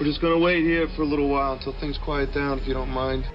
We're just gonna wait here for a little while until things quiet down, if you don't mind.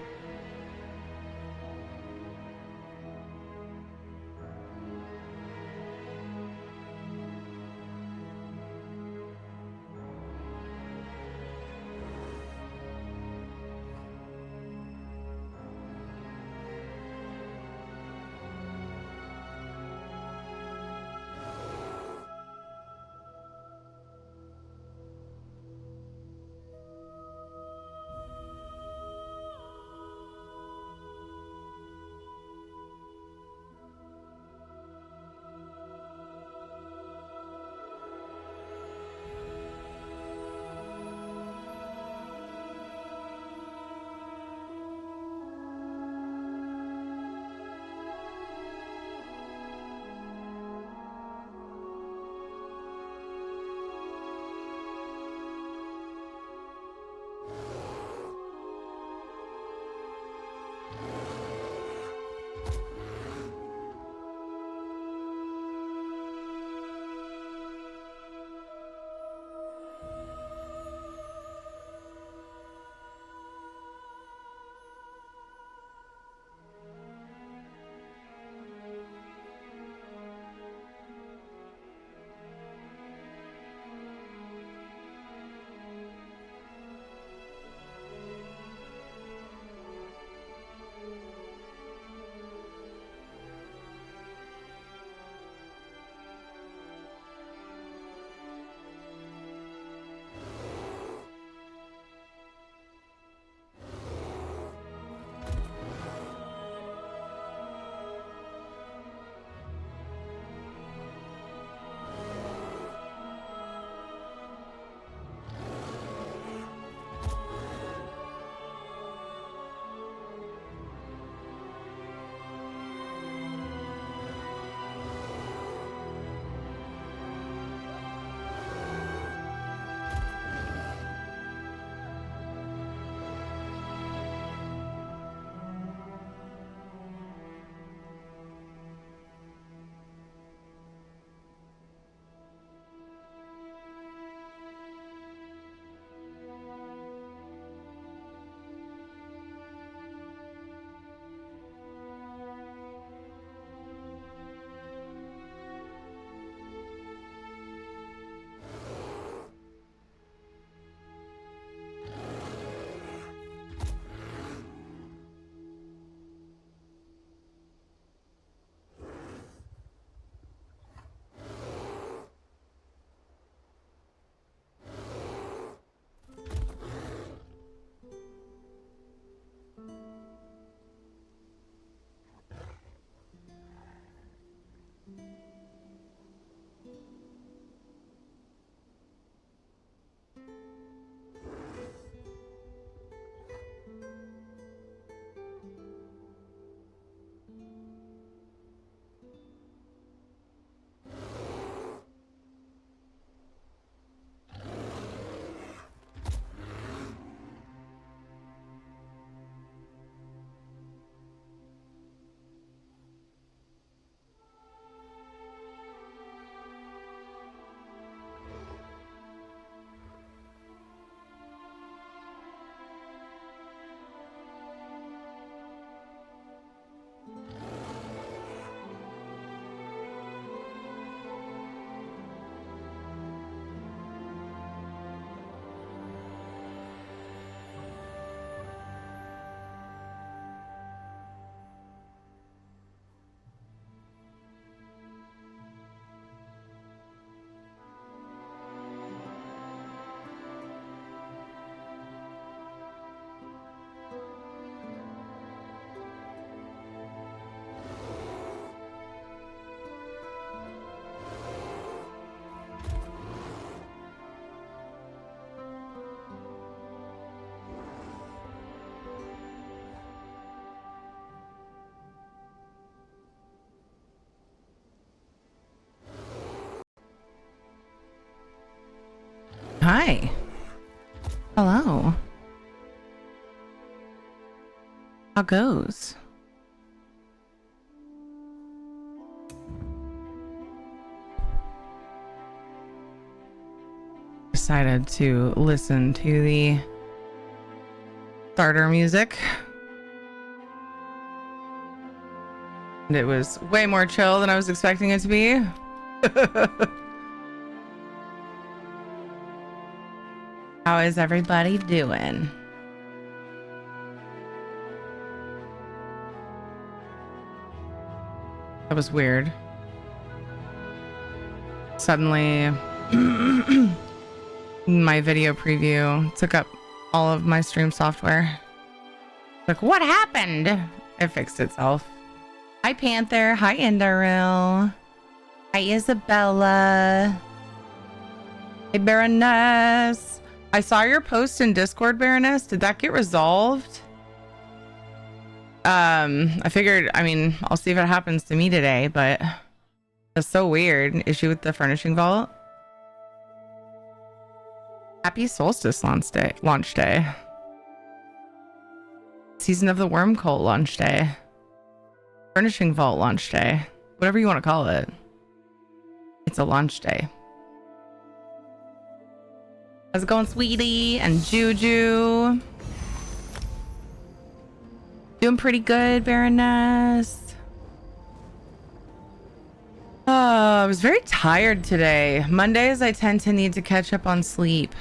Hi. Hello. How goes? decided to listen to the starter music. And it was way more chill than I was expecting it to be. How is everybody doing? That was weird. Suddenly, my video preview took up all of my stream software. Like, what happened? It fixed itself. Hi, Panther. Hi, Endaril. Hi, Isabella. Hey, Baroness. I saw your post in Discord, Baroness. Did that get resolved? I figured, I mean, I'll see if it happens to me today, but that's so weird. Issue with the furnishing vault. Happy Solstice launch day. Season of the Worm Cult launch day. Furnishing vault launch day. Whatever you want to call it. It's a launch day. How's it going, sweetie? And Juju? Doing pretty good, Baroness. Oh, I was very tired today. Mondays, I tend to need to catch up on sleep.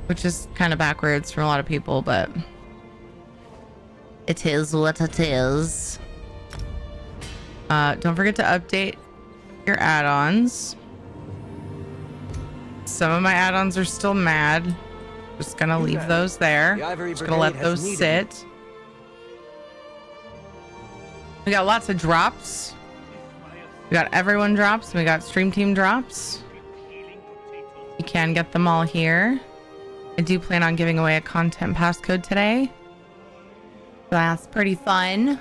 Which is kind of backwards for a lot of people, but it is what it is. Don't forget to update your add-ons. Some of my add-ons are still mad. Just gonna leave those there. Just gonna let those sit. We got lots of drops. We got everyone drops. We got stream team drops. You can get them all here. I do plan on giving away a content passcode today. So that's pretty fun.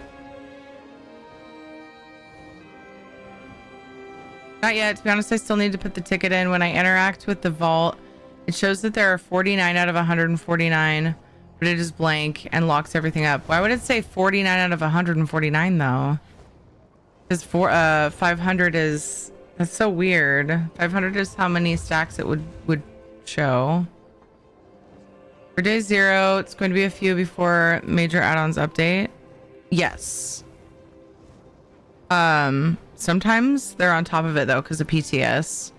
Not yet. To be honest, I still need to put the ticket in. When I interact with the vault, it shows that there are 49 out of 149, but it is blank and locks everything up. Why would it say 49 out of 149 though? Because 500 is, that's so weird. 500 is how many stacks it would show. For day 0, it's going to be a few before major add-ons update. Yes. Sometimes they're on top of it though because of PTS.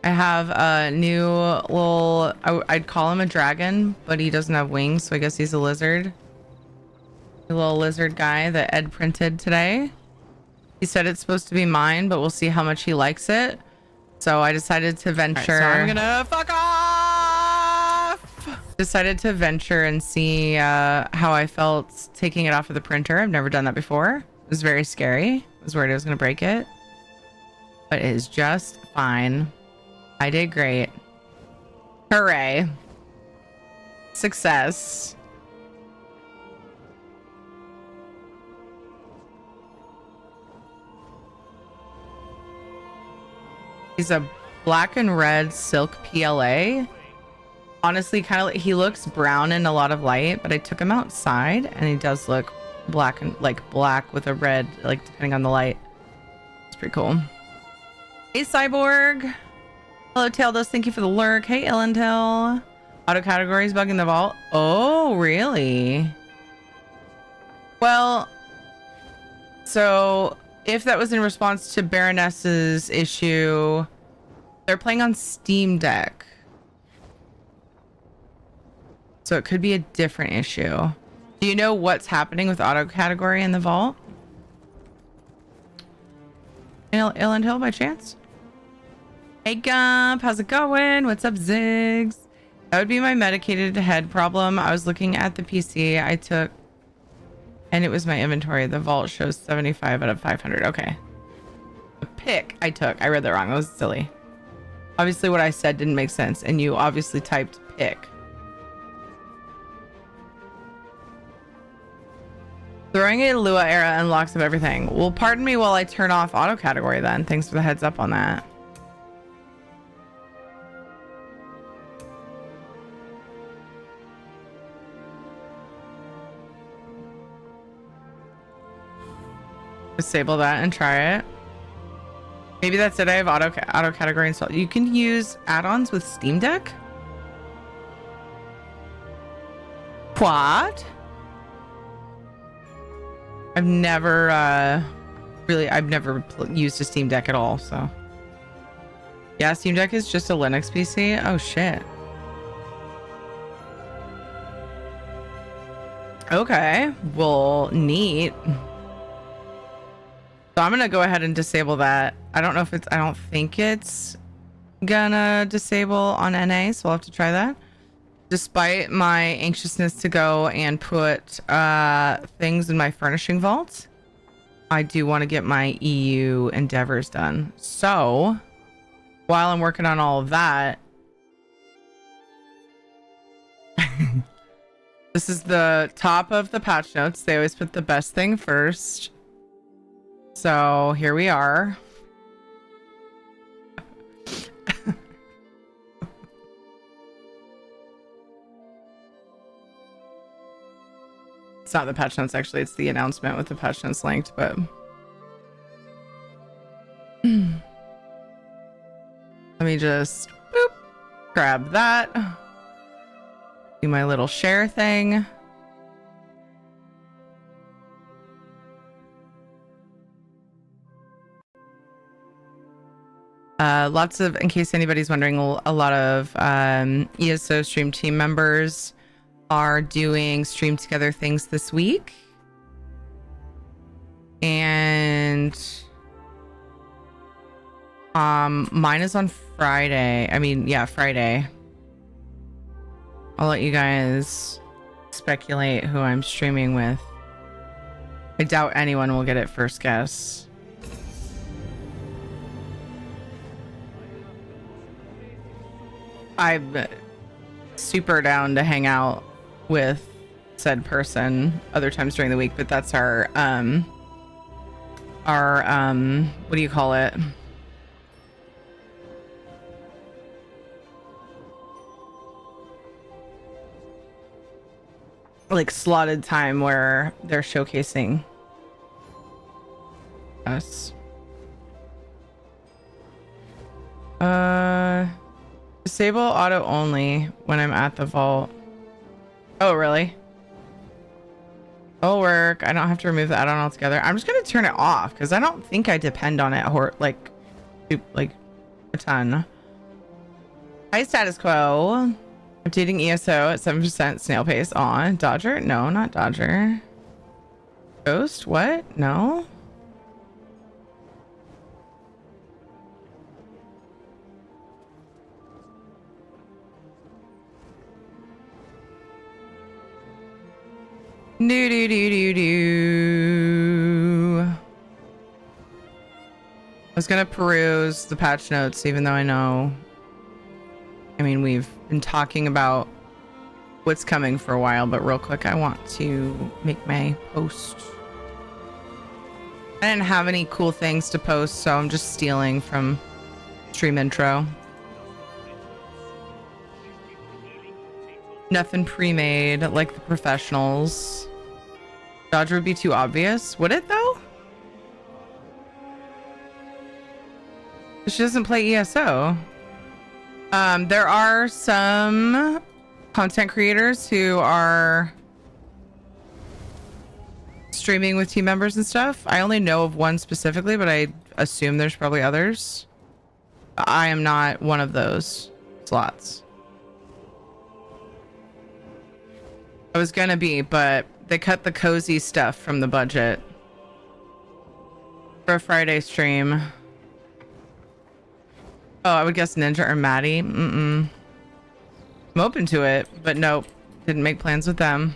I have a new little, I'd call him a dragon, but he doesn't have wings, so I guess he's a lizard. A little lizard guy that Ed printed today. He said it's supposed to be mine, but we'll see how much he likes it. So I decided to venture. Right, so I'm gonna fuck off. Decided to venture and see how I felt taking it off of the printer. I've never done that before. It was very scary. I was worried I was gonna break it, but it is just fine. I did great. Hooray. Success. He's a black and red silk PLA. Honestly, kind of like, he looks brown in a lot of light, but I took him outside and he does look black and like black with a red, like depending on the light. It's pretty cool. Hey, Cyborg. Hello, Taildos. Thank you for the lurk. Hey, Illentil. Auto categories bugging the vault. Oh, really? Well, so if that was in response to Baroness's issue, they're playing on Steam Deck. So it could be a different issue. Do you know what's happening with auto category in the vault? Illentil by chance? Hey Gump, how's it going? What's up, Ziggs? That would be my medicated head problem. I was looking at the PC I took, and it was my inventory. The vault shows 75 out of 500. Okay. The pick I took. I read that wrong. That was silly. Obviously, what I said didn't make sense, and you obviously typed pick. Throwing a Lua era unlocks of everything. Well, pardon me while I turn off auto category then. Thanks for the heads up on that. Disable that and try it. Maybe that's it. I have auto category installed. You can use add-ons with Steam Deck? What? I've never used a Steam Deck at all, so. Yeah, Steam Deck is just a Linux PC. Oh shit. Okay, well, neat. So I'm gonna go ahead and disable that. I don't think it's gonna disable on NA, so I'll have to try that. Despite my anxiousness to go and put things in my furnishing vault, I do want to get my EU endeavors done. So while I'm working on all of that, this is the top of the patch notes. They always put the best thing first. So here we are. It's not the patch notes, actually. It's the announcement with the patch notes linked, but... Let me just boop, grab that. Do my little share thing. Lots of, in case anybody's wondering, a lot of ESO stream team members are doing stream together things this week. And mine is on Friday. I mean, yeah, Friday. I'll let you guys speculate who I'm streaming with. I doubt anyone will get it first guess. I'm super down to hang out with said person other times during the week, but that's our what do you call it? Like slotted time where they're showcasing us. Disable auto only when I'm at the vault. Oh, really? It'll work. I don't have to remove the add-on altogether. I'm just gonna turn it off because I don't think I depend on it like a ton. Hi, status quo. Updating ESO at 7% snail pace on. Dodger? No, not Dodger. Ghost? What? No. I was gonna peruse the patch notes, even though I know, I mean, we've been talking about what's coming for a while, but real quick, I want to make my post. I didn't have any cool things to post, so I'm just stealing from stream intro. Nothing pre-made like the professionals. Dodger would be too obvious. Would it though? She doesn't play ESO. There are some content creators who are streaming with team members and stuff. I only know of one specifically, but I assume there's probably others. I am not one of those slots. I was gonna be, but they cut the cozy stuff from the budget for a Friday stream. Oh, I would guess Ninja or Maddie. I'm open to it, but nope. Didn't make plans with them.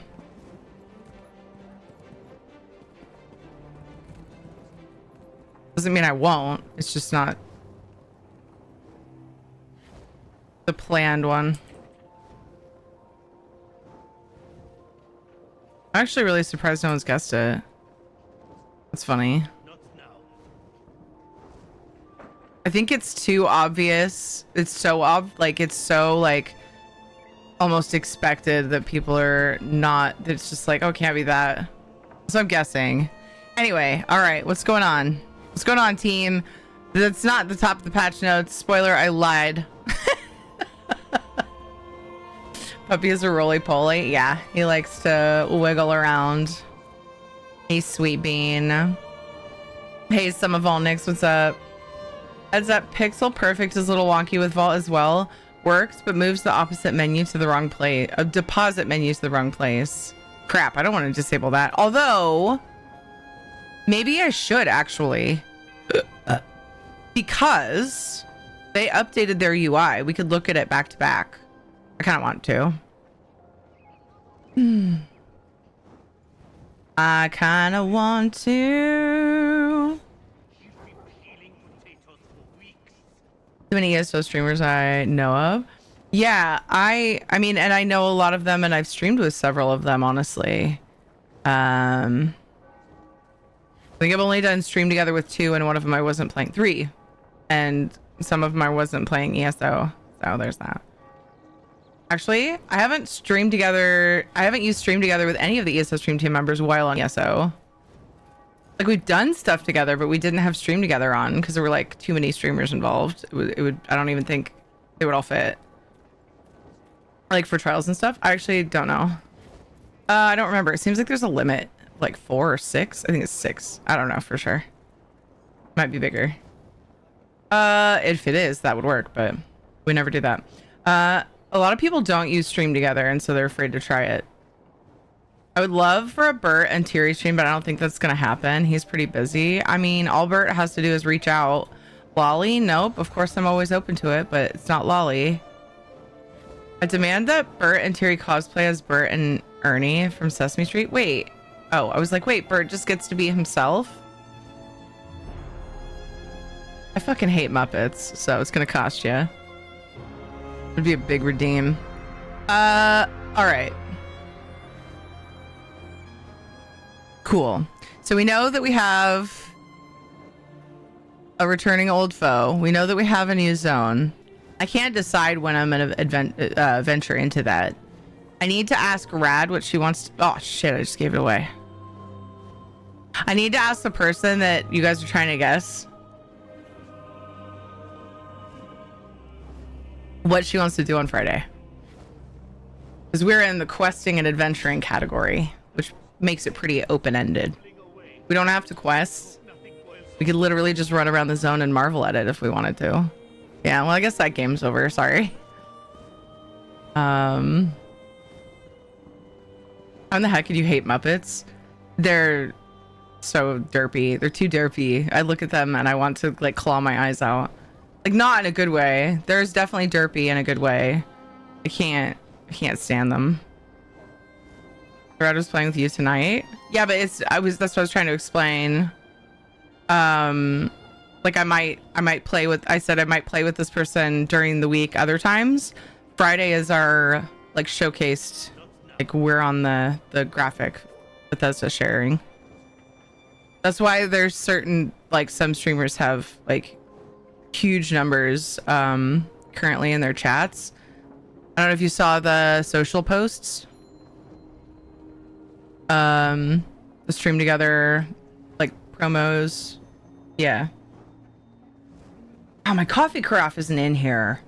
Doesn't mean I won't. It's just not the planned one. I'm actually really surprised no one's guessed it. That's funny. I think it's too obvious. It's so it's so like almost expected that people are not. It's just like, oh, can't be that. So I'm guessing. Anyway, all right, what's going on? What's going on, team? That's not the top of the patch notes. Spoiler, I lied. Puppy is a roly-poly. Yeah, he likes to wiggle around. Hey, Sweet Bean. Hey, Sum of Volnix, what's up? Heads up, Pixel Perfect is a little wonky with Vault as well. Works, but moves the opposite menu to the wrong place. A deposit menu to the wrong place. Crap, I don't want to disable that. Although, maybe I should actually. Because they updated their UI. We could look at it back to back. I kind of want to. I kind of want to. Too many ESO streamers I know of. Yeah, I mean, and I know a lot of them, and I've streamed with several of them, honestly. I think I've only done stream together with 2, and one of them I wasn't playing 3. And some of them I wasn't playing ESO. So there's that. Actually, I haven't streamed together. I haven't used stream together with any of the ESO stream team members while on ESO. Like, we've done stuff together, but we didn't have stream together on because there were like too many streamers involved. It would I don't even think they would all fit. Like for trials and stuff. I actually don't know. I don't remember. It seems like there's a limit, like 4 or 6. I think it's 6. I don't know for sure. Might be bigger. If it is, that would work, but we never do that. A lot of people don't use stream together, and so they're afraid to try it. I would love for a Bert and Thierry stream, but I don't think that's gonna happen. He's pretty busy. I mean, all Bert has to do is reach out. Lolly? Nope. Of course, I'm always open to it, but it's not Lolly. I demand that Bert and Thierry cosplay as Bert and Ernie from Sesame Street. Wait. Oh, I was like, wait, Bert just gets to be himself? I fucking hate Muppets, so it's gonna cost you. It'd be a big redeem. All right. Cool. So we know that we have a returning old foe. We know that we have a new zone. I can't decide when I'm gonna venture into that. I need to ask Rad what she wants to... Oh shit, I just gave it away. I need to ask the person that you guys are trying to guess what she wants to do on Friday. Because we're in the questing and adventuring category, which makes it pretty open-ended. We don't have to quest. We could literally just run around the zone and marvel at it if we wanted to. Yeah, well, I guess that game's over. Sorry. How in the heck could you hate Muppets? They're so derpy. They're too derpy. I look at them and I want to like claw my eyes out. Like, not in a good way. There's definitely derpy in a good way. I can't stand them. Brad was playing with you tonight. Yeah, but that's what I was trying to explain. Like I might play with, I said I might play with this person during the week other times. Friday is our like showcased, like we're on the graphic Bethesda sharing. That's why there's certain, like some streamers have like huge numbers currently in their chats. I don't know if you saw the social posts. The stream together, like promos. Yeah. Oh, my coffee carafe isn't in here.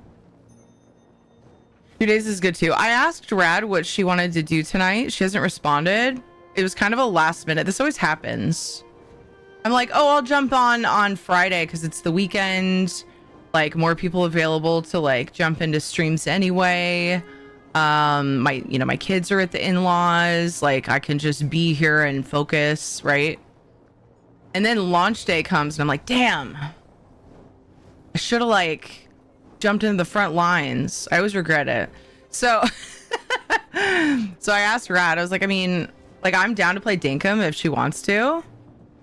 2 days is good too. I asked Rad what she wanted to do tonight. She hasn't responded. It was kind of a last minute. This always happens. I'm like, oh, I'll jump on Friday because it's the weekend. Like more people available to like jump into streams anyway. My kids are at the in-laws. Like I can just be here and focus, right? And then launch day comes and I'm like, damn. I should have like jumped into the front lines. I always regret it. So so I asked Rad, I was like, I mean, like I'm down to play Dinkum if she wants to.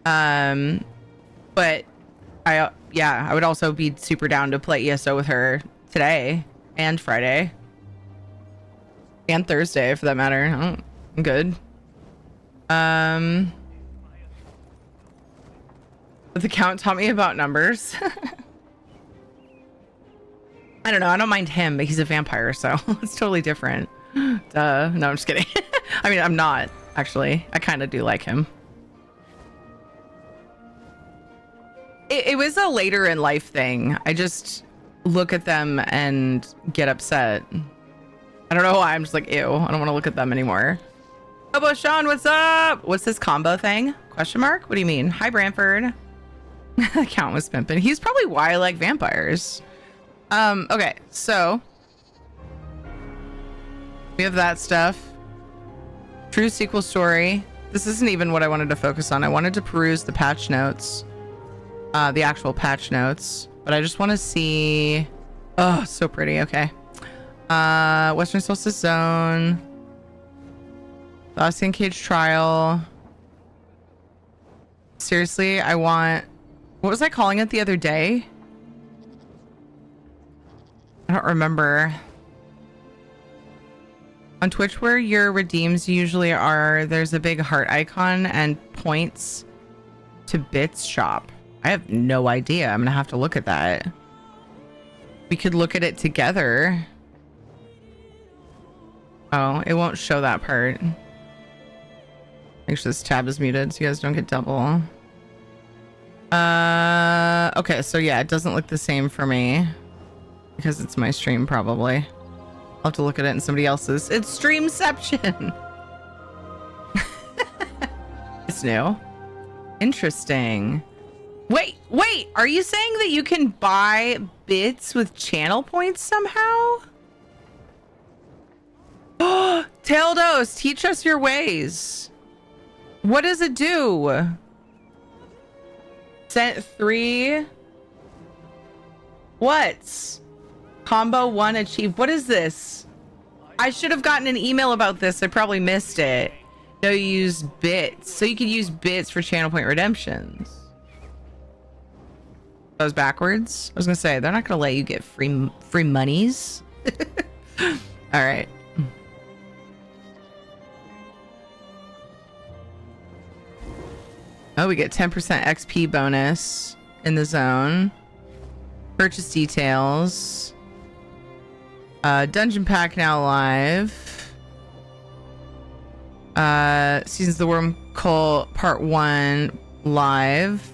But I would also be super down to play ESO with her today and Friday and Thursday for that matter. I'm good. But the count taught me about numbers. I don't know. I don't mind him, but he's a vampire, so it's totally different. Duh. No, I'm just kidding. I mean, I'm not, actually. I kind of do like him. It was a later in life thing. I just look at them and get upset. I don't know why. I'm just like, ew, I don't want to look at them anymore. Hobo Sean, what's up? What's this combo thing? Question mark? What do you mean? Hi, Branford. The count was pimping. He's probably why I like vampires. Okay, so we have that stuff. True sequel story. This isn't even what I wanted to focus on. I wanted to peruse the patch notes, the actual patch notes, but I just want to see. Oh, so pretty. Okay. Western Solstice Zone. The Ossian Cage Trial. Seriously, I want... What was I calling it the other day? I don't remember. On Twitch, where your redeems usually are, there's a big heart icon and points to Bits Shop. I have no idea. I'm gonna have to look at that. We could look at it together. Oh, it won't show that part. Make sure this tab is muted so you guys don't get double. Okay, so yeah, it doesn't look the same for me because it's my stream probably. I'll have to look at it in somebody else's. It's Streamception. It's new. Interesting. Wait, are you saying that you can buy bits with channel points somehow? Oh, Taildos, teach us your ways. What does it do? Sent 3. What? Combo 1 achieved. What is this? I should have gotten an email about this. I probably missed it. No, you use bits. So you can use bits for channel point redemptions. That was backwards. I was gonna say, they're not gonna let you get free monies. All right. Oh, we get 10% XP bonus in the zone. Purchase details. Dungeon pack now live. Seasons of the Worm Cult Part 1 live.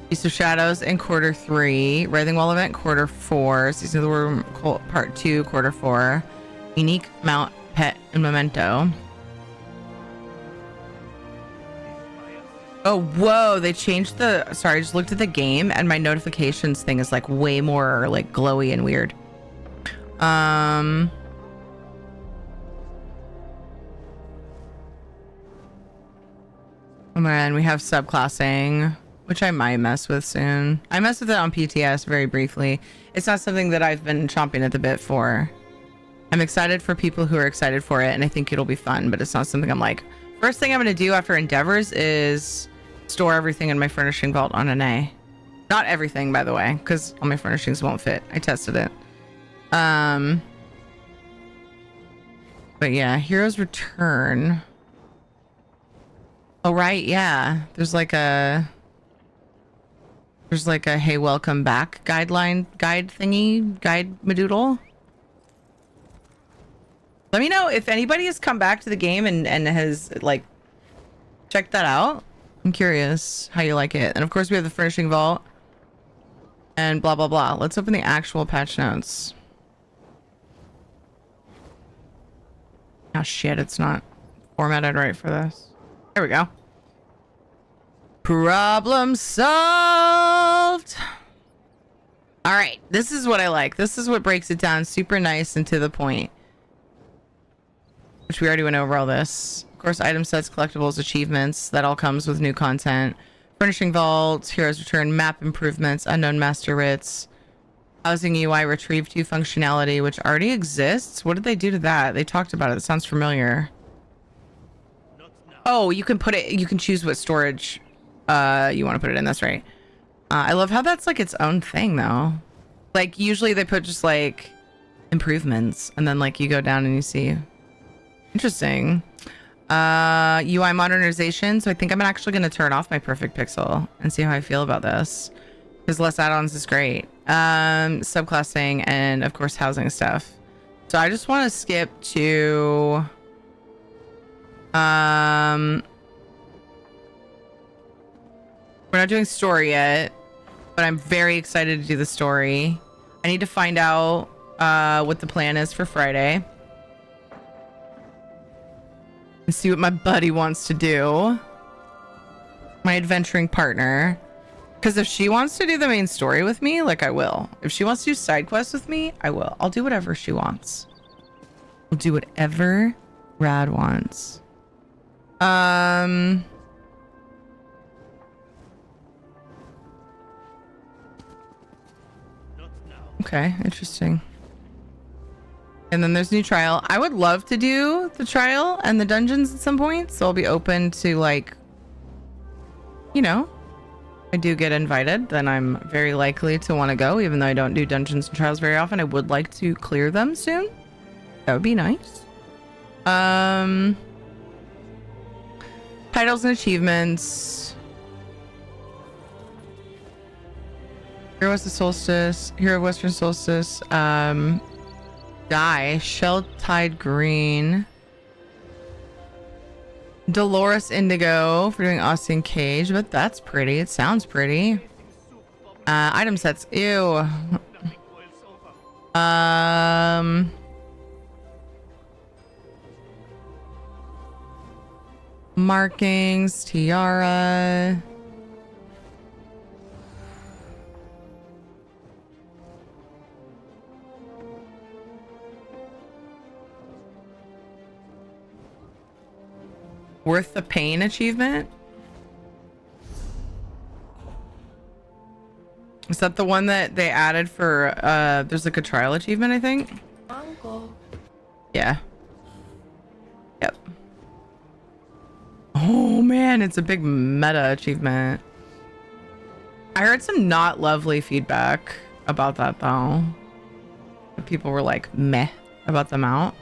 Feast of Shadows in Quarter 3. Writhing Wall event Quarter 4. Season of the Worm Cult Part 2 Quarter 4. Unique mount, pet, and memento. Oh, whoa, they changed the... Sorry, I just looked at the game and my notifications thing is like way more like glowy and weird. Oh man, we have subclassing, which I might mess with soon. I messed with it on PTS very briefly. It's not something that I've been chomping at the bit for. I'm excited for people who are excited for it, and I think it'll be fun, but it's not something I'm like... First thing I'm going to do after Endeavors is store everything in my furnishing vault on an A. Not everything, by the way, because all my furnishings won't fit. I tested it. But yeah, Heroes Return. Oh, right, yeah. There's like a hey, welcome back guide madoodle. Let me know if anybody has come back to the game and has like checked that out. I'm curious how you like it. And of course we have the furnishing vault and blah blah blah. Let's open the actual patch notes. Oh shit, it's not formatted right for this. There we go. Problem solved. All right, this is what I like. This is what breaks it down super nice and to the point. Which we already went over all this. Of course, item sets, collectibles, achievements. That all comes with new content. Furnishing vaults, Heroes Return, map improvements, unknown master writs, housing UI, retrieve to functionality, which already exists. What did they do to that? They talked about it. It sounds familiar. Oh, you can put it. You can choose what storage you want to put it in. That's right. I love how that's like its own thing, though. Like usually they put just like improvements, and then like you go down and you see. Interesting. UI modernization. So I think I'm actually going to turn off my perfect pixel and see how I feel about this, because less add-ons is great. Subclassing and of course housing stuff. So I just want to skip to we're not doing story yet, but I'm very excited to do the story. I need to find out what the plan is for Friday. And see what my buddy wants to do. My adventuring partner. Because if she wants to do the main story with me, like, I will. If she wants to do side quests with me, I will. I'll do whatever she wants. I'll do whatever Rad wants. Okay, interesting. And then there's new trial. I would love to do the trial and the dungeons at some point, so I'll be open to, like, you know, I do get invited, then I'm very likely to want to go, even though I don't do dungeons and trials very often. I would like to clear them soon. That would be nice. Titles and achievements. Hero of the Solstice, Hero of Western Solstice, Dye, Shell-Tide Green, Dolores Indigo for doing Austin Cage, but that's pretty. It sounds pretty. Item sets, ew. Markings, tiara. Worth the pain achievement? Is that the one that they added for there's like a trial achievement, I think? Uncle. Yeah. Yep. Oh man, it's a big meta achievement. I heard some not lovely feedback about that though. People were like meh about the mount.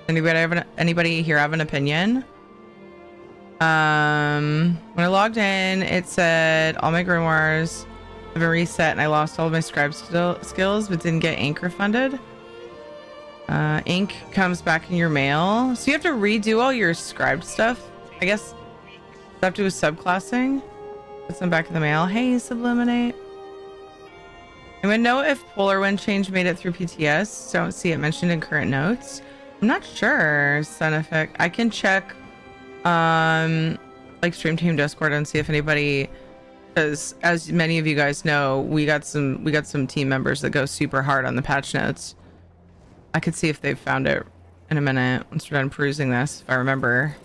Anybody here have an opinion? When I logged in, it said all my grimoires have been reset and I lost all of my scribe skills, but didn't get ink refunded. Ink comes back in your mail. So you have to redo all your scribed stuff. I guess you have to do with subclassing. Put some back in the mail. Hey, Subliminate. I would know if Polar Wind change made it through PTS. Don't see it mentioned in current notes. I'm not sure, Sun Effect. I can check like Stream Team Discord and see if anybody, because as many of you guys know, we got some team members that go super hard on the patch notes. I could see if they've found it in a minute once we're done perusing this, if I remember.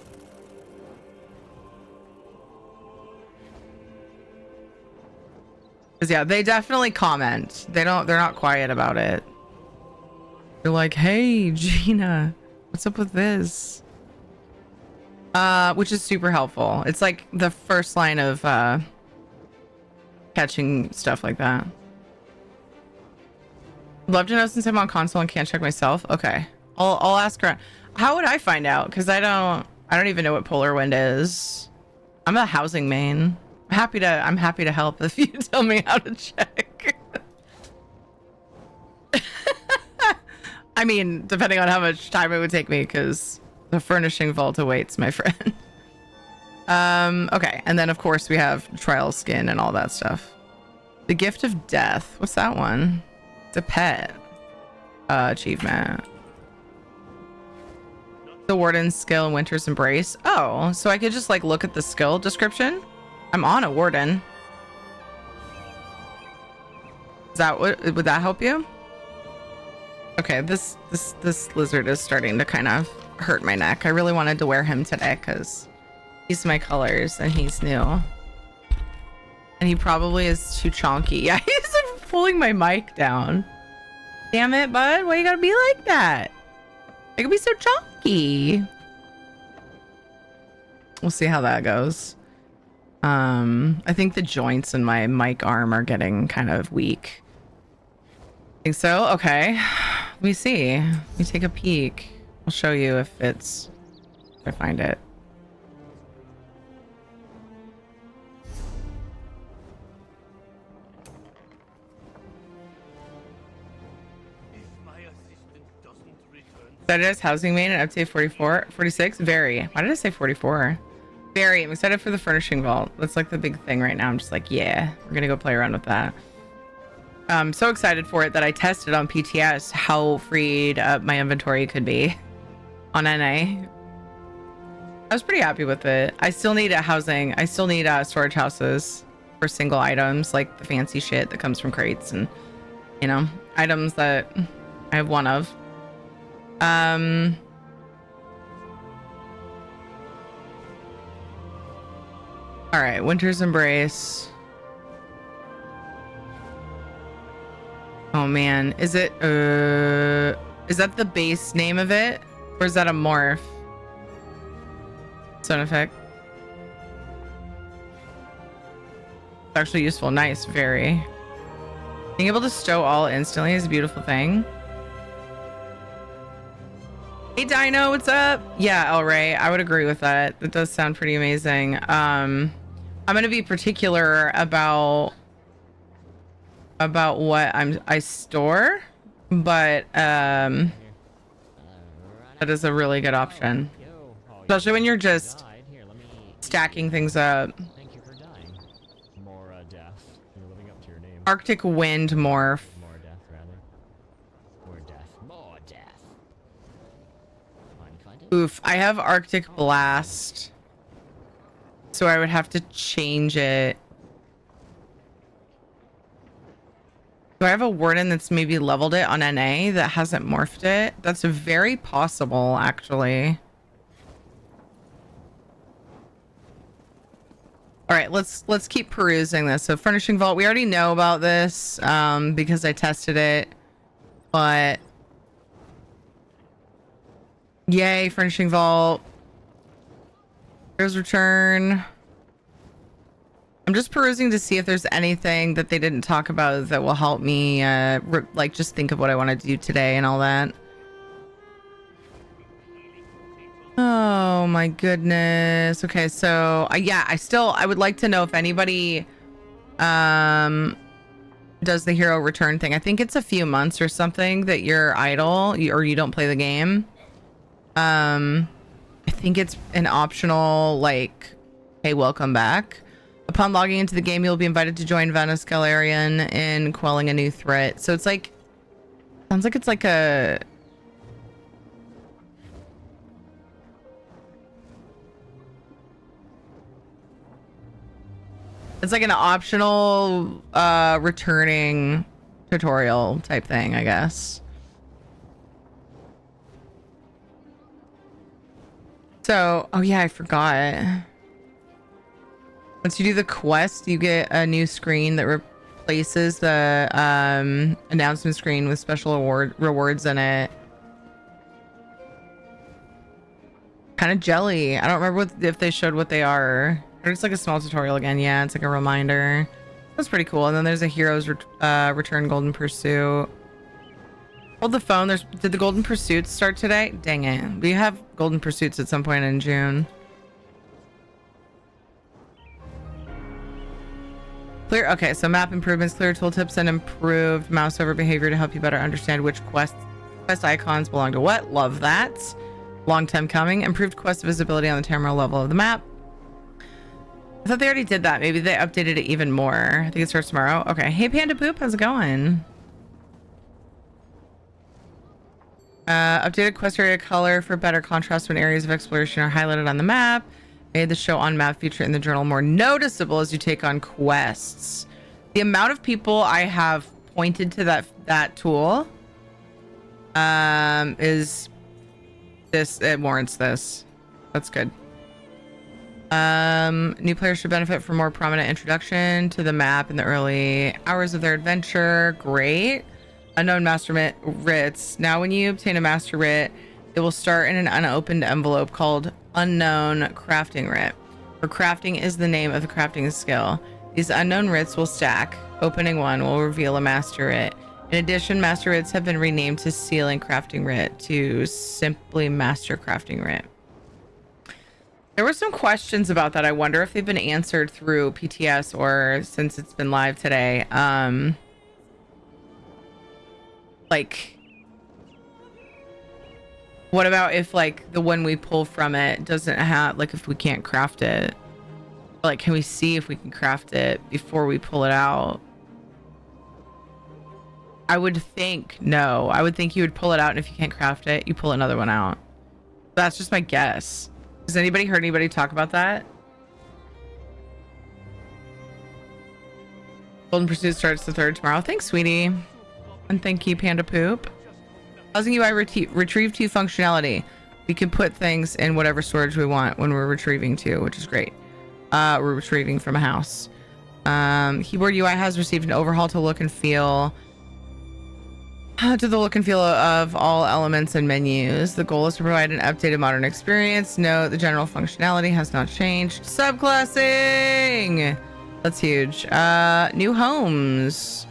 Because yeah, they definitely comment. They're not quiet about it. They're like, hey Gina, what's up with this? Which is super helpful. It's like the first line of catching stuff like that. Love to know since I'm on console and can't check myself. Okay, I'll ask her. How would I find out? Because I don't even know what Polar Wind is. I'm a housing main. I'm happy to help if you tell me how to check. I mean, depending on how much time it would take me, because the furnishing vault awaits, my friend. Okay, and then of course we have trial skin and all that stuff. The Gift of Death. What's that one? It's a pet achievement. The Warden's skill, Winter's Embrace. Oh, so I could just like look at the skill description. I'm on a Warden. Is that what would that help you? Okay, this lizard is starting to kind of hurt my neck. I really wanted to wear him today because he's my colors and he's new. And he probably is too chonky. Yeah, he's pulling my mic down. Damn it, bud. Why you gotta be like that? It could be so chonky. We'll see how that goes. I think the joints in my mic arm are getting kind of weak. I think so. Okay. Let me see. Let me take a peek. I'll show you if I find it. That is housing main and update 46. Very. Why did I say 44? Very. I'm excited for the furnishing vault. That's like the big thing right now. I'm just like, yeah, we're gonna go play around with that. I'm so excited for it that I tested on PTS how freed up my inventory could be on NA. I was pretty happy with it. I still need a housing. I still need storage houses for single items, like the fancy shit that comes from crates and, you know, items that I have one of. All right, Winter's Embrace. Oh man, is that the base name of it, or is that a morph? Sound effect. It's actually useful. Nice, very. Being able to stow all instantly is a beautiful thing. Hey Dino, what's up? Yeah, all right. I would agree with that. That does sound pretty amazing. I'm gonna be particular about what I store, but that is a really good option, especially when you're just stacking things up. Thank you for dying. More death. You're living up to your name. Arctic wind morph. More death, rather. More death. More death. Find it? Oof, I have Arctic blast, so I would have to change it. Do I have a warden that's maybe leveled it on NA that hasn't morphed it? That's very possible, actually. All right, let's keep perusing this. So furnishing vault, we already know about this because I tested it, but yay, furnishing vault. Here's return. I'm just perusing to see if there's anything that they didn't talk about that will help me like just think of what I want to do today and all that. Oh my goodness. Okay, so yeah, I would like to know if anybody does the hero return thing. I think it's a few months or something that you're idle or you don't play the game. I think it's an optional, like, hey, welcome back. Upon logging into the game, you'll be invited to join Venice Galarian in quelling a new threat. So it's like, sounds like it's like a... It's like an optional returning tutorial type thing, I guess. So, oh yeah, I forgot. Once you do the quest, you get a new screen that replaces the announcement screen with special rewards in it. Kind of jelly. I don't remember if they showed what they are. Or it's like a small tutorial again. Yeah, it's like a reminder. That's pretty cool. And then there's a Heroes Return Golden Pursuit. Hold the phone. Did the Golden Pursuits start today? Dang it. We have Golden Pursuits at some point in June. Clear. Okay, so map improvements, clear tooltips, and improved mouse over behavior to help you better understand which quest icons belong to what. Love that. Long time coming. Improved quest visibility on the terminal level of the map. I thought they already did that. Maybe they updated it even more. I think it starts tomorrow. Okay. Hey, Panda Poop. How's it going? Updated quest area color for better contrast when areas of exploration are highlighted on the map. Made the show on map feature in the journal more noticeable as you take on quests. The amount of people I have pointed to that tool is this. It warrants this. That's good. New players should benefit from more prominent introduction to the map in the early hours of their adventure. Great. Unknown master writs. Now when you obtain a master writ, it will start in an unopened envelope called Unknown Crafting Writ, where crafting is the name of the crafting skill. These unknown writs will stack. Opening one will reveal a master writ. In addition, master writs have been renamed to Sealing Crafting Writ to simply Master Crafting Writ. There were some questions about that. I wonder if they've been answered through PTS or since it's been live today. Like, What about if like the one we pull from it doesn't have, like if we can't craft it? Like, can we see if we can craft it before we pull it out? I would think no. I would think you would pull it out, and if you can't craft it, you pull another one out. That's just my guess. Has anybody heard anybody talk about that? Golden Pursuit starts the 3rd tomorrow. Thanks, sweetie. And thank you, Panda Poop. Housing UI retrieve to functionality. We can put things in whatever storage we want when we're retrieving to, which is great. We're retrieving from a house. Keyboard UI has received an overhaul to look and feel. To the look and feel of all elements and menus. The goal is to provide an updated modern experience. Note the general functionality has not changed. Subclassing! That's huge. New homes.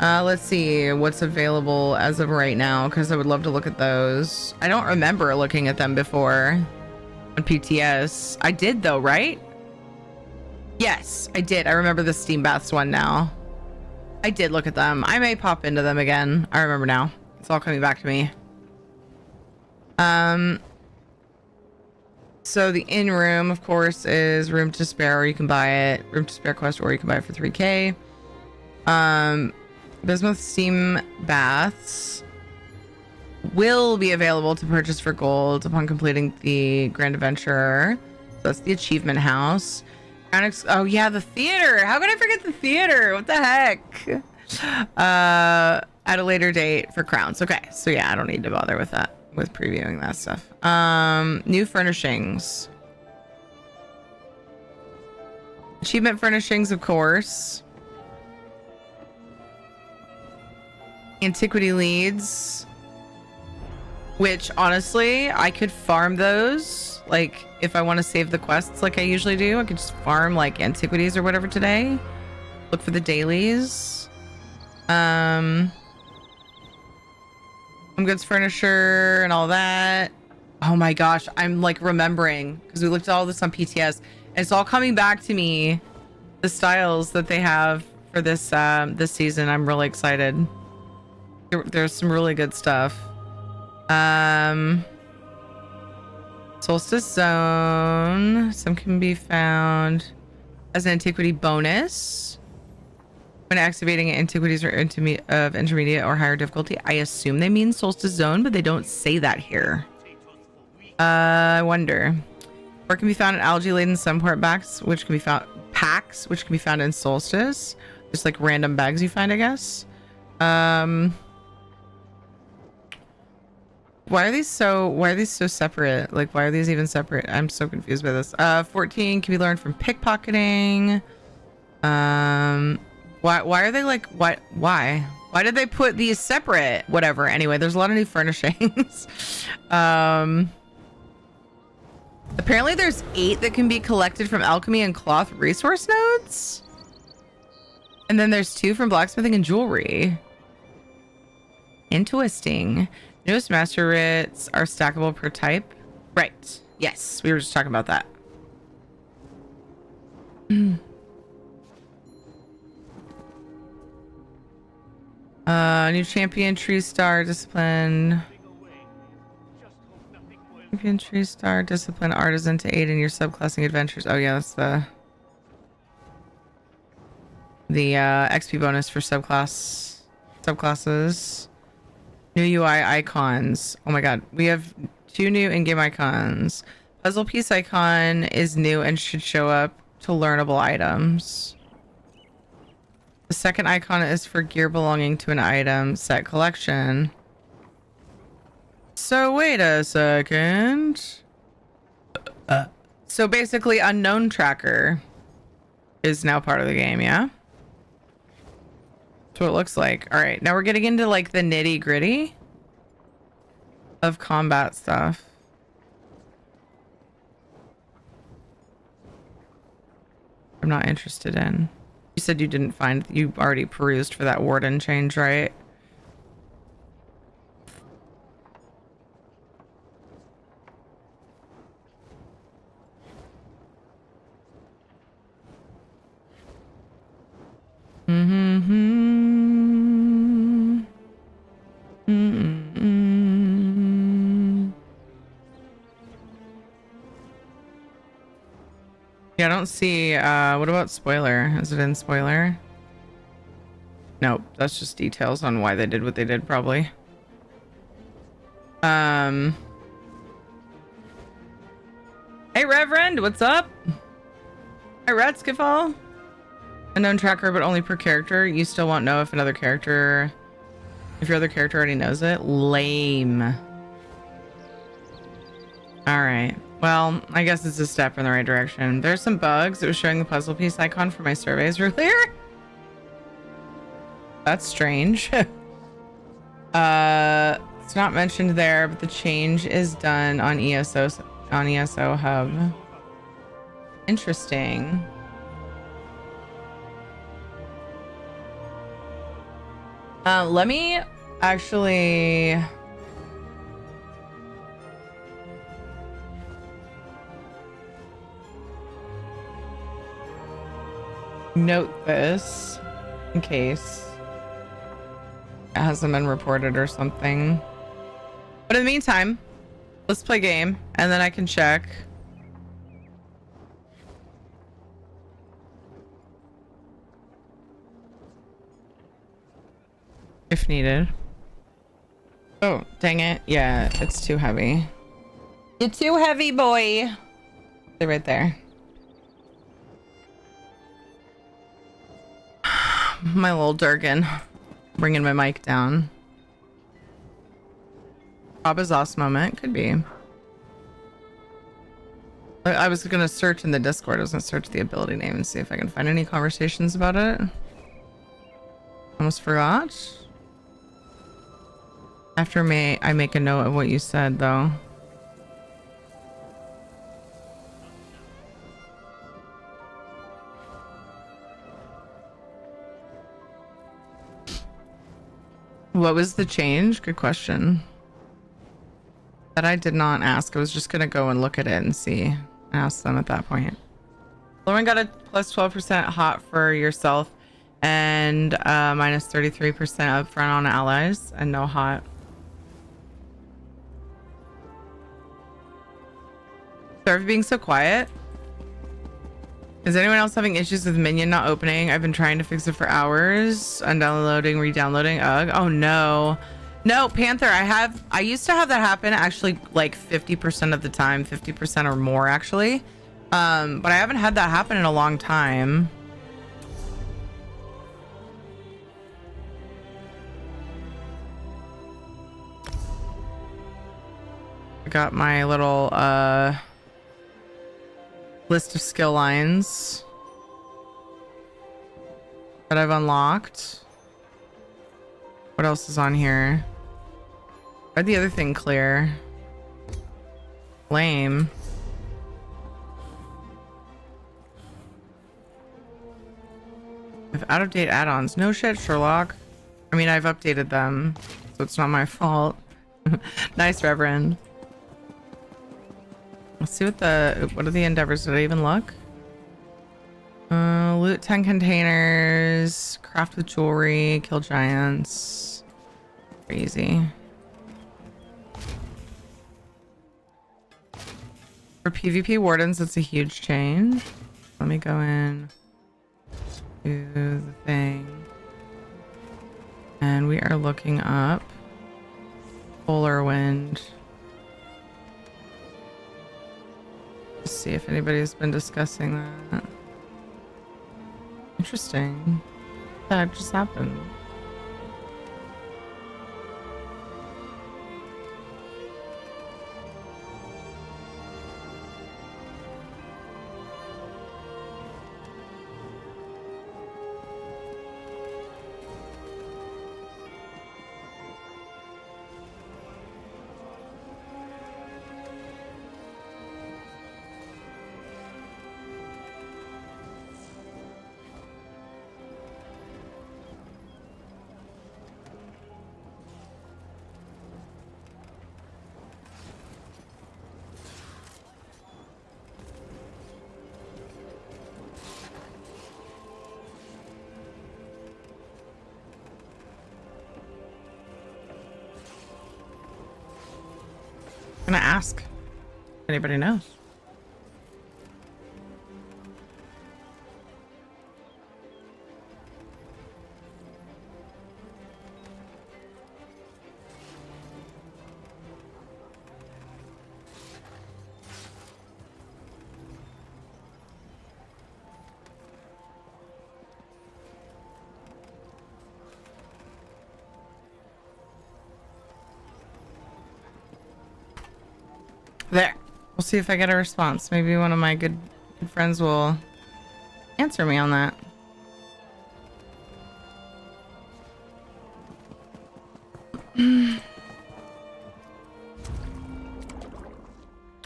Let's see what's available as of right now, because I would love to look at those. I don't remember looking at them before on PTS. I did though, right? Yes, I did. I remember the steam baths one now. I did look at them. I may pop into them again. I remember now. It's all coming back to me. So the in-room, of course, is room to spare, or you can buy it. Room to spare quest, or you can buy it for 3K. Bismuth steam baths will be available to purchase for gold upon completing the Grand Adventure. So that's the achievement house. Oh yeah, the theater. How could I forget the theater? What the heck? At a later date for crowns. Okay, so yeah, I don't need to bother with that, with previewing that stuff. New furnishings. Achievement furnishings, of course. Antiquity leads, which honestly I could farm those, like if I want to save the quests like I usually do. I could just farm like antiquities or whatever today, look for the dailies. Home goods furniture and all that. Oh my gosh, I'm like remembering because we looked at all this on PTS and it's all coming back to me, the styles that they have for this this season. I'm really excited. There's some really good stuff. Solstice Zone. Some can be found as an antiquity bonus when activating antiquities or of intermediate or higher difficulty. I assume they mean Solstice Zone, but they don't say that here. I wonder. Or can be found in algae-laden sunport packs, which can be found in Solstice. Just like random bags you find, I guess. Why are these so separate? Like, why are these even separate? I'm so confused by this. 14 can be learned from pickpocketing. Why are they like, why did they put these separate? Whatever. Anyway, there's a lot of new furnishings. Apparently there's 8 that can be collected from alchemy and cloth resource nodes. And then there's 2 from blacksmithing and jewelry. Interesting. Newest master writs are stackable per type. Right. Yes, we were just talking about that. New champion, tree star, discipline. Champion, tree star, discipline, artisan to aid in your subclassing adventures. Oh yeah, that's the XP bonus for subclasses. New UI icons. Oh my god, we have 2 new in-game icons. Puzzle piece icon is new and should show up to learnable items. The second icon is for gear belonging to an item set collection. So wait a second. So basically unknown tracker is now part of the game, yeah? That's what it looks like. All right, now we're getting into like the nitty gritty of combat stuff. I'm not interested in. You said you didn't find, you already perused for that warden change, right? don't see, what about spoiler? Is it in spoiler? Nope, that's just details on why they did what they did, probably. Hey, Reverend, what's up? Hi, Ratskiffle. Unknown tracker, but only per character. You still won't know if another character, if your other character already knows it. Lame. All right. Well, I guess it's a step in the right direction. There's some bugs. It was showing the puzzle piece icon for my surveys earlier. That's strange. It's not mentioned there, but the change is done on ESO Hub. Interesting. Let me actually note this in case it hasn't been reported or something. But in the meantime, let's play game and then I can check. If needed. Oh, dang it. Yeah, it's too heavy. You're too heavy, boy. Stay right there. My little Durgan. Bringing my mic down. Bob moment. Could be. I was going to search in the Discord. I was going to search the ability name and see if I can find any conversations about it. Almost forgot. After I make a note of what you said, though. What was the change? Good question. That I did not ask. I was just going to go and look at it and see. Ask them at that point. Lauren got a plus 12% hot for yourself and minus 33% upfront on allies and no hot. Sorry for being so quiet. Is anyone else having issues with Minion not opening? I've been trying to fix it for hours. Undownloading, re-downloading. Ugh. Oh no. No, Panther, I used to have that happen actually like 50% of the time, 50% or more actually. But I haven't had that happen in a long time. I got my little list of skill lines that I've unlocked. What else is on here? Why'd the other thing clear? Lame. I have out-of-date add-ons. No shit, Sherlock. I mean, I've updated them, so it's not my fault. Nice, Reverend. Let's see what are the endeavors? Did I even look? Loot 10 containers, craft with jewelry, kill giants. Crazy. For PvP wardens, it's a huge change. Let me go in to the thing. And we are looking up Polar Wind. See if anybody's been discussing that. Interesting. That just happened. Gonna ask if anybody knows. There. We'll see if I get a response. Maybe one of my good friends will answer me on that.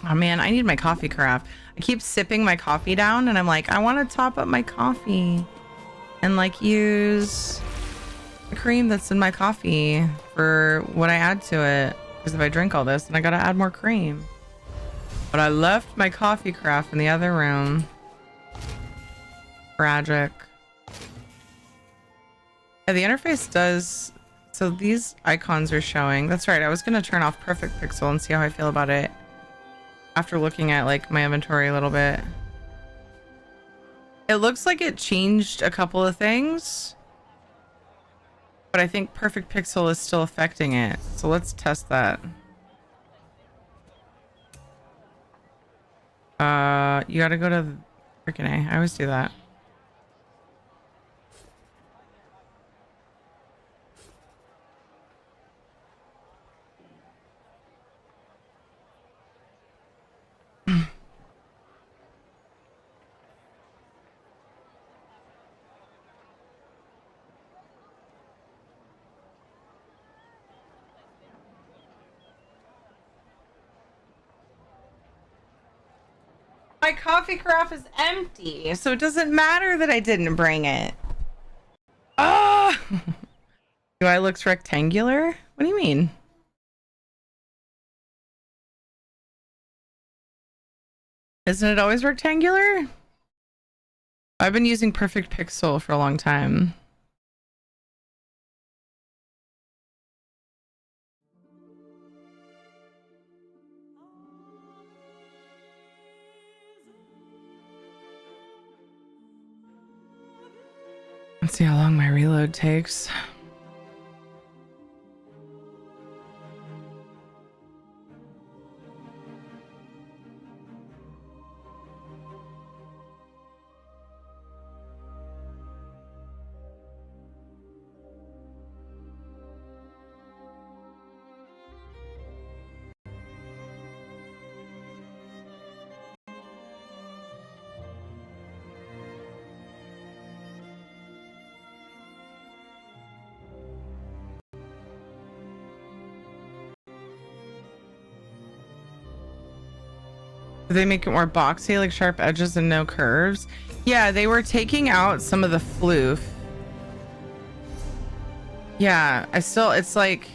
Oh man, I need my coffee carafe. I keep sipping my coffee down and I'm like, I want to top up my coffee and like use the cream that's in my coffee for what I add to it. Because if I drink all this, then I gotta add more cream. But I left my coffee carafe in the other room. Tragic. Yeah, the interface does. So these icons are showing. That's right. I was gonna turn off Perfect Pixel and see how I feel about it after looking at like my inventory a little bit. It looks like it changed a couple of things, but I think Perfect Pixel is still affecting it. So let's test that. You gotta go to freaking A. I always do that. My coffee carafe is empty, so it doesn't matter that I didn't bring it. Ah! Do I look rectangular? What do you mean? Isn't it always rectangular? I've been using Perfect Pixel for a long time. Let's see how long my reload takes. Do they make it more boxy, like sharp edges and no curves? Yeah, they were taking out some of the floof. Yeah, it's like...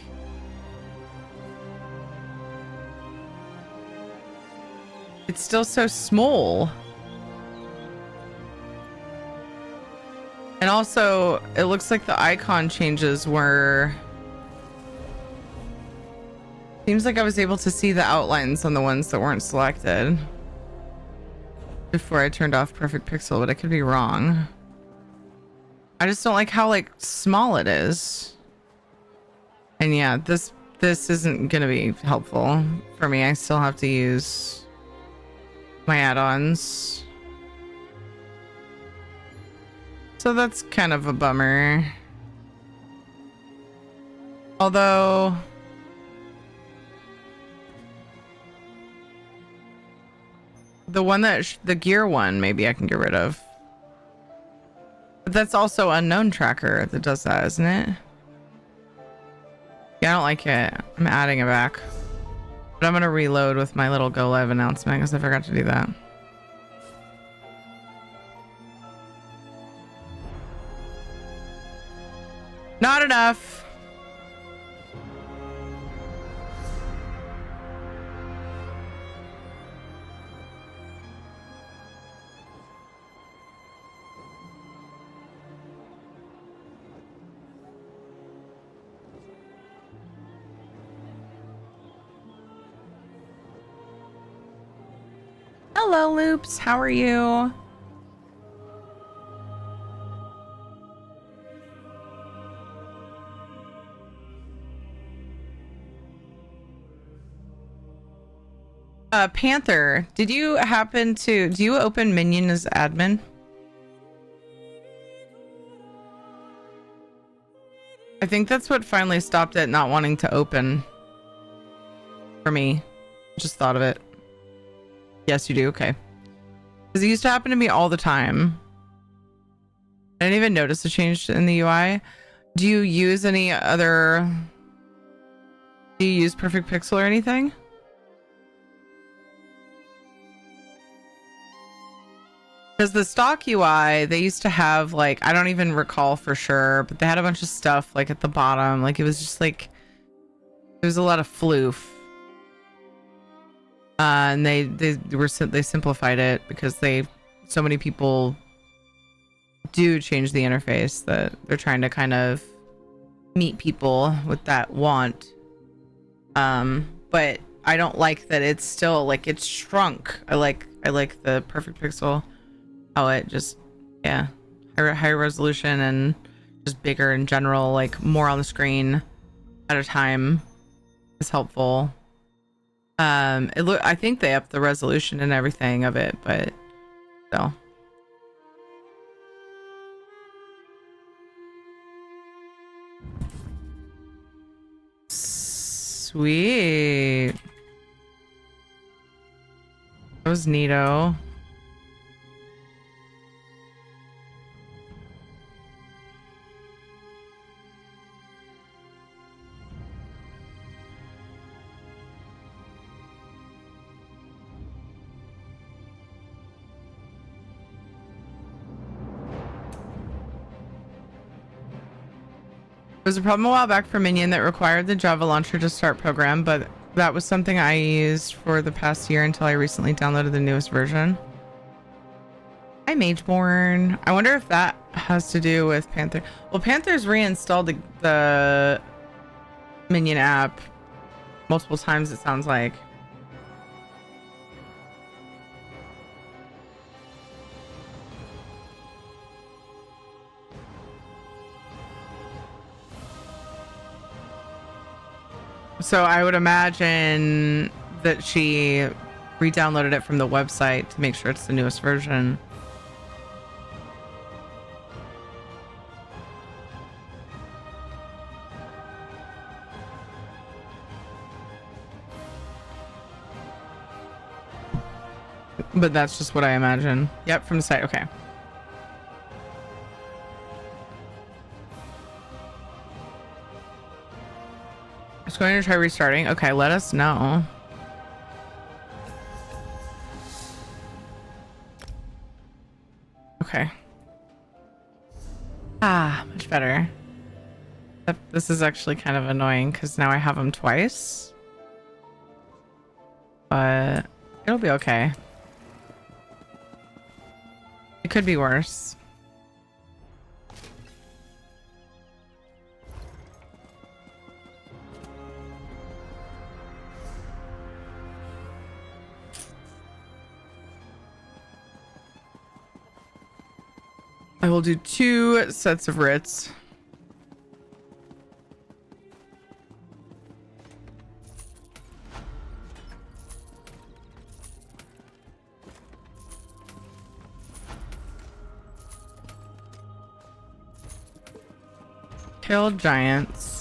It's still so small. And also, it looks like the icon changes were... Seems like I was able to see the outlines on the ones that weren't selected before I turned off Perfect Pixel, but I could be wrong. I just don't like how like small it is. And yeah, this isn't gonna be helpful for me. I still have to use my add-ons. So that's kind of a bummer. Although the one that the gear one, maybe I can get rid of. But that's also unknown tracker that does that, isn't it? Yeah, I don't like it. I'm adding it back. But I'm gonna reload with my little go live announcement because I forgot to do that. Not enough. Hello, Loops. How are you? Panther, did you happen to... Do you open Minion as admin? I think that's what finally stopped it not wanting to open for me. Just thought of it. Yes, you do. Okay. Because it used to happen to me all the time. I didn't even notice the change in the UI. Do you use any other... Do you use Perfect Pixel or anything? Because the stock UI, they used to have, like, I don't even recall for sure, but they had a bunch of stuff, like, at the bottom. Like, it was just, like... There was a lot of floof. And they simplified it because so many people do change the interface that they're trying to kind of meet people with that want. But I don't like that it's still like it's shrunk. I like the Perfect Pixel, how it just, yeah, higher resolution and just bigger in general, like more on the screen at a time is helpful. I think they upped the resolution and everything of it, but still. Sweet. That was neato. There was a problem a while back for Minion that required the Java launcher to start program, but that was something I used for the past year until I recently downloaded the newest version. Hi, Mageborn. I wonder if that has to do with Panther. Well, Panther's reinstalled the Minion app multiple times, it sounds like. So I would imagine that she re-downloaded it from the website to make sure it's the newest version. But that's just what I imagine. Yep, from the site. Okay. It's going to try restarting. Okay, let us know. Okay. Ah, much better. This is actually kind of annoying because now I have them twice. But it'll be okay. It could be worse. I will do 2 sets of writs. Kill giants.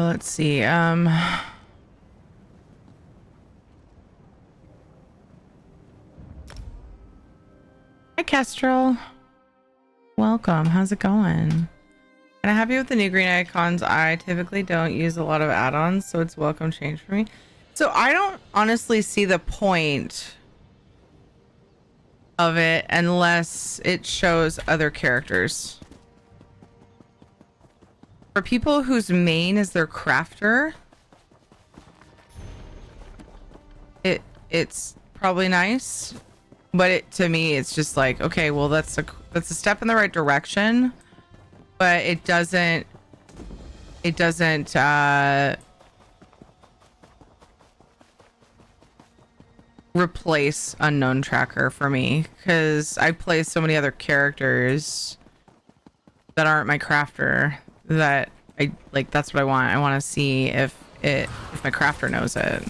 Let's see. Hi, Kestrel. Welcome. How's it going? Can I have you with the new green icons? I typically don't use a lot of add-ons, so it's a welcome change for me. So I don't honestly see the point of it unless it shows other characters. For people whose main is their crafter, it's probably nice, but to me it's just like, okay, well that's a step in the right direction, but it doesn't replace unknown tracker for me, because I play so many other characters that aren't my crafter that I like. That's what I want. I want to see if my crafter knows it.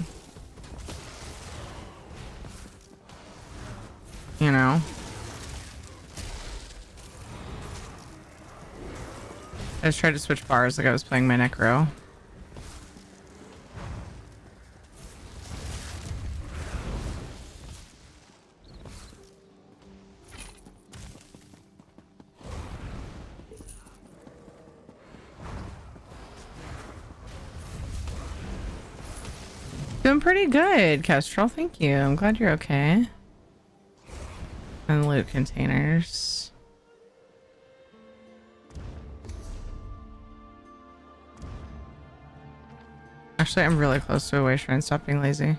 You know? I just tried to switch bars like I was playing my Necro. Doing pretty good, Kestrel. Thank you. I'm glad you're okay. And loot containers. Actually, I'm really close to a way shrine. Stop being lazy.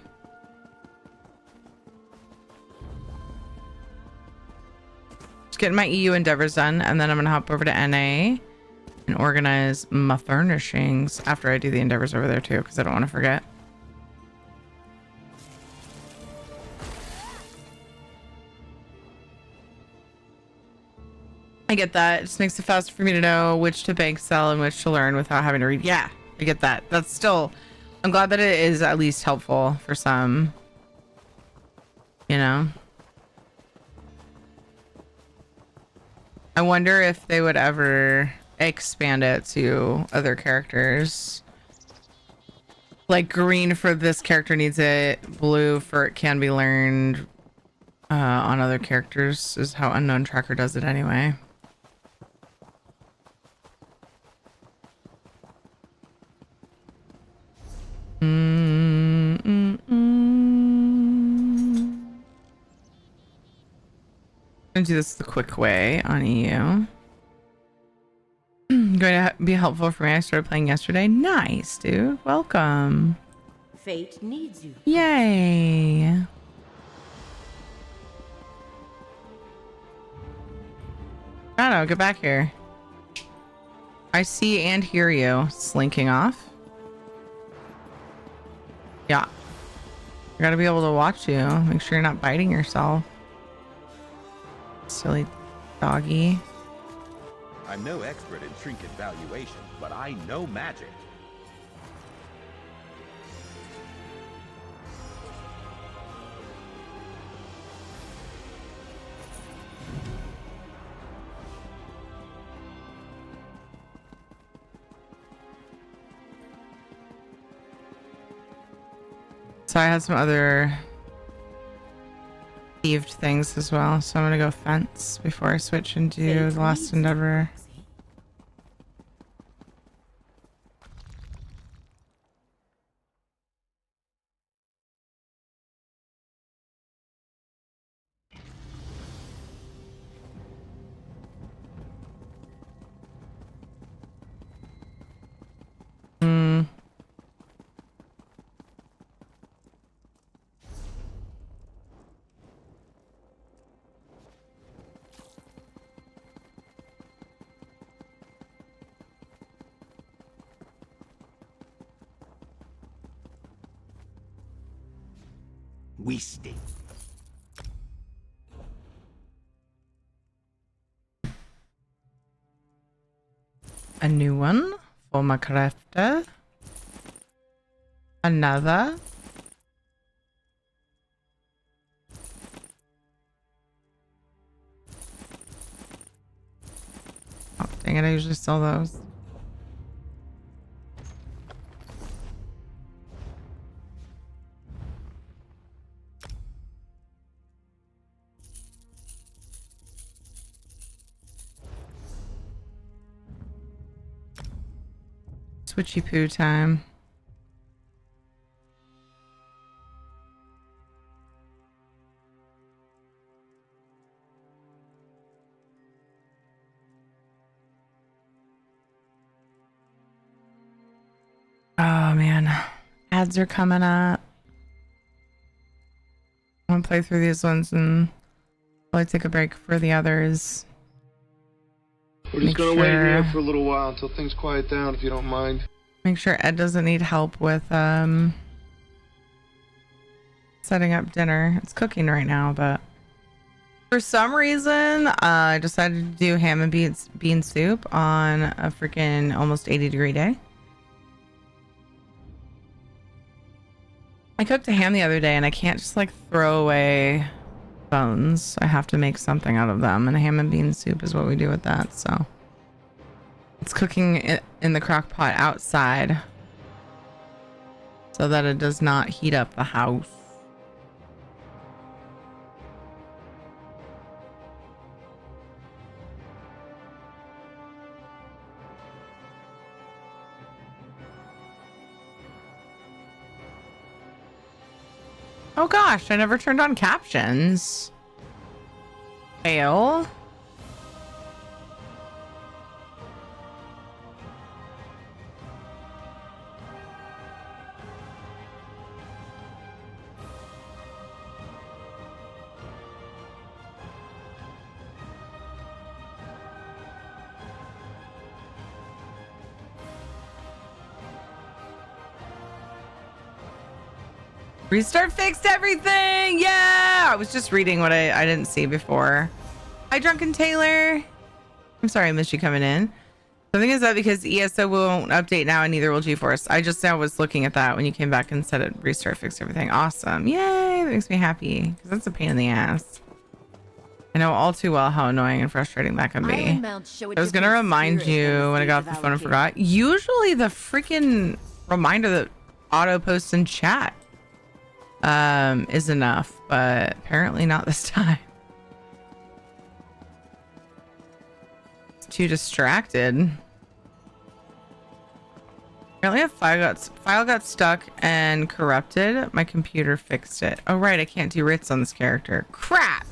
Just getting my EU endeavors done, and then I'm gonna hop over to NA and organize my furnishings after I do the endeavors over there too, because I don't want to forget. I get that. It just makes it faster for me to know which to bank sell and which to learn without having to read. Yeah, I get that. That's still, I'm glad that it is at least helpful for some, you know. I wonder if they would ever expand it to other characters. Like green for this character needs it, blue for it can be learned on other characters is how Unknown Tracker does it anyway. I'm gonna do this the quick way on EU. Going to be helpful for me. I started playing yesterday. Nice, dude. Welcome. Fate needs you. Yay. Shadow, get back here. I see and hear you slinking off. Yeah. I gotta be able to watch you. Make sure you're not biting yourself. Silly doggy. I'm no expert in trinket valuation, but I know magic. So I had some other thieved things as well. So I'm gonna go fence before I switch and do the last endeavor. We stink. A new one for my crafter. Another. Oh, dang it, I usually sell those. Switchy poo time. Oh man, ads are coming up. I'm gonna play through these ones and probably take a break for the others. We're just gonna wait here for a little while until things quiet down, if you don't mind. Make sure Ed doesn't need help with setting up dinner. It's cooking right now, but For some reason, I decided to do ham and bean soup on a freaking almost 80-degree day. I cooked a ham the other day and I can't just like throw away bones. I have to make something out of them, and a ham and bean soup is what we do with that. So it's cooking in the crock pot outside so that it does not heat up the house. Oh gosh, I never turned on captions. Fail. Restart fixed everything. Yeah, I was just reading what I didn't see before. Hi, Drunken Taylor. I'm sorry I missed you coming in. Something is up because ESO won't update now, and neither will GeForce. I just now was looking at that when you came back and said it restart fixed everything. Awesome. Yay, that makes me happy because that's a pain in the ass. I know all too well how annoying and frustrating that can be. I was gonna remind you when I got off the phone and forgot. Usually the freaking reminder that auto posts in chat is enough, but apparently not this time. It's too distracted. Apparently a file got stuck and corrupted. My computer fixed it. Oh right, I can't do writs on this character. Crap.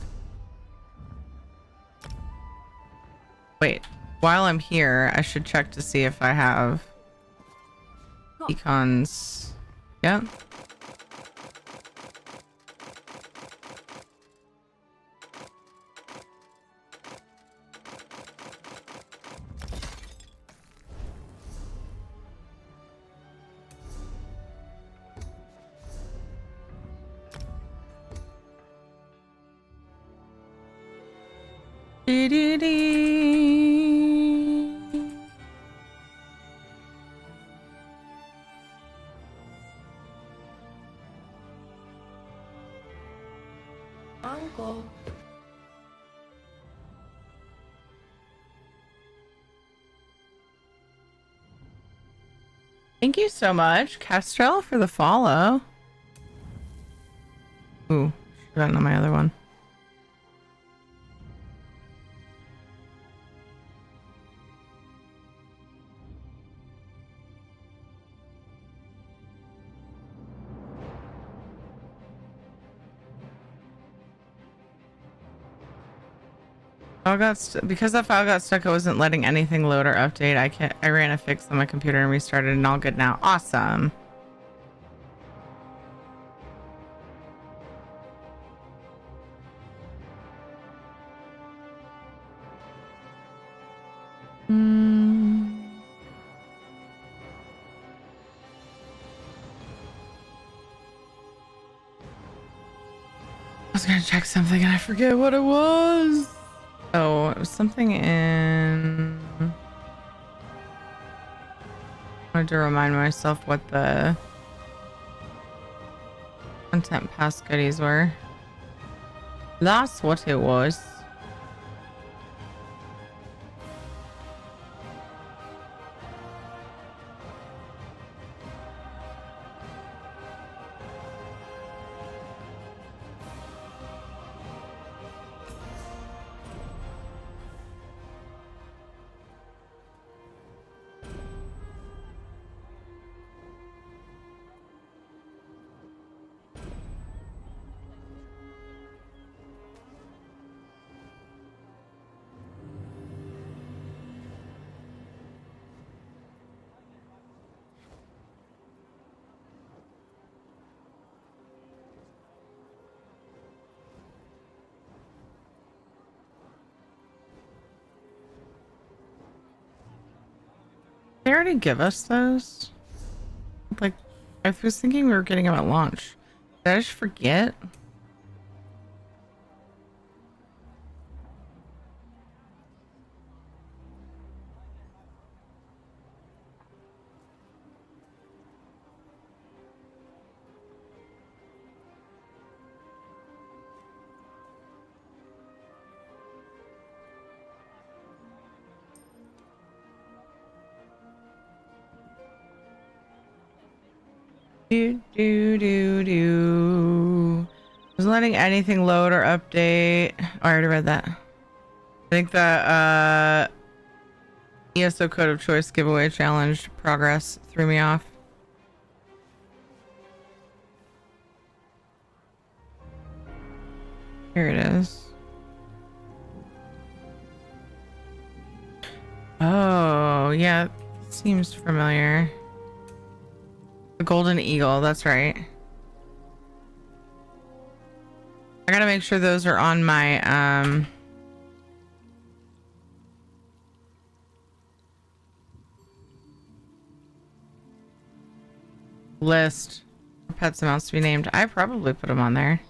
Wait, while I'm here, I should check to see if I have econs. Yep. Uncle. Thank you so much, Kestrel, for the follow. Ooh, should have gotten on my other one. Because that file got stuck, I wasn't letting anything load or update. I ran a fix on my computer and restarted, and all good now. Awesome. I was gonna check something and I forget what it was. Oh, it was something in... I wanted to remind myself what the content pass goodies were. That's what it was. They already give us those? Like, I was thinking we were getting them at launch. Did I just forget? Do do do do. Wasn't letting anything load or update. Oh, I already read that. I think the ESO Code of Choice giveaway challenge progress threw me off. Here it is. Oh, yeah. Seems familiar. The Golden Eagle, that's right. I gotta make sure those are on my list for pets amounts to be named. I probably put them on there.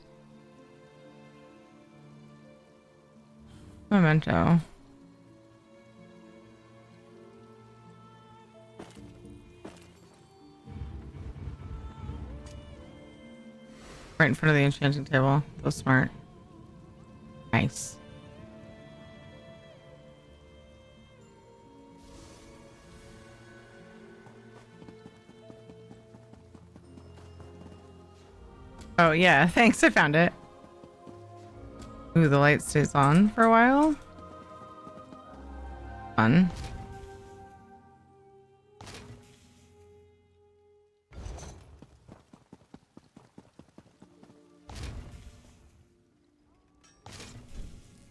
Memento. Right in front of the enchanting table. So smart. Nice. Oh yeah, thanks. I found it. Ooh, the light stays on for a while. Fun.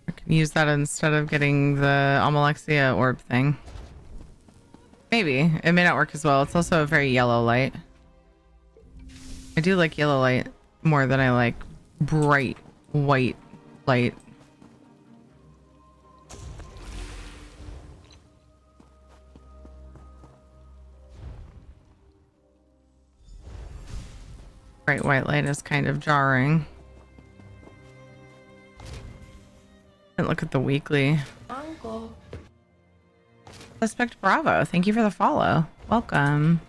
I can use that instead of getting the Amalexia orb thing. Maybe. It may not work as well. It's also a very yellow light. I do like yellow light more than I like bright white light. Bright white light is kind of jarring. And look at the weekly. Uncle. Suspect Bravo, thank you for the follow. Welcome.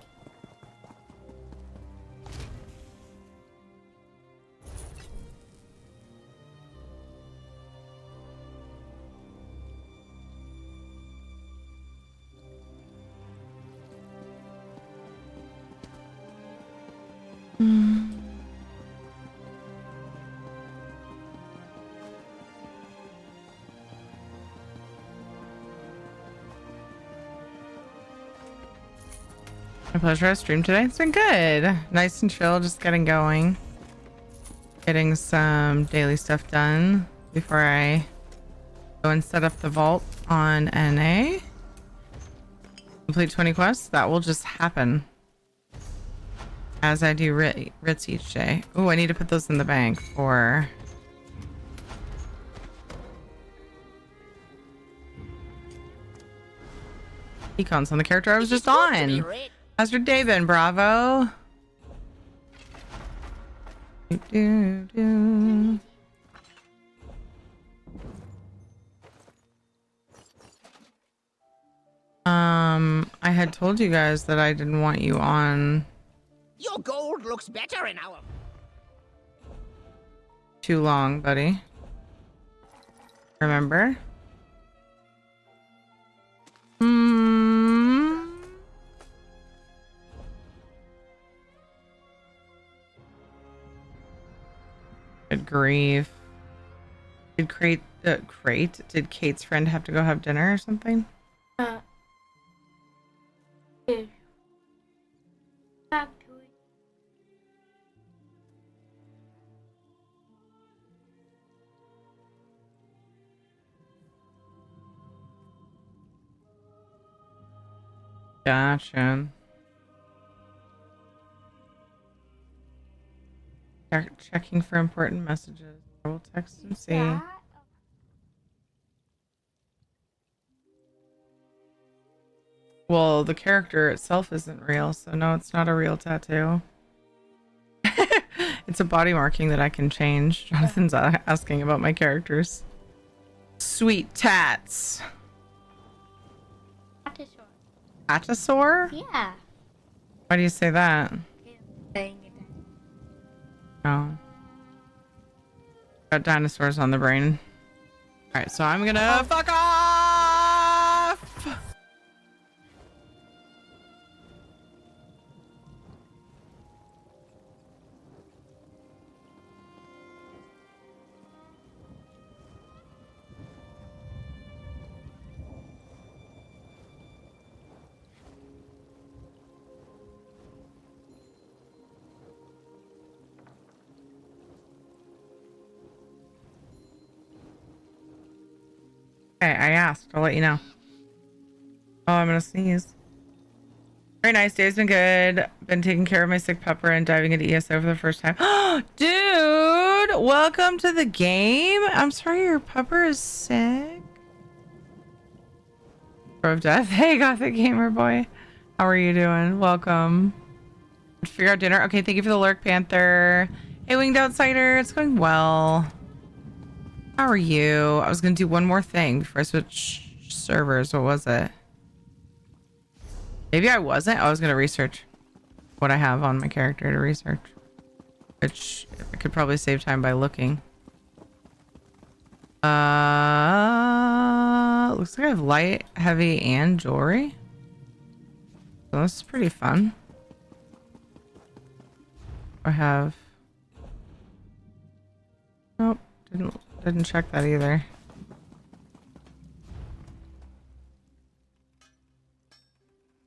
My pleasure. I streamed today. It's been good. Nice and chill, just getting going. Getting some daily stuff done before I go and set up the vault on NA. Complete 20 quests. That will just happen as I do writs each day. Oh, I need to put those in the bank for econs on the character I was just on. How's your day been, Bravo? I had told you guys that I didn't want you on Your gold looks better in our... too long, buddy. Remember? Good grief. Did did Kate's friend have to go have dinner or something? Back to it. Gotcha. Checking for important messages. I will text and see. Yeah. Well, the character itself isn't real, so no, it's not a real tattoo. It's a body marking that I can change. Jonathan's asking about my characters. Sweet tats. Atasaur? Yeah. Why do you say that? Saying it. Oh. Got dinosaurs on the brain. Alright, so I'm gonna fuck off! Okay, I asked. I'll let you know. Oh, I'm gonna sneeze. Very nice. Day's been good. Been taking care of my sick pupper and diving into ESO for the first time. Dude, welcome to the game. I'm sorry your pupper is sick. Of death. Hey, Gothic Gamer Boy. How are you doing? Welcome. Figure out dinner. Okay, thank you for the lurk, Panther. Hey, Winged Outsider. It's going well. How are you? I was gonna do one more thing before I switch servers. What was it? Maybe I wasn't. I was gonna research what I have on my character to research, which I could probably save time by looking. Looks like I have light, heavy, and jewelry. So this is pretty fun. I have. Nope, didn't check that either.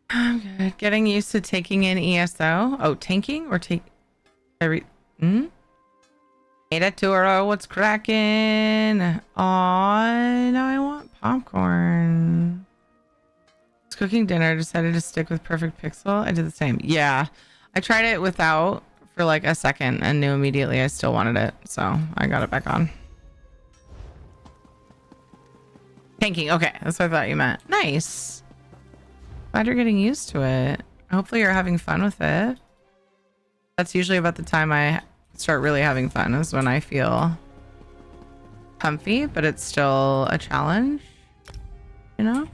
I'm good. Getting used to taking in ESO. Oh, tanking or take every. Hey, Toro, what's cracking? Oh, now I want popcorn. It's cooking dinner. Decided to stick with Perfect Pixel. I did the same. Yeah, I tried it without for like a second and knew immediately I still wanted it, so I got it back on. Tanking. Okay, that's what I thought you meant. Nice. Glad you're getting used to it. Hopefully you're having fun with it. That's usually about the time I start really having fun, is when I feel comfy, but it's still a challenge, you know,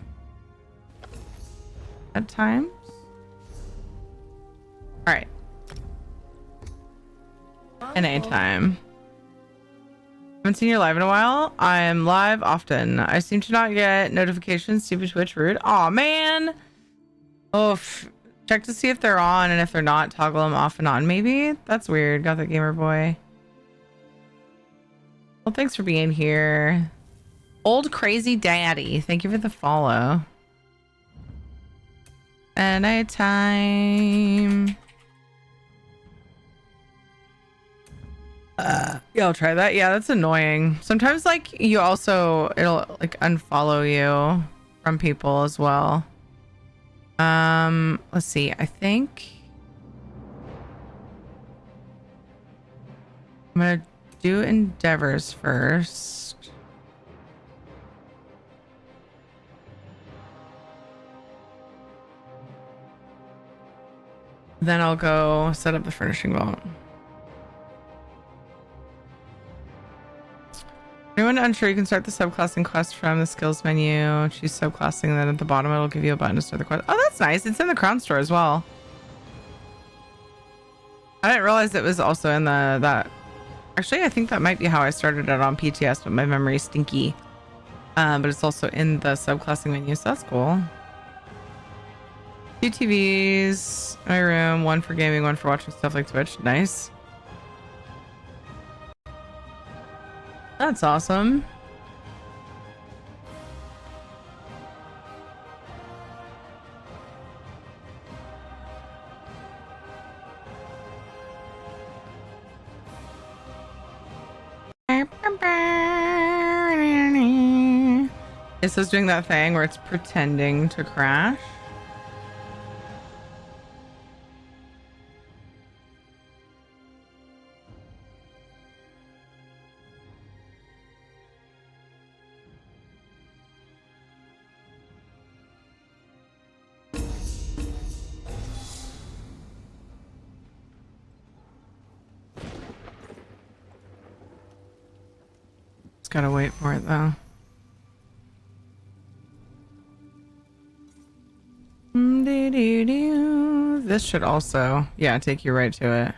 at times. All right. Anytime. Haven't seen you live in a while. I'm live often. I seem to not get notifications. Stupid Twitch, rude. Aw, man. Oh, check to see if they're on, and if they're not, toggle them off and on. Maybe that's weird. Got that gamer boy. Well, thanks for being here. Old crazy daddy. Thank you for the follow. Anytime. Yeah, I'll try that. Yeah, that's annoying. Sometimes like you also, it'll like unfollow you from people as well. Let's see. I think I'm gonna do endeavors first. Then I'll go set up the furnishing vault. Anyone unsure, you can start the subclassing quest from the skills menu. Choose subclassing, then at the bottom it'll give you a button to start the quest. Oh, that's nice. It's in the Crown Store as well. I didn't realize it was also in that. Actually, I think that might be how I started it on PTS, but my memory's stinky. But it's also in the subclassing menu, so that's cool. 2 TVs in my room, 1 for gaming, 1 for watching stuff like Twitch. Nice. That's awesome. It says doing that thing where it's pretending to crash. Gotta wait for it though. This should also, yeah, take you right to it.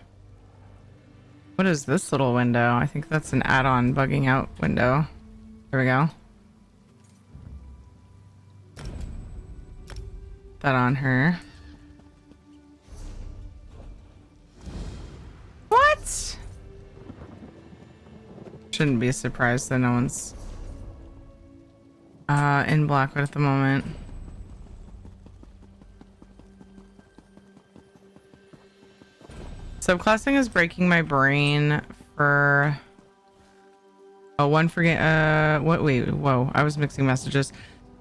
What is this little window? I think that's an add-on bugging out window. There we go. That on her. What? Shouldn't be surprised that no one's in Blackwood at the moment. Subclassing is breaking my brain for Oh, one for what? Wait, whoa! I was mixing messages.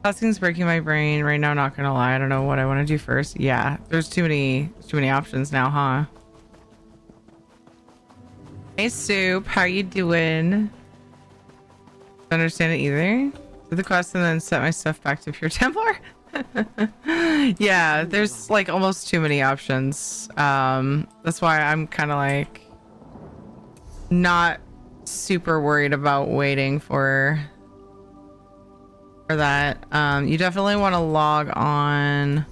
Classing's breaking my brain right now. Not gonna lie, I don't know what I want to do first. Yeah, there's too many options now, huh? Hey, Soup, how you doing? Don't understand it either. Do the quest and then set my stuff back to Pure Templar. Yeah, there's like almost too many options. That's why I'm kind of like not super worried about waiting for that. You definitely want to log on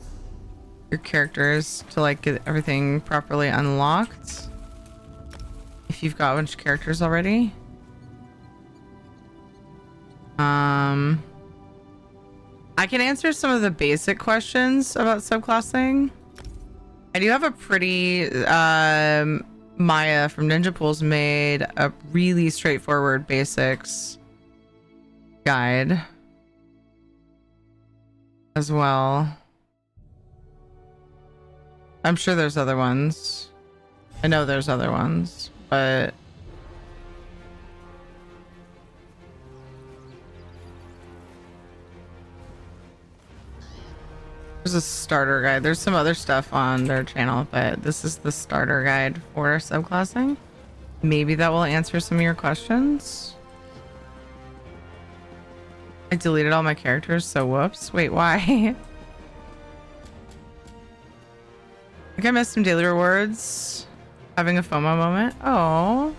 your characters to like get everything properly unlocked if you've got a bunch of characters already. I can answer some of the basic questions about subclassing. I do have a pretty Maya from Ninja Pools made a really straightforward basics guide as well. I'm sure there's other ones. I know there's other ones, but there's a starter guide. There's some other stuff on their channel, but this is the starter guide for subclassing. Maybe that will answer some of your questions. I deleted all my characters, so whoops. Wait, why? I think I missed some daily rewards. Having a FOMO moment. Oh,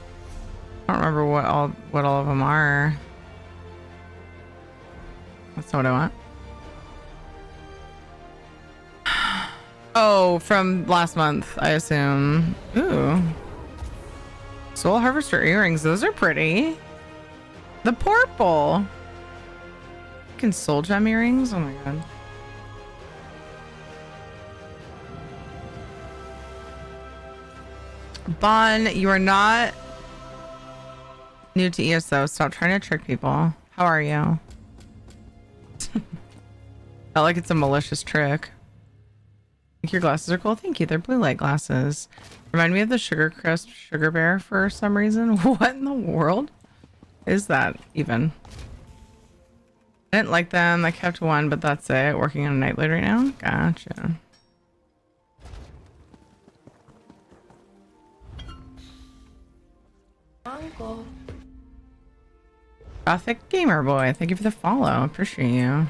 I don't remember what all of them are. That's not what I want. Oh, from last month, I assume. Ooh. Soul Harvester earrings. Those are pretty. The purple. Fucking soul gem earrings. Oh my god. Bon, you are not new to ESO. Stop trying to trick people. How are you? Not like it's a malicious trick. I think your glasses are cool. Thank you. They're blue light glasses. Remind me of the Sugar Crisp Sugar Bear for some reason. What in the world is that even? I didn't like them. I kept one, but that's it. Working on a Nightblade right now. Gotcha. Uncle. Gothic Gamer Boy. Thank you for the follow. Appreciate you.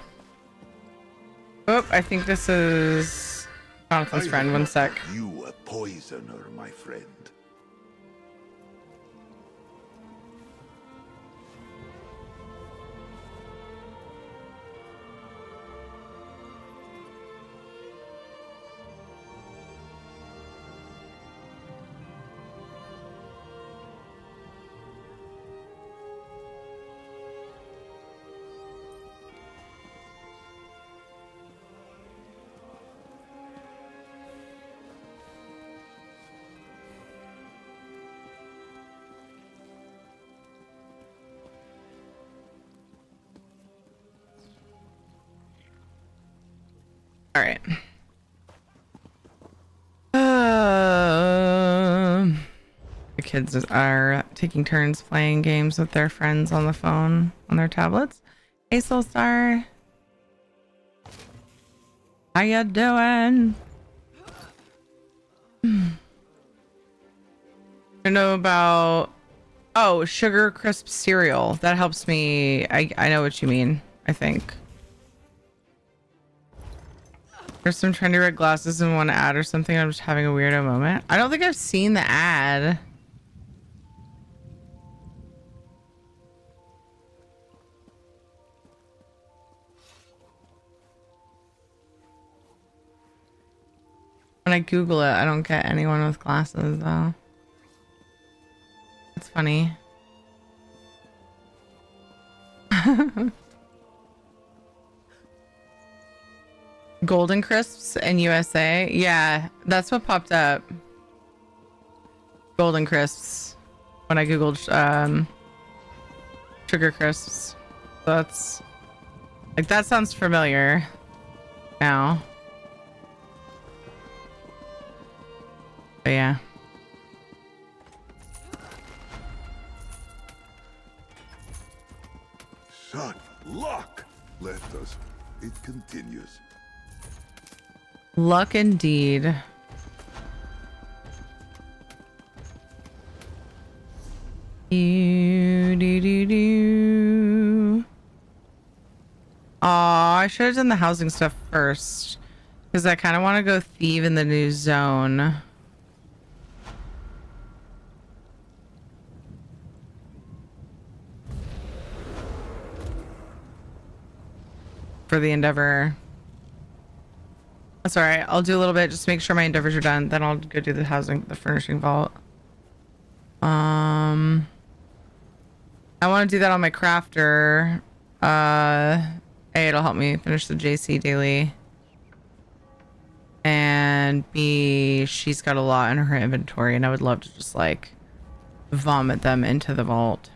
Oh, I think this is Jonathan's friend. One sec. You a poisoner, my friend. All right. The kids are taking turns playing games with their friends on the phone on their tablets. Hey, Soulstar. How you doing? I know about Sugar Crisp cereal. That helps me. I know what you mean, I think. There's some trendy red glasses in one ad or something. I'm just having a weirdo moment. I don't think I've seen the ad. When I Google it, I don't get anyone with glasses though. It's funny. Golden Crisps in USA. Yeah, that's what popped up. Golden Crisps when I googled Sugar Crisps. That's like, that sounds familiar now. But yeah. son, luck. Let us. It continues. Luck indeed. Aw, I should have done the housing stuff first. Because I kind of want to go thieve in the new zone. For the Endeavor. That's alright. I'll do a little bit. Just make sure my Endeavors are done. Then I'll go do the housing, the furnishing vault. I want to do that on my crafter. A, it'll help me finish the JC daily. And B, she's got a lot in her inventory, and I would love to just like vomit them into the vault.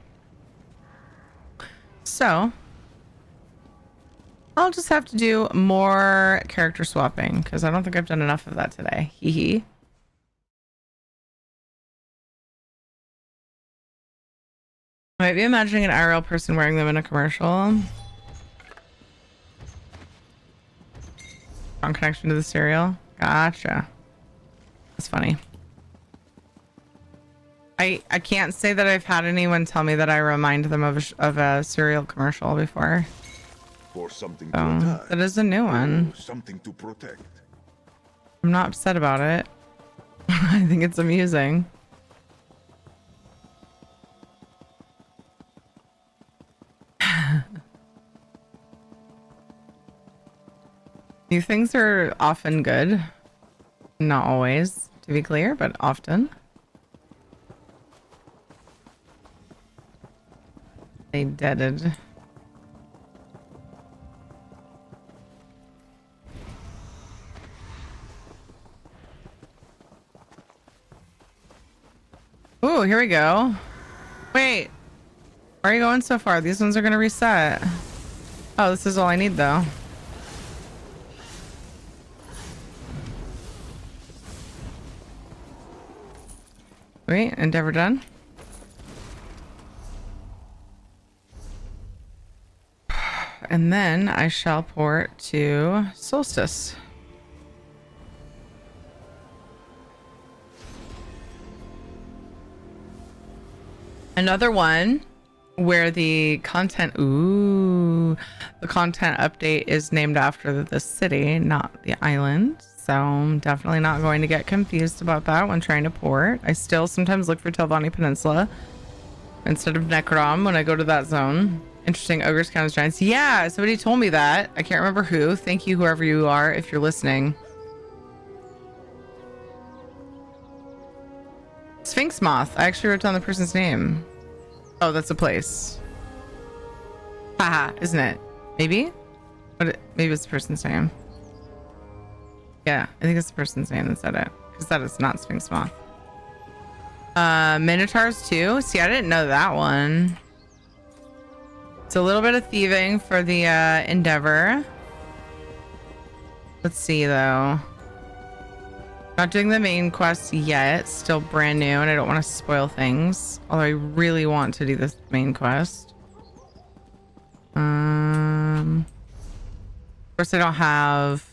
So I'll just have to do more character swapping because I don't think I've done enough of that today. Hee hee. I might be imagining an IRL person wearing them in a commercial. Strong connection to the cereal. Gotcha. That's funny. I can't say that I've had anyone tell me that I remind them of a cereal commercial before. For something So to attack. that is a new one. Or something to protect. I'm not upset about it. I think it's amusing. New things are often good. Not always, to be clear, but often. They deaded. Ooh, here we go. Wait. Where are you going so far? These ones are going to reset. Oh, this is all I need, though. Wait, Endeavor done? And then I shall port to Solstice. Another one where the content, the content update is named after the city, not the island. So I'm definitely not going to get confused about that when trying to port. I still sometimes look for Telvanni Peninsula instead of Necrom when I go to that zone. Interesting. Ogres count as giants. Yeah, somebody told me that. I can't remember who. Thank you, whoever you are, if you're listening. Sphinx Moth. I actually wrote down the person's name. Oh, that's a place. Haha, isn't it? Maybe? Maybe it's the person's name. Yeah, I think it's the person's name that said it. Because that is not Sphinx Moth. Minotaurs too? See, I didn't know that one. It's a little bit of thieving for the Endeavor. Let's see though. Not doing the main quest yet. Still brand new and I don't want to spoil things. Although I really want to do this main quest. Of course I don't have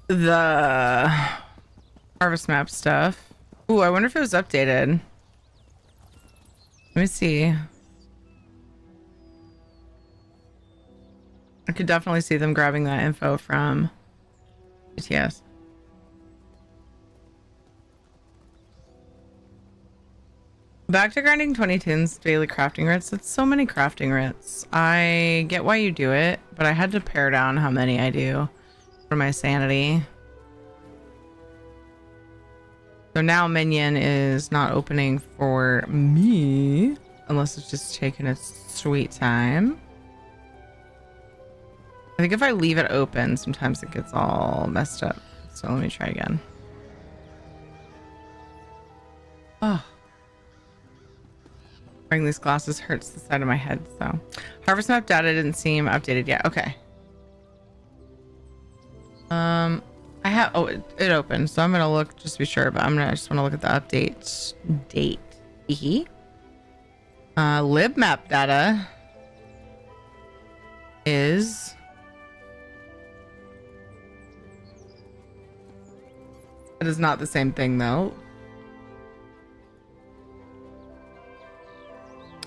the harvest map stuff. Ooh, I wonder if it was updated. Let me see. I could definitely see them grabbing that info from BTS. Back to grinding 20 tins daily crafting writs. That's so many crafting writs. I get why you do it, but I had to pare down how many I do for my sanity. So now Minion is not opening for me unless it's just taking its sweet time. I think if I leave it open, sometimes it gets all messed up. So let me try again. Oh. Wearing these glasses hurts the side of my head, so. Harvest map data didn't seem updated yet. Okay. I have, oh, it opened, so I'm gonna look just to be sure, but I just want to look at the update date. Lib map data is it is not the same thing though.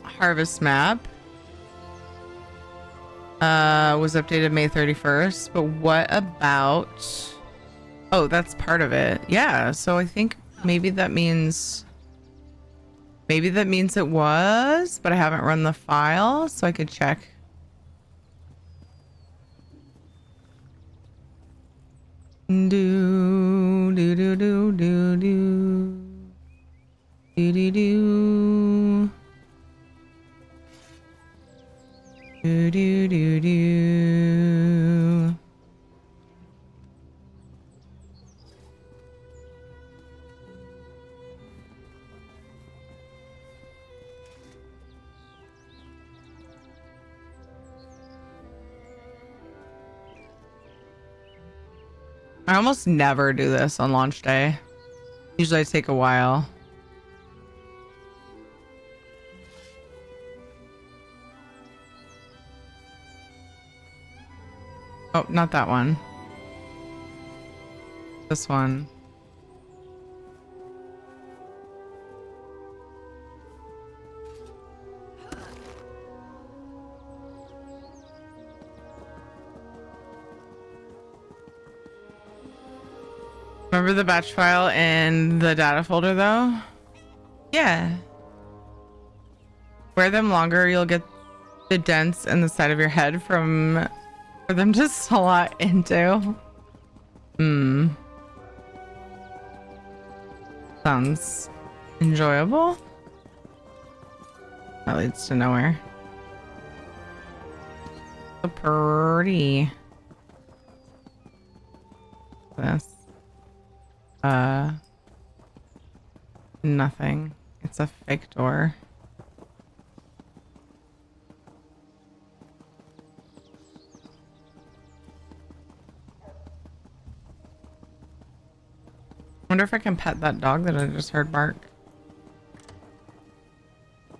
Harvest map was updated May 31st, but what about, oh, that's part of it. Yeah, so I think maybe that means it was, but I haven't run the file, so I could check. Do do do do do do do do do do do do. I almost never do this on launch day. Usually I take a while. Oh, not that one. This one. Remember the batch file in the data folder though? Yeah. Wear them longer, you'll get the dents in the side of your head for them to slot into. Sounds enjoyable. That leads to nowhere. So pretty. This. Nothing. It's a fake door. Wonder if I can pet that dog that I just heard bark.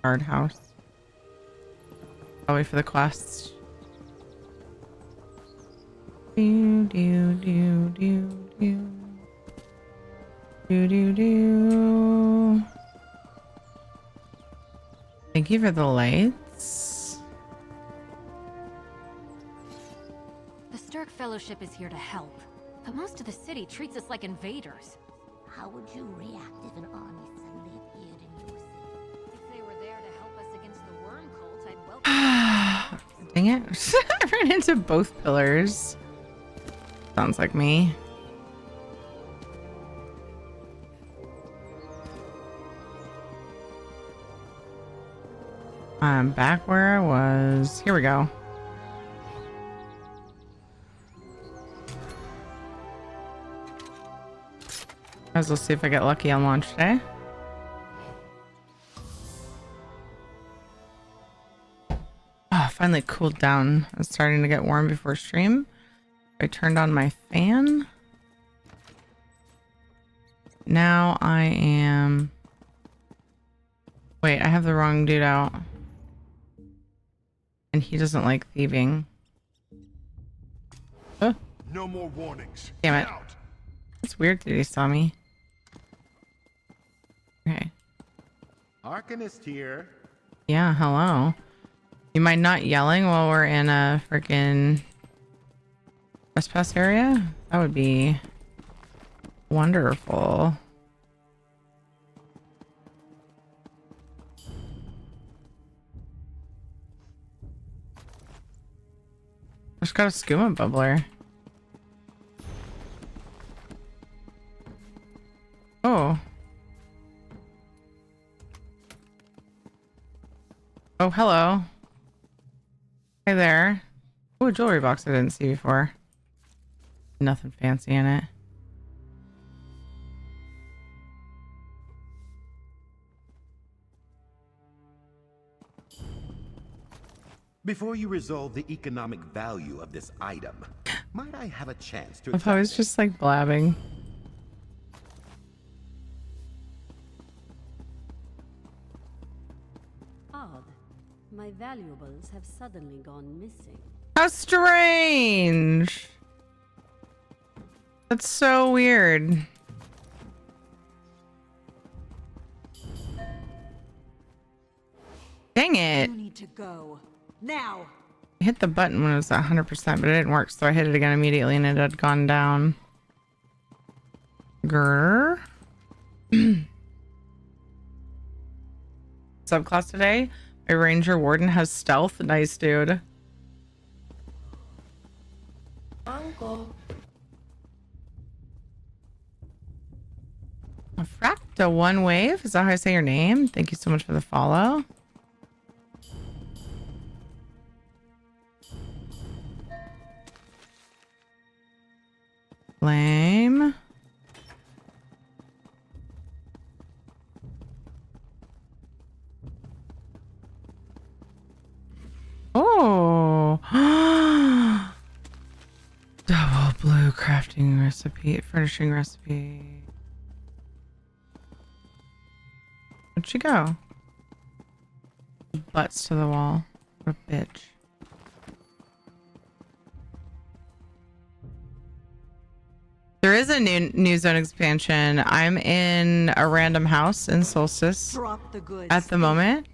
Guardhouse. Probably for the quest. Do do do do do. Do do do. Thank you for the lights. The Stirk Fellowship is here to help, but most of the city treats us like invaders. How would you react if an army suddenly appeared in your city? If they were there to help us against the worm cult, I'd welcome. Dang it. I ran into both pillars. Sounds like me. I'm back where I was. Here we go. As we'll see if I get lucky on launch day. Oh, finally cooled down. I was starting to get warm before stream. I turned on my fan. Now I am... Wait, I have the wrong dude out. And he doesn't like thieving. Oh. No more warnings. Damn it. Get out. It's weird that he saw me. Okay. Arcanist here. Yeah, hello. You mind not yelling while we're in a freaking trespass area? That would be wonderful. Just got a skooma bubbler. Oh. Oh, hello. Hey there. Oh, a jewelry box I didn't see before. Nothing fancy in it. Before you resolve the economic value of this item, might I have a chance to... I was just like blabbing. Odd. My valuables have suddenly gone missing. How strange. That's so weird. Dang it. You need to go. Now! I hit the button when it was at 100%, but it didn't work, so I hit it again immediately and it had gone down. Grr. Subclass today? My Ranger Warden has stealth. Nice, dude. Uncle. A Fracta One Wave? Is that how I say your name? Thank you so much for the follow. Lame. Oh. Double blue crafting recipe, furnishing recipe. Where'd she go? Butts to the wall. What a bitch. There is a new zone expansion. I'm in a random house in Solstice Drop the goods. at the moment.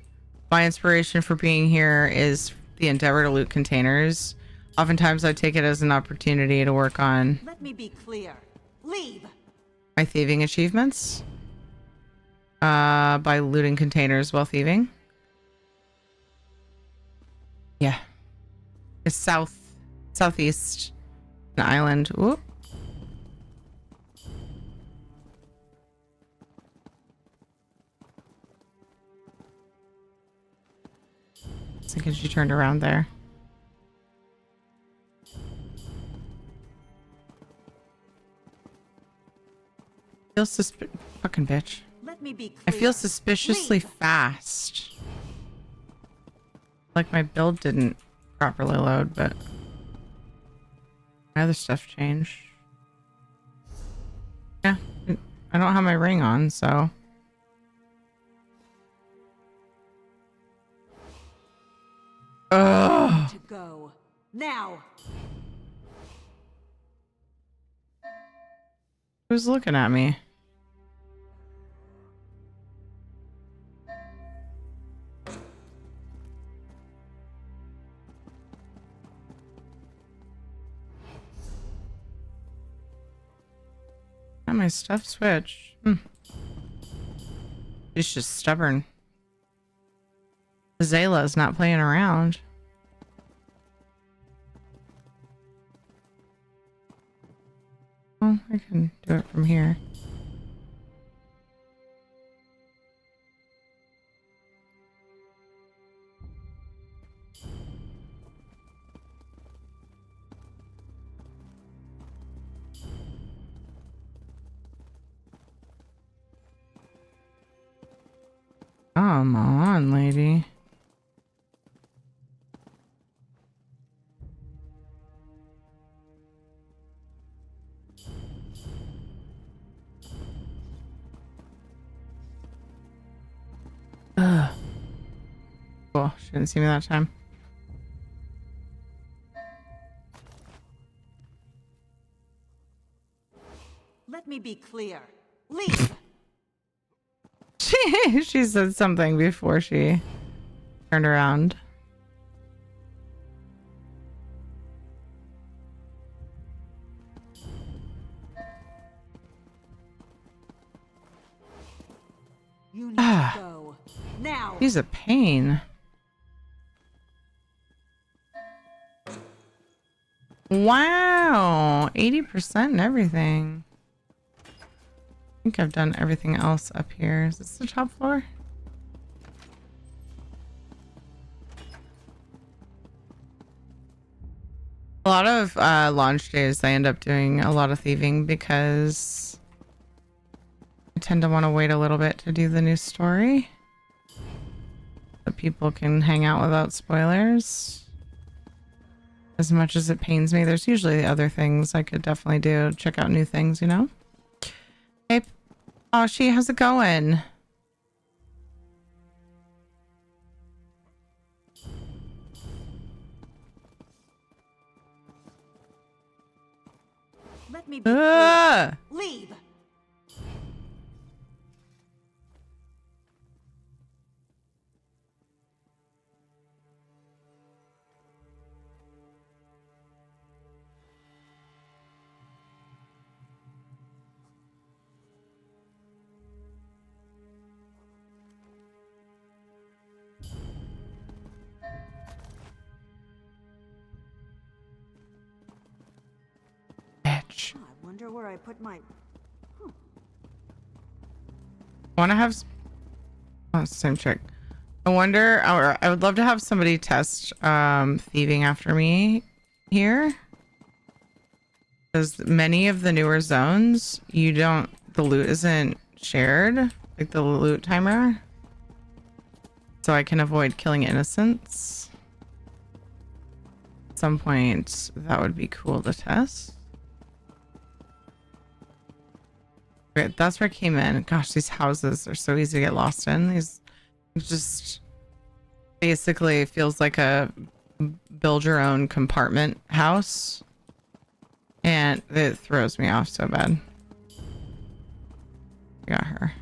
My inspiration for being here is the endeavor to loot containers. Oftentimes I take it as an opportunity to work on Let me be clear. Leave! my thieving achievements by looting containers while thieving. Yeah. It's southeast an island. Whoop. Because she turned around there. Feel fucking bitch. Let me be clear. I feel suspiciously fast. Like my build didn't properly load, but my other stuff changed. Yeah, I don't have my ring on, so. Ugh. To go. Now! Who's looking at me? And my stuff switched. She's just stubborn. Zayla's not playing around. Well, I can do it from here. Come on, lady. Ugh. Cool. She didn't see me that time. Let me be clear. Leave! She said something before she turned around. You need to go. Now! He's a pain. Wow, 80% and everything. I think I've done everything else up here. Is this the top floor? A lot of launch days, I end up doing a lot of thieving because I tend to want to wait a little bit to do the new story so people can hang out without spoilers. As much as it pains me, there's usually other things I could definitely do. Check out new things, you know? Hey, oh, how's it going? me be clear. Leave. Bitch. I wonder where I put my... I want to have... Oh, it's the same chick. I wonder, or I would love to have somebody test thieving after me here. Because many of the newer zones, the loot isn't shared, like the loot timer. So I can avoid killing innocents. At some point, that would be cool to test. Okay, that's where I came in. Gosh, these houses are so easy to get lost in. These just basically feels like a build your own compartment house. And it throws me off so bad. Got her.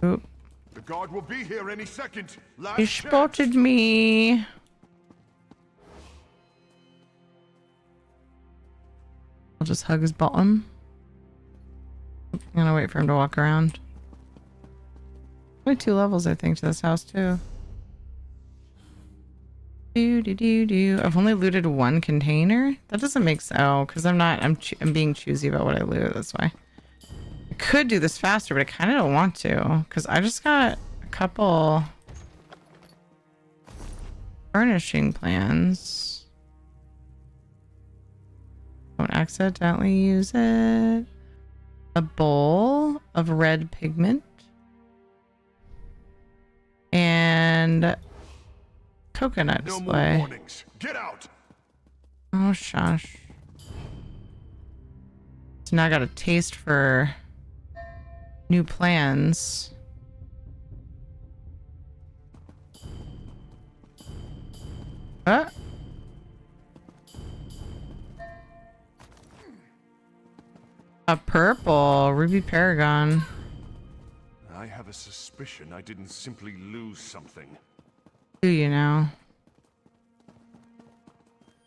Oop. The guard will be here any second. He spotted me. I'll just hug his bottom. I'm gonna wait for him to walk around. Only 2 levels, I think, to this house too. I've only looted 1 container. That doesn't make sense. Oh, because I'm being choosy about what I loot. That's why. I could do this faster, but I kind of don't want to because I just got a couple furnishing plans. Don't accidentally use it. A bowl of red pigment and coconut display. No more warnings. Get out. Oh, shush. So now I got a taste for new plans. Huh? A purple Ruby Paragon. I have a suspicion I didn't simply lose something. Do you know?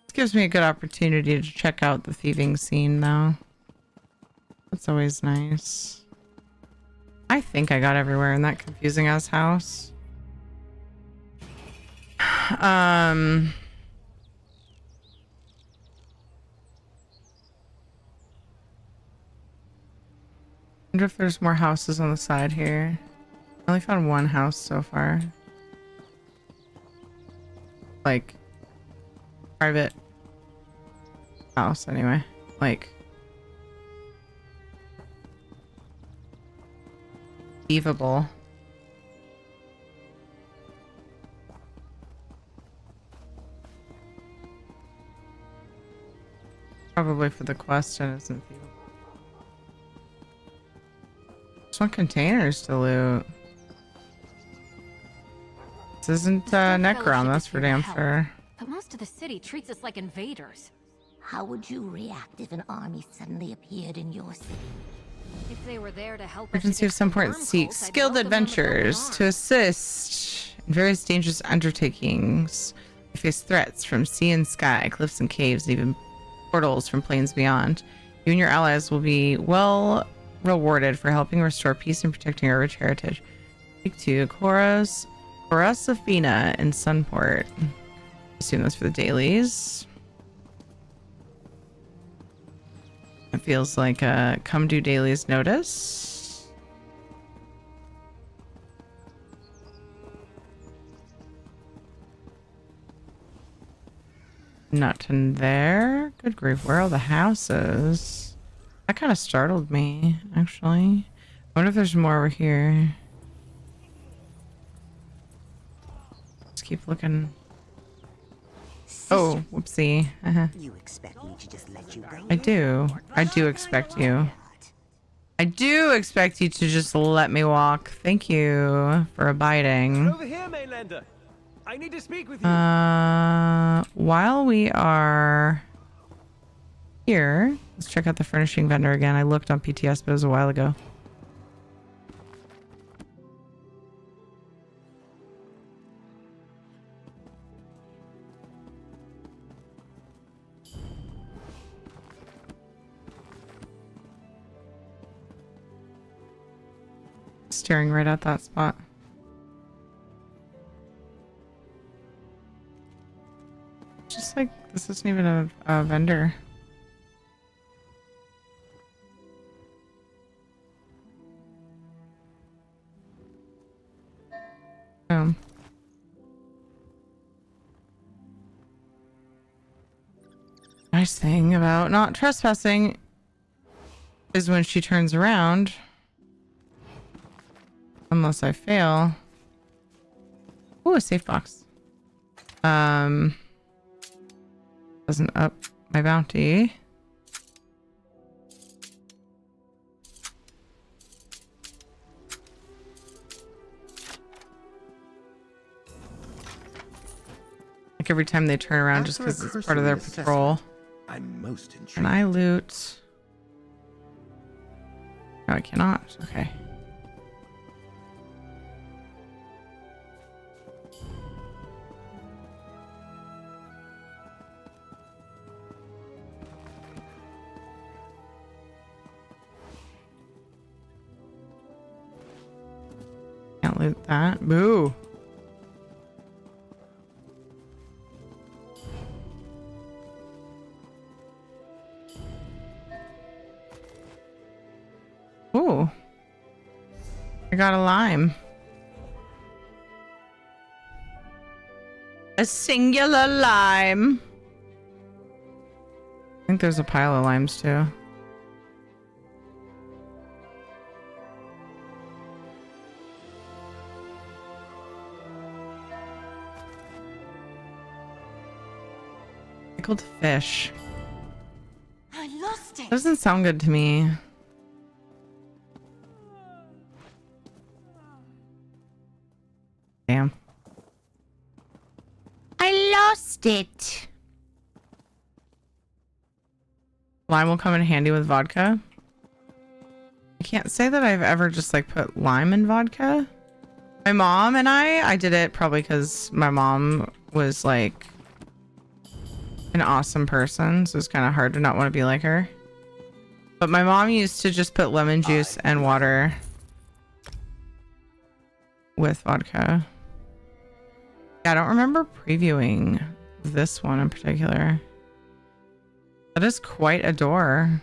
This gives me a good opportunity to check out the thieving scene, though. That's always nice. I think I got everywhere in that confusing ass house. Wonder if there's more houses on the side here. I only found 1 house so far. Like private house anyway. Like thievable. Probably for the quest and isn't thievable. Just want containers to loot. This isn't Necron, that's for damn sure. But most of the city treats us like invaders. How would you react if an army suddenly appeared in your city? If they were there to help us Urgency of some point seeks skilled adventurers to assist in various dangerous undertakings. We face threats from sea and sky, cliffs and caves, and even portals from planes beyond. You and your allies will be well rewarded for helping restore peace and protecting our rich heritage. Speak to Coruscafina in Sunport. Assume that's for the dailies. It feels like a come do dailies notice. Nothing there. Good grief, where are all the houses? That kind of startled me, actually. I wonder if there's more over here. Let's keep looking. Oh, whoopsie. You expect me to just let you go? I do. I do expect you. I do expect you to just let me walk. Thank you for abiding. Over here, Mainlander. I need to speak with you. While we are here. Let's check out the furnishing vendor again. I looked on PTS, but it was a while ago. Staring right at that spot. Just like, this isn't even a vendor. Nice thing about not trespassing is when she turns around, unless I fail. Ooh, a safe box. Doesn't up my bounty. Like every time they turn around, just because it's part of their patrol. I'm most intrigued. Can I loot? No, I cannot. Okay. Can't loot that. Boo. Ooh. I got a lime. A singular lime. I think there's a pile of limes too. Pickled fish. I lost it. Doesn't sound good to me. Damn. I lost it. Lime will come in handy with vodka. I can't say that I've ever just like put lime in vodka. My mom and I did it probably because my mom was like an awesome person, so it's kind of hard to not want to be like her. But my mom used to just put lemon juice and water with vodka. Yeah, I don't remember previewing this one in particular. That is quite a door.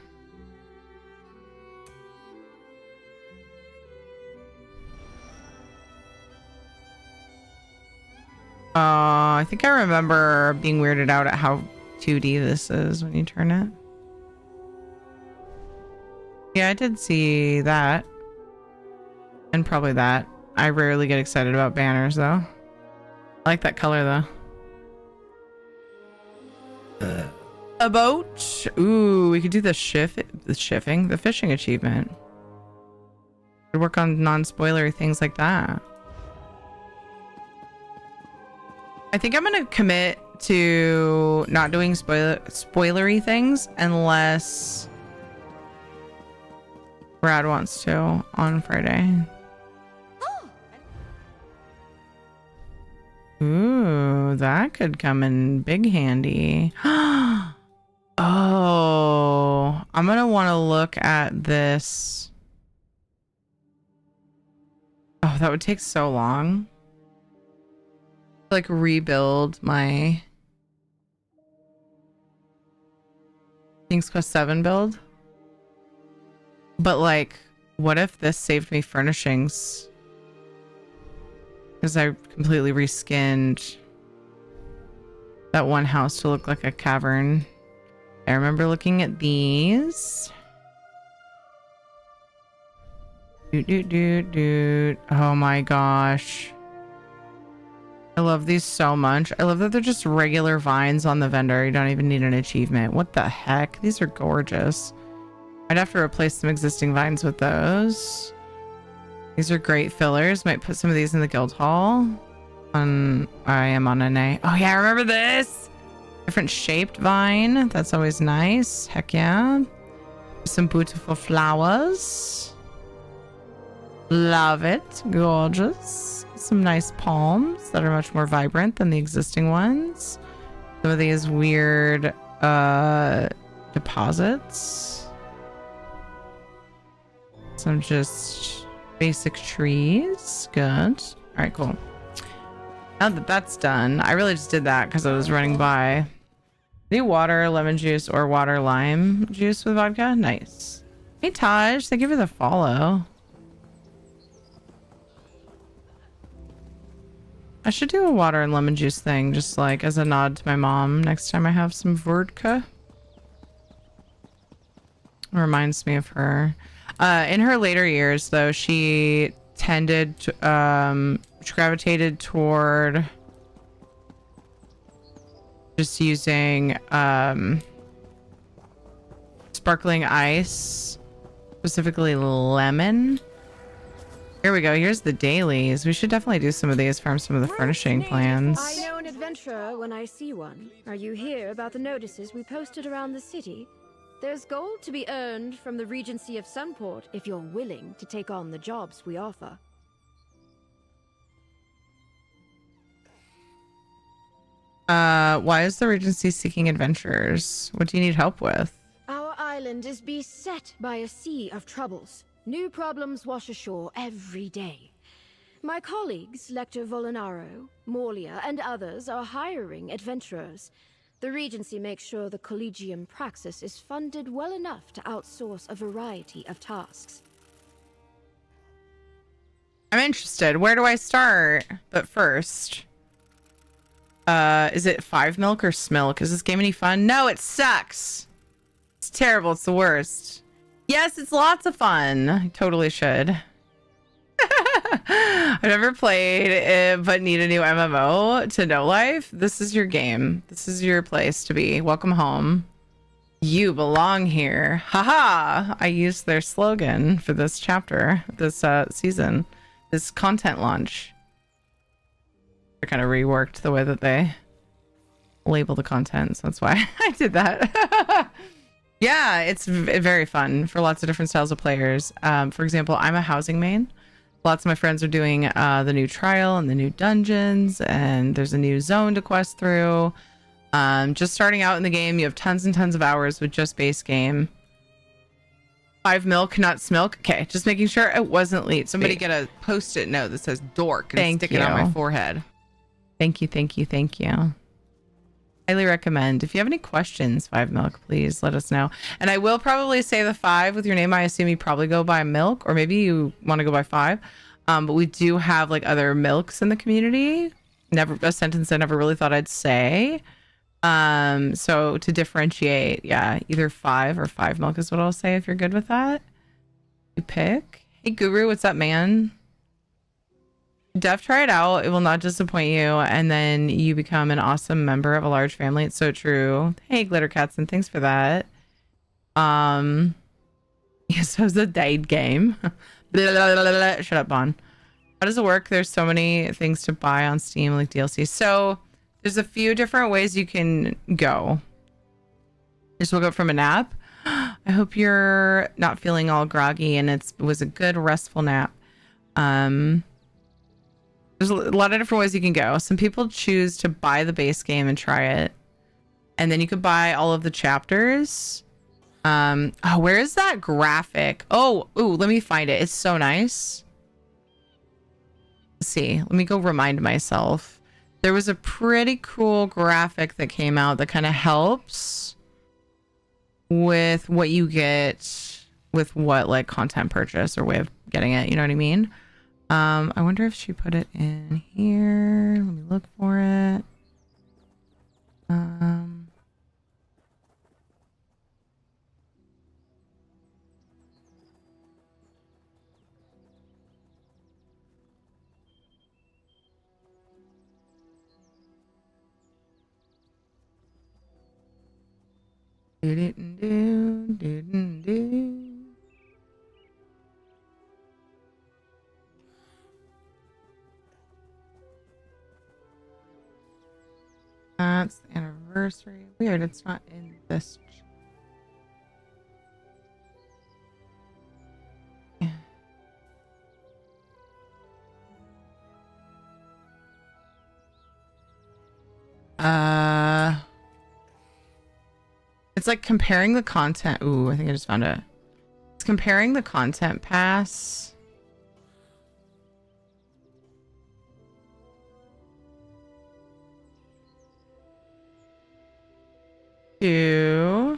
I think I remember being weirded out at how 2D this is when you turn it. Yeah, I did see that. And probably that. I rarely get excited about banners though. I like that color though. A boat. Ooh, we could do the fishing achievement. Could work on non-spoilery things like that. I think I'm gonna commit to not doing spoilery things unless Brad wants to on Friday. Ooh, that could come in big handy. Oh, I'm gonna want to look at this. Oh, that would take so long. Like rebuild my King's Quest 7 build. But like, what if this saved me furnishings? Because I completely reskinned that one house to look like a cavern. I remember looking at these. Oh my gosh. I love these so much. I love that they're just regular vines on the vendor. You don't even need an achievement. What the heck? These are gorgeous. I'd have to replace some existing vines with those. These are great fillers. Might put some of these in the guild hall. I am on an A. Oh yeah, I remember this. Different shaped vine. That's always nice. Heck yeah. Some beautiful flowers. Love it. Gorgeous. Some nice palms that are much more vibrant than the existing ones. Some of these weird deposits. Some just basic trees. Good. All right, cool. Now that that's done, I really just did that because I was running by. New water, lemon juice, or water lime juice with vodka. Nice. Hey Taj, thank you for the follow. I should do a water and lemon juice thing, just like as a nod to my mom next time I have some vodka. Reminds me of her. In her later years, though, she tended to, she gravitated toward just using sparkling ice, specifically lemon. Here we go. Here's the dailies. We should definitely do some of these from some of the furnishing plans. I know an adventurer when I see one. Are you here about the notices we posted around the city? There's gold to be earned from the Regency of Sunport if you're willing to take on the jobs we offer. Why is the Regency seeking adventurers? What do you need help with? Our island is beset by a sea of troubles. New problems wash ashore every day. My colleagues, Lector Volinaro, Morlia, and others are hiring adventurers. The Regency makes sure the Collegium Praxis is funded well enough to outsource a variety of tasks. I'm interested. Where do I start? But first, is it 5 milk or Smilk? Is this game any fun? No, it sucks. It's terrible. It's the worst. Yes, it's lots of fun. I totally should. I've never played it, but need a new MMO to know life. This is your game. This is your place to be. Welcome home. You belong here. Haha! I used their slogan for this chapter, this season, this content launch. They kind of reworked the way that they label the content, so that's why I did that. Yeah, it's very fun for lots of different styles of players. For example, I'm a housing main. Lots of my friends are doing the new trial and the new dungeons, and there's a new zone to quest through. Just starting out in the game, you have tons and tons of hours with just base game. 5 milk, not Smilk. Okay, just making sure it wasn't late. Somebody get a post-it note that says dork and stick it on my forehead. Thank you, thank you, thank you. Highly recommend. If you have any questions, 5 milk, please let us know. And I will probably say the 5 with your name. I assume you probably go by milk, or maybe you want to go by 5. But we do have like other milks in the community. Never a sentence I never really thought I'd say. So to differentiate, yeah, either 5 or 5 milk is what I'll say if you're good with that. You pick. Hey Guru, what's up, man? Def, try it out. It will not disappoint you, and then you become an awesome member of a large family. It's so true. Hey, Glitter Cats, and thanks for that. Yes, so it's a date game. Shut up, Bon. How does it work? There's so many things to buy on Steam, like DLC. So there's a few different ways you can go. Just woke up from a nap. I hope you're not feeling all groggy and it was a good restful nap. There's a lot of different ways you can go. Some people choose to buy the base game and try it. And then you could buy all of the chapters. Oh, where is that graphic? Oh, ooh, let me find it. It's so nice. Let's see. Let me go remind myself. There was a pretty cool graphic that came out that kind of helps with what you get with what like content purchase or way of getting it. You know what I mean? I wonder if she put it in here. Let me look for it. That's the anniversary. anniversary. Weird, it's not in this. It's like comparing the content. Ooh, I think I just found it. It's comparing the content pass to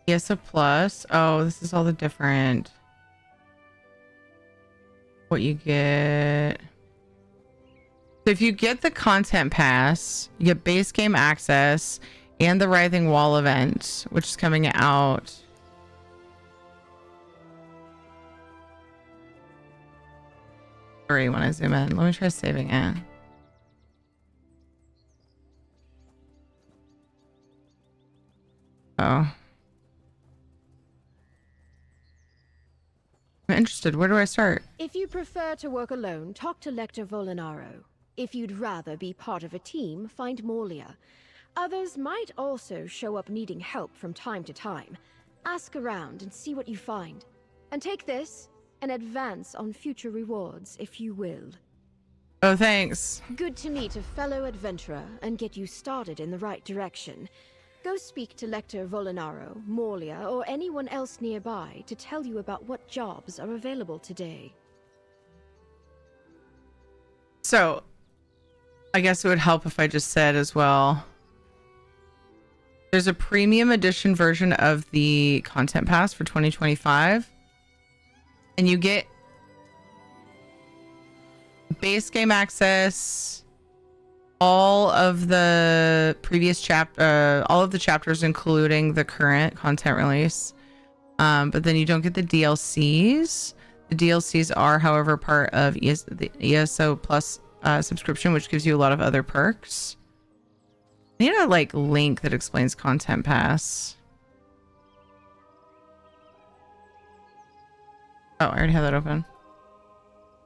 ESO Plus. Oh, this is all the different what you get. So if you get the content pass, you get base game access and the Writhing Wall event, which is coming out. Sorry, when I zoom in, let me try saving it. Oh. I'm interested. Where do I start? If you prefer to work alone, talk to Lector Volinaro. If you'd rather be part of a team, find Morlia. Others might also show up needing help from time to time. Ask around and see what you find. And take this, an advance on future rewards, if you will. Oh, thanks. Good to meet a fellow adventurer and get you started in the right direction. Go speak to Lector Volinaro, Morlia, or anyone else nearby to tell you about what jobs are available today. So, I guess it would help if I just said as well. There's a premium edition version of the content pass for 2025. And you get base game access, all of the previous all of the chapters, including the current content release. But then you don't get the DLCs. The DLCs are, however, part of the ESO Plus subscription, which gives you a lot of other perks. I need a link that explains content pass. Oh, I already have that open.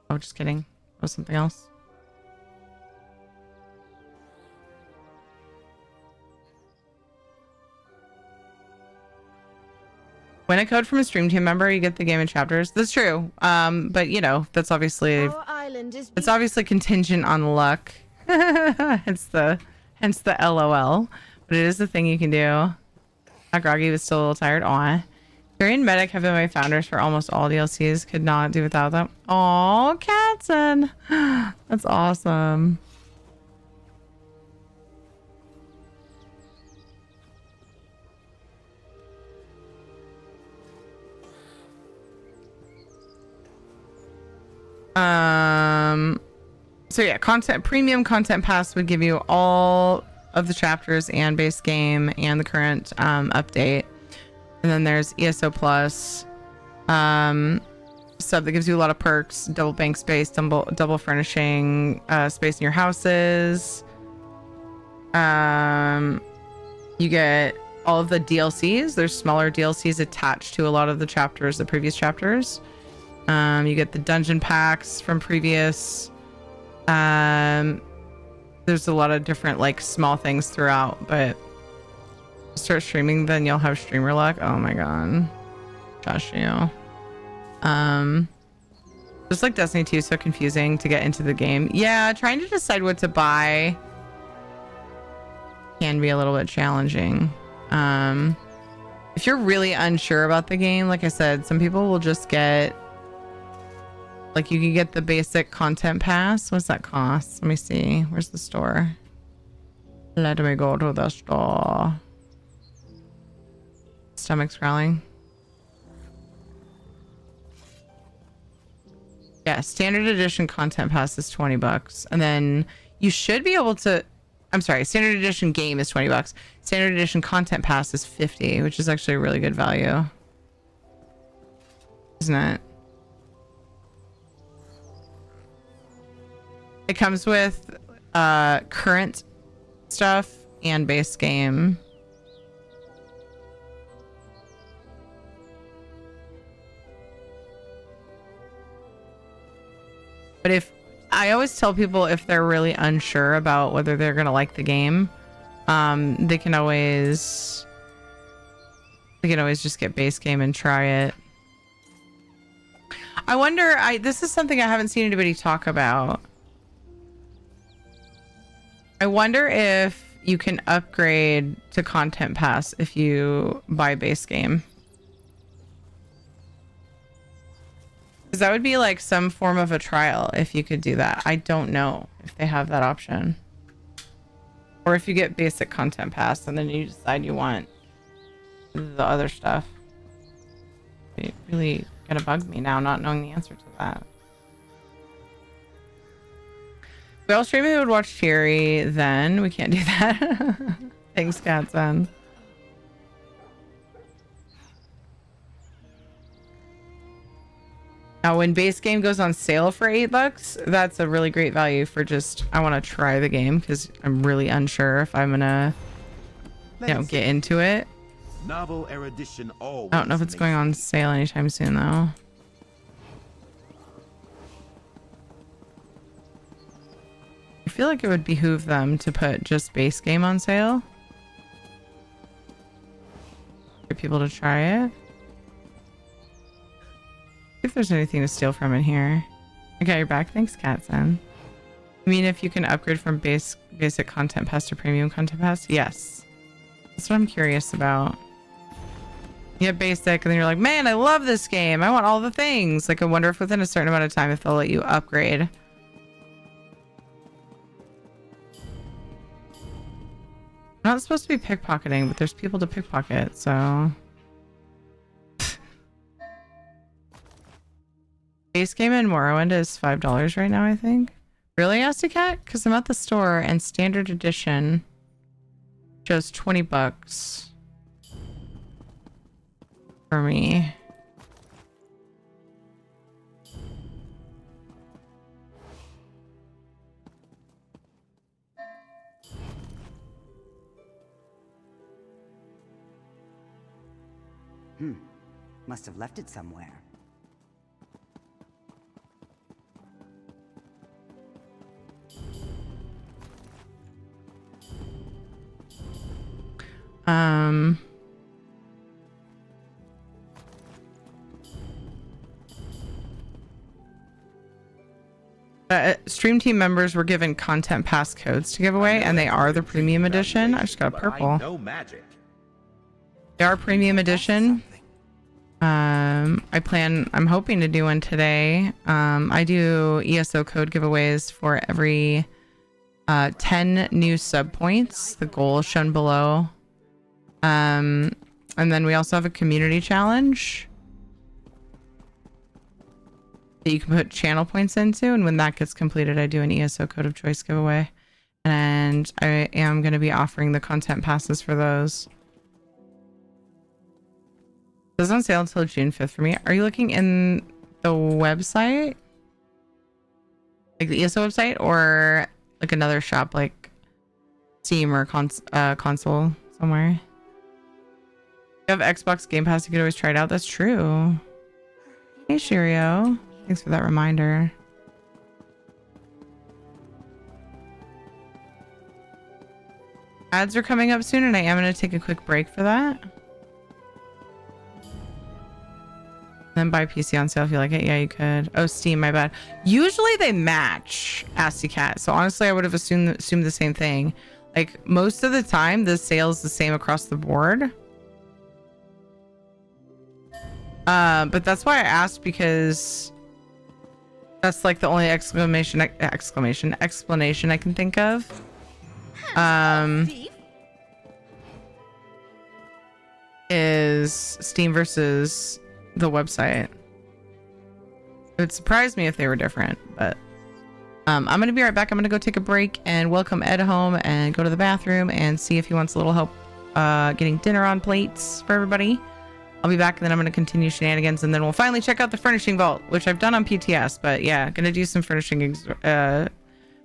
Oh, just kidding. That was something else. Win a code from a stream team member, you get the game in chapters. That's true. But you know, that's obviously it's obviously contingent on luck. hence the LOL. But it is the thing you can do. Not groggy, but still a little tired. Aw. Fury and Medic have been my founders for almost all DLCs. Could not do without them. Aw, Katzen. That's awesome. So yeah, premium content pass would give you all of the chapters and base game and the current update. And then there's ESO Plus sub that gives you a lot of perks, double bank space, double furnishing space in your houses. You get all of the DLCs. There's smaller DLCs attached to a lot of the chapters, the previous chapters. You get the dungeon packs from previous. There's a lot of different small things throughout, but start streaming, then you'll have streamer luck. Oh my god. Gosh, you. Just like Destiny 2 is so confusing to get into the game. Yeah, trying to decide what to buy can be a little bit challenging. If you're really unsure about the game, like I said, some people will just get you can get the basic content pass. What's that cost? Let me see. Where's the store? Let me go to the store. Stomach's growling. Yeah, standard edition content pass is $20. And then you should be able to... I'm sorry, standard edition game is $20. Standard edition content pass is $50, which is actually a really good value. Isn't it? It comes with current stuff and base game. But if I always tell people if they're really unsure about whether they're gonna like the game, they can always just get base game and try it. I wonder, this is something I haven't seen anybody talk about. I wonder if you can upgrade to Content Pass if you buy base game. Because that would be like some form of a trial if you could do that. I don't know if they have that option. Or if you get basic Content Pass and then you decide you want the other stuff. It really gonna bug me now not knowing the answer to that. We all stream we would watch Cherry then. We can't do that. Thanks, Catson. Now, when base game goes on sale for $8, that's a really great value for just, I want to try the game because I'm really unsure if I'm gonna, get into it. Novel erudition always. I don't know if it's going on sale anytime soon though. I feel like it would behoove them to put just base game on sale. For people to try it. See if there's anything to steal from in here. Okay, you're back. Thanks, Catson. I mean, if you can upgrade from basic Content Pass to Premium Content Pass? Yes. That's what I'm curious about. You get basic and then you're like, man, I love this game. I want all the things. Like, I wonder if within a certain amount of time if they'll let you upgrade. Not supposed to be pickpocketing, but there's people to pickpocket, so. Base game in Morrowind is $5 right now, I think. Really, Cat? Because I'm at the store and standard edition shows $20 for me. Must have left it somewhere. Stream team members were given Content Pass codes to give away, and they are the premium edition. I just got a purple. They are premium edition. I'm hoping to do one today. I do ESO code giveaways for every 10 new sub points. The goal is shown below. And then we also have a community challenge that you can put channel points into, and when that gets completed, I do an ESO code of choice giveaway. And I am going to be offering the Content Passes for those. This is on sale until June 5th for me. Are you looking in the website? Like the ESO website, or like another shop like Steam or console somewhere? You have Xbox Game Pass, you could always try it out. That's true. Hey, Shirio. Thanks for that reminder. Ads are coming up soon, and I am going to take a quick break for that. Then buy PC on sale if you like it. Yeah, you could. Oh, Steam, my bad. Usually they match Cat. So honestly, I would have assumed the same thing. Like most of the time, the sale is the same across the board. But that's why I asked, because that's like the only explanation I can think of. Is Steam versus the website. It would surprise me if they were different, but I'm gonna be right back. I'm gonna go take a break and welcome Ed home and go to the bathroom and see if he wants a little help getting dinner on plates for everybody. I'll be back, and then I'm gonna continue shenanigans, and then we'll finally check out the furnishing vault, which I've done on PTS, but yeah, gonna do some furnishing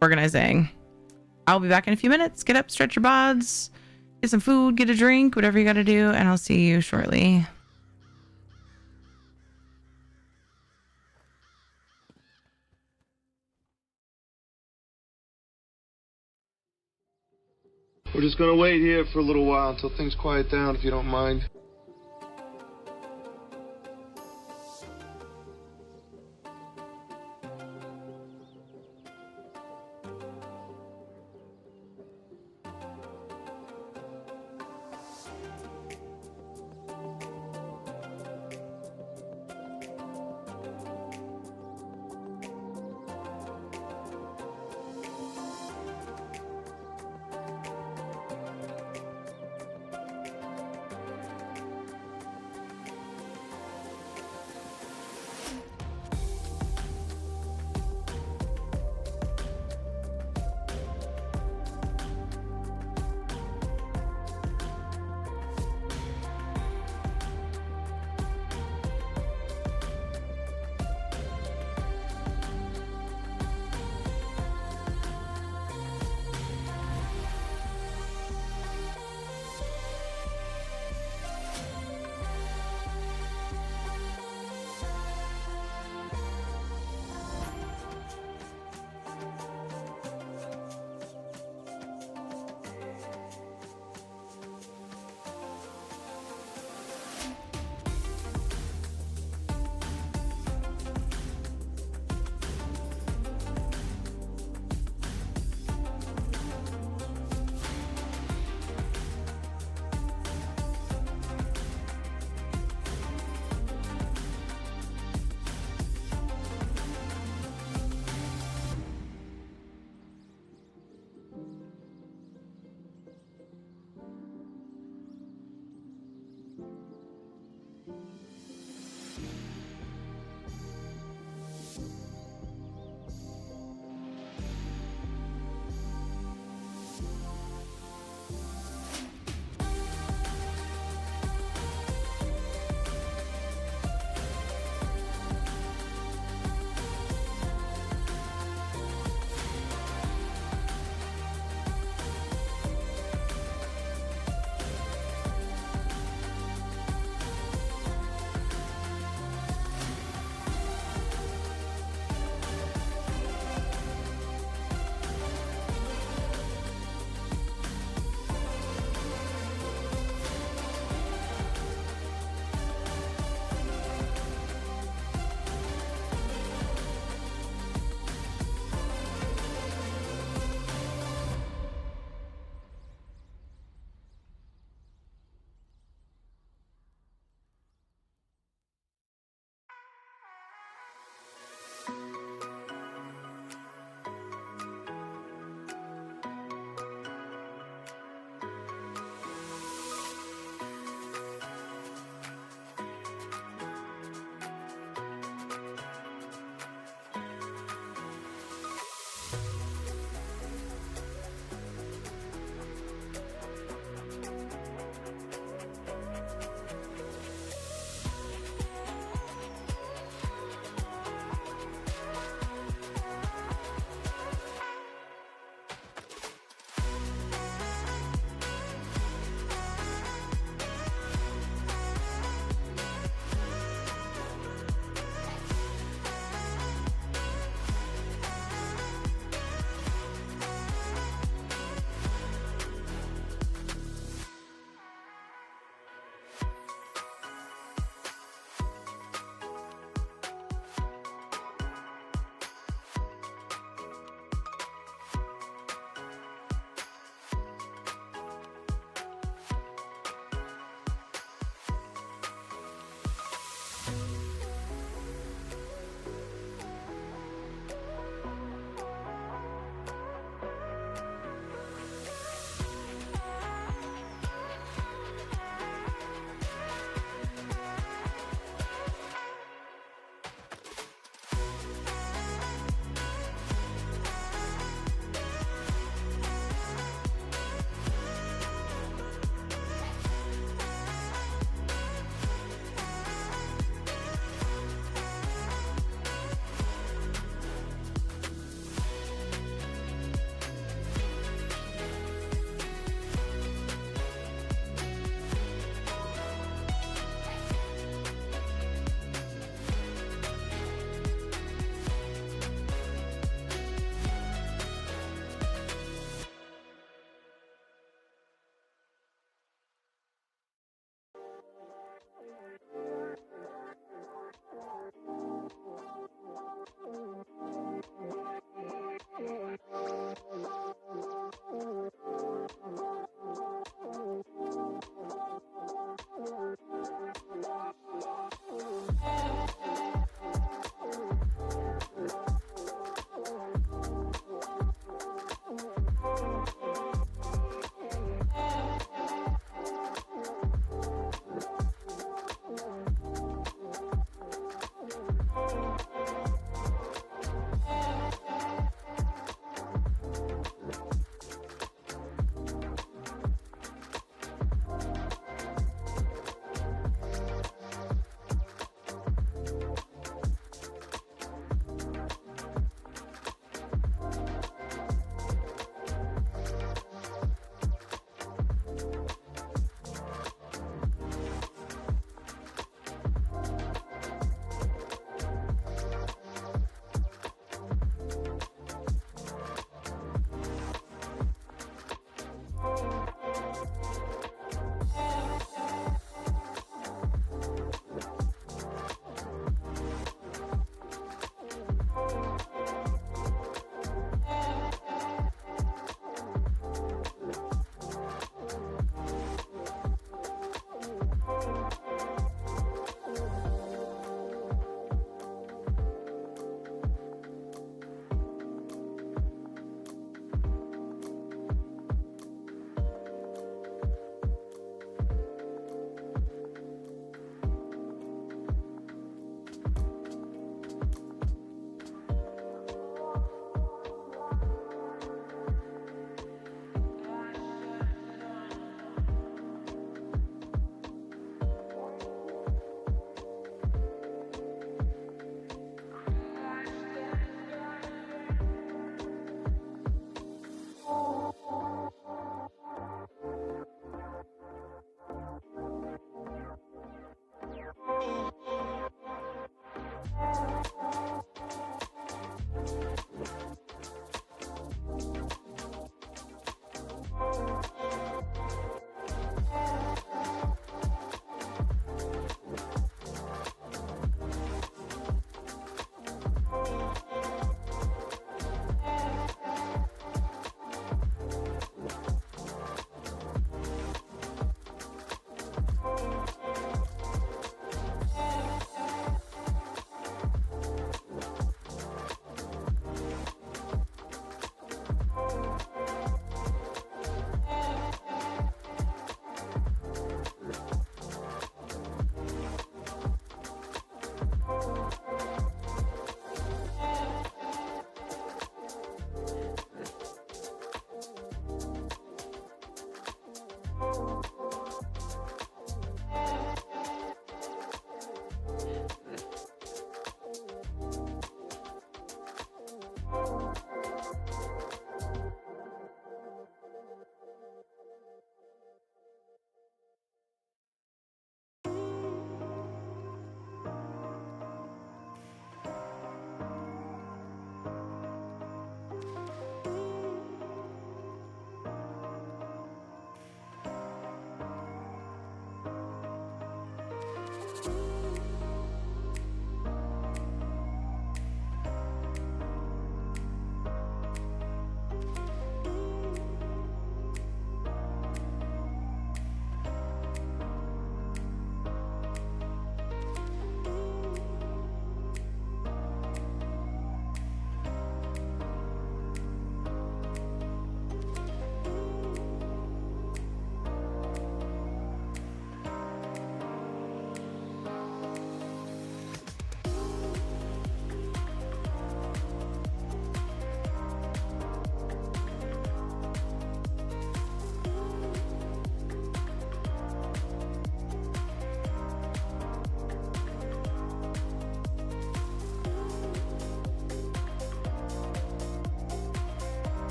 organizing. I'll be back in a few minutes. Get up, stretch your bods, get some food, get a drink, whatever you gotta do, and I'll see you shortly. We're just gonna wait here for a little while until things quiet down, if you don't mind.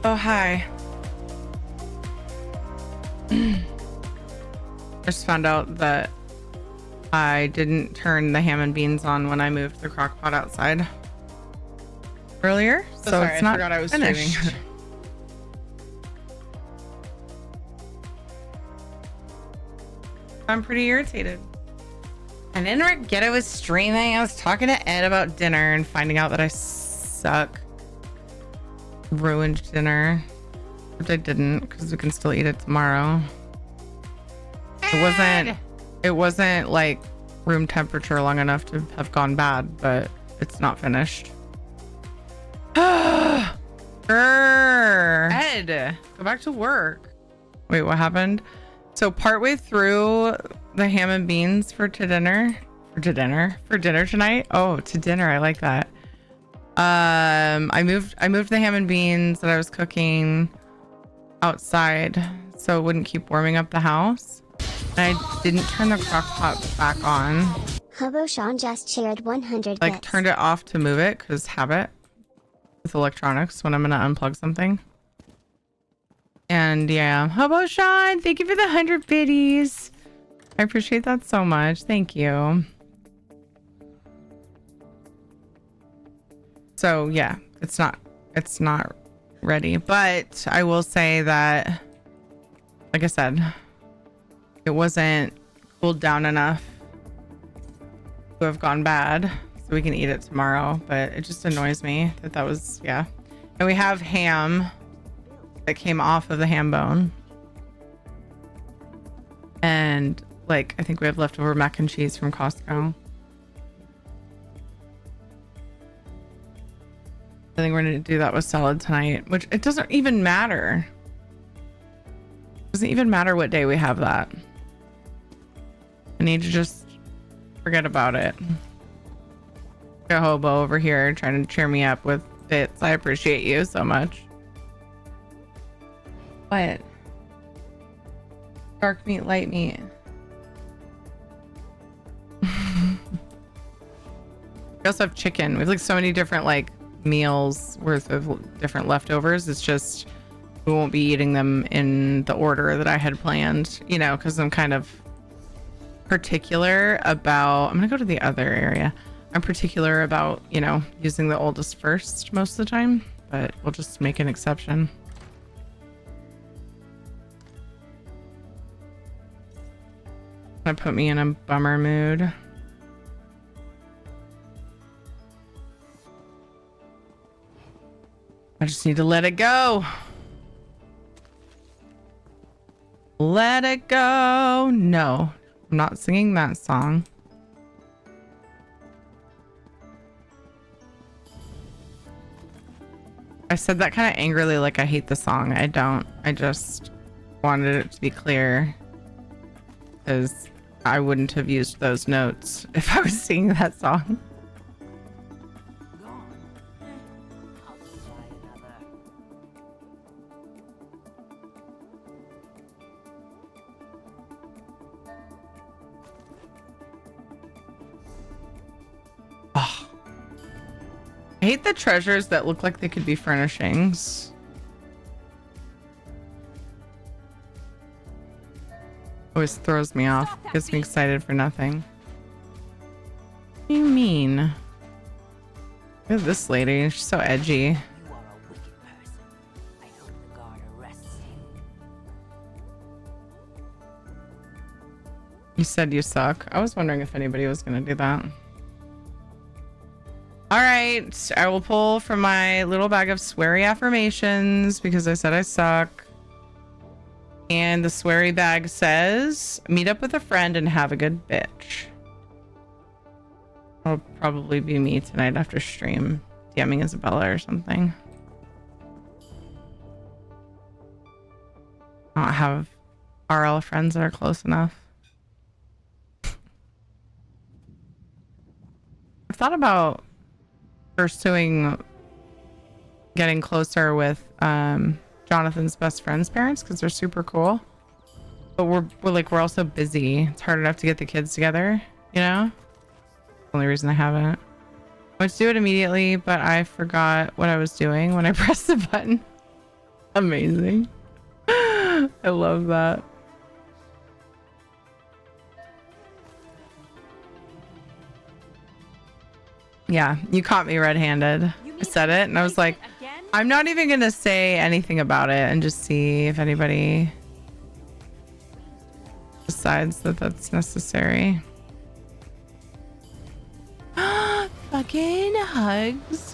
Oh, hi. Just found out that I didn't turn the ham and beans on when I moved the crock pot outside earlier. So sorry, it's not I forgot I was finished. streaming. I'm pretty irritated. I didn't forget I was streaming. I was talking to Ed about dinner and finding out that I suck. Ruined dinner. Which I didn't, because we can still eat it tomorrow. It wasn't like room temperature long enough to have gone bad, but it's not finished. Ed, go back to work. Wait, what happened? So partway through the ham and beans for dinner tonight. Oh, to dinner. I like that. I moved the ham and beans that I was cooking outside so it wouldn't keep warming up the house. And I didn't turn the crock pot back on. Hobo Sean just shared 100 Like bits. turned it off to move it because habit with electronics when I'm gonna unplug something. And yeah, Hobo Sean, thank you for the 100 biddies. I appreciate that so much. Thank you. So yeah, it's not ready, but I will say that, like I said, it wasn't cooled down enough to have gone bad, so we can eat it tomorrow. But it just annoys me that was, yeah. And we have ham that came off of the ham bone, and like I think we have leftover mac and cheese from Costco. I think we're gonna do that with salad tonight, which it doesn't even matter. It doesn't even matter what day we have that. I need to just forget about it. A hobo over here trying to cheer me up with bits. I appreciate you so much. What? Dark meat, light meat. We also have chicken. We have like so many different like meals worth of different leftovers. It's just we won't be eating them in the order that I had planned, you know, because I'm kind of particular about, I'm gonna go to the other area. I'm particular about, you know, using the oldest first most of the time, but we'll just make an exception. That put me in a bummer mood. I just need to let it go. Let it go. No, I'm not singing that song. I said that kind of angrily, like I hate the song. I don't. I just wanted it to be clear, because I wouldn't have used those notes if I was singing that song. Oh. I hate the treasures that look like they could be furnishings. Always throws me off. Gets me excited for nothing. What do you mean? Look at this lady. She's so edgy. You said you suck. I was wondering if anybody was going to do that. All right. I will pull from my little bag of sweary affirmations because I said I suck. And the sweary bag says, meet up with a friend and have a good bitch. That'll probably be me tonight after stream, DMing Isabella or something. I don't have RL friends that are close enough. I've thought about pursuing getting closer with Jonathan's best friend's parents because they're super cool, but we're also busy. It's hard enough to get the kids together, you know. Only reason I haven't. I went to do it immediately, but I forgot what I was doing when I pressed the button. Amazing. I love that. Yeah, you caught me red-handed. I said it and I was like, I'm not even going to say anything about it and just see if anybody decides that that's necessary. Fucking hugs.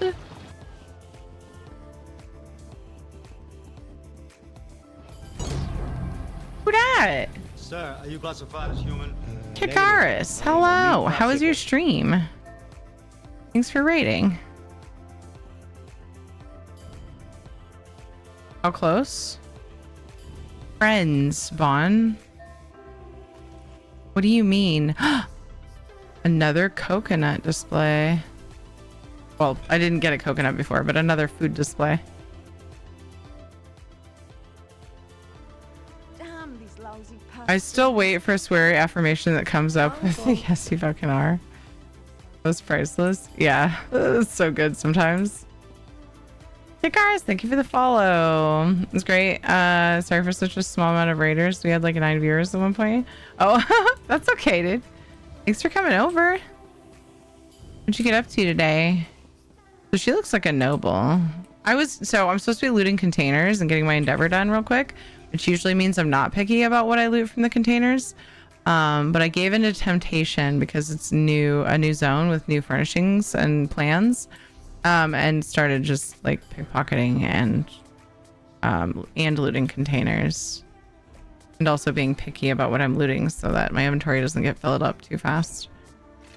Who dat? Sir, are you classified as human? Kikaris, hello. How was your stream? Thanks for rating. How close? Friends, Bon. What do you mean? Another coconut display. Well, I didn't get a coconut before, but another food display. Damn these lousy I still wait for a sweary affirmation that comes up with the yes you fucking are. That was priceless. Yeah, it's so good sometimes. Hey guys, thank you for the follow. It's great. Sorry for such a small amount of raiders. We had like 9 viewers at one point. Oh, that's okay, dude. Thanks for coming over. What'd you get up to today? So she looks like a noble. I'm supposed to be looting containers and getting my endeavor done real quick, which usually means I'm not picky about what I loot from the containers. But I gave into temptation because it's a new zone with new furnishings and plans. And started just like pickpocketing and looting containers, and also being picky about what I'm looting so that my inventory doesn't get filled up too fast.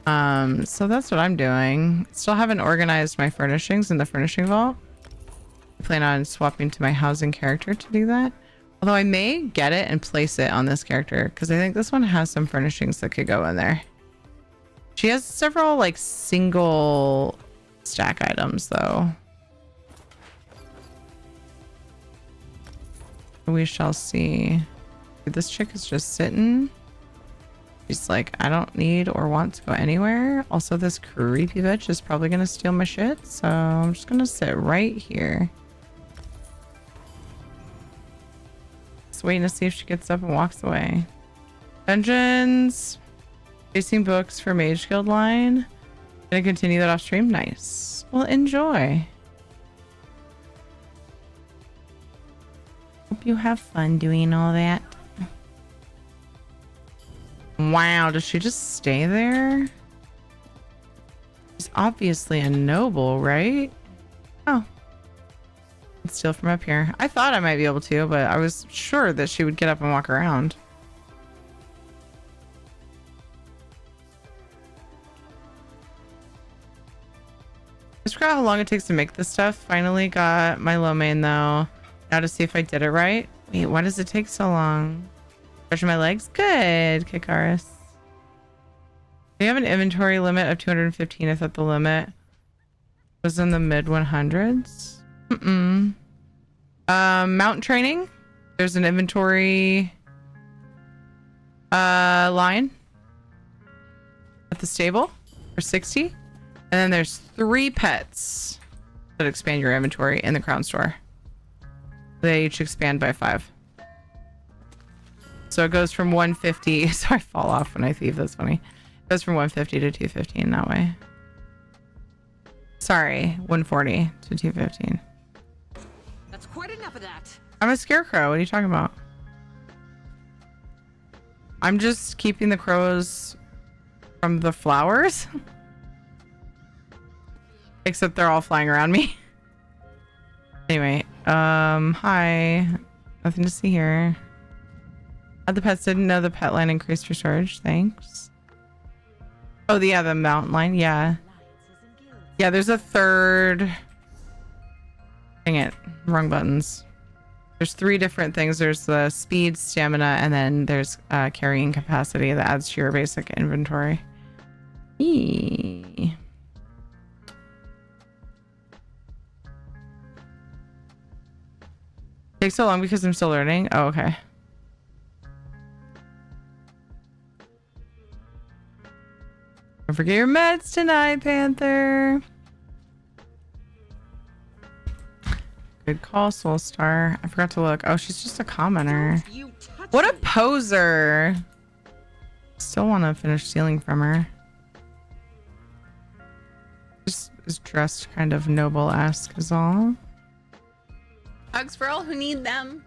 So that's what I'm doing. Still haven't organized my furnishings in the furnishing vault. I plan on swapping to my housing character to do that. Although I may get it and place it on this character because I think this one has some furnishings that could go in there. She has several like single stack items though. We shall see. This chick is just sitting. She's like, I don't need or want to go anywhere. Also, this creepy bitch is probably gonna steal my shit, so I'm just gonna sit right here. Just waiting to see if she gets up and walks away. Dungeons. Chasing books for Mage Guild line. Gonna continue that off stream? Nice. Well, enjoy. Hope you have fun doing all that. Wow, does she just stay there? She's obviously a noble, right? Oh. Let's steal from up here. I thought I might be able to, but I was sure that she would get up and walk around. I just forgot how long it takes to make this stuff. Finally got my lo mein though. Now to see if I did it right. Wait, why does it take so long? Stretching my legs? Good, Kikaris. We have an inventory limit of 215. I thought the limit was in the mid 100s. Mountain training. There's an inventory line at the stable for 60. And then there's 3 pets that expand your inventory in the crown store. They each expand by 5. So it goes from 150. So I fall off when I thieve. That's funny. It goes from 150 to 215 that way. Sorry, 140 to 215. That's quite enough of that. I'm a scarecrow. What are you talking about? I'm just keeping the crows from the flowers. Except they're all flying around me. Anyway, hi. Nothing to see here. The pets didn't know the pet line increased your storage. Thanks. Oh, the mountain line. Yeah. Yeah, there's a third. Dang it. Wrong buttons. There's 3 different things. There's the speed, stamina, and then there's carrying capacity that adds to your basic inventory. Eee. Takes so long because I'm still learning. Oh, okay. Don't forget your meds tonight, Panther. Good call, Soul Star. I forgot to look. Oh, she's just a commoner. Don't you touch What a me. poser. Still want to finish stealing from her. Just is dressed kind of noble-esque is all. Hugs for all who need them.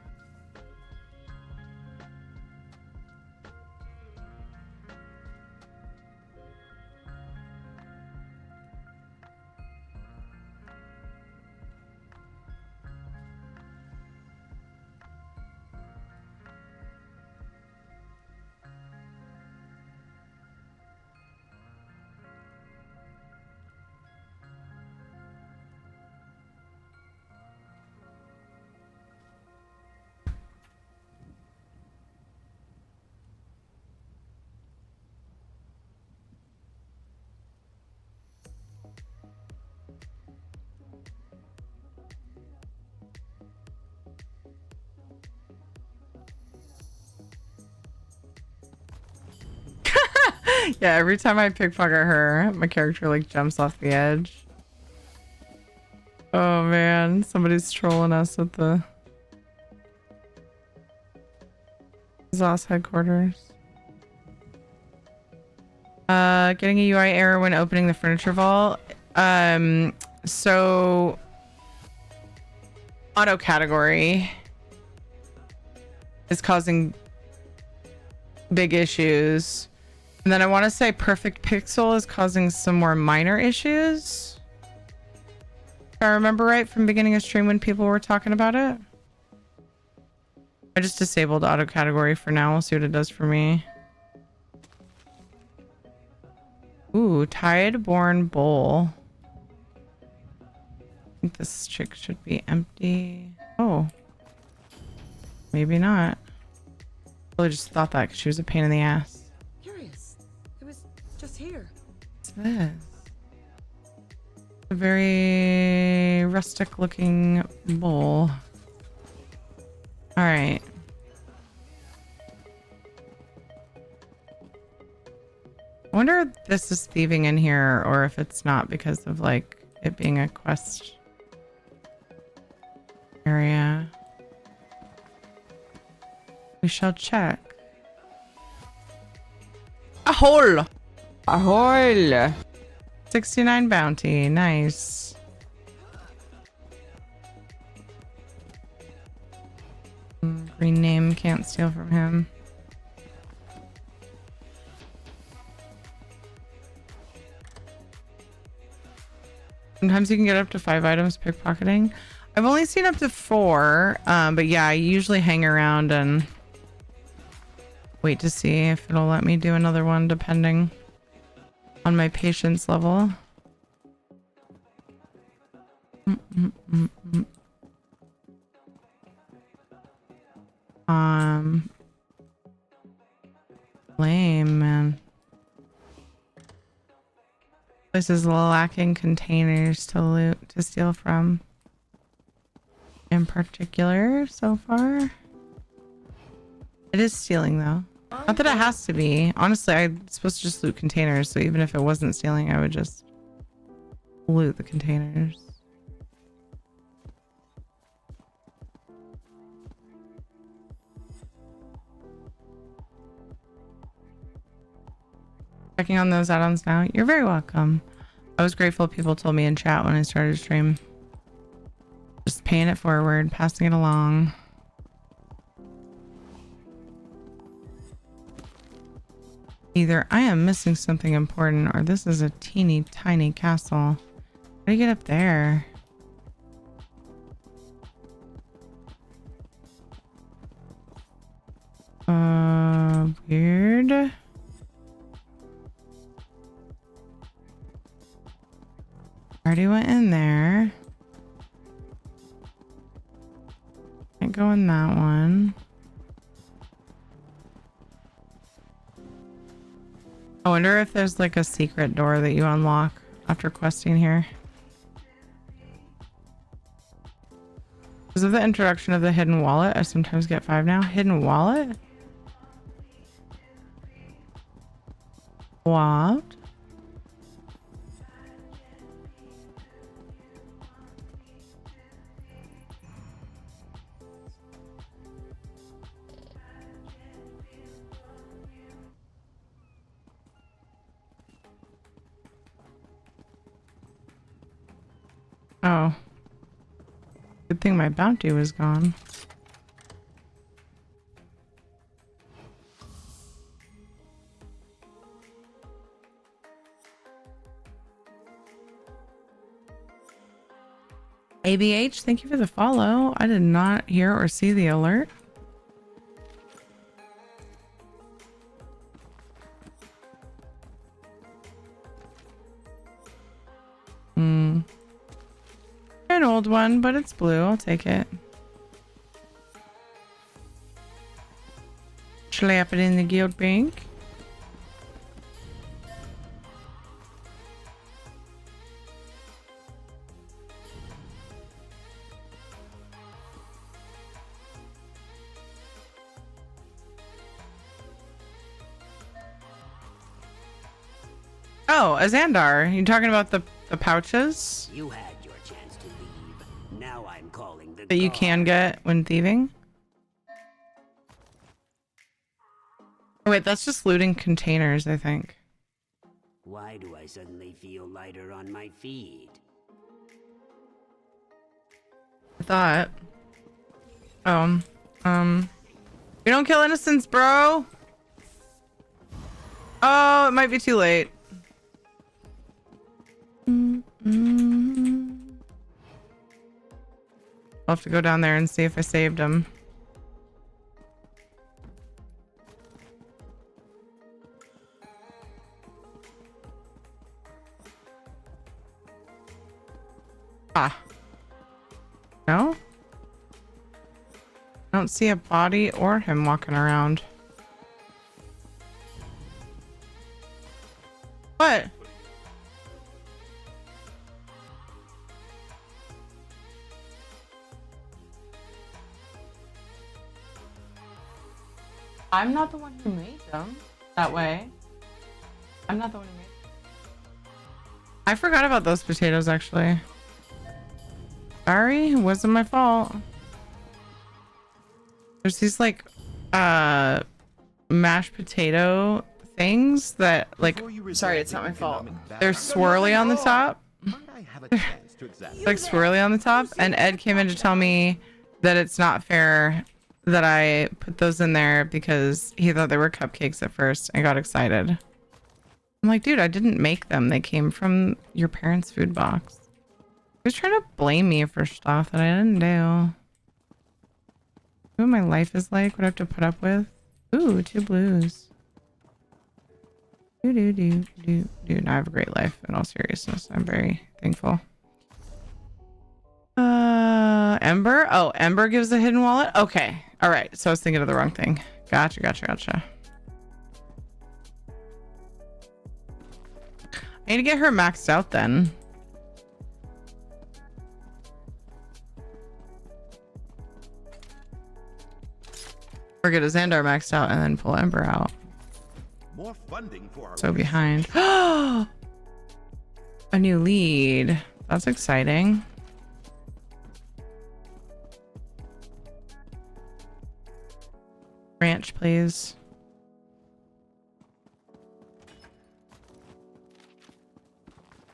Yeah, every time I pickpocket her, my character like jumps off the edge. Oh man, somebody's trolling us at the Zos headquarters. Getting a UI error when opening the furniture vault. So auto category is causing big issues. And then I want to say perfect pixel is causing some more minor issues. If I remember right from beginning of stream when people were talking about it. I just disabled auto category for now. We'll see what it does for me. Ooh, Tideborn Bowl. I think this chick should be empty. Oh. Maybe not. I just thought that because she was a pain in the ass. Curious. It was just here. What's this? A very rustic looking bowl. All right. I wonder if this is thieving in here or if it's not because of like it being a quest area. We shall check. A hole! A hole! 69 bounty. Nice. Green name. Can't steal from him. Sometimes you can get up to 5 items pickpocketing. I've only seen up to 4. But yeah, I usually hang around and wait to see if it'll let me do another one depending on my patience level. Lame, man. This is lacking containers to loot, to steal from. In particular, so far. It is stealing, though. Not that it has to be. Honestly, I'm supposed to just loot containers, so even if it wasn't stealing, I would just loot the containers. Checking on those add-ons now. You're very welcome. I was grateful people told me in chat when I started stream. Just paying it forward, passing it along. Either I am missing something important or this is a teeny tiny castle. How do you get up there? Weird. Already went in there. Can't go in that one. I wonder if there's like a secret door that you unlock after questing here. Because of the introduction of the hidden wallet, I sometimes get 5 now. Hidden wallet? What? Oh. Good thing my bounty was gone. ABH, thank you for the follow. I did not hear or see the alert. An old one, but it's blue. I'll take it. Slap it in the guild bank. Oh, a Xandar. You talking about the pouches? You had your chance to leave. Now I'm calling the That you guard. can get when thieving? Oh, wait, that's just looting containers, I think. Why do I suddenly feel lighter on my feet? I thought. We don't kill innocents, bro. Oh, it might be too late. I'll have to go down there and see if I saved him. Ah. No? I don't see a body or him walking around. What? I'm not the one who made them that way. I'm not the one who made them. I forgot about those potatoes, actually. Sorry, it wasn't my fault. There's these like mashed potato things that like, sorry, it's not my fault. They're swirly on the top. Like swirly on the top, and Ed came in to tell me that it's not fair that I put those in there because he thought they were cupcakes at first. I got excited. I'm like, dude, I didn't make them. They came from your parents' food box. He was trying to blame me for stuff that I didn't do. What my life is like, what I have to put up with. Ooh, 2 blues. Dude, I have a great life in all seriousness. I'm very thankful. Ember? Oh, Ember gives a hidden wallet? Okay. All right. So I was thinking of the wrong thing. Gotcha. I need to get her maxed out then. Or get a Xandar maxed out and then pull Ember out. More funding for our So behind. A new lead. That's exciting. Ranch, please.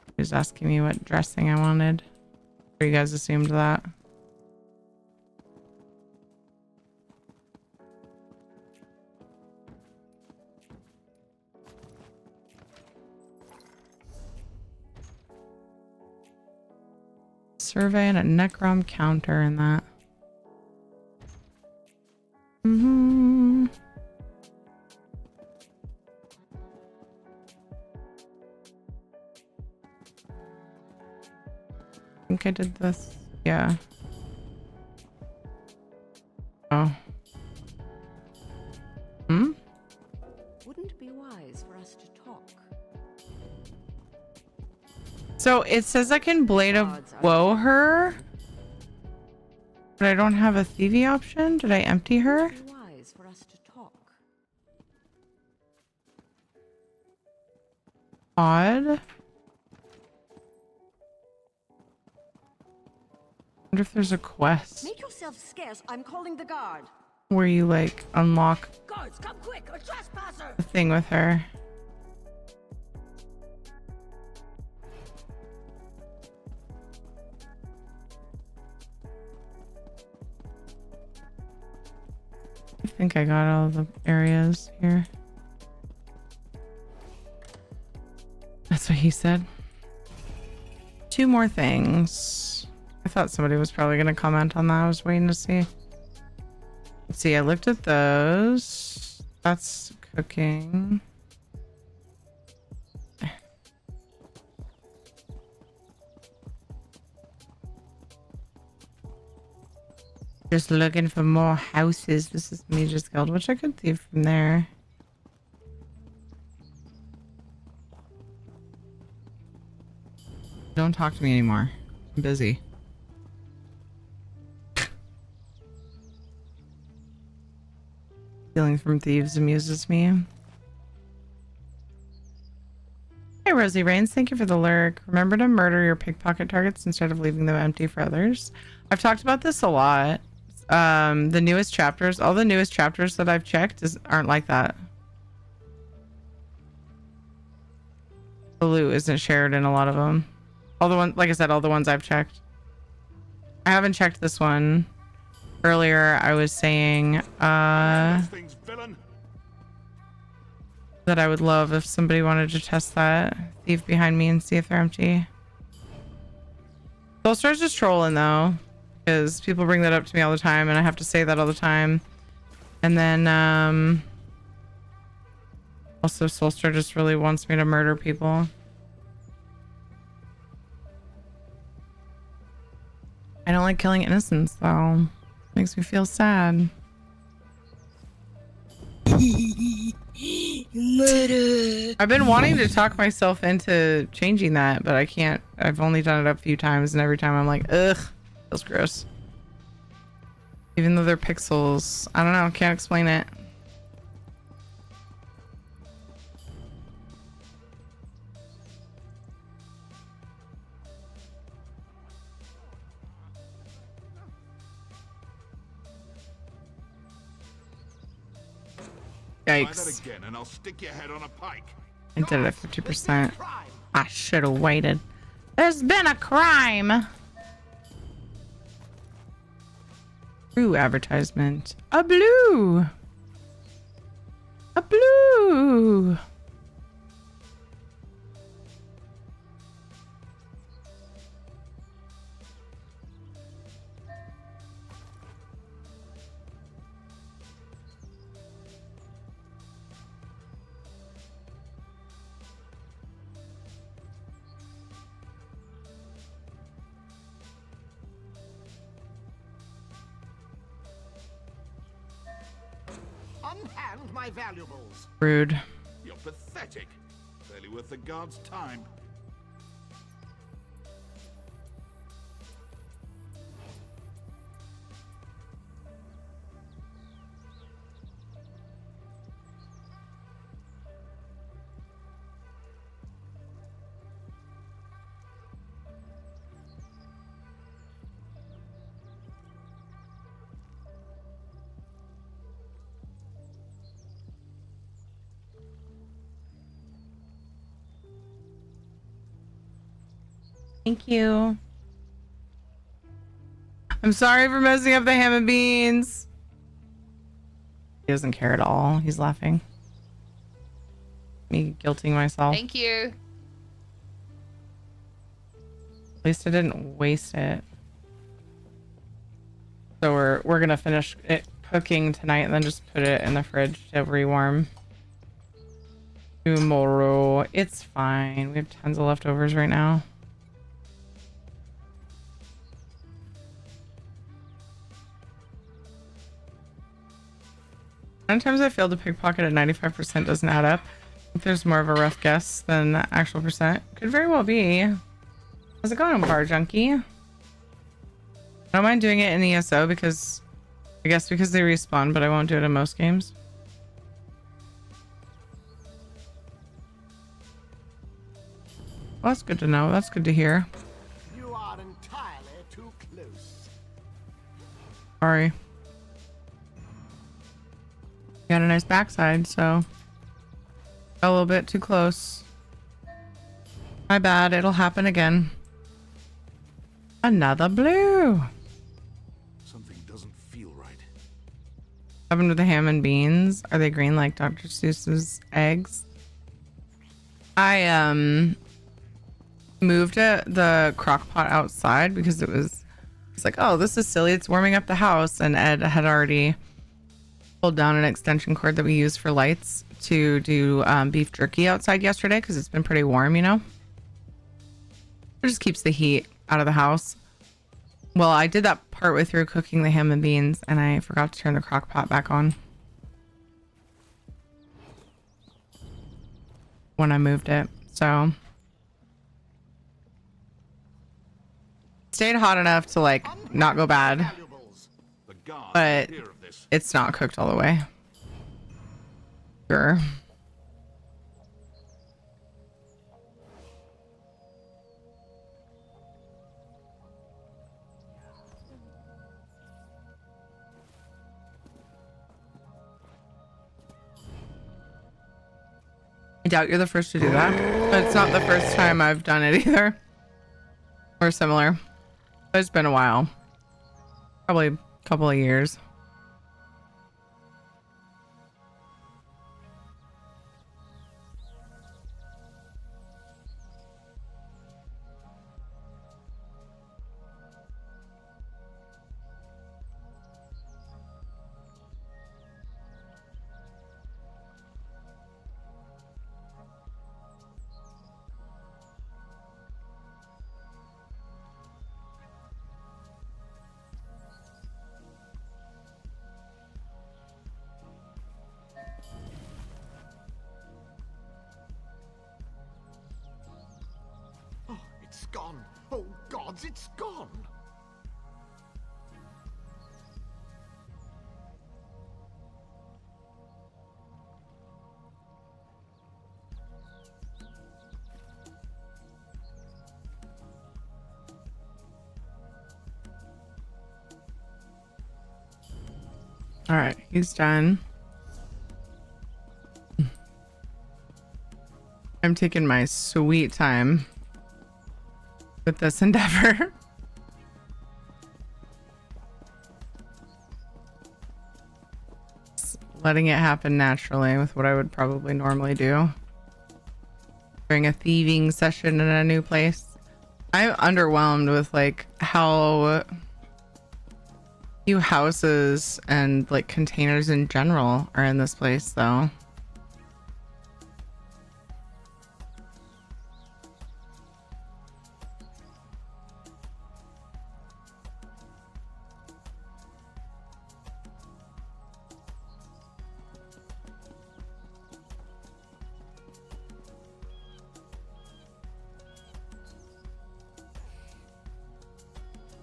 He was asking me what dressing I wanted. Or you guys assumed that. Survey and a Necrom counter in that. I think I did this. Yeah. Oh. Wouldn't it be wise for us to talk? So it says I can Blade of Woe her, but I don't have a thievy option. Did I empty her? Wouldn't it be wise for us to talk? Odd. Wonder if there's a quest Make yourself scarce. I'm calling the guard. where you like unlock Guards, come quick! A trespasser! the thing with her. think I got all the areas here. That's what he said. 2 more things. I thought somebody was probably going to comment on that. I was waiting to see. Let's see. I looked at those. That's cooking. Just looking for more houses. This is Mage's Guild, which I could thieve from there. Don't talk to me anymore. I'm busy. Stealing from thieves amuses me. Hey, Rosie Rains. Thank you for the lurk. Remember to murder your pickpocket targets instead of leaving them empty for others. I've talked about this a lot. The newest chapters, all the newest chapters that I've checked aren't like that. The loot isn't shared in a lot of them. All the ones, like I said, all the ones I've checked. I haven't checked this one. Earlier, I was saying that I would love if somebody wanted to test that. Thief behind me and see if they're empty. Soulstar's just trolling though, because people bring that up to me all the time, and I have to say that all the time. And then also Soulstar just really wants me to murder people. I don't like killing innocents though. Makes me feel sad. Murder. I've been wanting to talk myself into changing that, but I can't. I've only done it a few times, and every time I'm like, ugh, feels gross. Even though they're pixels. I don't know, can't explain it. Yikes. Again, and I'll stick your head on a pike. I did it at 50%. I should have waited. There's been a crime. Blue advertisement. A blue. A blue. Unhand my valuables. Rude. You're pathetic. Barely worth the guard's time. Thank you. I'm sorry for messing up the ham and beans. He doesn't care at all. He's laughing. Me guilting myself. Thank you. At least I didn't waste it. So we're gonna finish it cooking tonight and then just put it in the fridge to rewarm tomorrow. It's fine. We have tons of leftovers right now. Sometimes I feel the pickpocket at 95% doesn't add up. If there's more of a rough guess than the actual percent. Could very well be. How's it going, Bar Junkie? I don't mind doing it in ESO because I guess because they respawn, but I won't do it in most games. Well, that's good to know. That's good to hear. You are entirely too close. Sorry. Got a nice backside, so a little bit too close. My bad. It'll happen again. Another blue. Something doesn't feel right. Happened with the ham and beans? Are they green like Dr. Seuss's eggs? I moved the crock pot outside because it's like, oh, this is silly. It's warming up the house. And Ed had already pulled down an extension cord that we use for lights to do beef jerky outside yesterday because it's been pretty warm, you know? It just keeps the heat out of the house. Well, I did that partway through cooking the ham and beans and I forgot to turn the crock pot back on when I moved it. So stayed hot enough to like not go bad, but it's not cooked all the way. Sure. I doubt you're the first to do that, but it's not the first time I've done it either. Or similar. It's been a while. Probably a couple of years. It's gone. Oh, gods, it's gone. All right, he's done. I'm taking my sweet time with this endeavor. Just letting it happen naturally with what I would probably normally do during a thieving session in a new place. I'm underwhelmed with like how few houses and like containers in general are in this place though.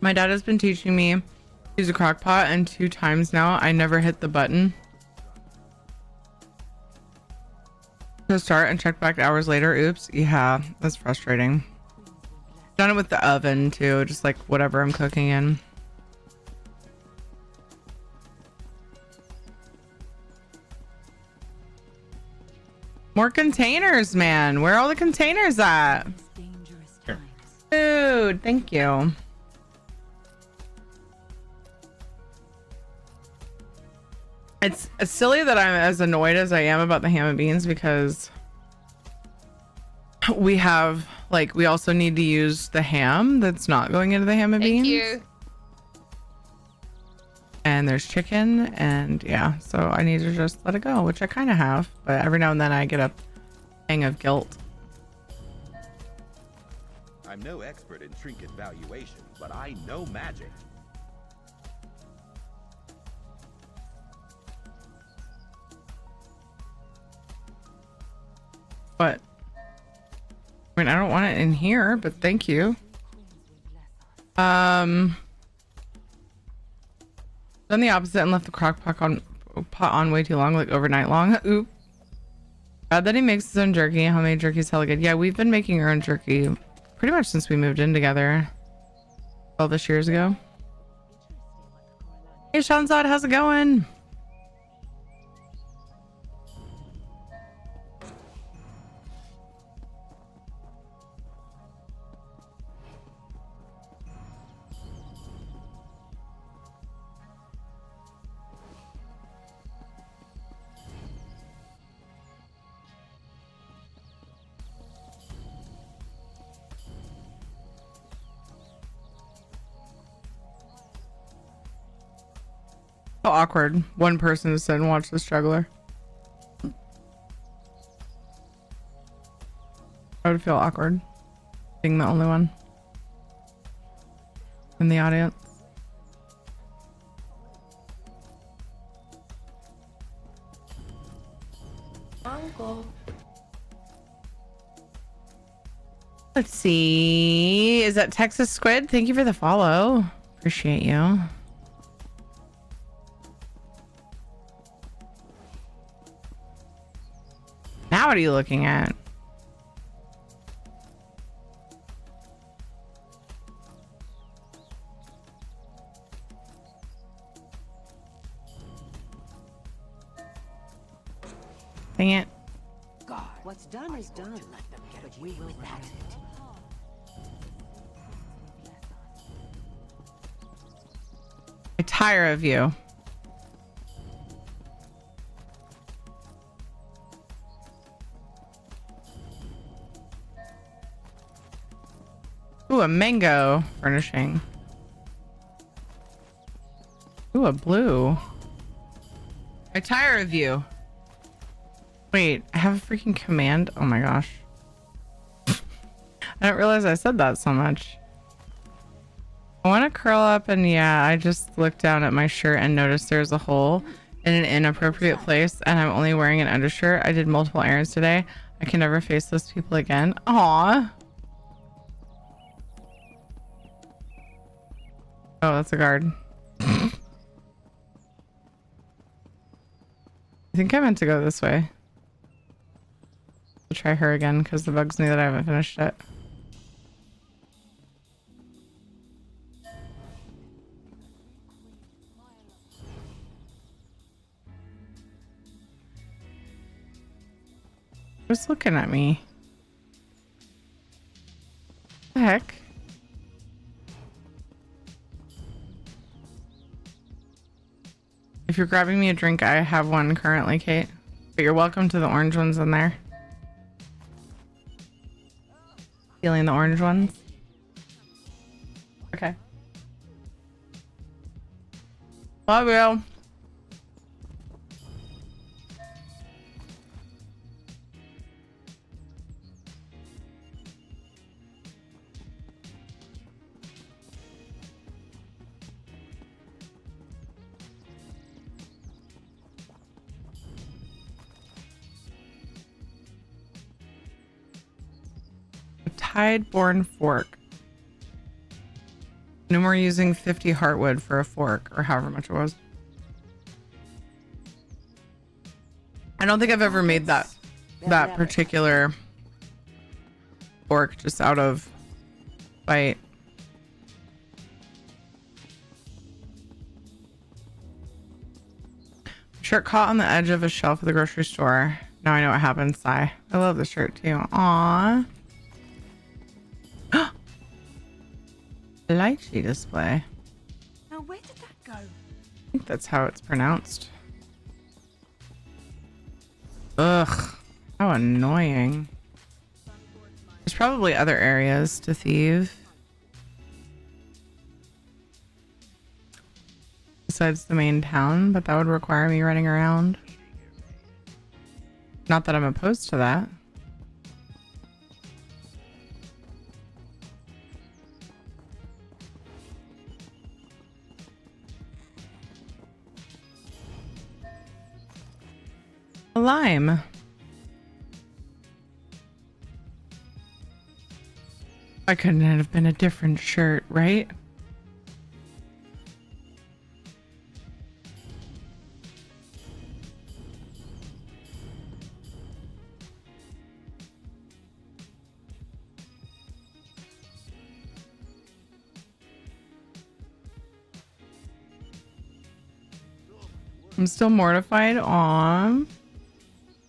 My dad has been teaching me to use a crock pot, and 2 times now I never hit the button to start and check back hours later. Oops. Yeah, that's frustrating. Done it with the oven too, just like whatever I'm cooking in. More containers, man. Where are all the containers at? Dude, thank you. It's silly that I'm as annoyed as I am about the ham and beans because we have like we also need to use the ham that's not going into the ham and beans. Thank you. And there's chicken and yeah, so I need to just let it go, which I kind of have, but every now and then I get a pang of guilt. I'm no expert in trinket valuation, but I know magic. But I mean, I don't want it in here, but thank you. Done the opposite and left the crock pot on way too long, like overnight long. Oop. Bad that he makes his own jerky. Homemade jerky's hella good. Yeah, we've been making our own jerky pretty much since we moved in together 12-ish years ago. Hey, Shanzad, how's it going? How awkward. One person to sit and watch the struggler. I would feel awkward being the only one in the audience. Uncle. Let's see. Is that Texas Squid? Thank you for the follow. Appreciate you. Now what are you looking at? Dang it. God, what's done is done. But we will regret it. I tire of you. Ooh, a mango furnishing. Ooh, a blue. I tire of you. Wait, I have a freaking command. Oh my gosh. I didn't realize I said that so much. I want to curl up, and yeah, I just looked down at my shirt and noticed there's a hole in an inappropriate place, and I'm only wearing an undershirt. I did multiple errands today. I can never face those people again. Aww. Oh, that's a guard. I think I meant to go this way. I'll try her again because the bugs knew that I haven't finished it. Who's looking at me? What the heck? If you're grabbing me a drink, I have one currently, Kate. But you're welcome to the orange ones in there. Feeling the orange ones? Okay. Love you. Tide-borne fork. No more using 50 heartwood for a fork, or however much it was. I don't think I've ever made that particular fork just out of spite. Shirt caught on the edge of a shelf at the grocery store. Now I know what happened. Sigh. I love the shirt too. Aww. Lychee display. Now where did that go? I think that's how it's pronounced. Ugh, how annoying. There's probably other areas to thieve besides the main town, but that would require me running around. Not that I'm opposed to that. A lime. Why couldn't it have been a different shirt, right? I'm still mortified. Aw.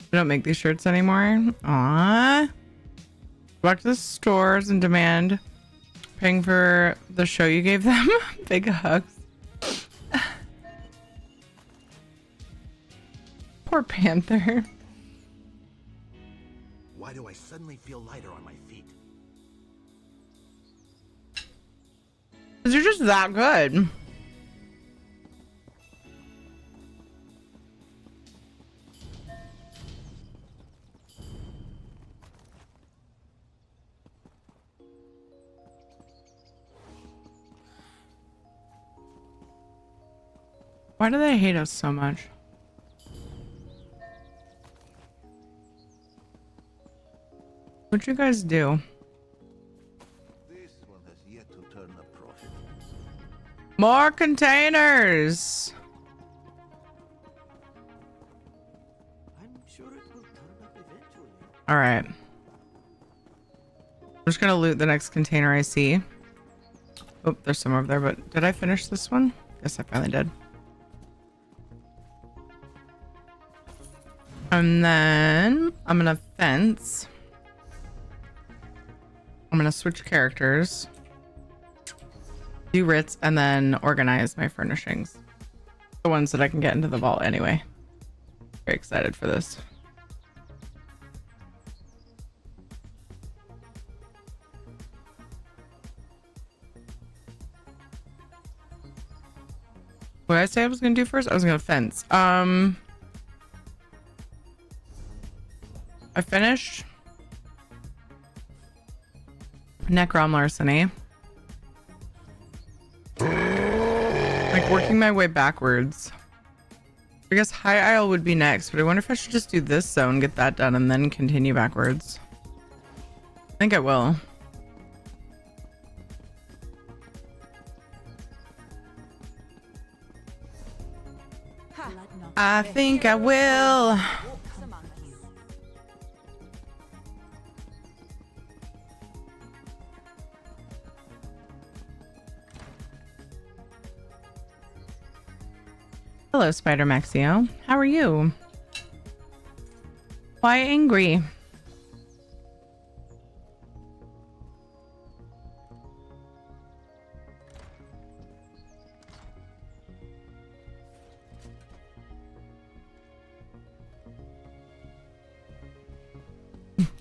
We don't make these shirts anymore. Aw. Go back to the stores and demand paying for the show you gave them. Big hugs. Poor Panther. Why do I suddenly feel lighter on my feet? Because you're just that good. Why do they hate us so much? What'd you guys do? This one has yet to turn a profit. More containers! I'm sure it will turn up eventually. Alright. I'm just gonna loot the next container I see. Oh, there's some over there, but did I finish this one? Guess I finally did. And then I'm gonna fence. I'm gonna switch characters, do writs, and then organize my furnishings. The ones that I can get into the vault anyway. Very excited for this. What did I say I was gonna do first? I was gonna fence. I finished Necrom Larceny. Like working my way backwards. I guess High Isle would be next, but I wonder if I should just do this zone, get that done, and then continue backwards. I think I will. I think I will. Hello, Spider Maxio. How are you? Why angry?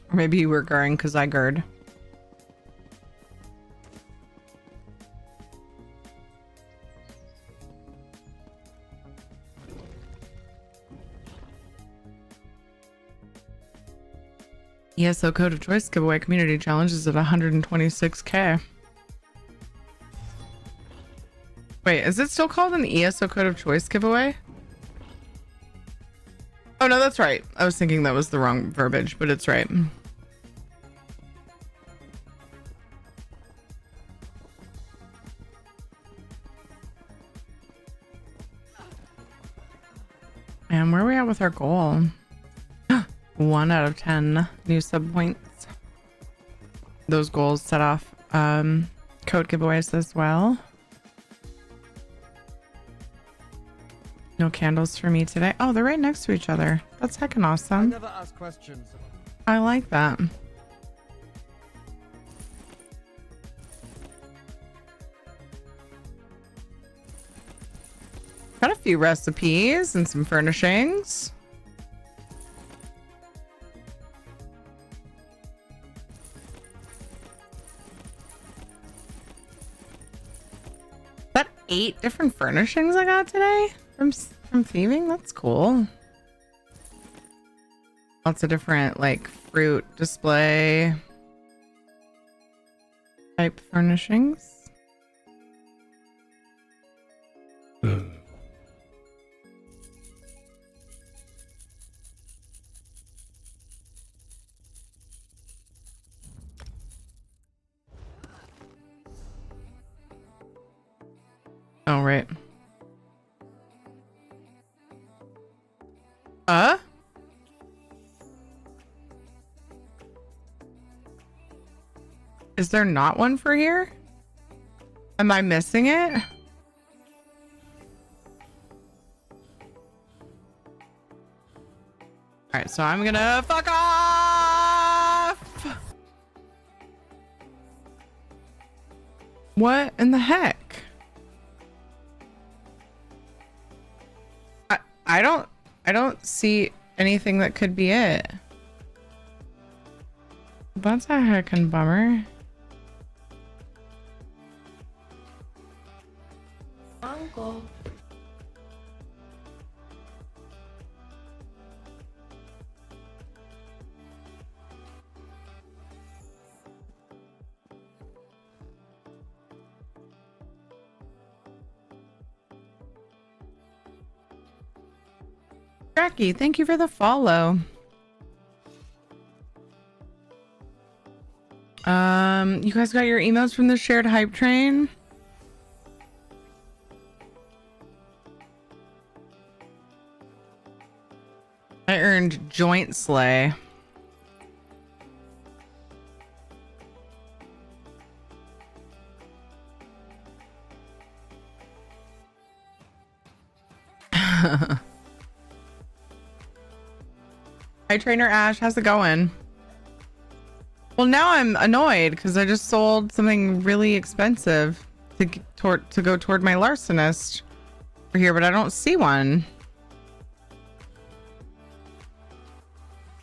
Or maybe you were GERing because I GER'd. ESO Code of Choice giveaway community challenge is at 126k. Wait, is it still called an ESO Code of Choice giveaway? Oh no, that's right. I was thinking that was the wrong verbiage, but it's right. And where are we at with our goal? 1 out of 10 new sub points. Those goals set off code giveaways as well. No candles for me today. Oh, they're right next to each other. That's heckin' awesome. I never ask questions. I like that. Got a few recipes and some furnishings. Is that 8 different furnishings I got today from thieving? That's cool. Lots of different like fruit display type furnishings. Oh, right. Is there not one for here? Am I missing it? All right, so I'm gonna fuck off. What in the heck? I don't see anything that could be it. That's a heckin' bummer. Uncle. Jackie, thank you for the follow. You guys got your emails from the shared hype train? I earned joint slay. Hi Trainer Ash, how's it going? Well, now I'm annoyed because I just sold something really expensive to go toward my larcenist over here, but I don't see one.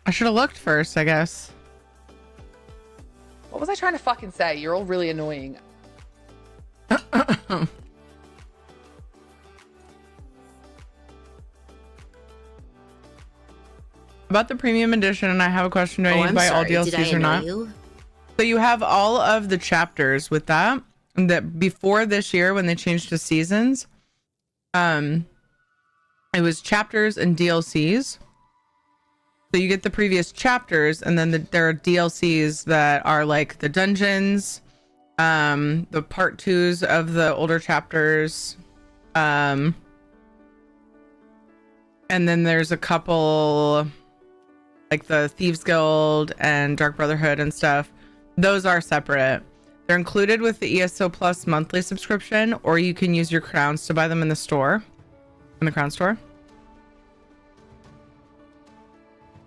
I should have looked first, I guess. What was I trying to fucking say? You're all really annoying. About the premium edition, and I have a question. Do I need to buy all DLCs or not? So you have all of the chapters with that. That before this year, when they changed to seasons, it was chapters and DLCs. So you get the previous chapters, and then there are DLCs that are like the dungeons, the part 2s of the older chapters, and then there's a couple like the Thieves Guild and Dark Brotherhood and stuff. Those are separate. They're included with the ESO Plus monthly subscription, or you can use your crowns to buy them in the store, in the crown store.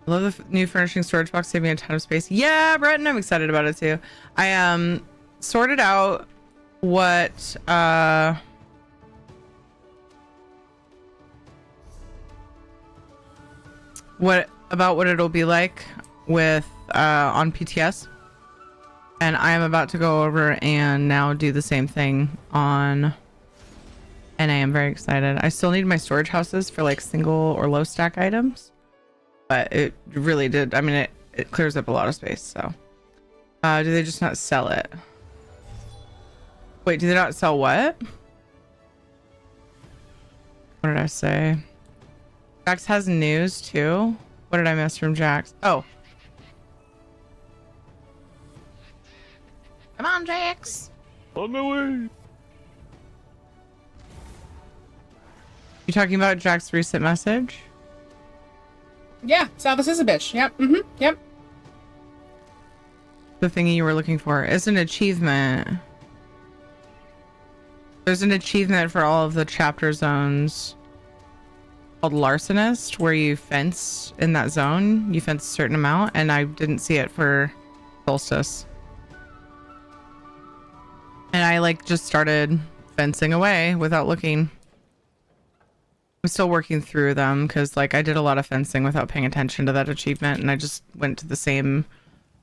I love the new furnishing storage box, saving a ton of space. Yeah, Breton, I'm excited about it too. I sorted out what what it'll be like with on PTS, and I am about to go over and now do the same thing on NA. I'm very excited. I still need my storage houses for like single or low stack items, but it really did. I mean, it clears up a lot of space. So do they just not sell it? Wait, do they not sell what? What did I say? Jax has news too. What did I miss from Jax? Oh. Come on, Jax. On my way. You talking about Jax's recent message? Yeah, Salvis is a bitch. Yep. Yep. The thingy you were looking for is an achievement. There's an achievement for all of the chapter zones called Larcenist, where you fence in that zone. You fence a certain amount, and I didn't see it for Solstice. And I like just started fencing away without looking. I'm still working through them because like I did a lot of fencing without paying attention to that achievement, and I just went to the same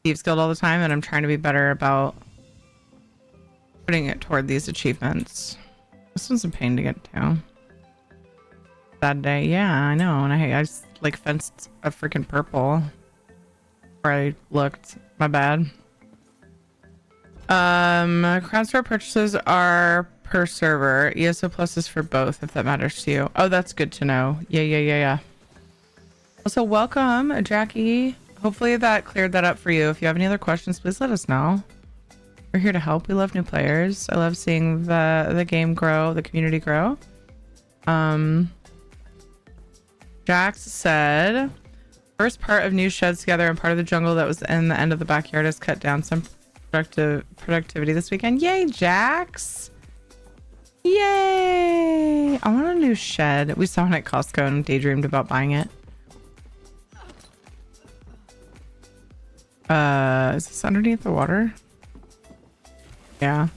Thieves Guild all the time, and I'm trying to be better about putting it toward these achievements. This one's a pain to get to. That day, yeah, I know, and I just like fenced a freaking purple where I looked. My bad. Crown Store purchases are per server. ESO Plus is for both, if that matters to you. Oh, that's good to know. Yeah. Also, welcome, Jackie. Hopefully that cleared that up for you. If you have any other questions, please let us know. We're here to help. We love new players. I love seeing the game grow, the community grow. Jax said, first part of new sheds together and part of the jungle that was in the end of the backyard has cut down some productivity this weekend. Yay, Jax! Yay! I want a new shed. We saw it at Costco and daydreamed about buying it. Is this underneath the water? Yeah.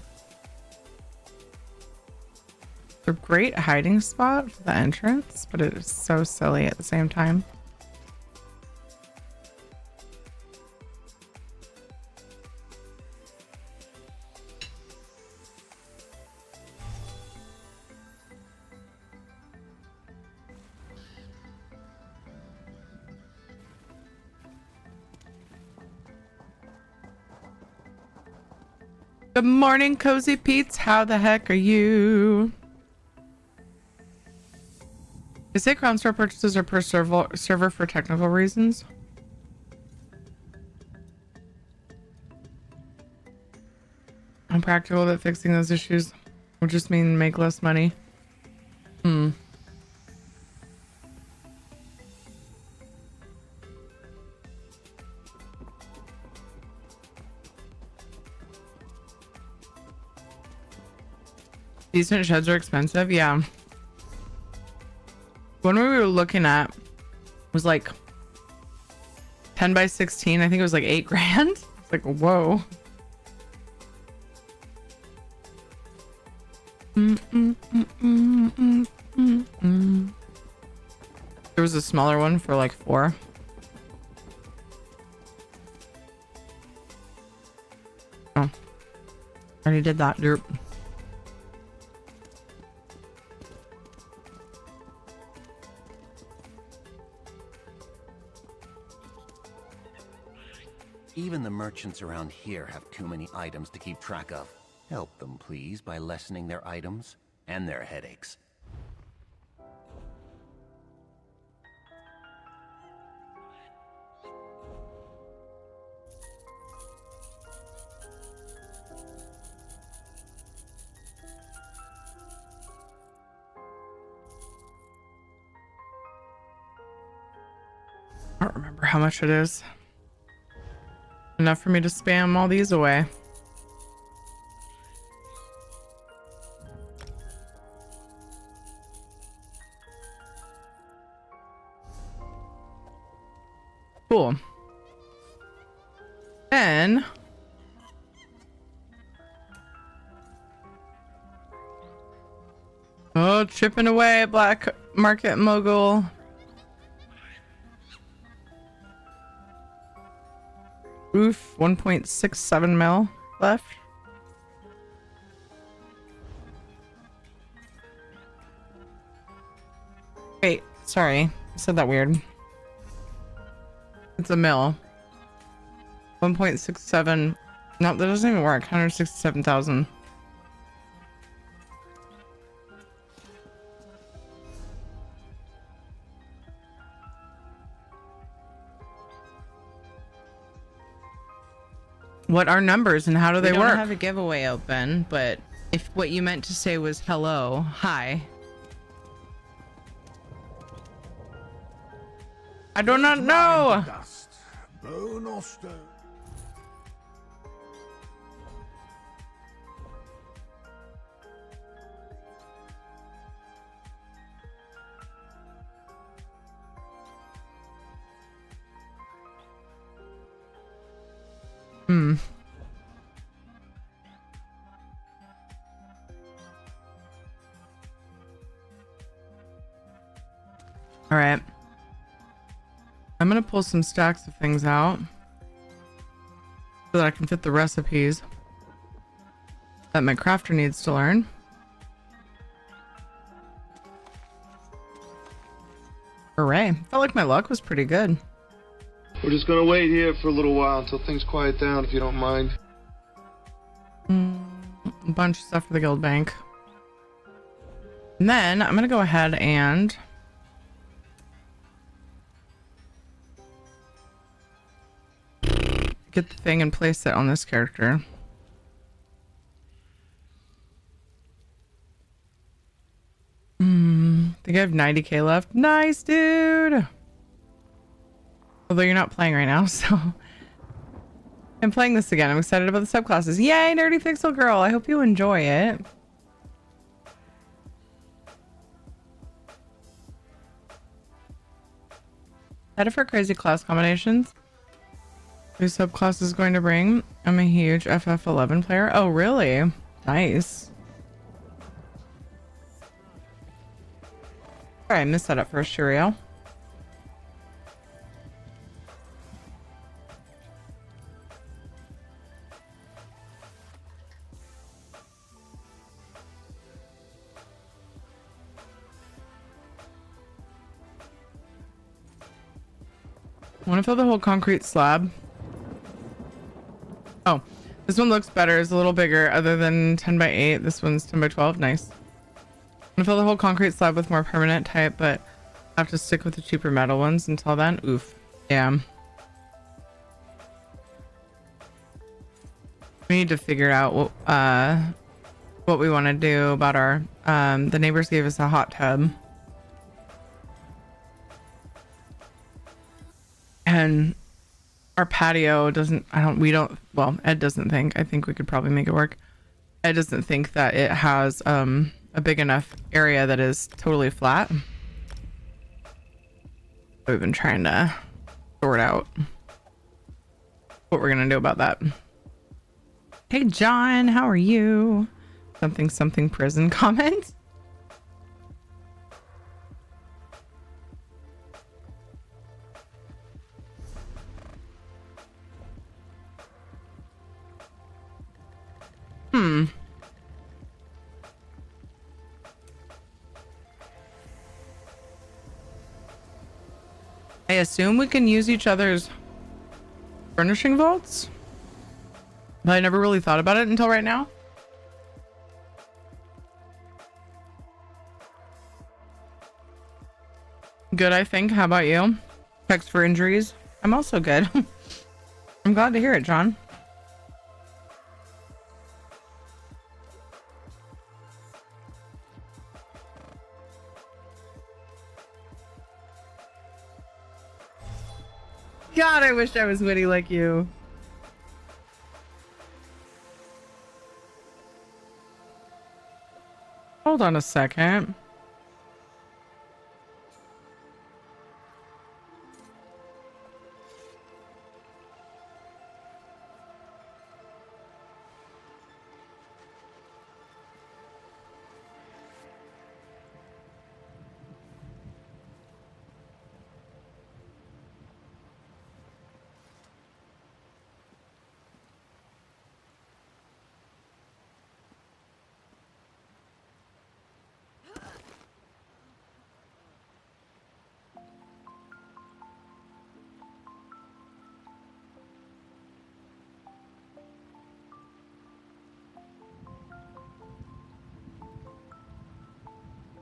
It's a great hiding spot for the entrance, but it is so silly at the same time. Good morning, Cozy Pete's. How the heck are you? They say crown store purchases are per server for technical reasons. I'm practical that fixing those issues will just mean make less money. Decent sheds are expensive, yeah. One we were looking at was like 10 by 16. I think it was like 8 grand. It's like, whoa. There was a smaller one for like 4. Oh, already did that. Derp. Even the merchants around here have too many items to keep track of. Help them, please, by lessening their items and their headaches. I don't remember how much it is. Enough for me to spam all these away. Cool. Then oh, chipping away at Black Market Mogul. Roof 1.67 mil left. Wait, sorry, I said that weird. It's a mil. 1.67. No, that doesn't even work. 167,000. What are numbers and how do they work? We don't have a giveaway open, but if what you meant to say was hello, hi. I do not know. All right. I'm gonna pull some stacks of things out so that I can fit the recipes that my crafter needs to learn. Hooray. Felt like my luck was pretty good. We're just gonna wait here for a little while until things quiet down, if you don't mind. A bunch of stuff for the guild bank. And then I'm gonna go ahead and get the thing and place it on this character. I think I have 90k left. Nice, dude. Although you're not playing right now, so I'm playing this again. I'm excited about the subclasses. Yay, Nerdy Pixel Girl. I hope you enjoy it. Headed for crazy class combinations. New subclass is going to bring. I'm a huge FF11 player. Oh, really? Nice. Sorry, I missed that at first, Shuriel. I want to fill the whole concrete slab. Oh, this one looks better. It's a little bigger other than 10 by 8. This one's 10 by 12. Nice. I'm going to fill the whole concrete slab with more permanent type, but I have to stick with the cheaper metal ones until then. Oof. Yeah. We need to figure out what we want to do about our the neighbors gave us a hot tub. And our patio doesn't, well, Ed doesn't think, I think we could probably make it work. Ed doesn't think that it has a big enough area that is totally flat. We've been trying to sort out what we're going to do about that. Hey, John, how are you? Something prison comment. I assume we can use each other's furnishing vaults, but I never really thought about it until right now. Good, I think. How about you? Checks for injuries. I'm also good. I'm glad to hear it, John. God, I wish I was witty like you. Hold on a second.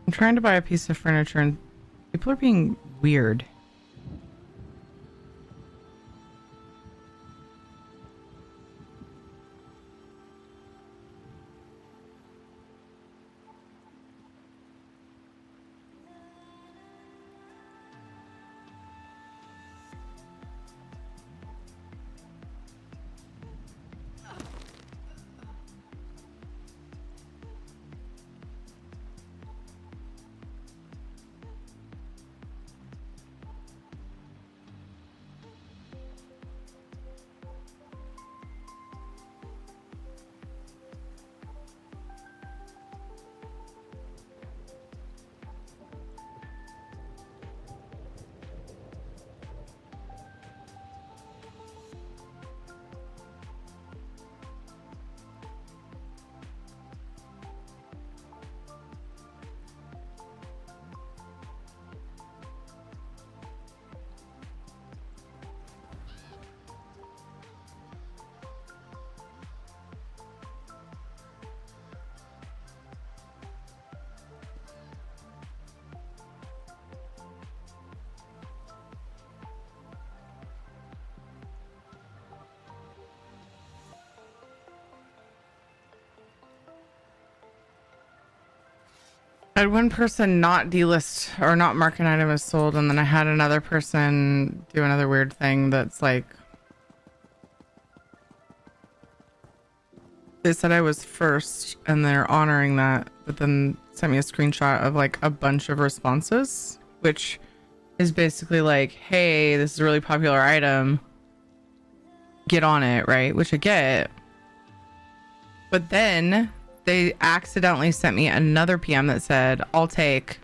I'm trying to buy a piece of furniture and people are being weird. I had one person not delist or not mark an item as sold, and then I had another person do another weird thing that's like, they said I was first and they're honoring that, but then sent me a screenshot of like a bunch of responses, which is basically like, hey, this is a really popular item, get on it, right? Which I get. But then they accidentally sent me another PM that said, I'll take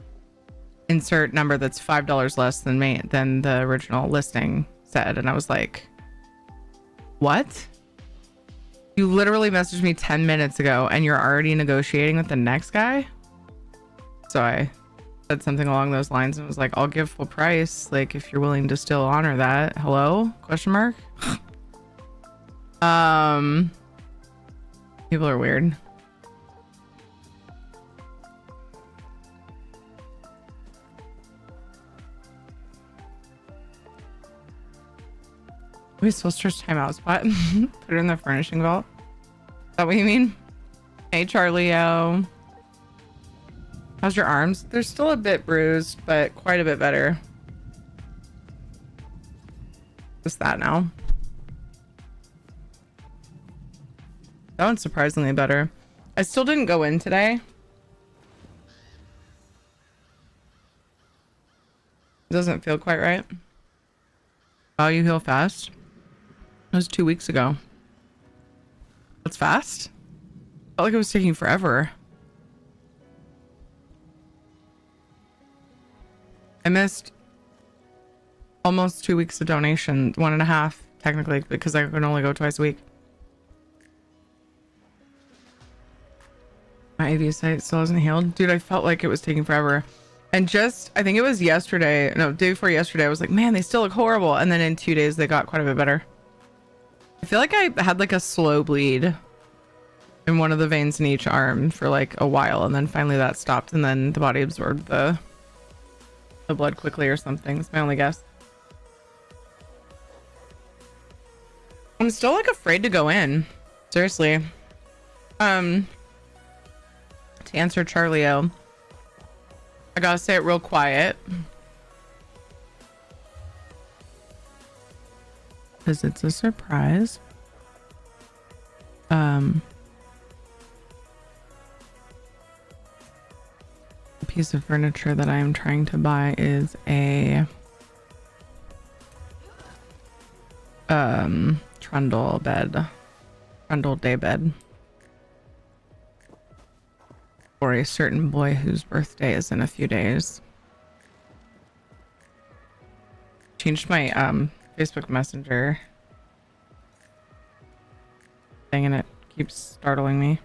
insert number that's $5 less than the original listing said. And I was like, what? You literally messaged me 10 minutes ago and you're already negotiating with the next guy? So I said something along those lines and was like, I'll give full price, like if you're willing to still honor that. Hello? Question mark? People are weird. We Solstice timeout spot. Put it in the furnishing vault. Is that what you mean? Hey, Charlie-o. How's your arms? They're still a bit bruised, but quite a bit better. Just that now. That one's surprisingly better. I still didn't go in today. It doesn't feel quite right. Oh, you heal fast? It was 2 weeks ago. That's fast? Felt like it was taking forever. I missed almost 2 weeks of donation. 1.5 technically, because I can only go twice a week. My AV site still hasn't healed. Dude, I felt like it was taking forever. And just, I think it was yesterday, no, day before yesterday, I was like, man, they still look horrible. And then in 2 days, they got quite a bit better. I feel like I had like a slow bleed in one of the veins in each arm for like a while. And then finally that stopped. And then the body absorbed the blood quickly or something. That's my only guess. I'm still like afraid to go in. Seriously. To answer Charlie-o, I gotta say it real quiet. Because it's a surprise. A piece of furniture that I am trying to buy is a trundle bed. Trundle day bed. For a certain boy whose birthday is in a few days. Changed my Facebook Messenger thing and it keeps startling me.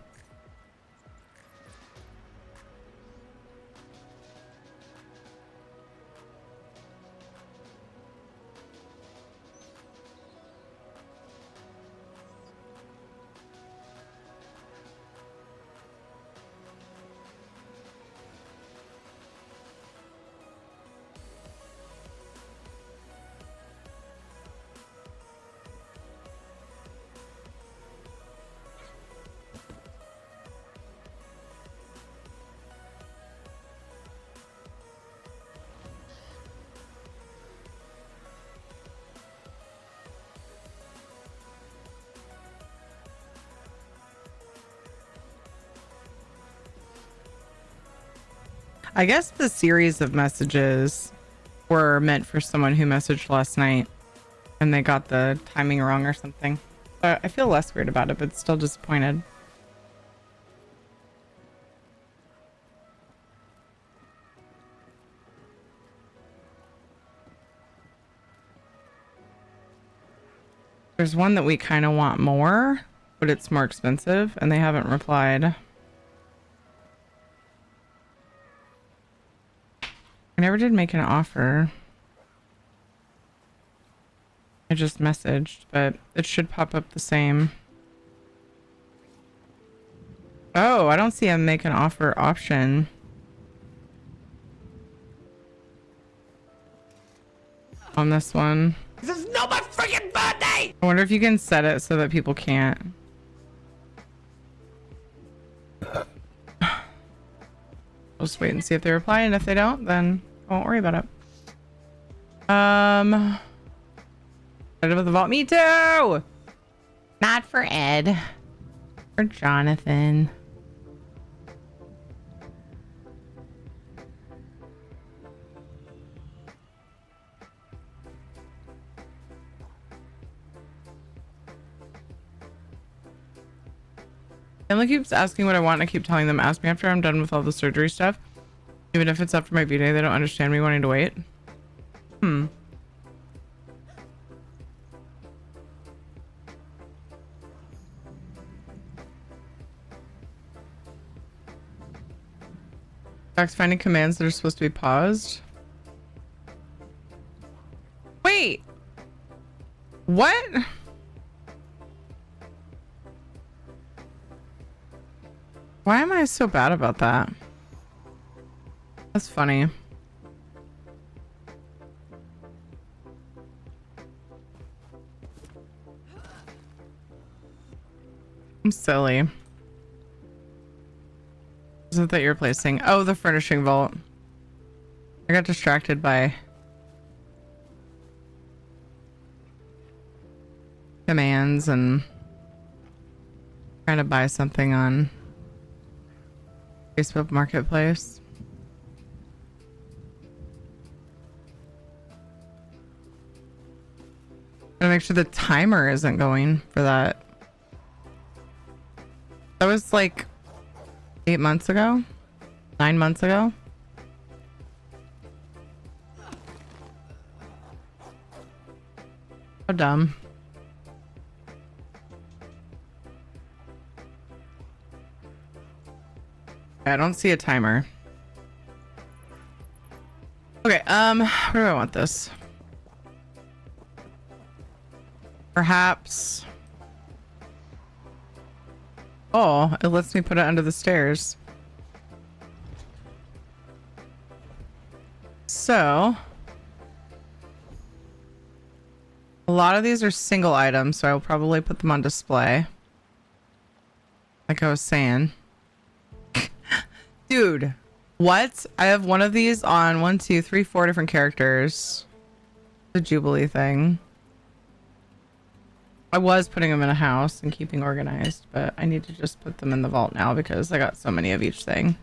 I guess the series of messages were meant for someone who messaged last night and they got the timing wrong or something. But I feel less weird about it, but still disappointed. There's one that we kind of want more, but it's more expensive and they haven't replied. I never did make an offer. I just messaged, but it should pop up the same. Oh, I don't see a make an offer option. On this one. This is not my freaking birthday! I wonder if you can set it so that people can't. We'll just wait and see if they reply, and if they don't, then I won't worry about it. Excited about the vault. Me too! Not for Ed. For Jonathan. Emily keeps asking what I want, and I keep telling them, ask me after I'm done with all the surgery stuff. Even if it's after my B-Day, they don't understand me wanting to wait. Fact finding commands that are supposed to be paused. Wait! What? Why am I so bad about that? That's funny. I'm silly. Is it that you're placing? Oh, the furnishing vault. I got distracted by commands and trying to buy something on Facebook Marketplace. Gotta make sure the timer isn't going for that. That was like 8 months ago, 9 months ago. How dumb. I don't see a timer. Okay, where do I want this? Perhaps. Oh, it lets me put it under the stairs. So, a lot of these are single items, so I'll probably put them on display. Like I was saying. Dude, what? I have one of these on 1, 2, 3, 4 different characters. The Jubilee thing. I was putting them in a house and keeping organized, but I need to just put them in the vault now because I got so many of each thing.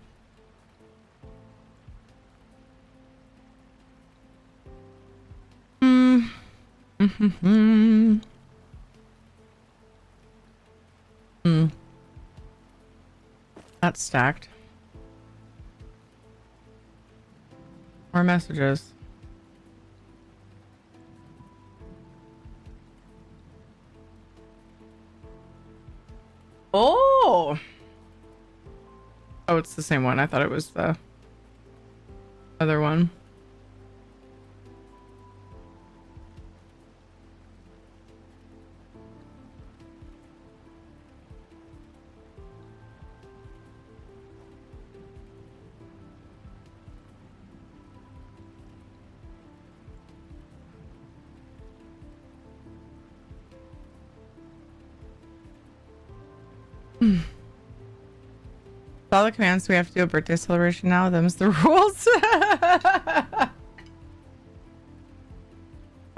That's stacked. More messages. Oh! Oh, it's the same one. I thought it was the other one. All the commands, we have to do a birthday celebration now. Them's the rules.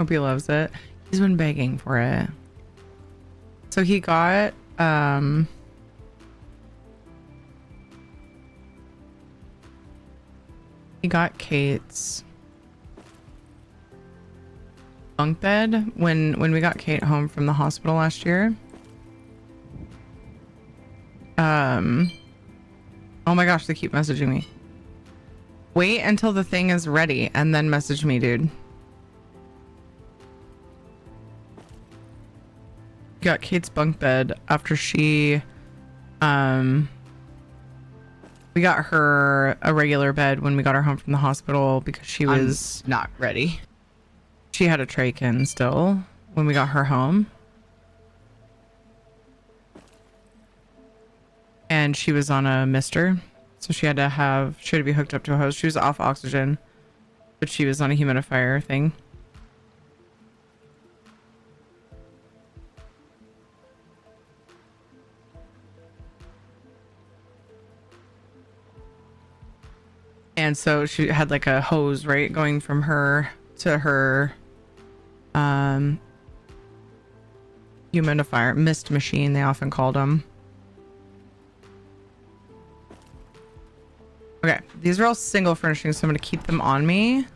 Hope he loves it. He's been begging for it. So he got Kate's bunk bed when we got Kate home from the hospital last year. Oh my gosh, they keep messaging me. Wait until the thing is ready and then message me, dude. Got Kate's bunk bed after she we got her a regular bed when we got her home from the hospital because she was not ready. She had a trach-in still when we got her home. And she was on a mister, so she had to be hooked up to a hose. She was off oxygen, but she was on a humidifier thing. And so she had like a hose, right, going from her to her humidifier, mist machine, they often called them. Okay, these are all single furnishings, so I'm going to keep them on me.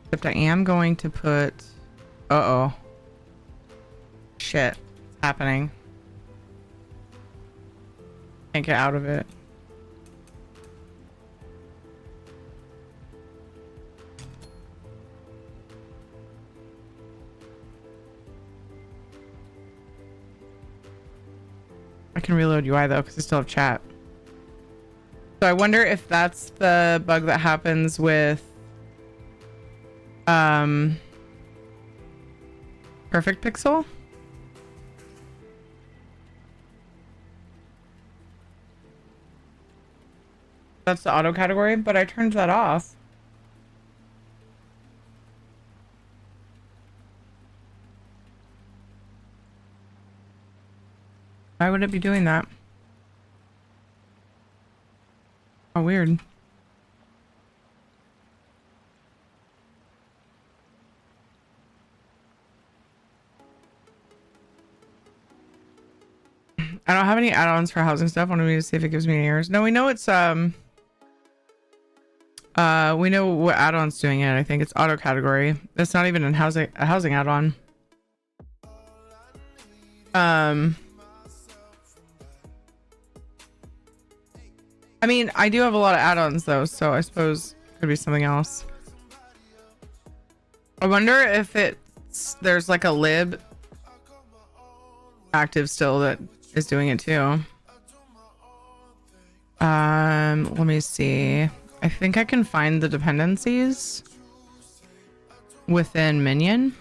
Except I am going to put... Uh-oh. Shit. It's happening. Can't get out of it. I can reload UI though, because I still have chat. So I wonder if that's the bug that happens with Perfect Pixel. That's the auto category, but I turned that off. Why would it be doing that? Oh, weird. I don't have any add-ons for housing stuff. Wanted me to see if it gives me any errors. No, we know it's we know what add-on's doing it. I think it's auto category. It's not even in housing a housing add-on. I mean, I do have a lot of add-ons though, so I suppose it could be something else. I wonder if there's like a lib active still that is doing it too. Let me see. I think I can find the dependencies within Minion.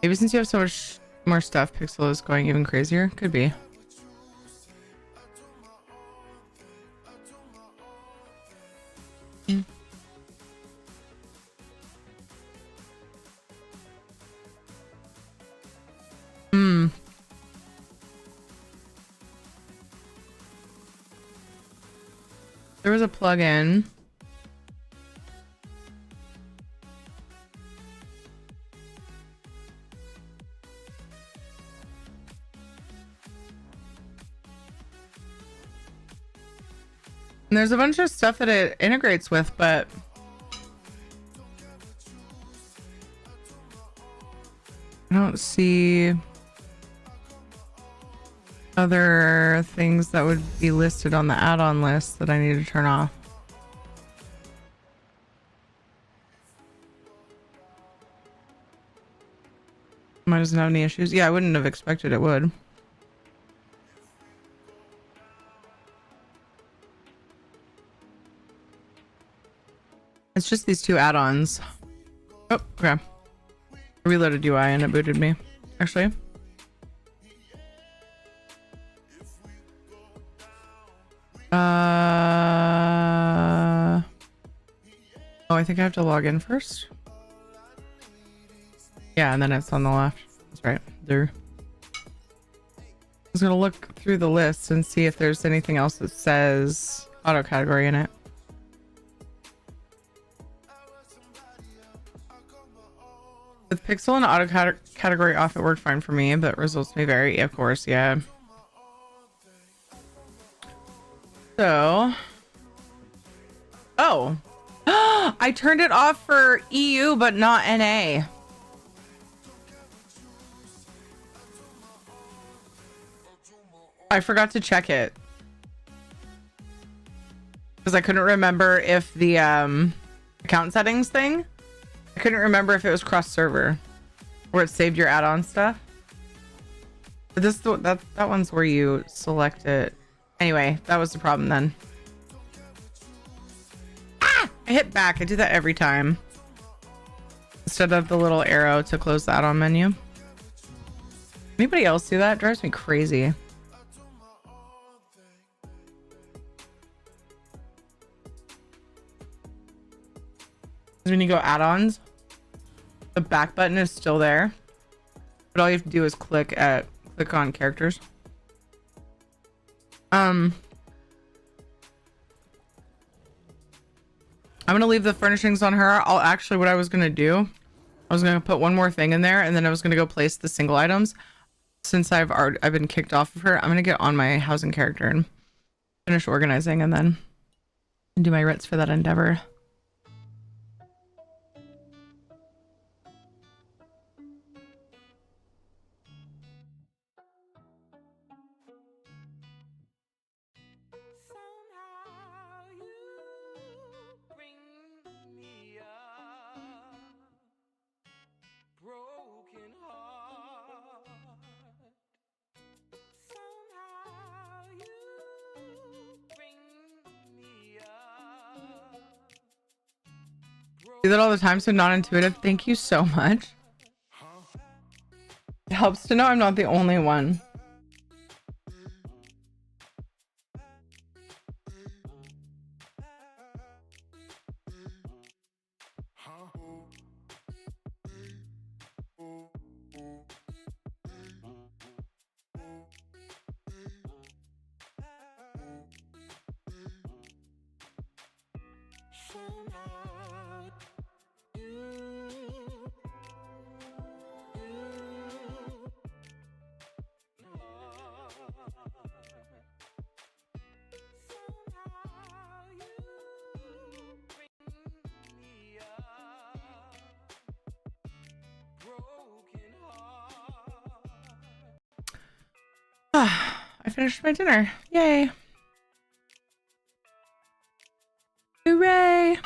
Maybe since you have so much more stuff, Pixel is going even crazier. Could be. There was a plugin. And there's a bunch of stuff that it integrates with, but I don't see other things that would be listed on the add-on list that I need to turn off. Mine doesn't have any issues. Yeah, I wouldn't have expected it would. It's just these two add-ons. Oh, okay. I reloaded UI and it booted me. Actually. Oh, I think I have to log in first. Yeah, and then it's on the left. That's right. There. I was gonna look through the list and see if there's anything else that says auto category in it. With Pixel and auto category off, it worked fine for me, but results may vary. Of course, yeah. So, oh, I turned it off for EU, but not NA. I forgot to check it because I couldn't remember if the account settings thing. I couldn't remember if it was cross server where it saved your add-on stuff. But that one's where you select it. Anyway, that was the problem then. Ah! I hit back. I do that every time. Instead of the little arrow to close the add-on menu. Anybody else do that? It drives me crazy. When you go add-ons, the back button is still there, but all you have to do is click on characters. I'm gonna leave the furnishings on her. What I was gonna do, I was gonna put one more thing in there, and then I was gonna go place the single items. Since I've been kicked off of her, I'm gonna get on my housing character and finish organizing, and then do my writs for that endeavor. Do that all the time, so not intuitive. Thank you so much. It helps to know I'm not the only one. I finished my dinner. Yay. Hooray.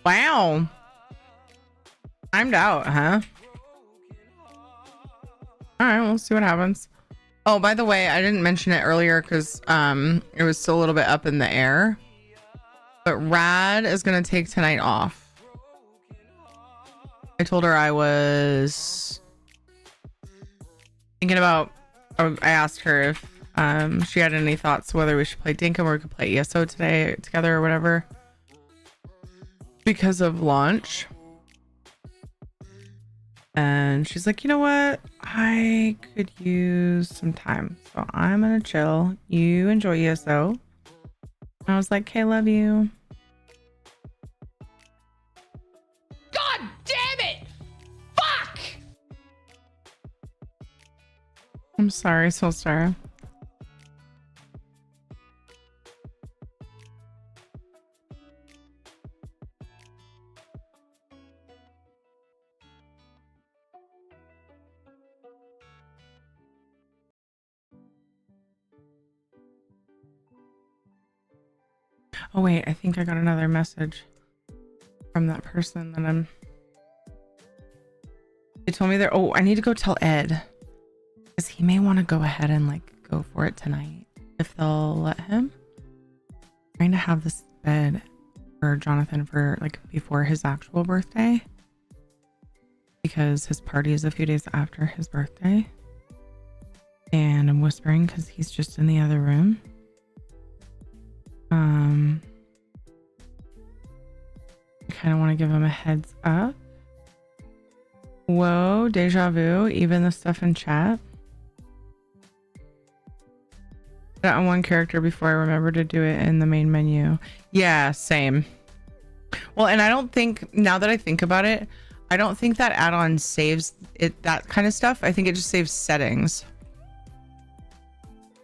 Wow. Timed out, huh? All right, we'll see what happens. Oh, by the way, I didn't mention it earlier because it was still a little bit up in the air. But Rad is gonna take tonight off. I told her I was thinking about. I asked her if she had any thoughts whether we should play Dinkum or we could play ESO today together or whatever because of launch. And she's like, you know what? I could use some time. So I'm going to chill. You enjoy ESO. And I was like, okay, love you. God damn it! Fuck! I'm sorry, Soulstar. Oh wait, I think I got another message from that person that they told me they're, oh, I need to go tell Ed because he may want to go ahead and like go for it tonight if they'll let him. I'm trying to have this bed for Jonathan for like before his actual birthday because his party is a few days after his birthday. And I'm whispering because he's just in the other room. I kind of want to give him a heads up. Whoa, deja vu, even the stuff in chat. That on one character before I remember to do it in the main menu. Yeah, same. Well, and I don't think, now that I think about it, I don't think that add-on saves it, that kind of stuff. I think it just saves settings.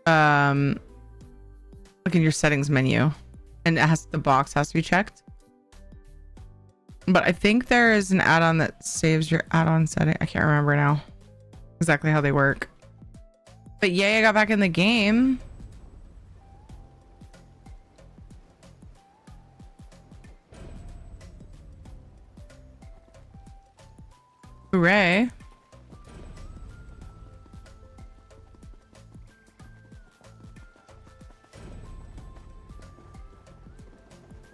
Look in your settings menu and it has, the box has to be checked. But I think there is an add-on that saves your add-on setting. I can't remember now exactly how they work. But yay, I got back in the game. Hooray.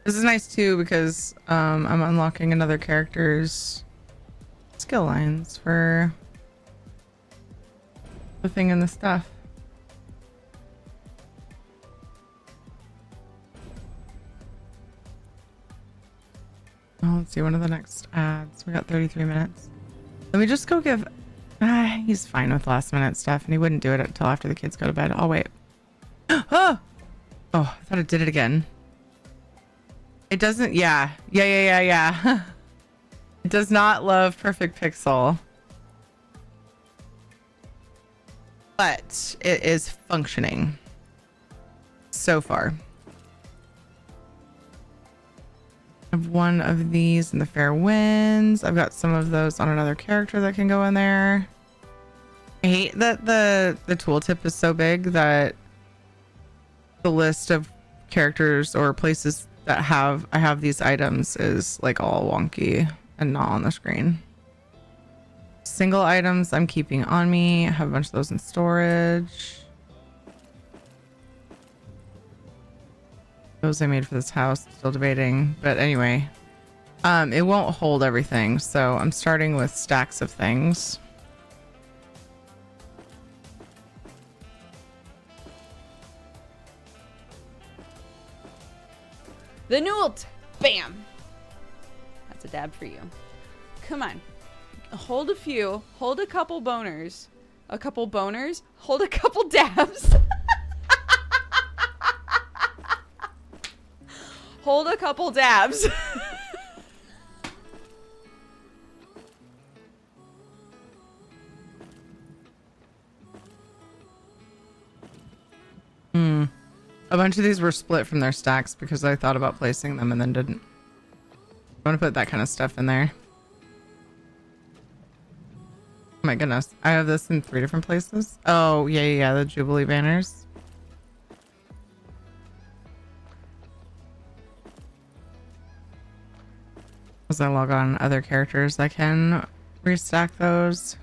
This is nice too because I'm unlocking another character's skill lines for the thing and the stuff. Oh, let's see, one of the next ads. We got 33 minutes. Let me just go give... he's fine with last minute stuff and he wouldn't do it until after the kids go to bed. I'll wait. Oh! Oh, I thought it did it again. It doesn't, yeah. It does not love Perfect Pixel. But it is functioning. So far. I have one of these in the Fair Winds. I've got some of those on another character that can go in there. I hate that the tooltip is so big that the list of characters or places that I have these items is like all wonky and not on the screen. Single items I'm keeping on me. I have a bunch of those in storage. Those I made for this house, still debating, but anyway, it won't hold everything, so I'm starting with stacks of things. The new ult. Bam. That's a dab for you. Come on. Hold a few. Hold a couple boners. A couple boners. Hold a couple dabs. Hold a couple dabs. A bunch of these were split from their stacks because I thought about placing them and then didn't. I want to put that kind of stuff in there. Oh my goodness. I have this in 3 different places. Oh, yeah, the Jubilee banners. As I log on other characters, I can restack those.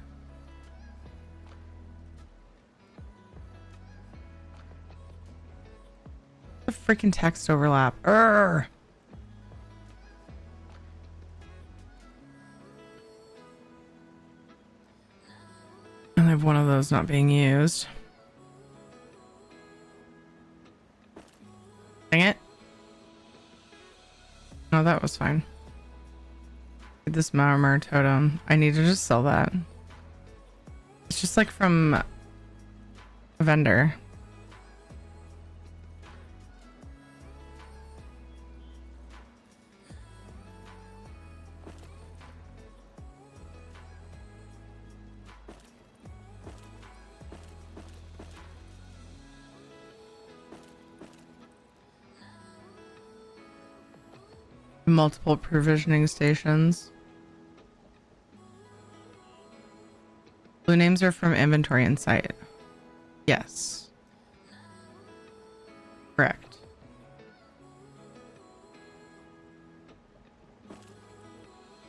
The freaking text overlap. Urgh. And I have one of those not being used. Dang it. No, that was fine. This Marmor totem. I need to just sell that. It's just like from a vendor. Multiple provisioning stations. Blue names are from inventory and site. Yes. Correct.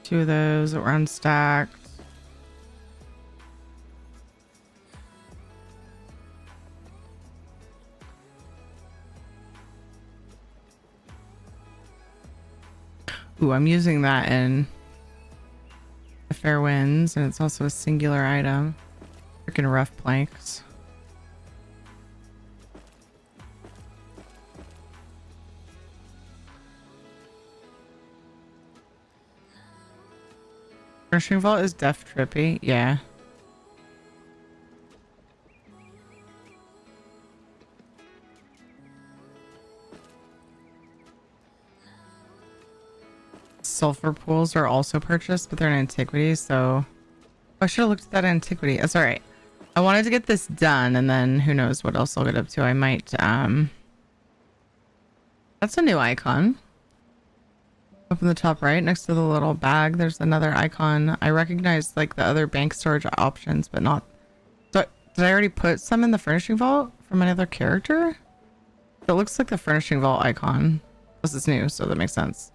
Two of those that were unstacked. Ooh, I'm using that in the Fair Winds, and it's also a singular item. Freaking rough planks. Furnishing Vault is def trippy, yeah. Sulfur pools are also purchased, but they're an antiquity, so I should have looked at that antiquity. That's all right. I wanted to get this done, and then who knows what else I'll get up to. I might that's a new icon. Up in the top right next to the little bag, there's another icon. I recognize like the other bank storage options, but not. So did I already put some in the Furnishing Vault from another character? It looks like the Furnishing Vault icon. This is new, so that makes sense.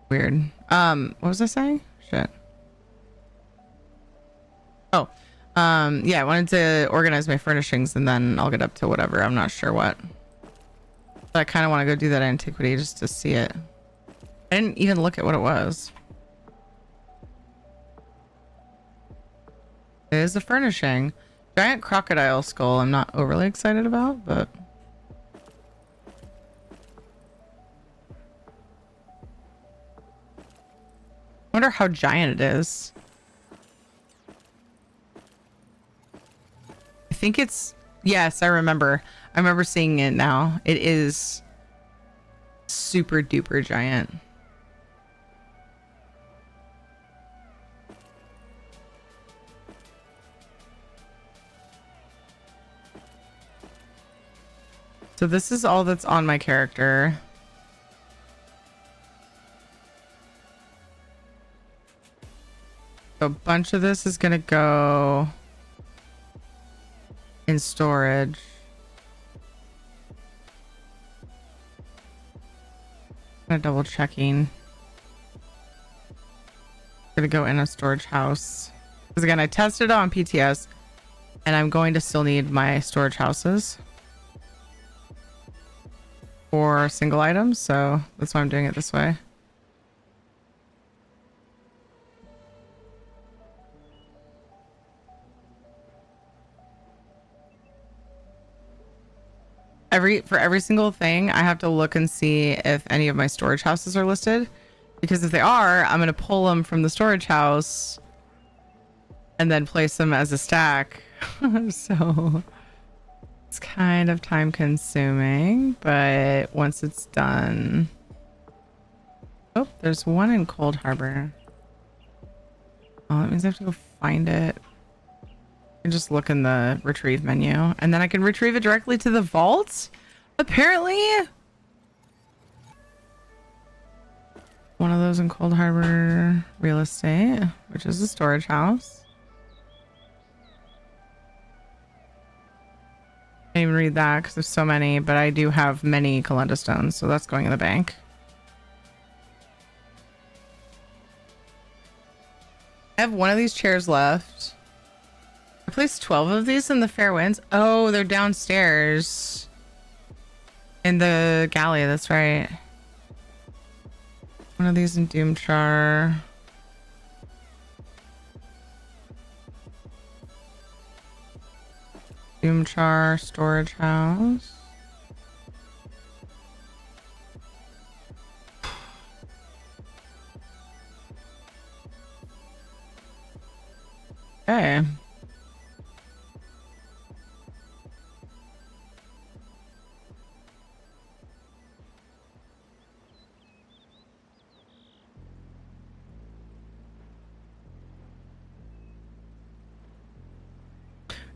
Weird. What was I saying? Shit. Oh, yeah, I wanted to organize my furnishings and then I'll get up to whatever. I'm not sure what. But I kind of want to go do that antiquity just to see it. I didn't even look at what it was. It is a furnishing. Giant crocodile skull I'm not overly excited about, but... I wonder how giant it is. I think it's... Yes, I remember. I remember seeing it now. It is super duper giant. So this is all that's on my character. So a bunch of this is gonna go in storage. I'm double checking. Gonna go in a storage house. Because again, I tested it on PTS and I'm going to still need my storage houses for single items, so that's why I'm doing it this way. I for every single thing, I have to look and see if any of my storage houses are listed. Because if they are, I'm going to pull them from the storage house and then place them as a stack. So it's kind of time consuming, but once it's done. Oh, there's one in Cold Harbor. Oh, that means I have to go find it. I can just look in the retrieve menu and then I can retrieve it directly to the vault. Apparently. One of those in Cold Harbor real estate, which is a storage house. I can't even read that because there's so many, but I do have many Kalenda stones, so that's going in the bank. I have one of these chairs left. I placed 12 of these in the Fair Winds. Oh, they're downstairs in the galley. That's right. One of these in Doomchar. Doomchar storage house. Okay.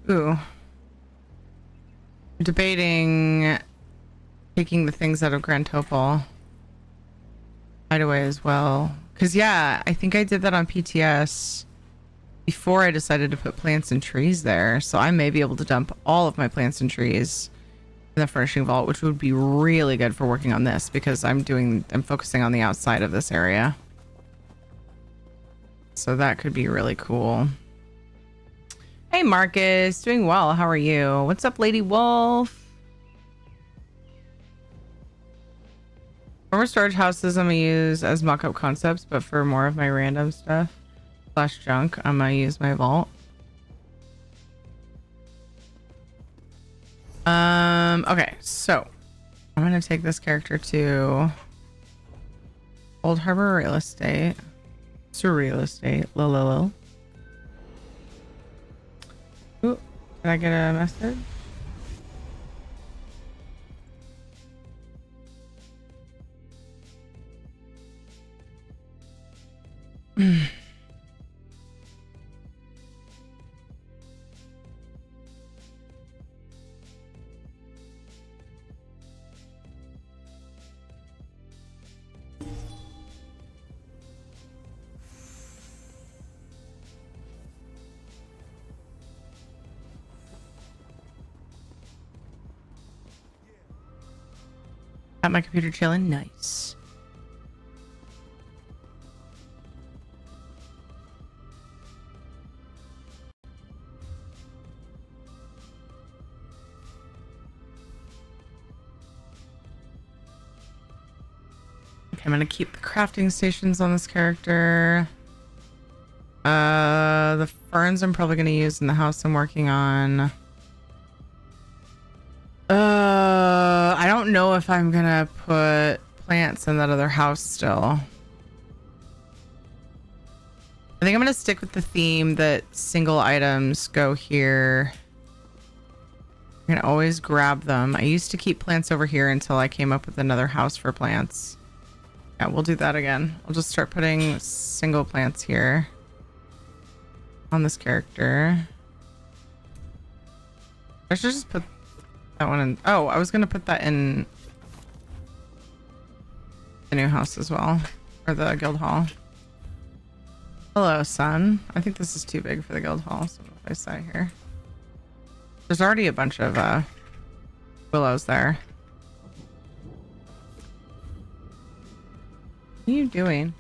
Ooh. Debating taking the things out of Grand Topol Hideaway as well. Because, yeah, I think I did that on PTS before I decided to put plants and trees there. So I may be able to dump all of my plants and trees in the furnishing vault, which would be really good for working on this because I'm focusing on the outside of this area. So that could be really cool. Hey Marcus, doing well. How are you? What's up, Lady Wolf? Former storage houses I'm gonna use as mock-up concepts, but for more of my random stuff / junk, I'm gonna use my vault. Okay, so I'm gonna take this character to Old Harbor Real Estate. Surreal Estate. Lil. Ooh, did I get a message? At my computer chilling. Nice. Okay, I'm gonna keep the crafting stations on this character. The ferns I'm probably gonna use in the house I'm working on. I don't know if I'm gonna put plants in that other house still. I think I'm gonna stick with the theme that single items go here. I'm gonna always grab them. I used to keep plants over here until I came up with another house for plants. Yeah, we'll do that again. I'll just start putting single plants here on this character. I should just put that one in. Oh, I was gonna put that in the new house as well, or the guild hall. Hello, son. I think this is too big for the guild hall, so if I say here, there's already a bunch of willows there. What are you doing?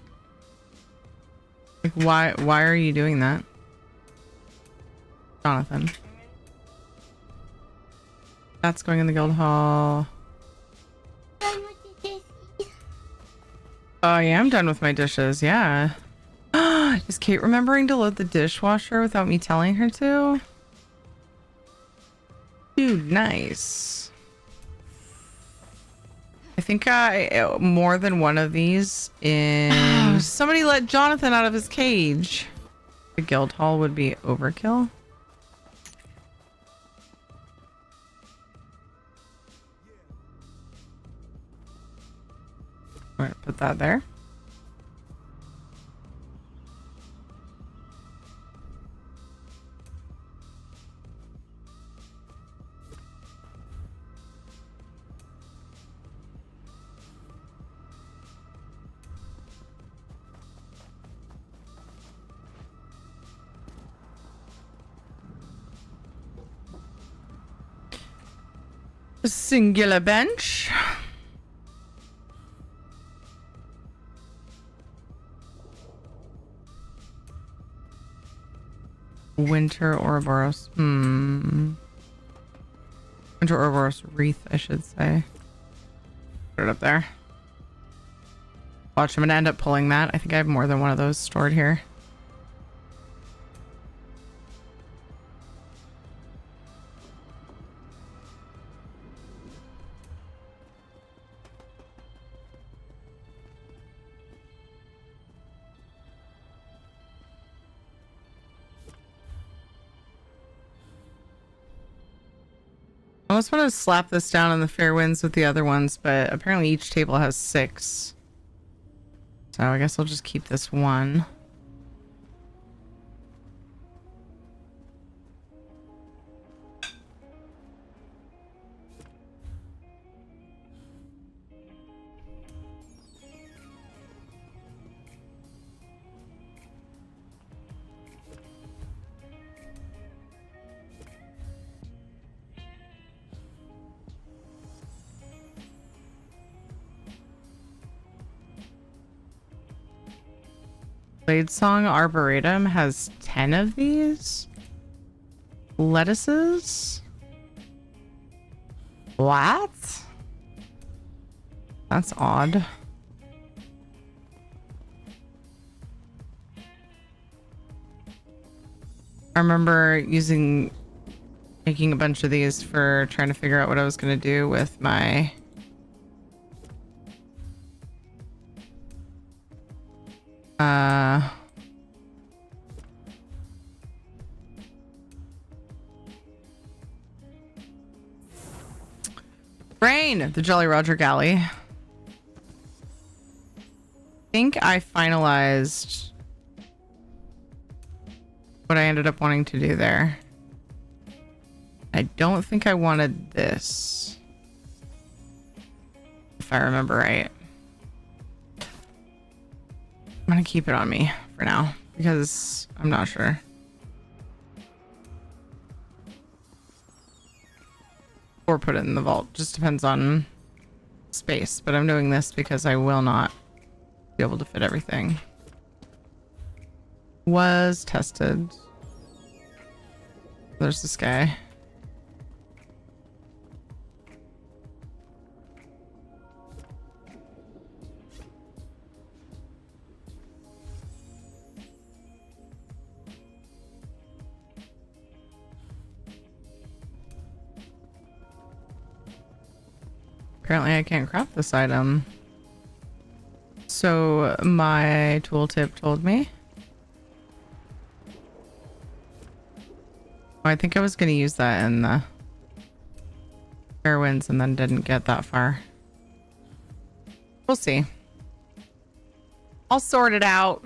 Like, why are you doing that, Jonathan? That's going in the guild hall. Oh yeah, I'm done with my dishes. Yeah. Is Kate remembering to load the dishwasher without me telling her to? Dude, nice. I think more than one of these in... Somebody let Jonathan out of his cage. The guild hall would be overkill. All right, put that there. A singular bench. Winter Ouroboros. Winter Ouroboros wreath, I should say. Put it up there. Watch, I'm gonna end up pulling that. I think I have more than one of those stored here. I almost want to slap this down on the fair winds with the other ones, but apparently each table has 6. So I guess I'll just keep this one. Song Arboretum has 10 of these. Lettuces? What? That's odd. I remember making a bunch of these for trying to figure out what I was going to do with my Brain, the Jolly Roger Galley. I think I finalized what I ended up wanting to do there. I don't think I wanted this, if I remember right. I'm gonna keep it on me for now because I'm not sure. Or put it in the vault. Just depends on space. But I'm doing this because I will not be able to fit everything. Was tested. There's this guy. Apparently I can't craft this item. So my tooltip told me. I think I was going to use that in the Fairwinds and then didn't get that far. We'll see. I'll sort it out.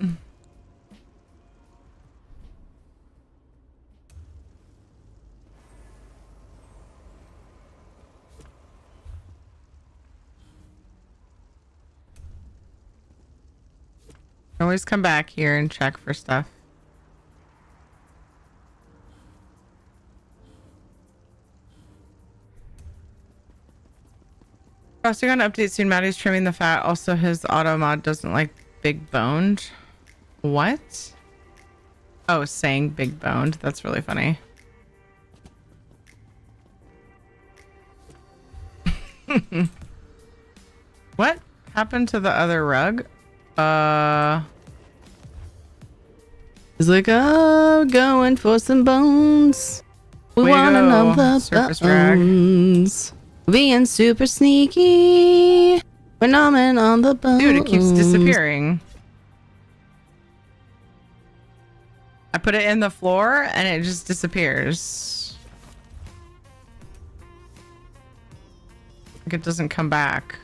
Always come back here and check for stuff. Frosty got an update soon. Maddie's trimming the fat. Also, his auto mod doesn't like big boned. What? Oh, saying big boned. That's really funny. What happened to the other rug? He's like, oh, going for some bones. We want another bones. Being super sneaky. Phenomenon on the bone. Dude, it keeps disappearing. I put it in the floor and it just disappears. Like it doesn't come back.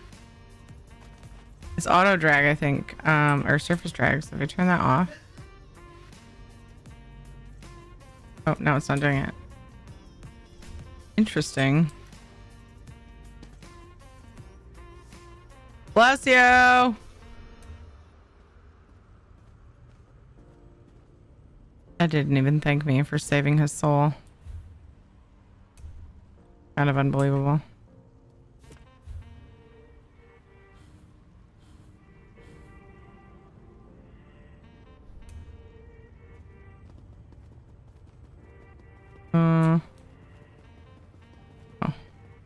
It's auto drag, I think, or surface drag. So if I turn that off. Oh, no, it's not doing it. Interesting. Bless you. That didn't even thank me for saving his soul. Kind of unbelievable. Oh,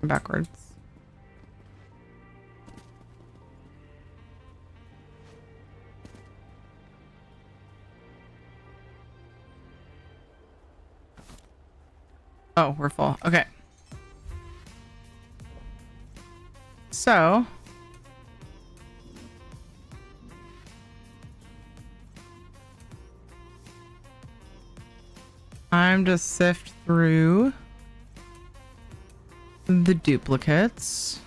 backwards. Oh, we're full. Okay. So I'm just sift through the duplicates.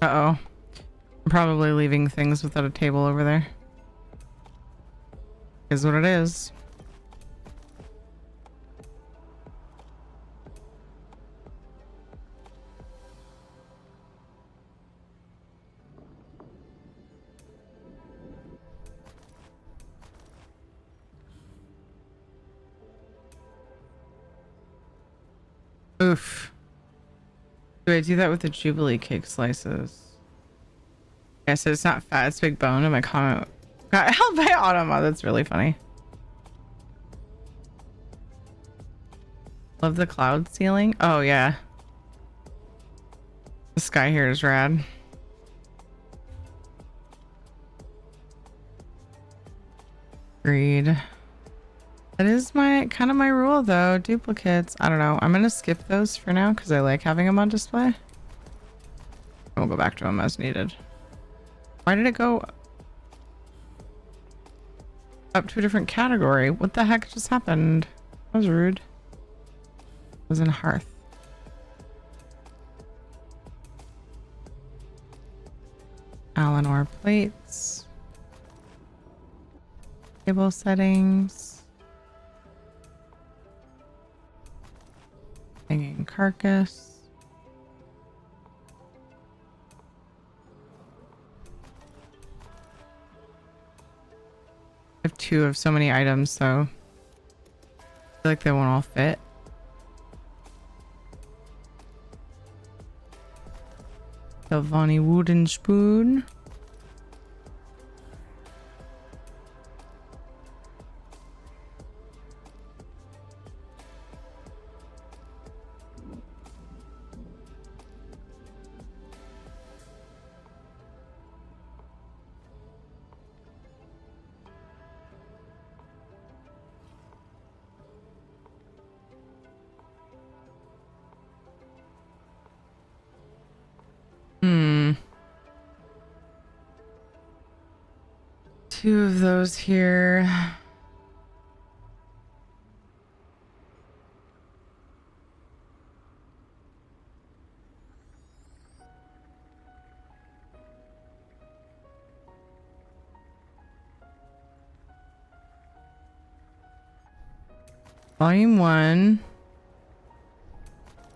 Uh-oh. I'm probably leaving things without a table over there. Is what it is. Oof. Do I do that with the Jubilee cake slices? I said it's not fat, it's big bone, and my comment got held by Automa. That's really funny. Love the cloud ceiling. Oh yeah. The sky here is rad. Agreed. That is my kind of my rule though. Duplicates. I don't know. I'm gonna skip those for now because I like having them on display. We'll go back to them as needed. Why did it go up to a different category? What the heck just happened? That was rude. It was in hearth. Allen ore plates. Table settings. Hanging carcass. I have two of so many items, so I feel like they won't all fit. Silvani wooden spoon. Two of those here. Volume 1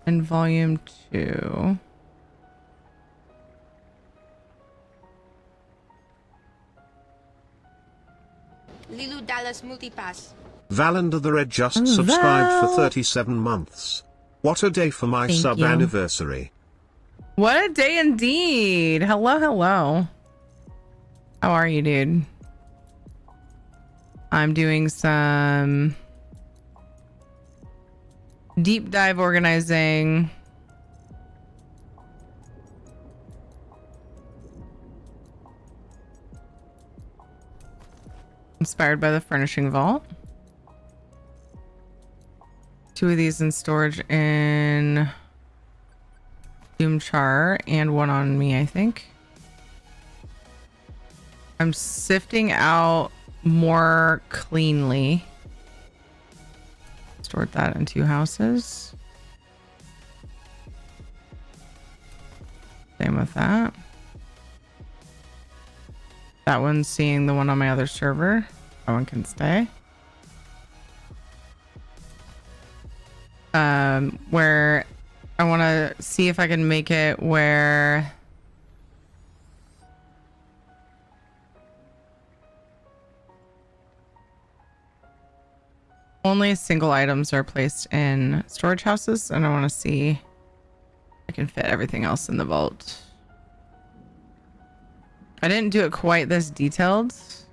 and Volume 2. Lilu Dallas Multipass. Valanda the Red just subscribed for 37 months. What a day for my Thank sub you. anniversary. What a day indeed. Hello, hello. How are you, dude? I'm doing some deep dive organizing. Inspired by the furnishing vault. 2 of these in storage in Doomchar and 1 on me, I think. I'm sifting out more cleanly. Stored that in 2 houses. Same with that. That one's seeing the one on my other server. That one can stay. Where I want to see if I can make it where only single items are placed in storage houses, and I want to see if I can fit everything else in the vault. I didn't do it quite this detailed, so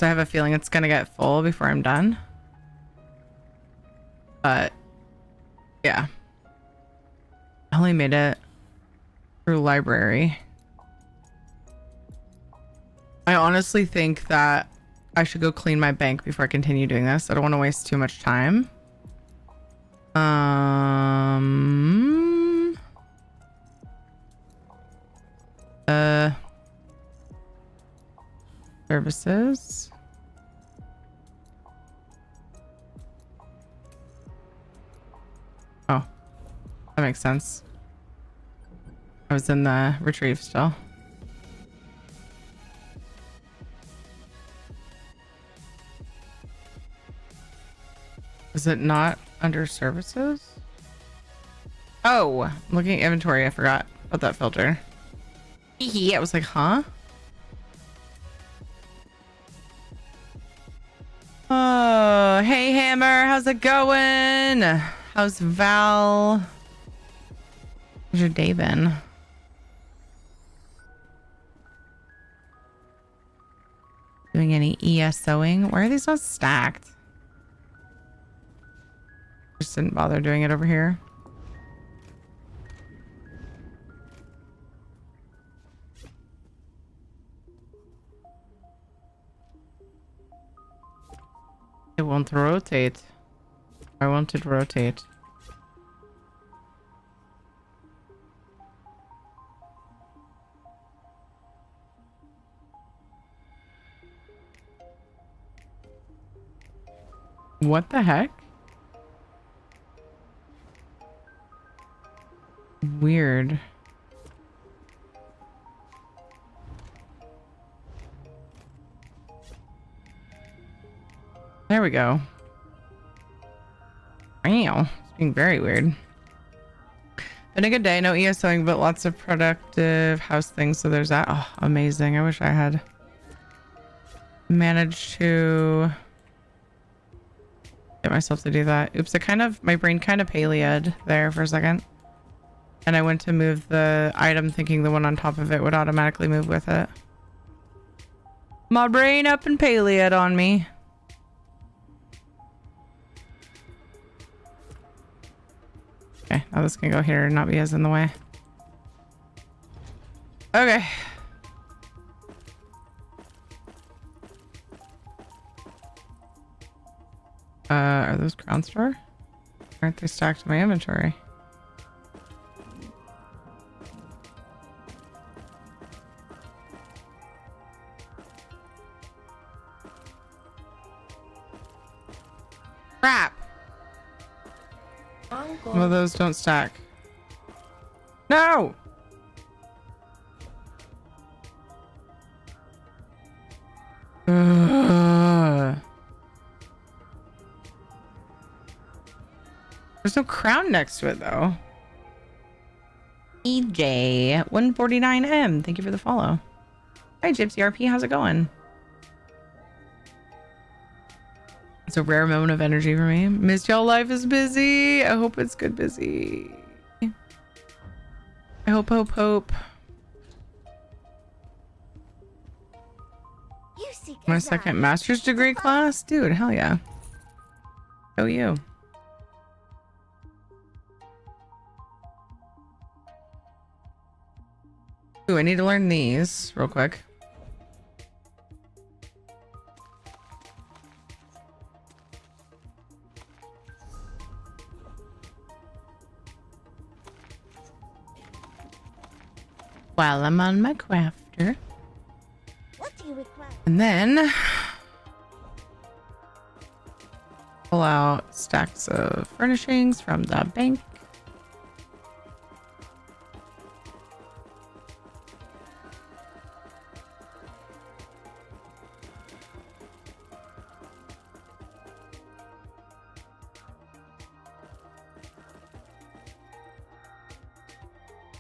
I have a feeling it's going to get full before I'm done. But yeah, I only made it through library. I honestly think that I should go clean my bank before I continue doing this. I don't want to waste too much time. Services. Oh, that makes sense. I was in the retrieve still. Is it not under services? Oh, looking at inventory, I forgot about that filter. I was like, huh? Oh, hey Hammer, how's it going? How's Val? How's your day been? Doing any ESOing? Why are these not stacked? Just didn't bother doing it over here. It won't rotate. I want it to rotate. What the heck? Weird. There we go. Wow, it's being very weird. Been a good day. No ESOing, but lots of productive house things. So there's that. Oh, amazing. I wish I had managed to get myself to do that. Oops, my brain kind of paleoed there for a second. And I went to move the item thinking the one on top of it would automatically move with it. My brain up and paleoed on me. Okay, now this can go here and not be as in the way. Okay. Are those Crown Store? Aren't they stacked in my inventory? Crap. Well, those don't stack. No! There's no crown next to it though. EJ149M, thank you for the follow. Hi Gypsy RP, how's it going? It's a rare moment of energy for me. Missed y'all, life is busy. I hope it's good busy. I hope. My second master's degree class? Dude, hell yeah. Go you. Ooh, I need to learn these real quick. While I'm on my crafter. What do you require? And then pull out stacks of furnishings from the bank.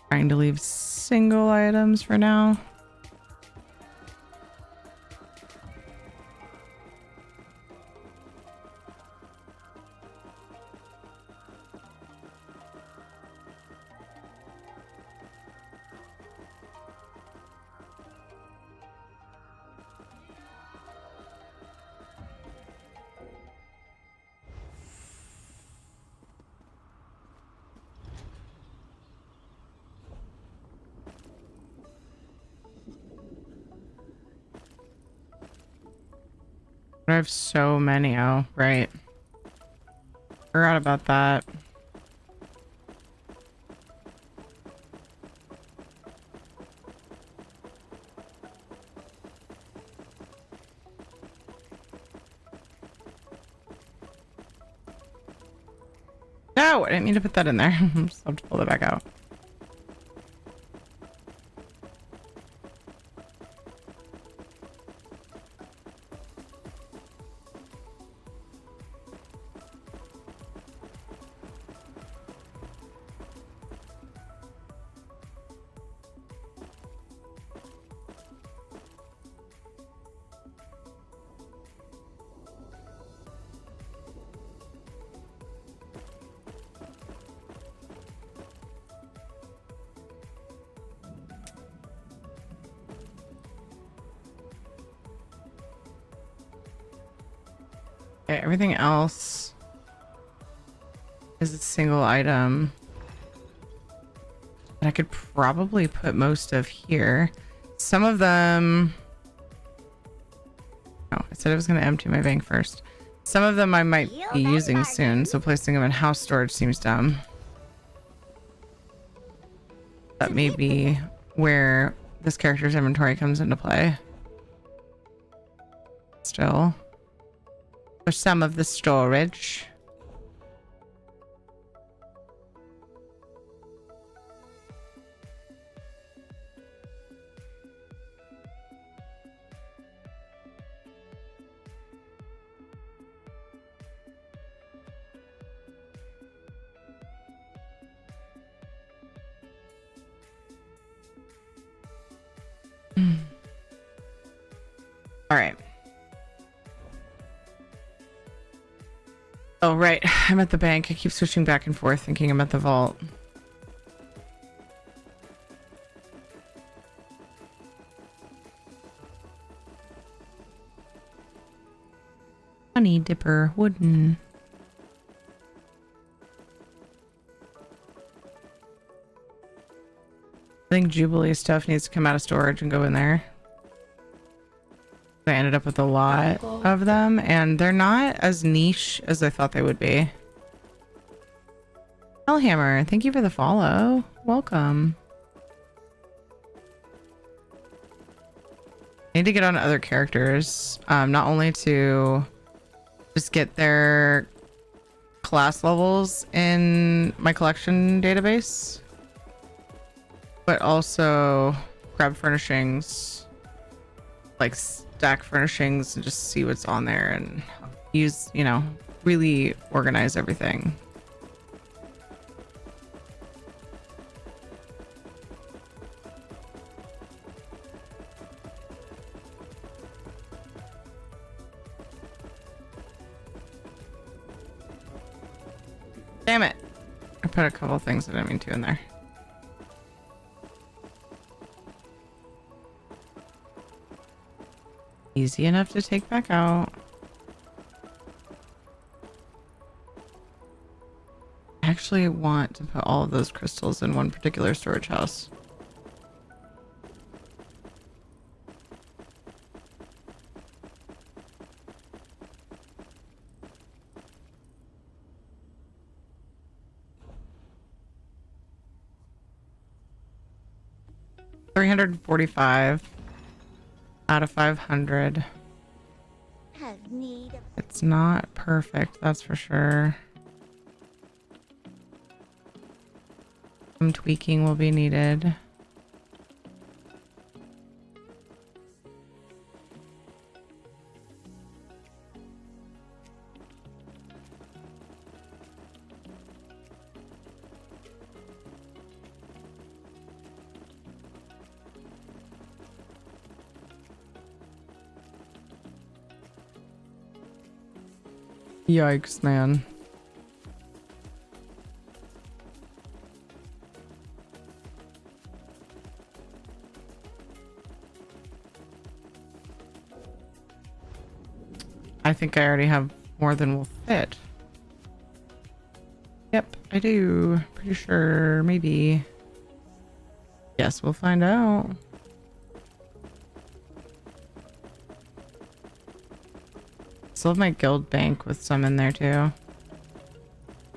Trying to leave single items for now. I have so many. Oh, right. Forgot about that. No, I didn't mean to put that in there. I just have to pull it back out. Okay, everything else is a single item that I could probably put most of here. Some of them... Oh, I said I was going to empty my bank first. Some of them I might be using soon, so placing them in house storage seems dumb. That may be where this character's inventory comes into play. Still. For some of the storage. All right. Oh, right. I'm at the bank. I keep switching back and forth thinking I'm at the vault. Honey dipper wooden. I think Jubilee stuff needs to come out of storage and go in there. I ended up with a lot of them, and they're not as niche as I thought they would be. Hellhammer, thank you for the follow. Welcome. I need to get on other characters, not only to just get their class levels in my collection database, but also grab furnishings, like stack furnishings, and just see what's on there and use, you know, really organize everything. Damn it. I put a couple things I didn't mean to in there. Easy enough to take back out. I actually want to put all of those crystals in one particular storage house. $345 out of 500. It's not perfect, that's for sure. Some tweaking will be needed. Yikes, man. I think I already have more than will fit. Yep, I do. Pretty sure. Maybe. Guess we'll find out. Still have my guild bank with some in there too.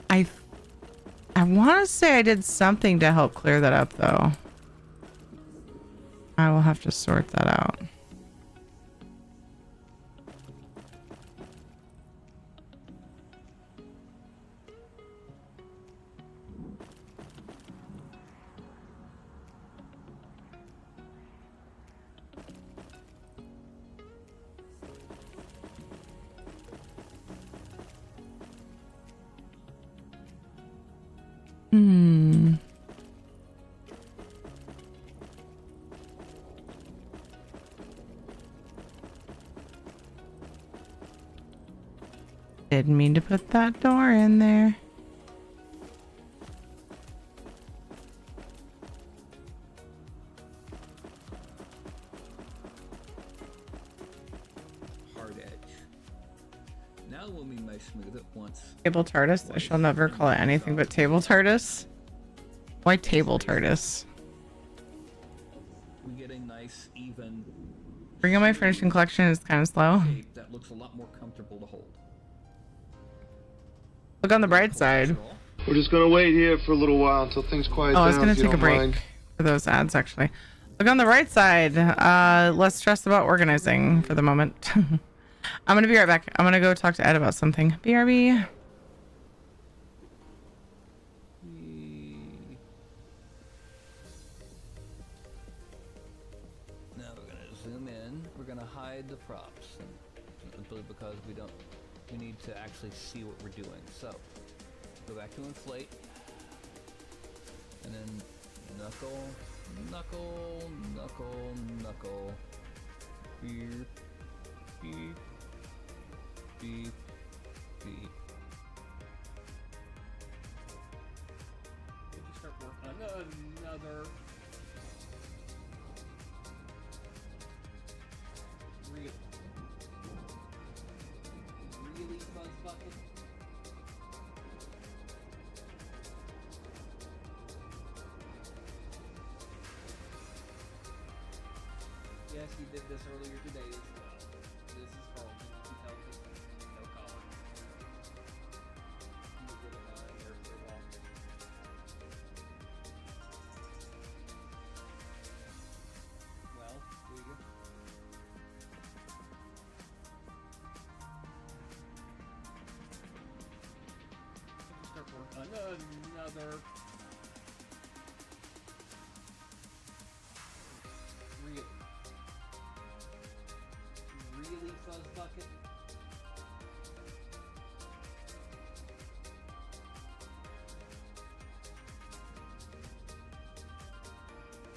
I want to say I did something to help clear that up though. I will have to sort that out. Didn't mean to put that door in there. Hard edge. Now we'll be my smooth it once. Table TARDIS? I shall never call it anything but table TARDIS. Why table TARDIS? We get a nice even Bringing my furnishing collection is kind of slow. shape that looks a lot more comfortable to hold. Look on the bright side. We're just gonna wait here for a little while until things quiet down. I was gonna if you take a don't break mind. for those ads actually. Look on the right side. Less stress about organizing for the moment. I'm gonna be right back. I'm gonna go talk to Ed about something. BRB. Now we're gonna zoom in. We're gonna hide the props simply because we need to actually see what we're doing. So go back to inflate, and then knuckle, knuckle, knuckle, knuckle. Beep, beep, beep, beep. We'll just start working on another really fuzz bucket. Yes, he did this earlier today as well. This is Carlton. You can tell this no collar. He did it on there for a while. Well, do you? Start working on another really fuzz bucket.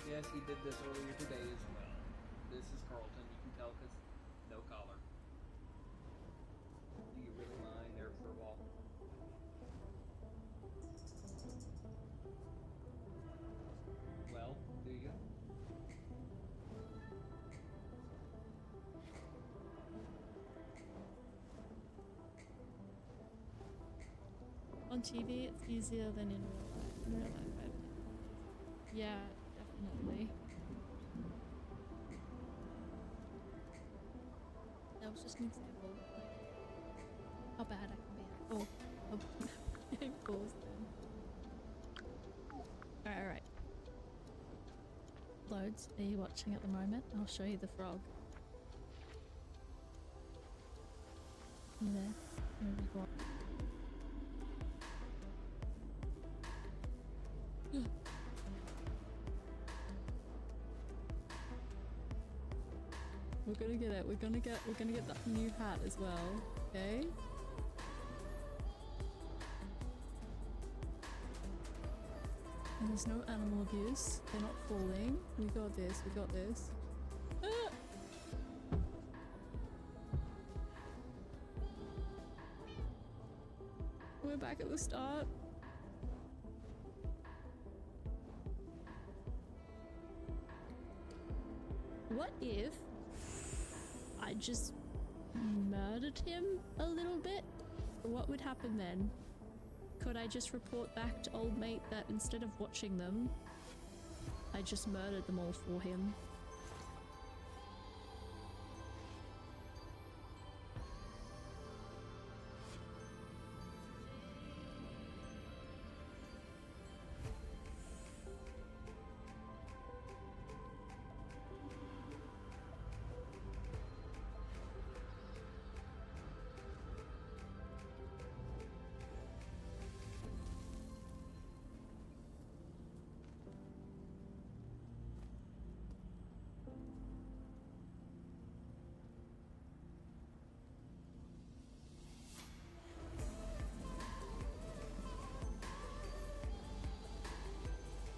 Yes, he did this earlier today as well. This is Carlton. You can tell because no collar. Do you really mind there for a while? On TV, it's easier than in real life. In real life, yeah, definitely. That was just an example of like how bad I can be. Oh, pause then. Alright. Loads, are you watching at the moment? I'll show you the frog. You there? Where have you gone? We're gonna get it. We're gonna get that new hat as well. Okay. And there's no animal abuse. They're not falling. We got this. We got this. Ah! We're back at the start. What if I just murdered him a little bit? What would happen then? Could I just report back to old mate that instead of watching them, I just murdered them all for him?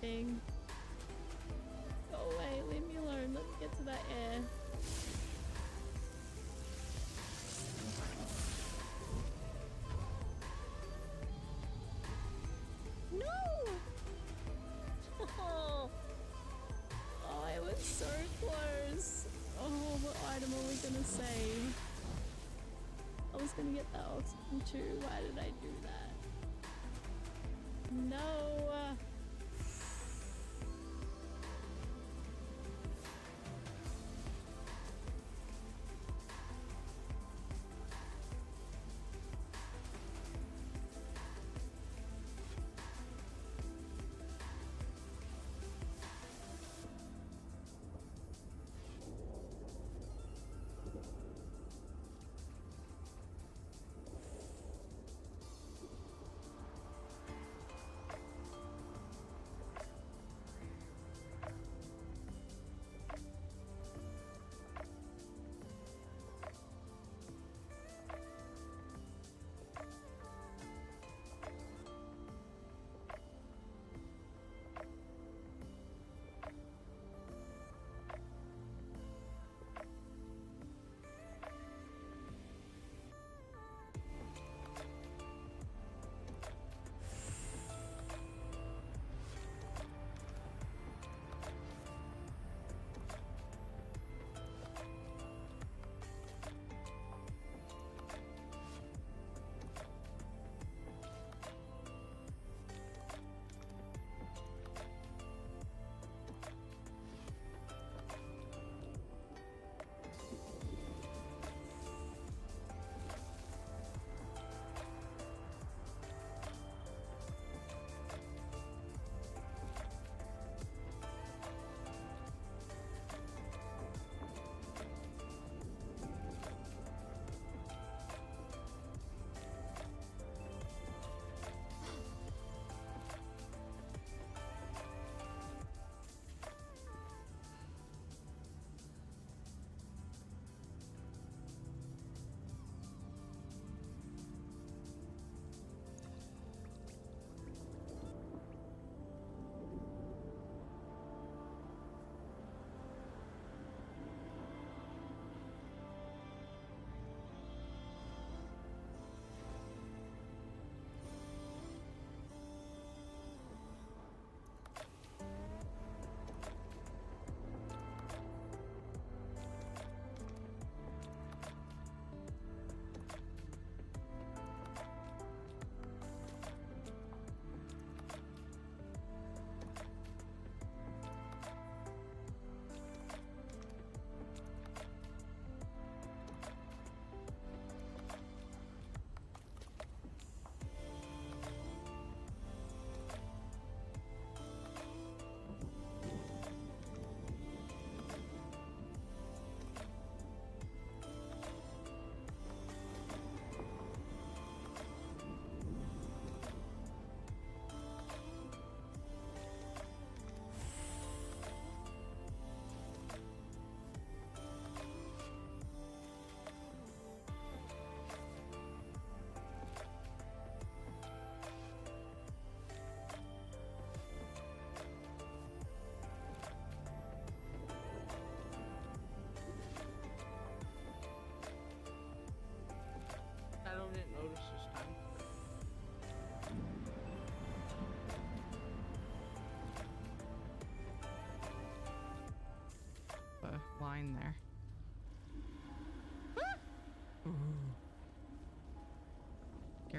Thing. Go away, leave me alone, let me get to that air. No! Oh, I was so close. Oh, what item are we gonna save? I was gonna get that oxygen too. Why did I do that? No!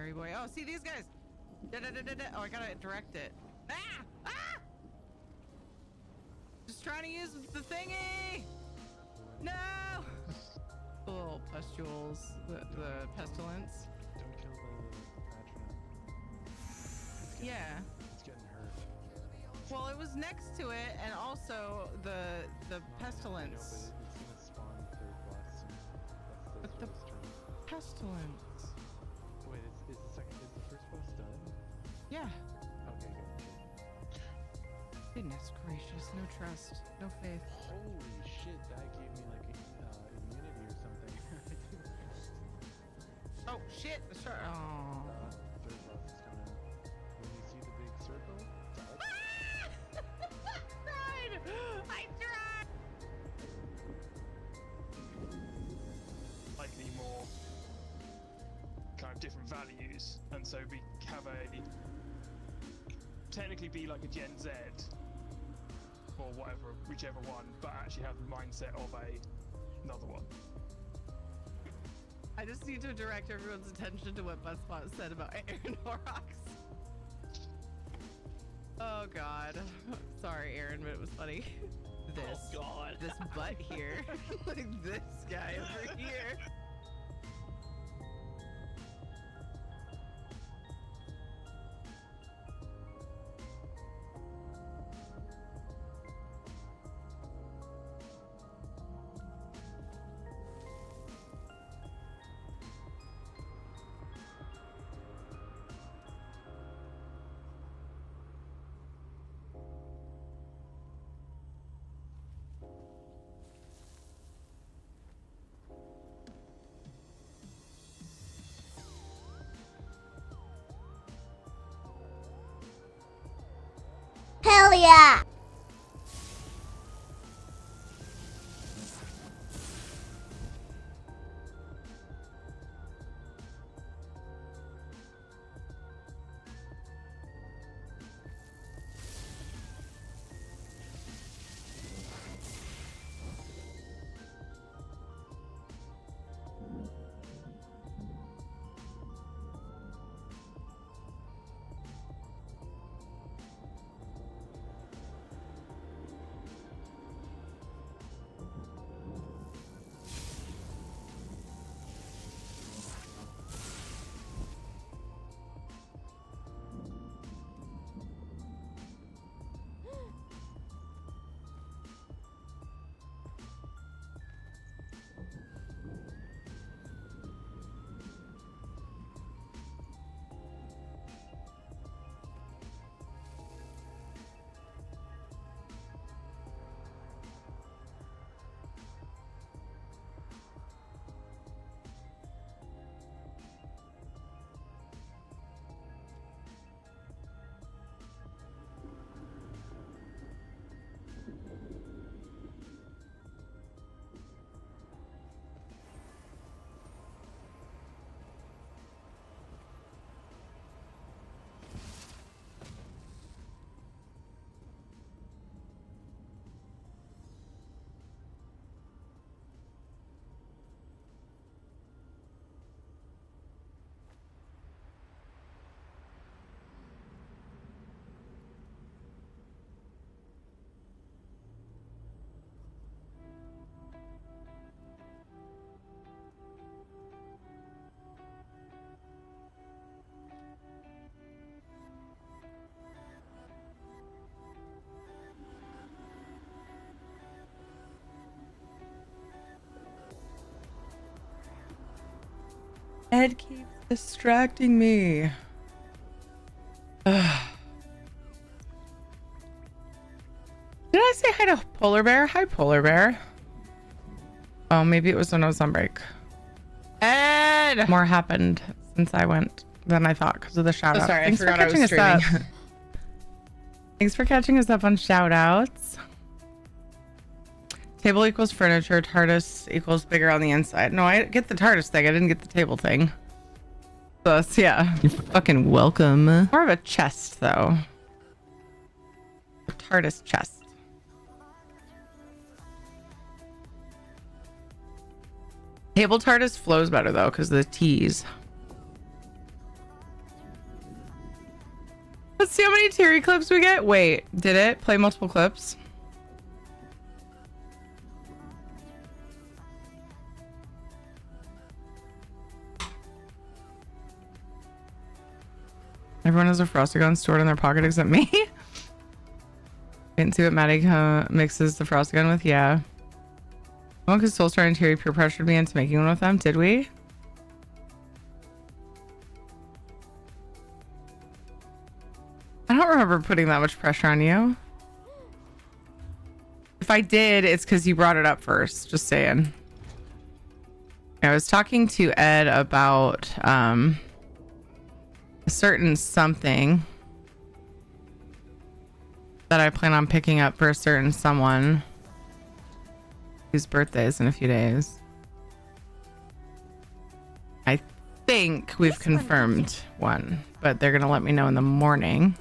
Sorry, boy. Oh, see these guys. Oh, I gotta direct it. Ah! Ah! Just trying to use the thingy. No. The little pustules, the pestilence. Don't kill the patron. Yeah. It's getting hurt. Well, it was next to it, and also the pestilence. I know, but it's gonna spawn third boss soon. That's But the first turn. pestilence. Wait, is the first boss done? Yeah. Okay, good. Goodness gracious, no trust, no faith. Holy shit, that gave me like immunity or something. Oh shit! The shark. Oh. Third boss is coming. When you see the big circle, dodge. I tried. Likely more kind of different values, and so we have technically be like a Gen Z or whatever, whichever one, but actually have the mindset of another one. I just need to direct everyone's attention to what Buzzspot said about Aaron Horrocks. Oh god. Sorry, Aaron, but it was funny. This. Oh god. This butt here. Like this guy over here. Hell yeah! Ed keeps distracting me. Ugh. Did I say hi to Polar Bear? Hi, Polar Bear. Oh, maybe it was when I was on break. Ed! More happened since I went than I thought because of the shout out. Sorry, Thanks I forgot for I was catching us streaming. up. Thanks for catching us up on shout outs. Table equals furniture. TARDIS equals bigger on the inside. No, I get the TARDIS thing. I didn't get the table thing. So that's, yeah. You're fucking welcome. More of a chest, though. A TARDIS chest. Table TARDIS flows better, though, because of the T's. Let's see how many Terry clips we get. Wait, did it play multiple clips? Everyone has a frosty gun stored in their pocket except me. Didn't see what Maddie mixes the frosty gun with. Yeah. One because Soulstar and Terry peer pressured me into making one with them. Did we? I don't remember putting that much pressure on you. If I did, it's because you brought it up first. Just saying. I was talking to Ed about a certain something that I plan on picking up for a certain someone whose birthday is in a few days. I think we've confirmed one, but they're going to let me know in the morning.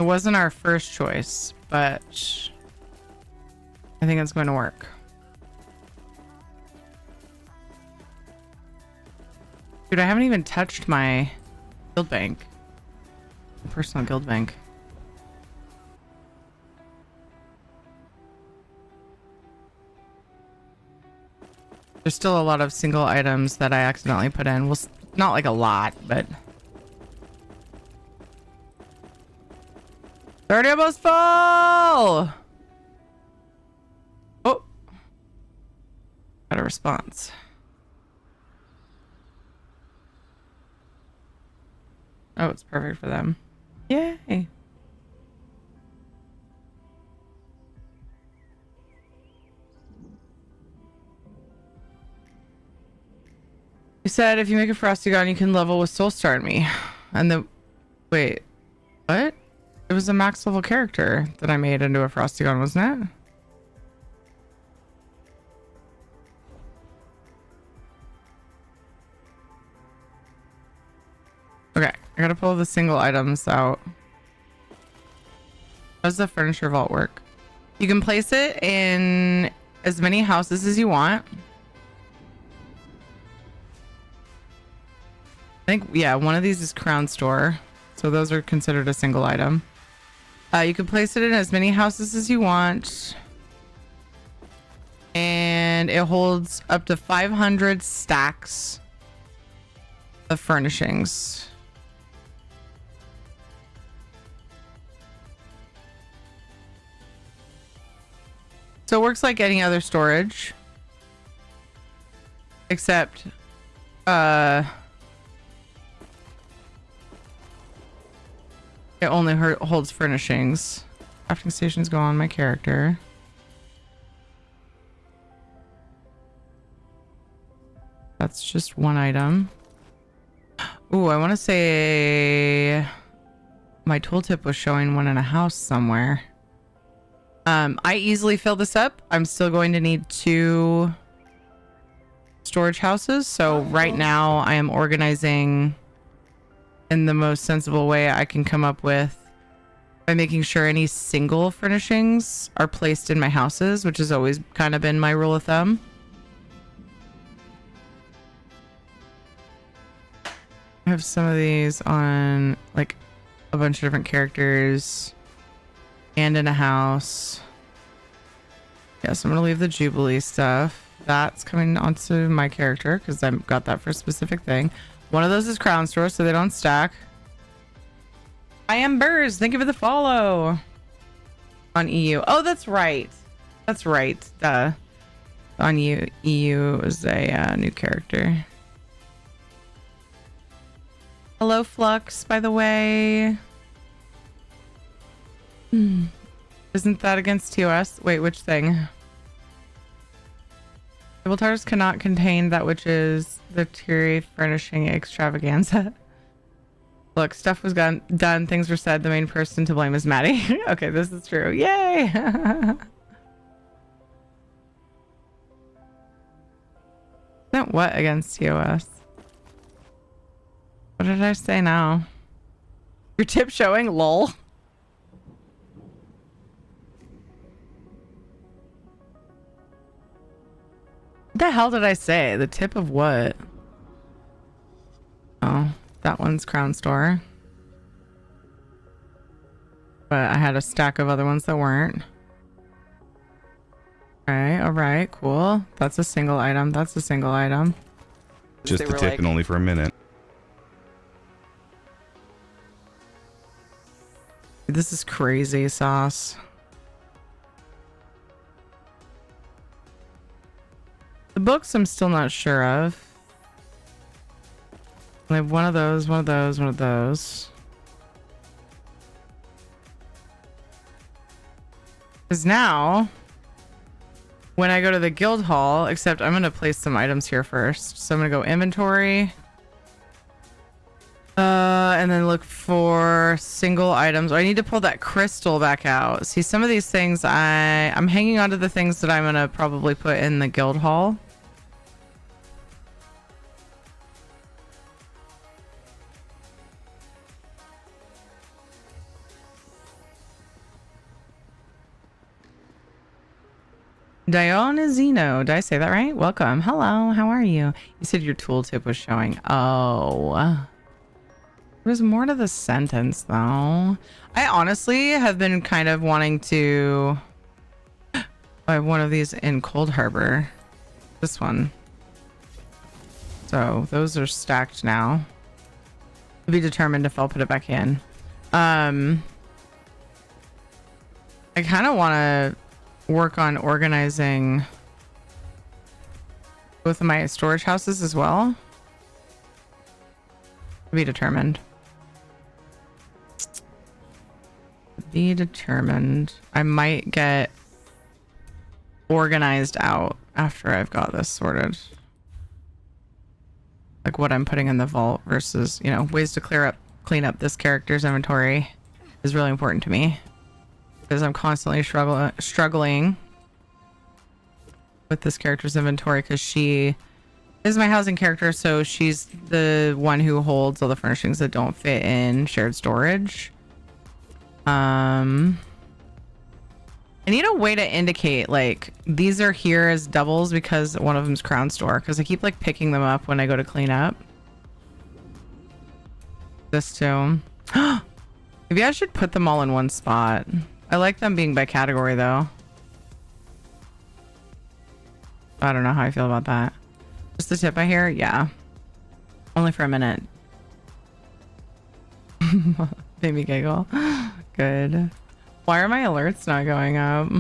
It wasn't our first choice, but I think it's going to work. Dude, I haven't even touched my guild bank. Personal guild bank. There's still a lot of single items that I accidentally put in. Well, not like a lot, but... It's already almost full! Oh! Got a response. Oh, it's perfect for them. Yay! You said if you make a frosty gun, you can level with Soulstar and me. And the... Wait. What? It was a max level character that I made into a frosty gun, wasn't it? Okay, I gotta pull the single items out. How does the furniture vault work? You can place it in as many houses as you want. I think, yeah, one of these is Crown Store. So those are considered a single item. You can place it in as many houses as you want. And it holds up to 500 stacks of furnishings. So it works like any other storage. Except, it only holds furnishings. Crafting stations go on my character. That's just one item. Ooh, I want to say my tooltip was showing one in a house somewhere. I easily fill this up. I'm still going to need 2 storage houses. So right now I am organizing in the most sensible way I can come up with by making sure any single furnishings are placed in my houses, which has always kind of been my rule of thumb. I have some of these on like a bunch of different characters and in a house. Yes, I'm gonna leave the Jubilee stuff. That's coming onto my character because I've got that for a specific thing. One of those is Crown Store, so they don't stack. I am Burrs. Thank you for the follow on EU. Oh, that's right. That's right. Duh. On EU is a new character. Hello, Flux, by the way. Isn't that against TOS? Wait, which thing? Table tars cannot contain that which is the Terry furnishing extravaganza. Look, stuff was done. Things were said. The main person to blame is Maddie. Okay, this is true. Yay! Isn't what against TOS? What did I say now? Your tip showing? Lol. the hell did I say? The tip of what? Oh, that one's Crown Store. But I had a stack of other ones that weren't. All right, cool. That's a single item. That's a single item. Just the tip and only for a minute. This is crazy sauce. The books I'm still not sure of. I have one of those, one of those, one of those. Because now, when I go to the guild hall, except I'm going to place some items here first. So I'm going to go inventory. And then look for single items. I need to pull that crystal back out. See, some of these things I'm hanging on to the things that I'm going to probably put in the guild hall. Dionysino, did I say that right? Welcome. Hello, how are you? You said your tooltip was showing. Oh. There's more to the sentence, though. I honestly have been kind of wanting to buy one of these in Cold Harbor. This one. So, those are stacked now. To be determined if I'll put it back in. I kind of want to work on organizing both of my storage houses as well. To be determined. Be determined. I might get organized out after I've got this sorted. Like what I'm putting in the vault versus, you know, ways to clean up this character's inventory is really important to me. Because I'm constantly struggling with this character's inventory because she is my housing character, so she's the one who holds all the furnishings that don't fit in shared storage. I need a way to indicate like these are here as doubles because one of them's Crown Store, because I keep like picking them up when I go to clean up. This too. Maybe I should put them all in one spot. I like them being by category though. I don't know how I feel about that. Just the tip I hear? Yeah. Only for a minute. Baby giggle. Good. Why are my alerts not going up?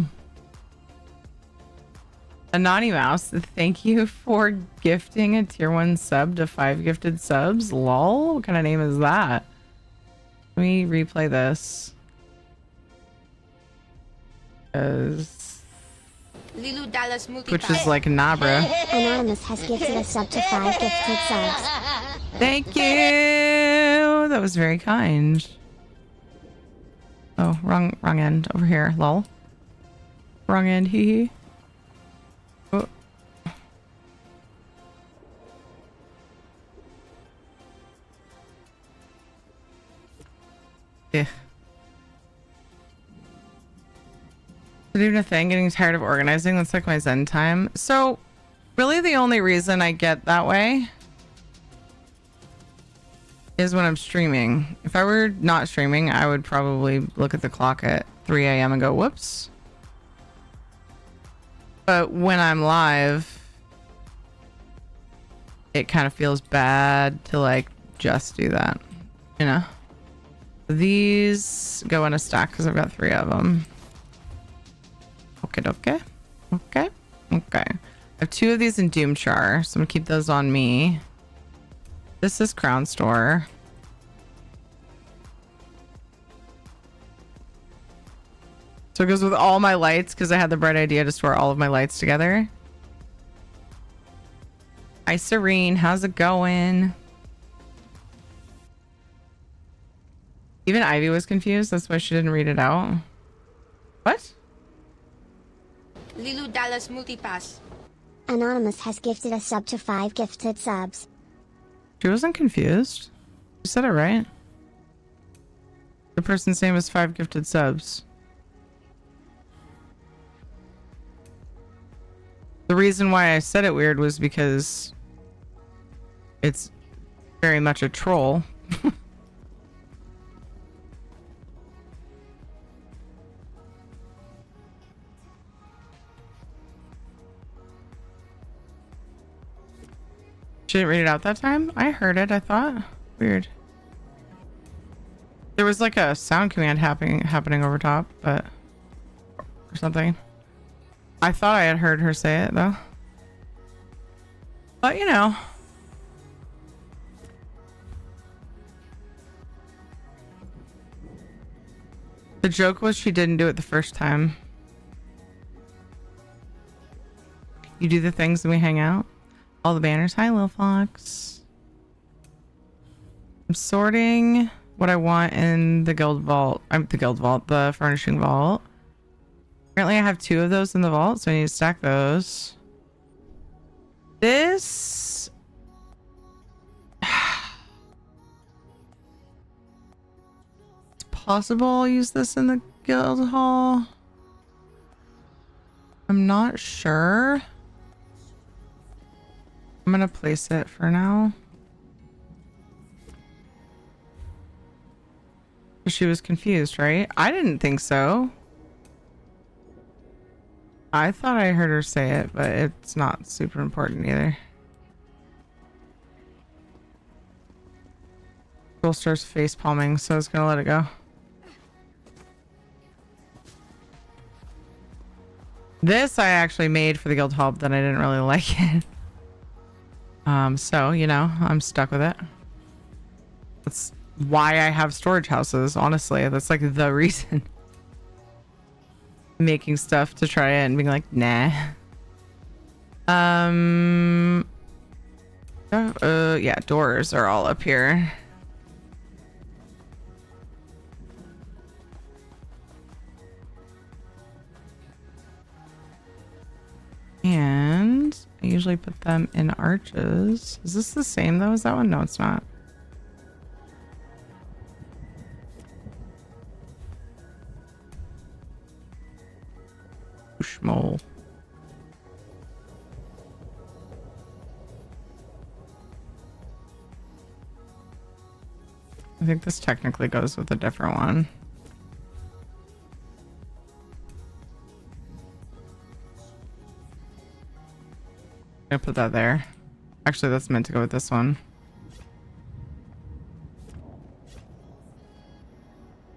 Anonymous, thank you for gifting a tier 1 sub to 5 gifted subs. Lol? What kind of name is that? Let me replay this. Lilu Dallas Which is like Nabra. Anonymous has gifted a sub to 5 gifted subs. Thank you. That was very kind. Oh, wrong end over here. Lol. Wrong end. Hee hee. Oh. Yeah. Doing a thing, getting tired of organizing. That's like my Zen time. So, really, the only reason I get that way is when I'm streaming. If I were not streaming, I would probably look at the clock at 3 a.m. and go, whoops. But when I'm live, it kind of feels bad to like just do that, you know? These go in a stack because I've got 3 of them. Okay. I have 2 of these in Doomchar, so I'm gonna keep those on me. This is Crown Store. So it goes with all my lights because I had the bright idea to store all of my lights together. Hi, Serene. How's it going? Even Ivy was confused. That's why she didn't read it out. What? Lilu Dallas Multipass. Anonymous has gifted a sub to 5 gifted subs. She wasn't confused. You said it right. The person's name is 5 gifted subs. The reason why I said it weird was because it's very much a troll. She didn't read it out that time? I heard it, I thought. Weird. There was like a sound command happening over top, but or something. I thought I had heard her say it though. But you know. The joke was she didn't do it the first time. You do the things and we hang out. All the banners. Hi, Lil Fox. I'm sorting what I want in the guild vault. The furnishing vault. Apparently I have 2 of those in the vault, so I need to stack those. This... It's possible I'll use this in the guild hall. I'm not sure. I'm gonna place it for now. She was confused, right? I didn't think so. I thought I heard her say it, but it's not super important either. Gold Star's face palming, so I was gonna let it go. This I actually made for the guild hall, but then I didn't really like it. So, you know, I'm stuck with it. That's why I have storage houses, honestly. That's like the reason. Making stuff to try it and being like, nah. Yeah, doors are all up here. And I usually put them in arches. Is this the same though as that one? No, it's not. Schmole. I think this technically goes with a different one. I'm gonna put that there. Actually, that's meant to go with this one.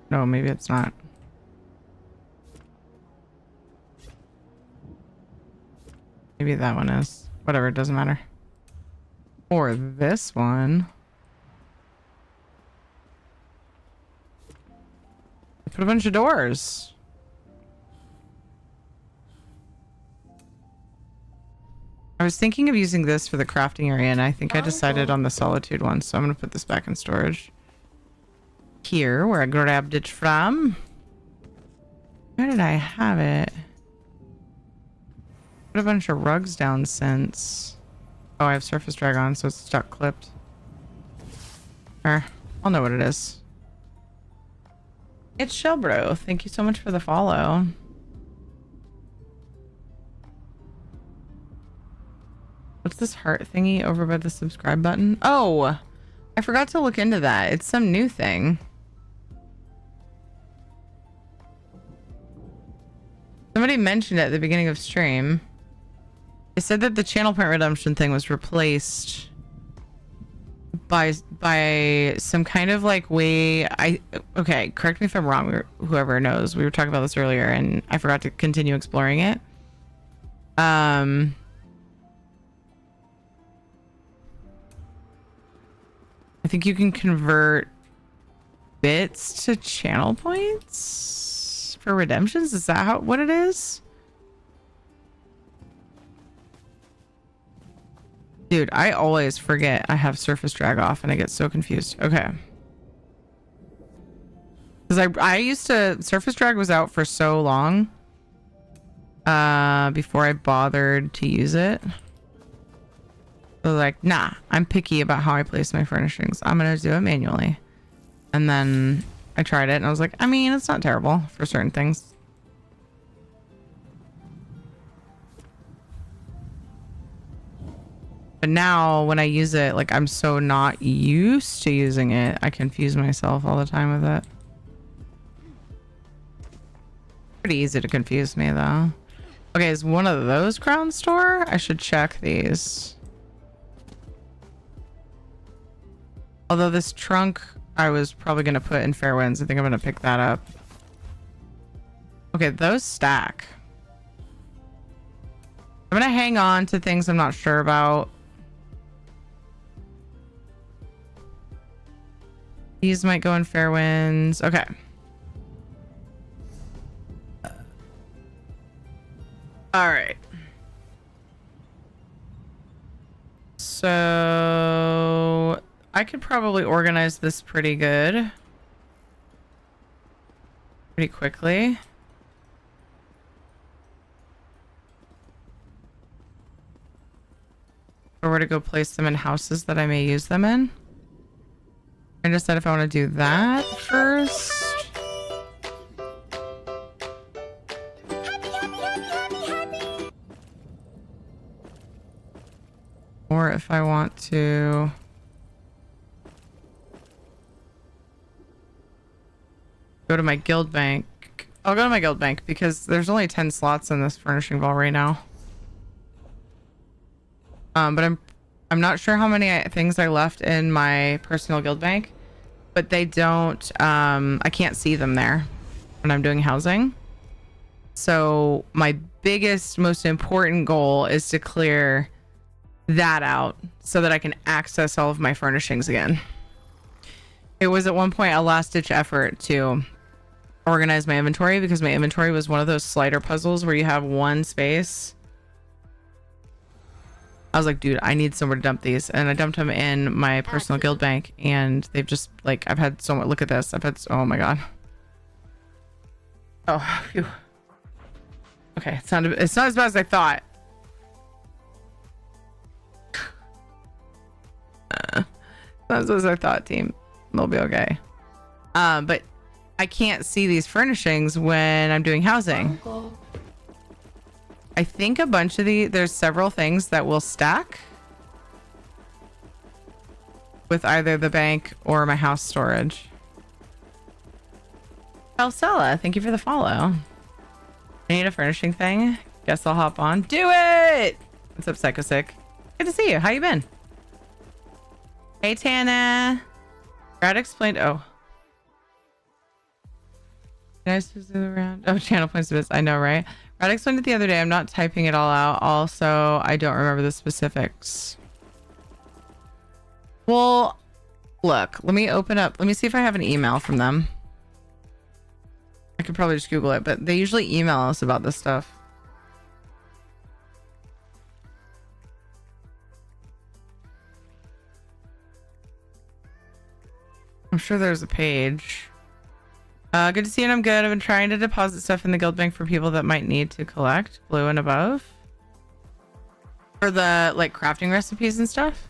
No, maybe it's not. Maybe that one is. Whatever, it doesn't matter. Or this one. Put a bunch of doors. I was thinking of using this for the crafting area, and I think I decided on the solitude one, so I'm going to put this back in storage. Here, where I grabbed it from. Where did I have it? Put a bunch of rugs down since. Oh, I have surface drag on, so it's stuck clipped. I'll know what it is. It's Shellbro. Thank you so much for the follow. What's this heart thingy over by the subscribe button? Oh, I forgot to look into that. It's some new thing. Somebody mentioned it at the beginning of stream. They said that the channel point redemption thing was replaced by some kind of like way. Okay, correct me if I'm wrong, whoever knows. We were talking about this earlier and I forgot to continue exploring it. I think you can convert bits to channel points for redemptions. Is that what it is? Dude, I always forget I have surface drag off and I get so confused. Okay. Because I used to... Surface drag was out for so long. Before I bothered to use it. So like, nah, I'm picky about how I place my furnishings. I'm going to do it manually. And then I tried it and I was like, I mean, it's not terrible for certain things. But now when I use it, like I'm so not used to using it, I confuse myself all the time with it. Pretty easy to confuse me though. Okay, is one of those Crown Store? I should check these. Although this trunk I was probably going to put in Fairwinds. I think I'm going to pick that up. Okay, those stack. I'm going to hang on to things I'm not sure about. These might go in Fairwinds. Okay. All right. So I could probably organize this pretty good. Pretty quickly. Or where to go place them in houses that I may use them in. I decide if I want to do that first. Or if I want to go to my guild bank. I'll go to my guild bank because there's only 10 slots in this furnishing vault right now. But I'm not sure how many things I left in my personal guild bank, but they don't, I can't see them there when I'm doing housing. So my biggest, most important goal is to clear that out so that I can access all of my furnishings again. It was at one point a last ditch effort to organize my inventory because my inventory was one of those slider puzzles where you have one space. I was like, dude, I need somewhere to dump these. And I dumped them in my personal guild bank and they've just like, I've had so much, look at this. I've had, oh my God. Oh, phew. Okay. It's not as bad as I thought. Not as bad as I thought, team. They'll be okay. But I can't see these furnishings when I'm doing housing. I think a bunch of there's several things that will stack with either the bank or my house storage. Alcella, thank you for the follow. I need a furnishing thing. Guess I'll hop on. Do it! What's up, Psychosick? Good to see you. How you been? Hey, Tana. Brad explained. Oh. Nice to zoom around. Oh, channel points to this. I know, right? Brad explained it the other day. I'm not typing it all out. Also, I don't remember the specifics. Well, look, let me open up. Let me see if I have an email from them. I could probably just Google it, but they usually email us about this stuff. I'm sure there's a page. Good to see you. I'm good. I've been trying to deposit stuff in the guild bank for people that might need to collect blue and above. For the like crafting recipes and stuff.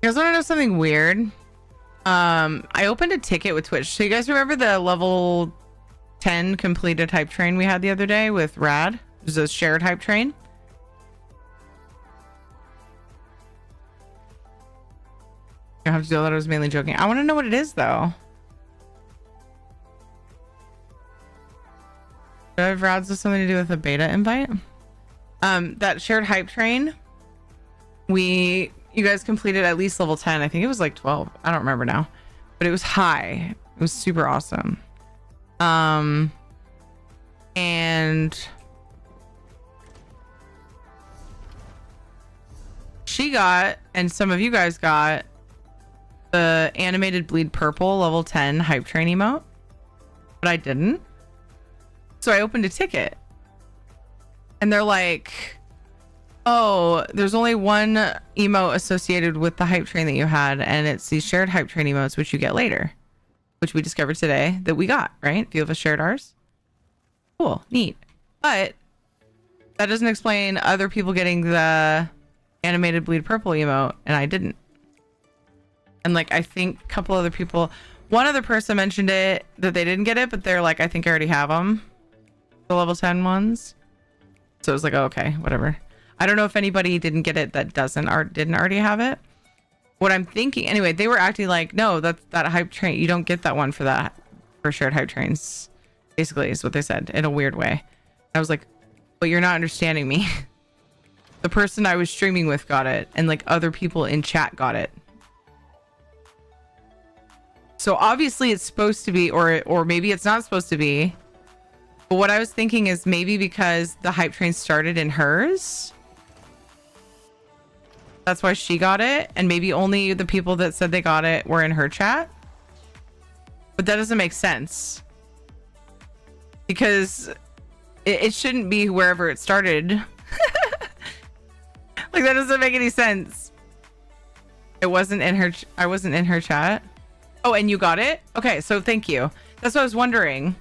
You guys want to know something weird? I opened a ticket with Twitch. So you guys remember the level 10 completed hype train we had the other day with Rad? It was a shared hype train. I have to do that. I was mainly joking. I want to know what it is though. Do I have Rad's with something to do with a beta invite? That shared hype train, you guys completed at least level 10. I think it was like 12. I don't remember now. But it was high. It was super awesome. And she got, and some of you guys got, the animated bleed purple level 10 hype train emote. But I didn't. So I opened a ticket. And they're like, oh, there's only one emote associated with the hype train that you had, and it's these shared hype train emotes, which you get later, which we discovered today that we got, right? A few of us shared ours. Cool, neat. But that doesn't explain other people getting the animated bleed purple emote, and I didn't. And like, I think a couple other people, one other person mentioned it that they didn't get it, but they're like, I think I already have them, the level 10 ones. So it was like, oh, okay, whatever. I don't know if anybody didn't get it that didn't already have it. What I'm thinking, anyway, they were acting like, no, that's that hype train. You don't get that one for shared hype trains. Basically, is what they said in a weird way. I was like, but you're not understanding me. The person I was streaming with got it, and like other people in chat got it. So obviously it's supposed to be, or maybe it's not supposed to be. But what I was thinking is maybe because the hype train started in hers, that's why she got it, and maybe only the people that said they got it were in her chat. But that doesn't make sense, because it shouldn't be wherever it started. Like, that doesn't make any sense. It wasn't in her. I wasn't in her chat. Oh, and you got it? Okay, so thank you. That's what I was wondering.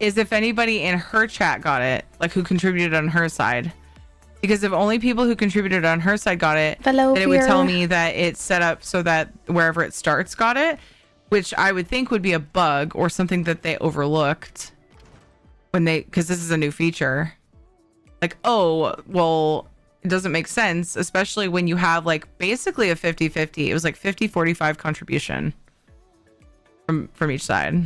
Is if anybody in her chat got it, like who contributed on her side. Because if only people who contributed on her side got it, then it would tell me that it's set up so that wherever it starts got it, which I would think would be a bug or something that they overlooked when because this is a new feature. Like, oh, well, it doesn't make sense, especially when you have like basically a 50-50. It was like 50-45 contribution from each side.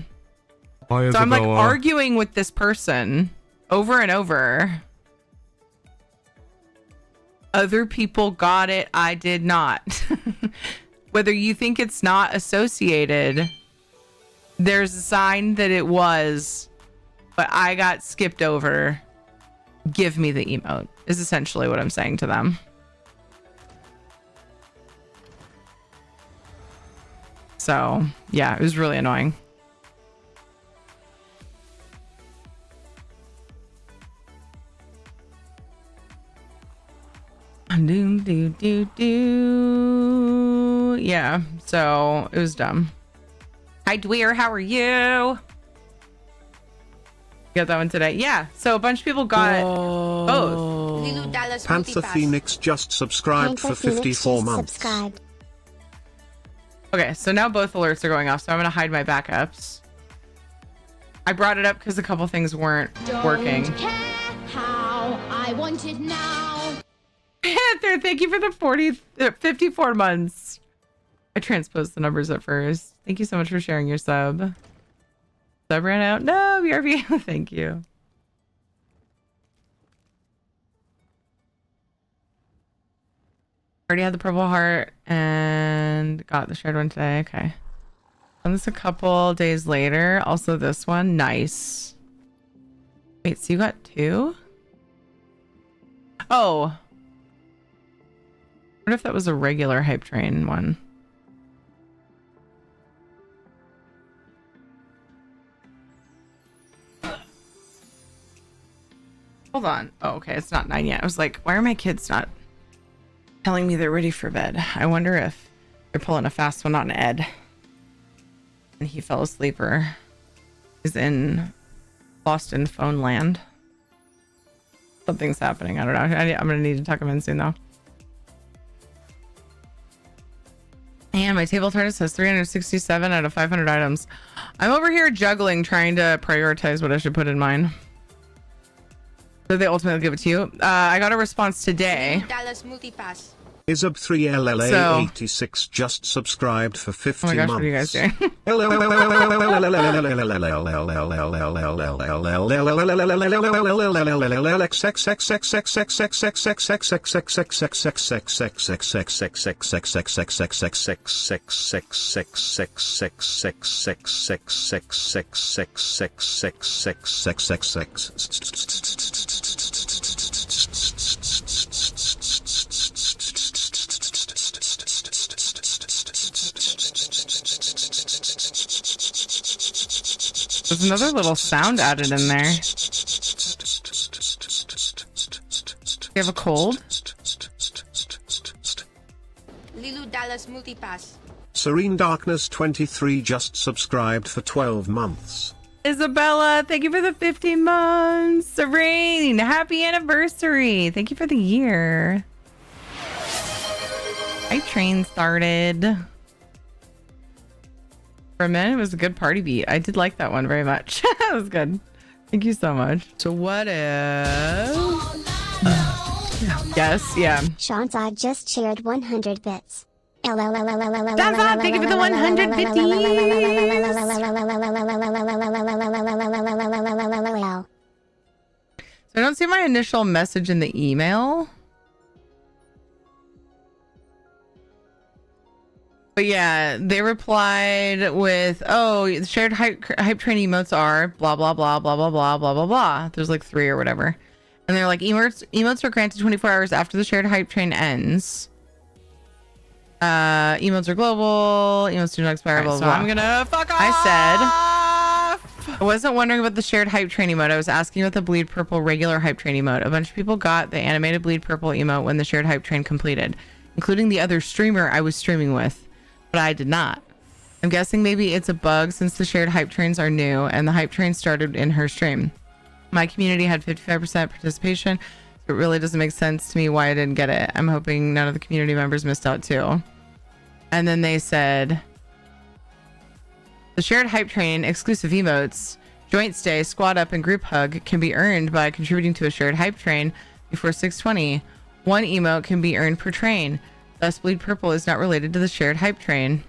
So I'm like arguing with this person over and over. Other people got it. I did not. Whether you think it's not associated, there's a sign that it was, but I got skipped over. Give me the emote is essentially what I'm saying to them. So yeah, it was really annoying. Yeah, so it was dumb. Hi Dweer, how are you? Got that one today. Yeah, so a bunch of people got both. Panther Phoenix just subscribed for 54 months. Okay, so now both alerts are going off, so I'm gonna hide my backups. I brought it up because a couple things weren't working. Don't care how I want it now. Panther, thank you for the 54 months. I transposed the numbers at first. Thank you so much for sharing your sub. Sub ran out. No, BRB. Thank you. Already had the purple heart and got the shared one today. Okay. Done this a couple days later. Also this one. Nice. Wait, so you got two? Oh. I wonder if that was a regular hype train one. Hold on. Oh, okay. It's not 9 yet. I was like, why are my kids not telling me they're ready for bed? I wonder if they're pulling a fast one on Ed. And he fell asleep or is lost in phone land. Something's happening. I don't know. I'm going to need to tuck him in soon, though. And my table TARDIS has 367 out of 500 items. I'm over here juggling, trying to prioritize what I should put in mine. So they ultimately give it to you. I got a response today. Dallas Multipass. Isab3LLA86 just subscribed for 50 months. Oh my gosh, what are you guys doing? There's another little sound added in there. You have a cold? Lilu Dallas Multipass. Serene Darkness 23 just subscribed for 12 months. Isabella, thank you for the 15 months. Serene, happy anniversary. Thank you for the year. Hype train started. For a minute, it was a good party beat. I did like that one very much. That was good. Thank you so much. So what if... yes, yeah. Shanzad just shared 100 bits. Shanzad, thank you for the 150. So I don't see my initial message in the email. But yeah, they replied with, oh, the shared hype train emotes are blah, blah, blah, blah, blah, blah, blah, blah, blah. There's like 3 or whatever. And they're like, emotes are granted 24 hours after the shared hype train ends. Emotes are global. Emotes do not expire, blah, blah, blah. I'm gonna fuck off. I said, I wasn't wondering about the shared hype train emote. I was asking about the bleed purple regular hype train emote. A bunch of people got the animated bleed purple emote when the shared hype train completed, including the other streamer I was streaming with. But I did not. I'm guessing maybe it's a bug since the shared hype trains are new and the hype train started in her stream. My community had 55% participation, so it really doesn't make sense to me why I didn't get it. I'm hoping none of the community members missed out too. And then they said, the shared hype train exclusive emotes, joint stay, squad up, and group hug can be earned by contributing to a shared hype train before 620. One emote can be earned per train. Thus, bleed purple is not related to the shared hype train.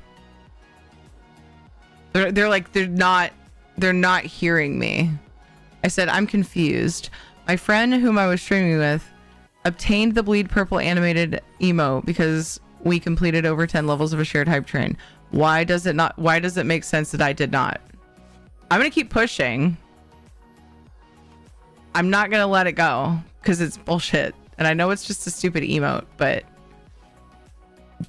They're like, they're not hearing me. I said, I'm confused. My friend whom I was streaming with obtained the bleed purple animated emote because we completed over 10 levels of a shared hype train. Why does it make sense that I did not? I'm going to keep pushing. I'm not going to let it go because it's bullshit. And I know it's just a stupid emote, but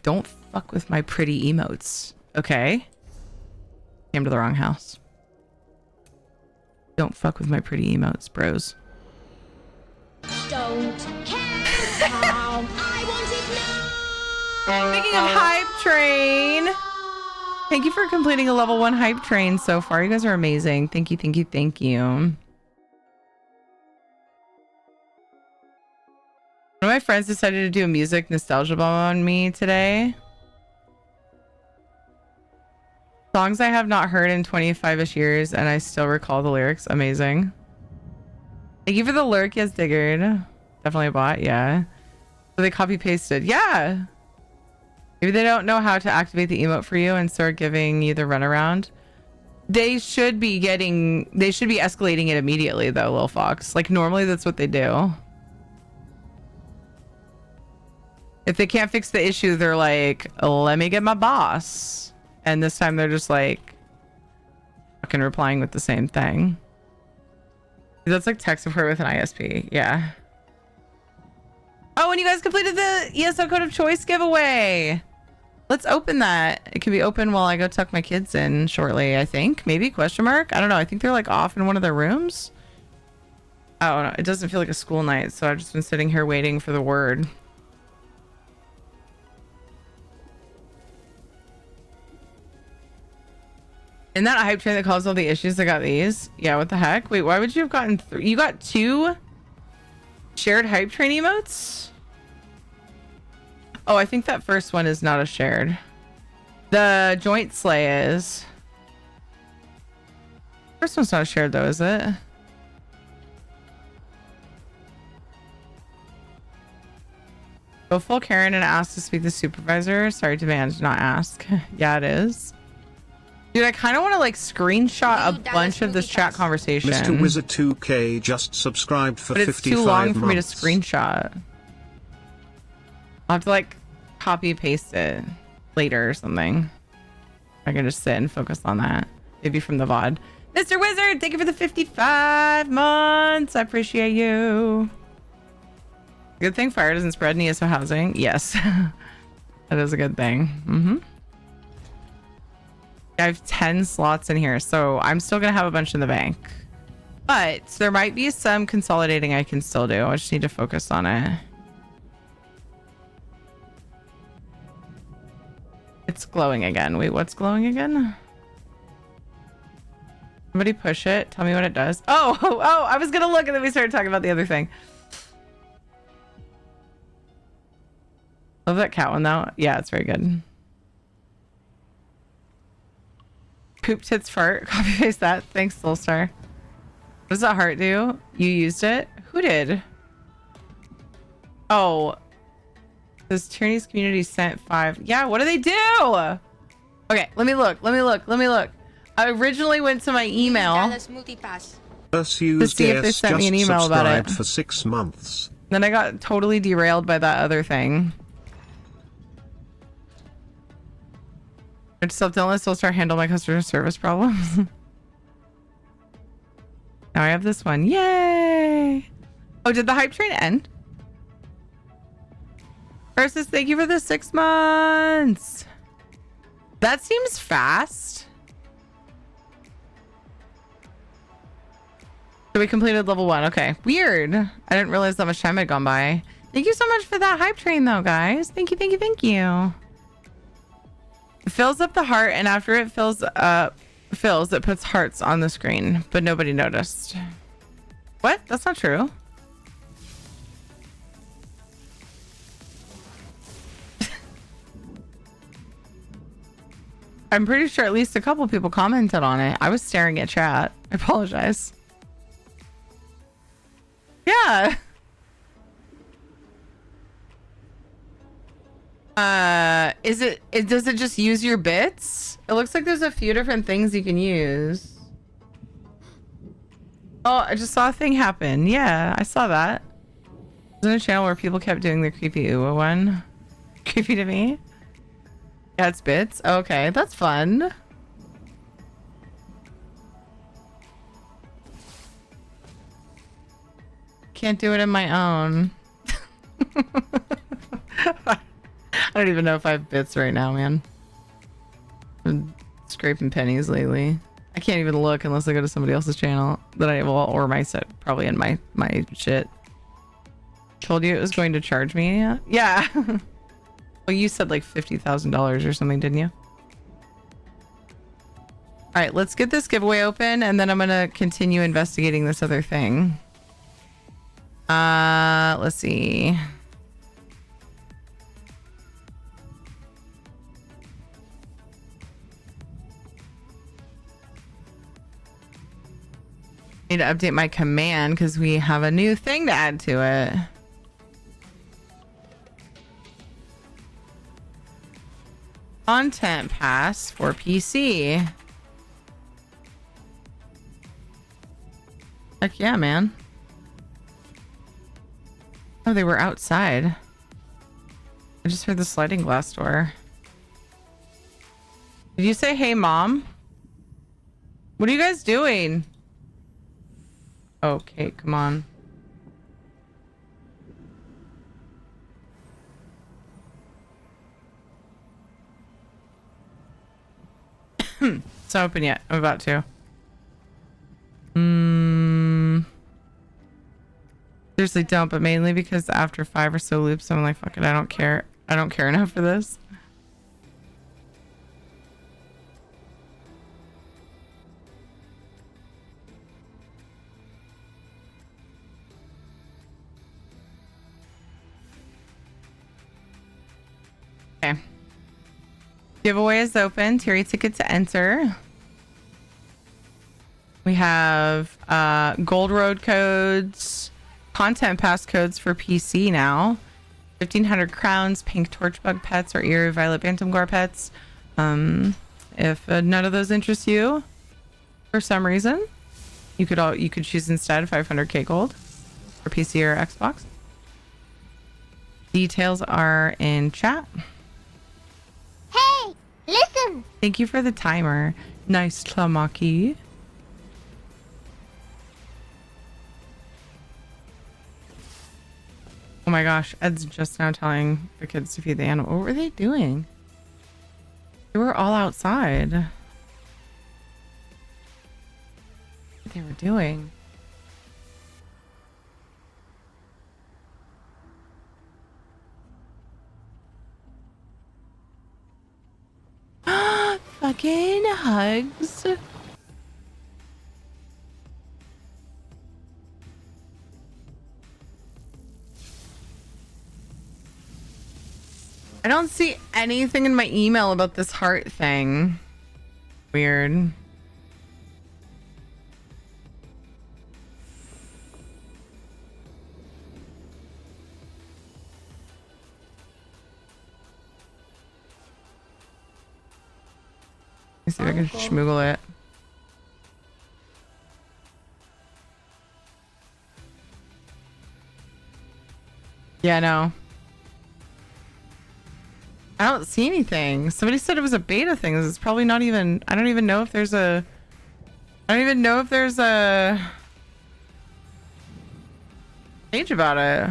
don't fuck with my pretty emotes, okay? Came to the wrong house. Don't fuck with my pretty emotes, bros. Don't care how I want it now. Speaking of hype train, thank you for completing a level 1 hype train so far. You guys are amazing. Thank you, thank you, thank you. One of my friends decided to do a music nostalgia bomb on me today. Songs I have not heard in 25-ish years, and I still recall the lyrics. Amazing. Thank you for the lurk, yes, Diggered. Definitely a bot, yeah. So they copy-pasted. Yeah! Maybe they don't know how to activate the emote for you and start giving you the runaround. They should be escalating it immediately, though, Lil Fox. Like, normally that's what they do. If they can't fix the issue, they're like, let me get my boss. And this time they're just like fucking replying with the same thing. That's like tech support with an ISP. Yeah. Oh, and you guys completed the ESO Code of Choice giveaway. Let's open that. It can be open while I go tuck my kids in shortly, I think. Maybe, question mark? I don't know. I think they're like off in one of their rooms. I don't know. It doesn't feel like a school night, so I've just been sitting here waiting for the word. In that hype train that caused all the issues, I got these. Yeah, what the heck? Wait, why would you have gotten 3? You got 2 shared hype train emotes? Oh, I think that first one is not a shared. The joint slay is. First one's not a shared though, is it? Go full Karen and ask to speak to the supervisor. Sorry, demand, not ask. Yeah, it is. Dude, I kind of want to like screenshot a bunch of this chat conversation. Mr. Wizard 2K just subscribed for 55 months. But it's too long for me to screenshot. I'll have to like copy paste it later or something. I can just sit and focus on that. Maybe from the VOD. Mr. Wizard, thank you for the 55 months. I appreciate you. Good thing fire doesn't spread in ESO housing. Yes. That is a good thing. Mm-hmm. I have 10 slots in here, so I'm still gonna have a bunch in the bank. But there might be some consolidating I can still do. I just need to focus on it. It's glowing again. Wait, what's glowing again? Somebody push it. Tell me what it does. Oh, I was gonna look and then we started talking about the other thing. Love that cat one though. Yeah, it's very good. Poop tits fart. Copy paste that. Thanks, Soulstar. What does that heart do? You used it? Who did? Oh. This Tierney's community sent 5. Yeah, what do they do? Okay, let me look. I originally went to my email Dallas Multipass. to see if they sent me an email about it. For 6 months. Then I got totally derailed by that other thing. I just don't let Soulstar handle my customer service problems. Now I have this one. Yay! Oh, did the hype train end? Versus, thank you for the 6 months. That seems fast. So we completed level 1. Okay. Weird. I didn't realize that much time had gone by. Thank you so much for that hype train though, guys. Thank you, thank you, thank you. It fills up the heart, and after it fills, it puts hearts on the screen, but nobody noticed. What? That's not true. I'm pretty sure at least a couple people commented on it. I was staring at chat. I apologize. Yeah. Does it just use your bits? It looks like there's a few different things you can use. Oh, I just saw a thing happen. Yeah, I saw that. It was in a channel where people kept doing the creepy ooh one. Creepy to me. Yeah, it's bits. Okay, that's fun. Can't do it on my own. I don't even know if I have bits right now, man. I'm scraping pennies lately. I can't even look unless I go to somebody else's channel that I will, or my set, probably in my shit. Told you it was going to charge me. Yeah. Well, you said like $50,000 or something, didn't you? All right, let's get this giveaway open, and then I'm gonna continue investigating this other thing. Let's see. Need to update my command because we have a new thing to add to it. Content pass for PC. Heck yeah, man. Oh, they were outside. I just heard the sliding glass door. Did you say, hey, mom? What are you guys doing? Okay, come on. It's not open yet. I'm about to. Seriously don't, but mainly because after 5 or so loops, I'm like, fuck it, I don't care. I don't care enough for this. Okay. Giveaway is open. Terry ticket to enter. We have Gold Road codes, content pass codes for PC now. 1,500 crowns, pink torchbug pets, or eerie violet bantam gore pets. If none of those interest you, for some reason, you could choose instead 500k gold for PC or Xbox. Details are in chat. Hey, listen! Thank you for the timer. Nice, Tlamaki. Oh my gosh, Ed's just now telling the kids to feed the animal. What were they doing? They were all outside. What they were doing? Fucking hugs. I don't see anything in my email about this heart thing. Weird. Let me see if I can schmoogle it. Yeah, no. I don't see anything. Somebody said it was a beta thing. It's probably not even... I don't even know if there's a... I don't even know if there's a... page about it.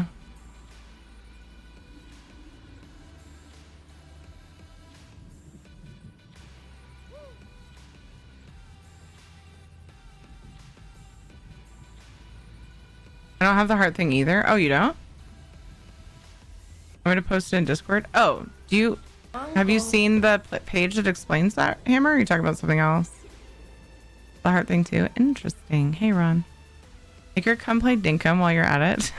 I don't have the heart thing either. Oh, you don't? I'm going to post it in Discord. Oh, do you... Have you seen the page that explains that, Hammer? Or are you talking about something else? The heart thing too? Interesting. Hey, Ron. Maker, come play Dinkum while you're at it.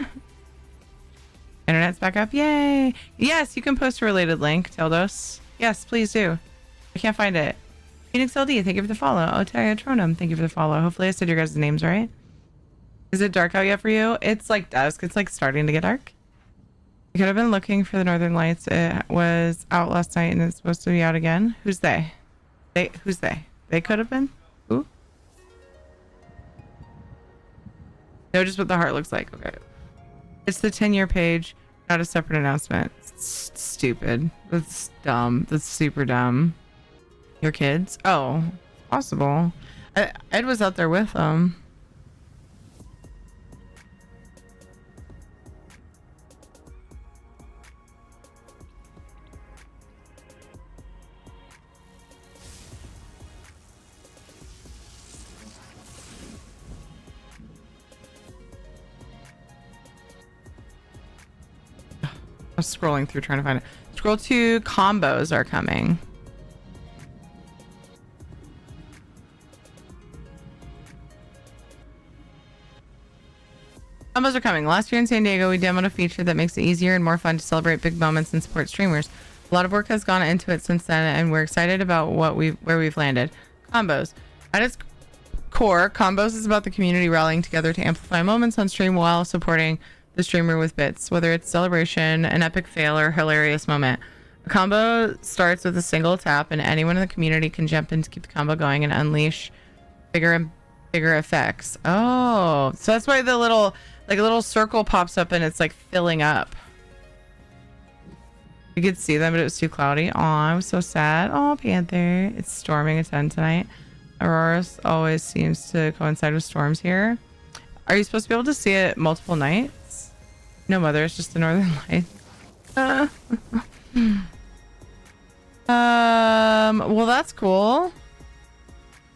Internet's back up. Yay! Yes, you can post a related link, Teldos. Yes, please do. I can't find it. Phoenix LD, thank you for the follow. Otaria Tronum, thank you for the follow. Hopefully I said your guys' names right. Is it dark out yet for you? It's like dusk. It's like starting to get dark. You could have been looking for the Northern Lights. It was out last night and it's supposed to be out again. Who's they? Who's they? They could have been? Who? No, just what the heart looks like. Okay. It's the 10-year page, not a separate announcement. It's stupid. That's dumb. That's super dumb. Your kids? Oh, possible. Ed was out there with them. I was scrolling through trying to find it. Scroll to combos are coming. Combos are coming. Last year in San Diego, we demoed a feature that makes it easier and more fun to celebrate big moments and support streamers. A lot of work has gone into it since then, and we're excited about where we've landed. Combos. At its core, Combos is about the community rallying together to amplify moments on stream while supporting the streamer with bits, whether it's celebration, an epic fail, or hilarious moment. A combo starts with a single tap, and anyone in the community can jump in to keep the combo going and unleash bigger and bigger effects. Oh, so that's why the little, like a little circle pops up and it's like filling up. You could see them, but it was too cloudy. Oh, I was so sad. Oh, Panther. It's storming a 10 tonight. Aurora always seems to coincide with storms here. Are you supposed to be able to see it multiple nights? No, Mother, it's just the Northern Lights. Well, that's cool.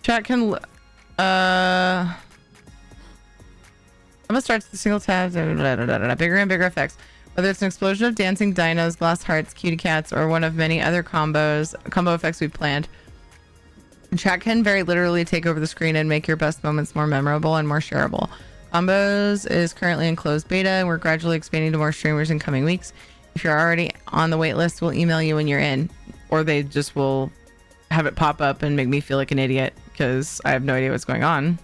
Chat can I'm gonna start the single tabs, bigger and bigger effects. Whether it's an explosion of dancing dinos, glass hearts, cutie cats, or one of many other combo effects we've planned. Chat can very literally take over the screen and make your best moments more memorable and more shareable. Combos is currently in closed beta, and we're gradually expanding to more streamers in coming weeks. If you're already on the wait list, we'll email you when you're in, or they just will have it pop up and make me feel like an idiot because I have no idea what's going on.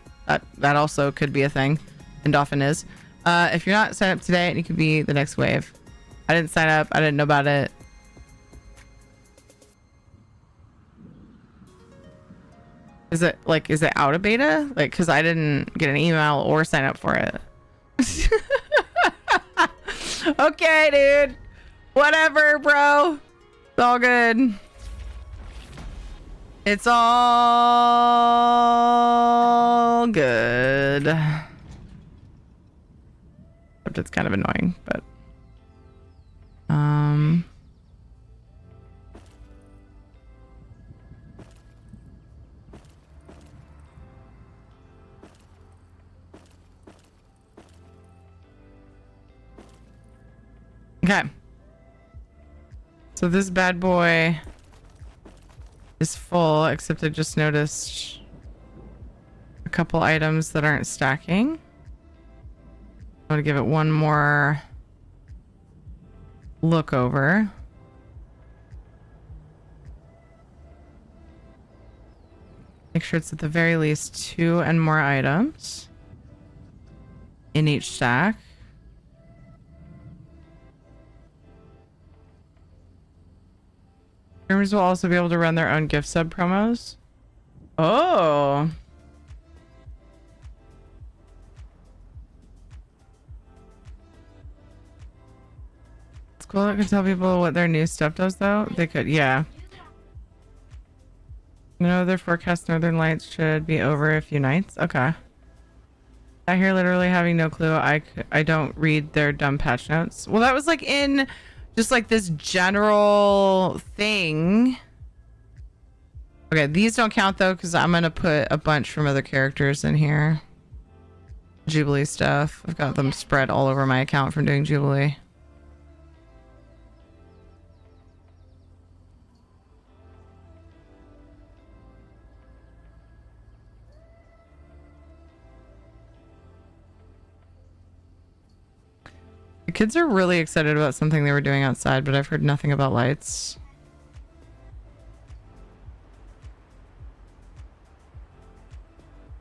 That also could be a thing, and often is. If you're not signed up today, it could be the next wave. I didn't sign up. I didn't know about it. Is it out of beta? Like, because I didn't get an email or sign up for it. Okay, dude. Whatever, bro. It's all good. It's all good. Except it's kind of annoying, but okay. So this bad boy is full, except I just noticed a couple items that aren't stacking. I'm going to give it one more look over. Make sure it's at the very least 2 and more items in each stack. Streamers will also be able to run their own gift sub promos. Oh. It's cool. I can tell people what their new stuff does, though. They could, yeah. No, their forecast Northern Lights should be over a few nights. Okay. I hear literally having no clue. I don't read their dumb patch notes. Well, that was like in just like this general thing. Okay, these don't count though, because I'm gonna put a bunch from other characters in here. Jubilee stuff. I've got them spread all over my account from doing Jubilee. The kids are really excited about something they were doing outside, but I've heard nothing about lights.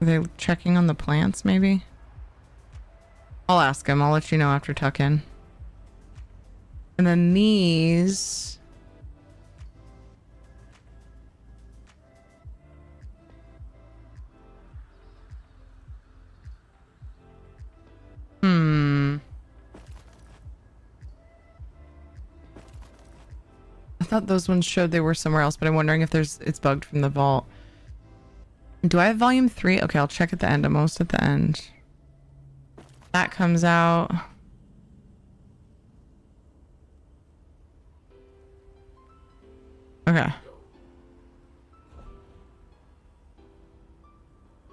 Are they checking on the plants, maybe? I'll ask him. I'll let you know after tuck-in. And then these... I thought those ones showed they were somewhere else, but I'm wondering if it's bugged from the vault. Do I have volume 3? Okay, I'll check at the end. I'm almost at the end. That comes out. Okay.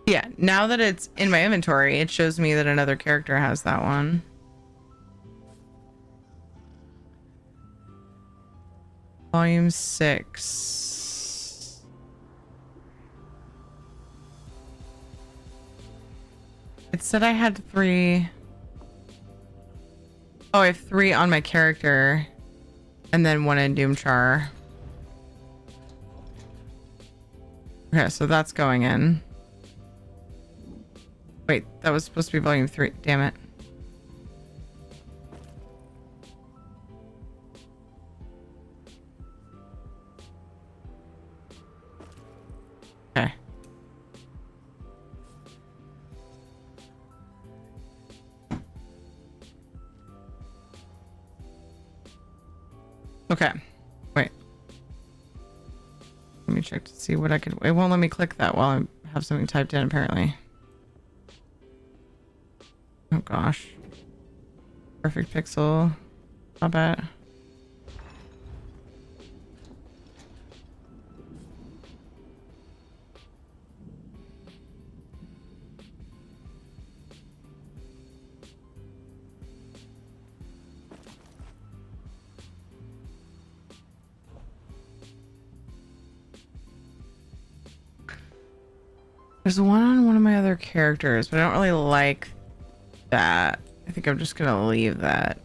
Yeah, now that it's in my inventory, it shows me that another character has that one. Volume 6. It said I had 3. Oh, I have 3 on my character. And then 1 in Doomchar. Okay, so that's going in. Wait, that was supposed to be volume 3. Damn it. Okay. Okay. Wait. Let me check to see what I could... It won't let me click that while I have something typed in, apparently. Oh, gosh. Perfect pixel. Not bad. There's one on one of my other characters, but I don't really like that. I think I'm just gonna leave that.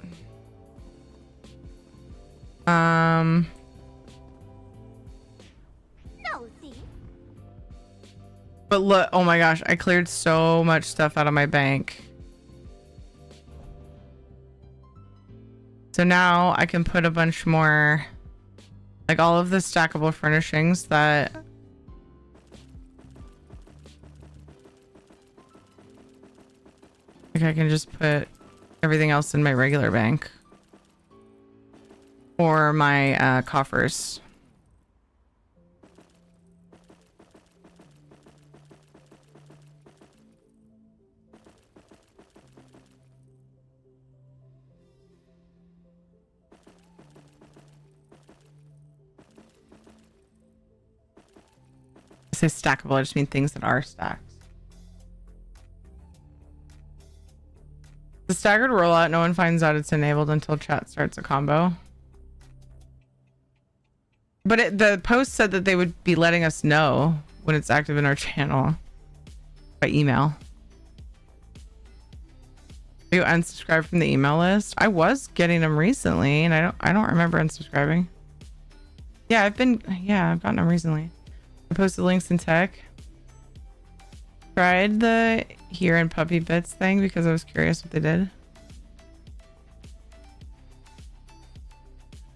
But look, oh my gosh, I cleared so much stuff out of my bank. So now I can put a bunch more, like all of the stackable furnishings that I can just put everything else in my regular bank or my coffers. I say stackable, I just mean things that are stacked. The staggered rollout, no one finds out it's enabled until chat starts a combo. But the post said that they would be letting us know when it's active in our channel by email. Are you unsubscribed from the email list? I was getting them recently, and I don't remember unsubscribing. Yeah, I've gotten them recently. I posted links in tech. tried the here and puppy bits thing because I was curious what they did.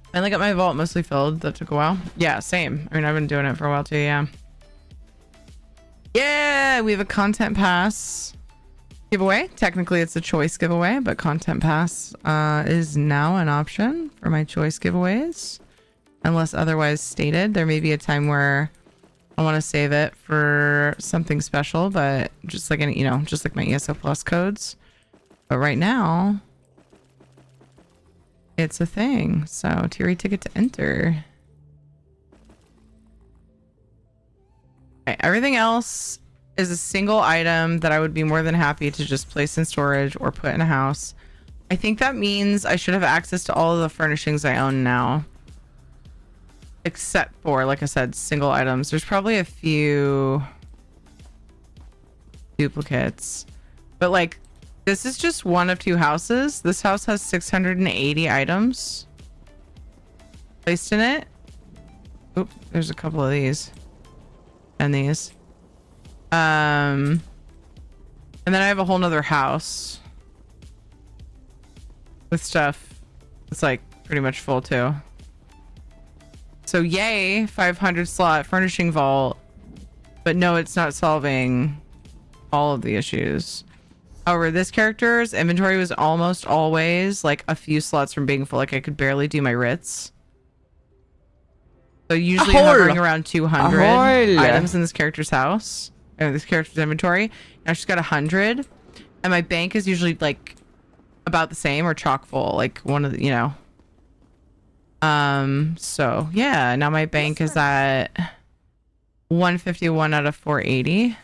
I finally got my vault mostly filled. That took a while. Yeah, same. I mean, I've been doing it for a while too. Yeah. Yeah, we have a content pass giveaway. Technically, it's a choice giveaway, but content pass is now an option for my choice giveaways, unless otherwise stated. There may be a time where I want to save it for something special, but just like any, you know, just like my ESO Plus codes. But right now, it's a thing. So tier ticket to enter. Okay, everything else is a single item that I would be more than happy to just place in storage or put in a house. I think that means I should have access to all of the furnishings I own now. Except for, like I said, single items. There's probably a few duplicates. But like, this is just one of two houses. This house has 680 items placed in it. Oop, there's a couple of these. And these. And then I have a whole nother house with stuff that's like pretty much full too. So yay, 500 slot furnishing vault, but no, it's not solving all of the issues. However, this character's inventory was almost always like a few slots from being full. Like I could barely do my writs. So usually hovering around 200 items in this character's house, or this character's inventory. Now she's got 100, and my bank is usually like about the same or chock full, like one of the, you know. So yeah, now my bank is at 151 out of 480,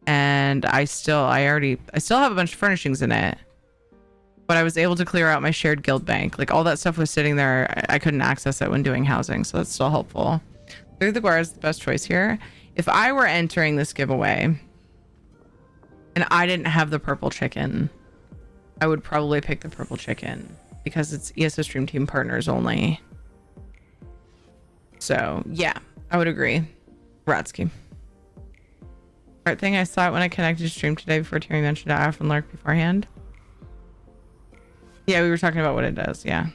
and I still have a bunch of furnishings in it. But I was able to clear out my shared guild bank. Like all that stuff was sitting there. I couldn't access it when doing housing, so that's still helpful. Through the Guar is the best choice here. If I were entering this giveaway and I didn't have the purple chicken, I would probably pick the purple chicken because it's ESO Stream Team partners only. So yeah, I would agree. Ratsky. Right thing, I saw it when I connected to stream today before Terry mentioned it. I often lurk beforehand. Yeah, we were talking about what it does. Yeah.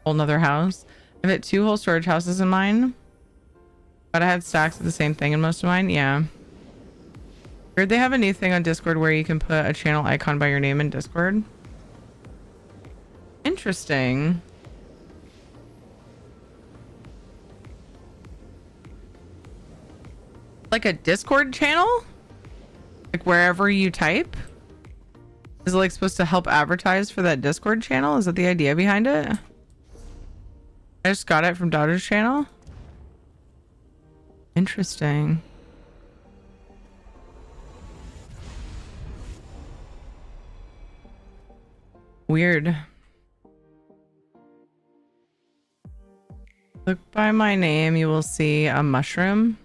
Whole nother house. I've hit 2 whole storage houses in mine, but I had stacks of the same thing in most of mine. Yeah. Heard they have a new thing on Discord where you can put a channel icon by your name in Discord. Interesting. Like a Discord channel? Like wherever you type? Is it like supposed to help advertise for that Discord channel? Is that the idea behind it? I just got it from Daughter's channel. Interesting. Weird. Look by my name, you will see a mushroom.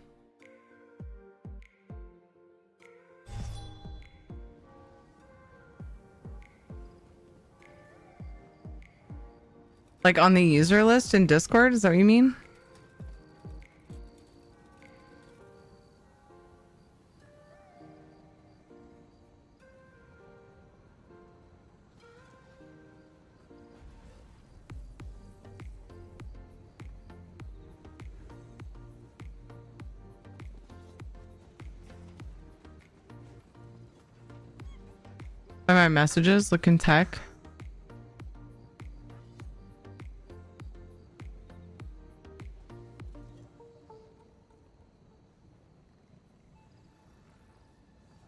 Like on the user list in Discord, is that what you mean? By my messages, look in tech.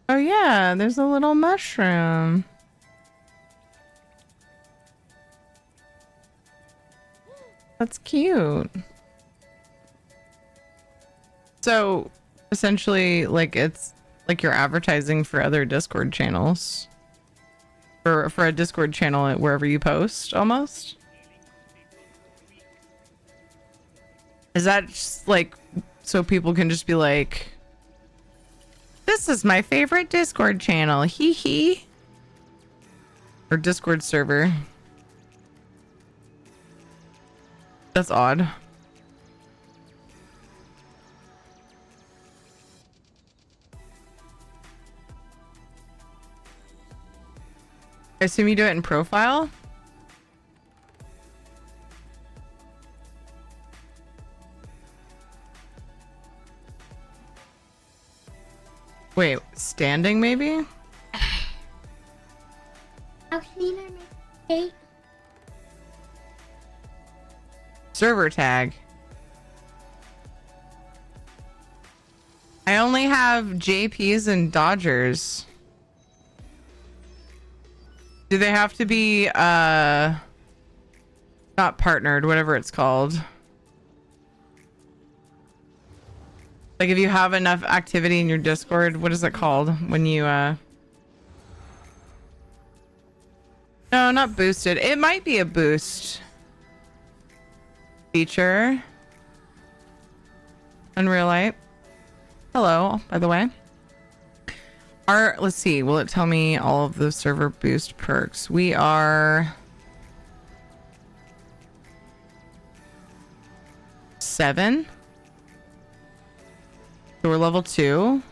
Oh yeah, there's a little mushroom. That's cute. So essentially, like it's like you're advertising for other Discord channels. For a Discord channel wherever you post, almost. Is that just like so people can just be like, this is my favorite Discord channel, hee hee. Or Discord server. That's odd. I assume you do it in profile. Wait, standing maybe? Server tag. I only have JPs and Dodgers. Do they have to be not partnered, whatever it's called? Like if you have enough activity in your Discord, what is it called when you no, not boosted. It might be a boost feature. Unreal Light. Hello, by the way. Let's see, will it tell me all of the server boost perks? We are 7. So we're level 2.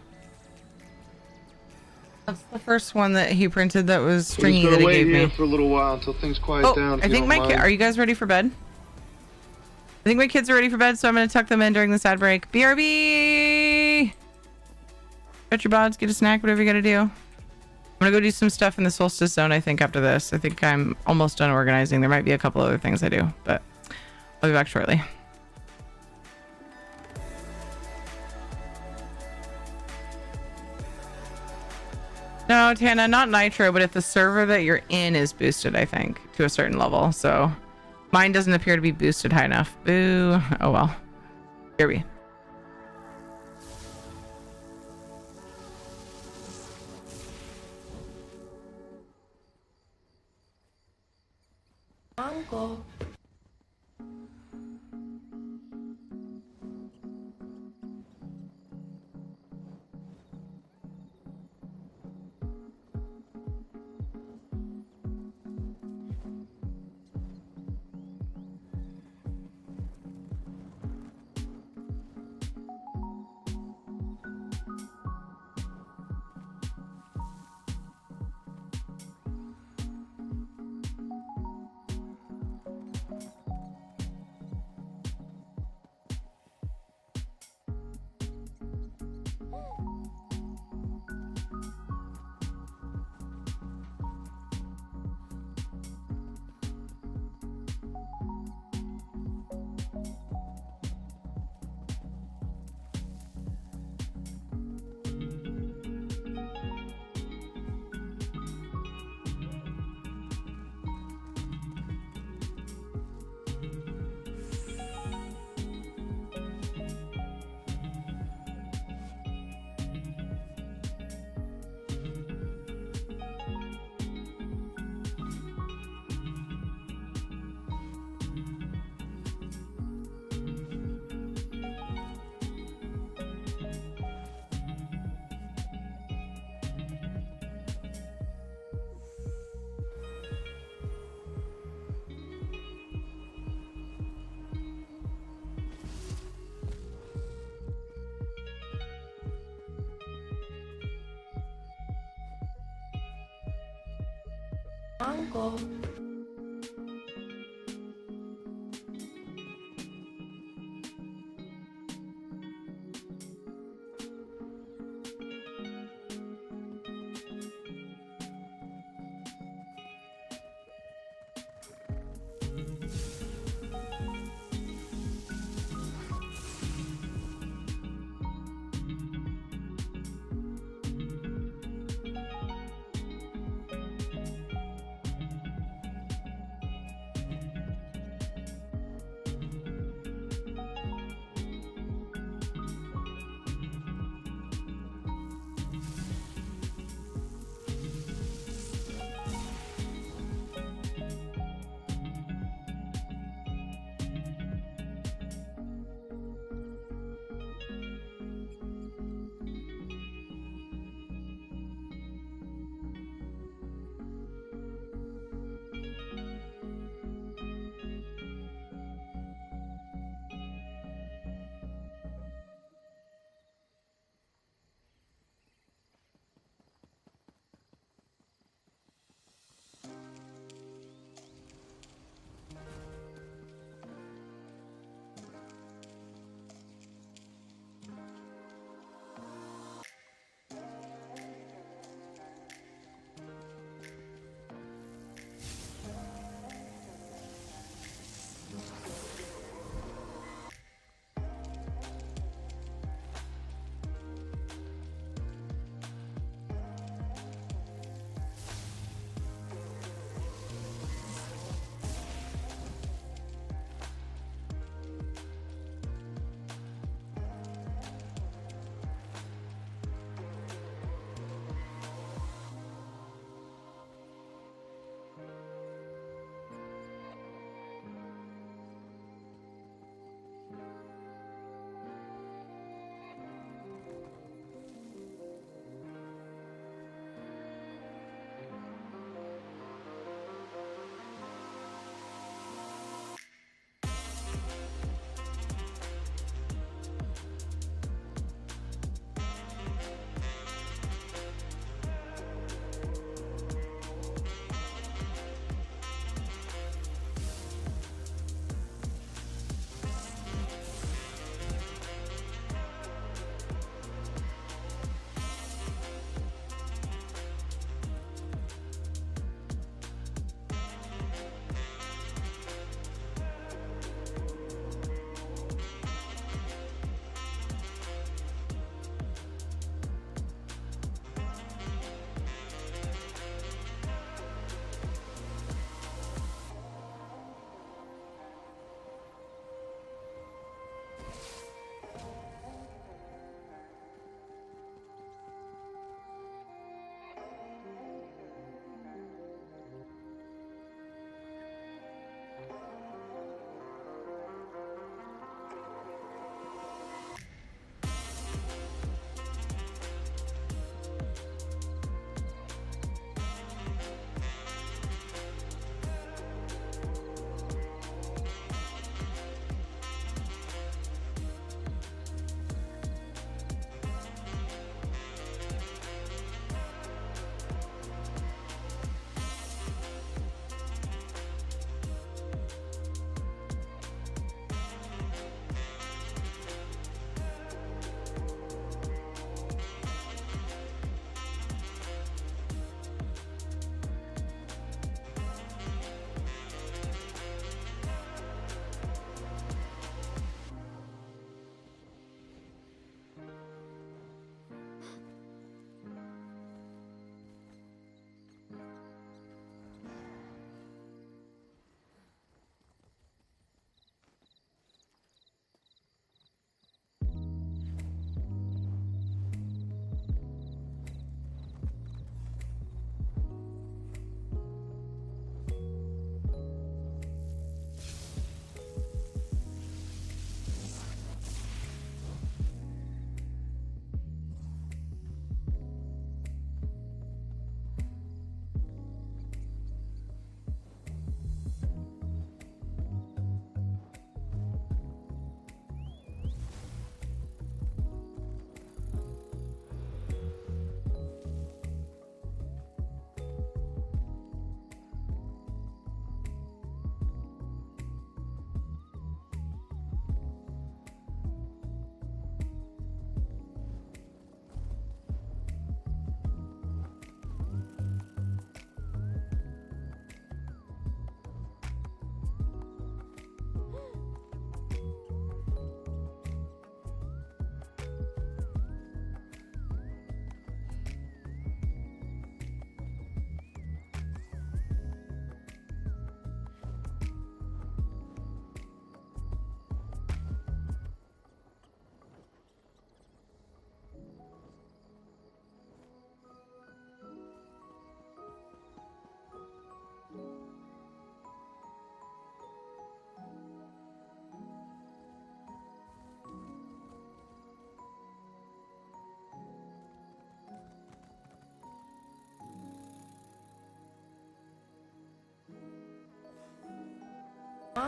That's the first one that he printed that was stringy that he gave me. For a little while until things quiet down. I think are you guys ready for bed? I think my kids are ready for bed, so I'm going to tuck them in during this ad break. BRB! Stretch your bods, get a snack, whatever you got to do. I'm going to go do some stuff in the Solstice Zone, I think, after this. I think I'm almost done organizing. There might be a couple other things I do, but I'll be back shortly. No, Tana, not Nitro, but if the server that you're in is boosted, I think, to a certain level. So mine doesn't appear to be boosted high enough. Boo. Oh, well. Here we. Uncle. Uncle.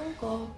jungle.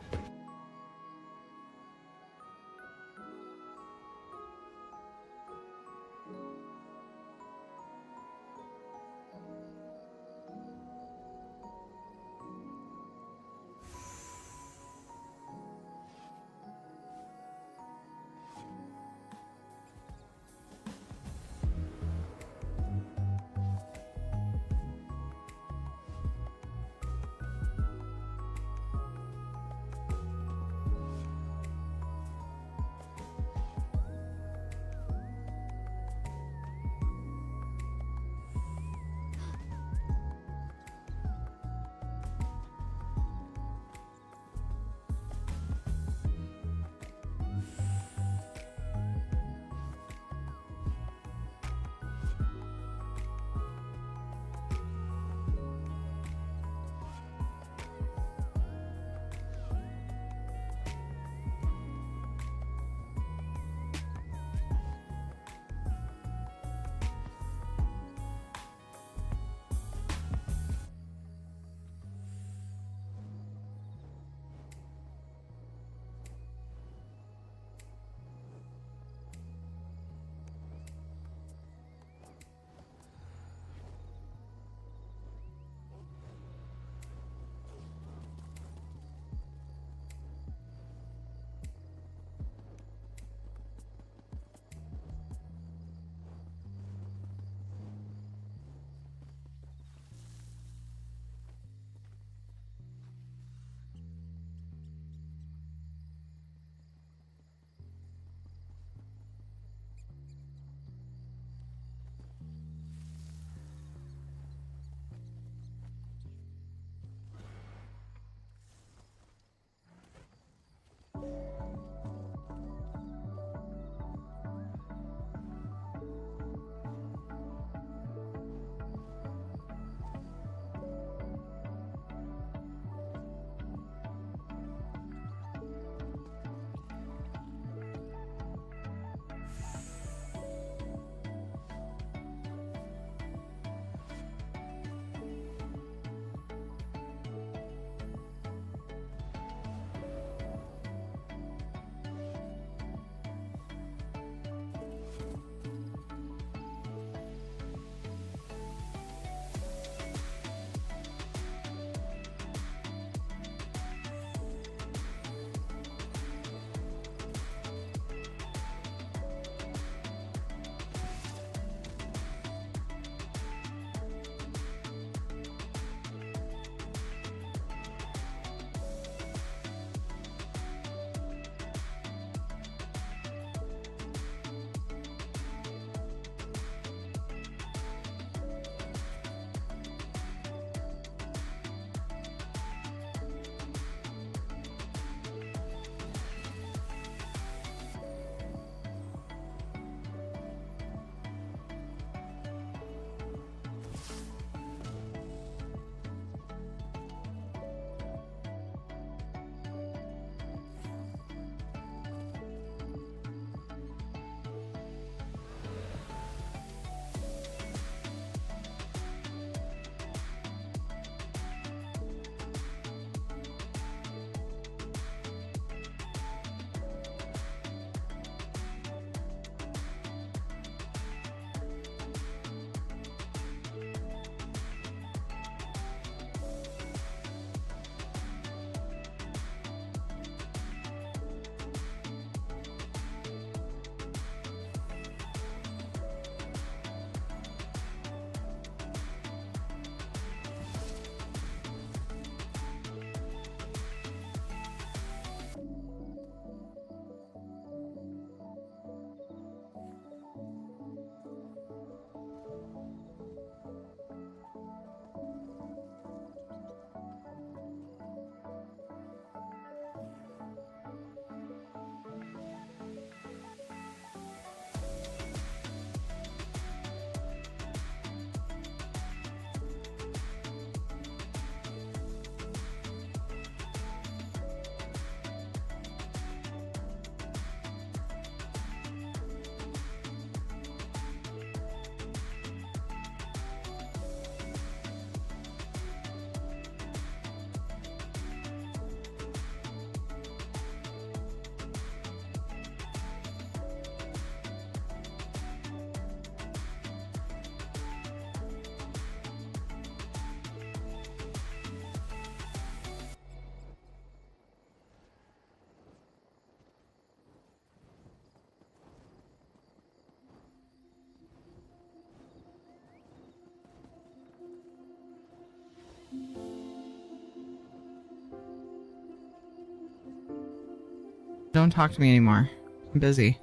don't talk to me anymore. I'm busy.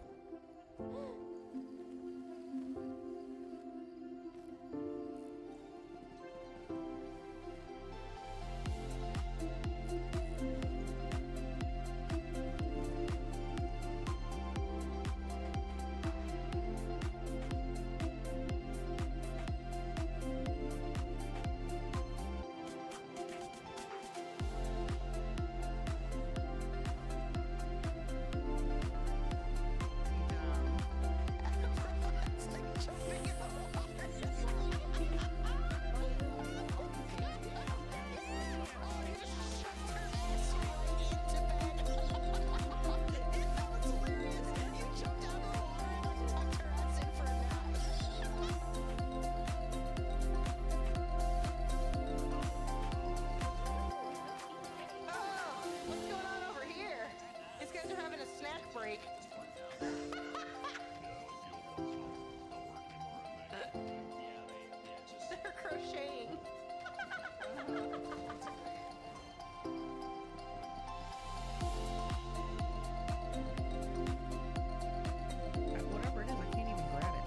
Whatever it is, I can't even grab it.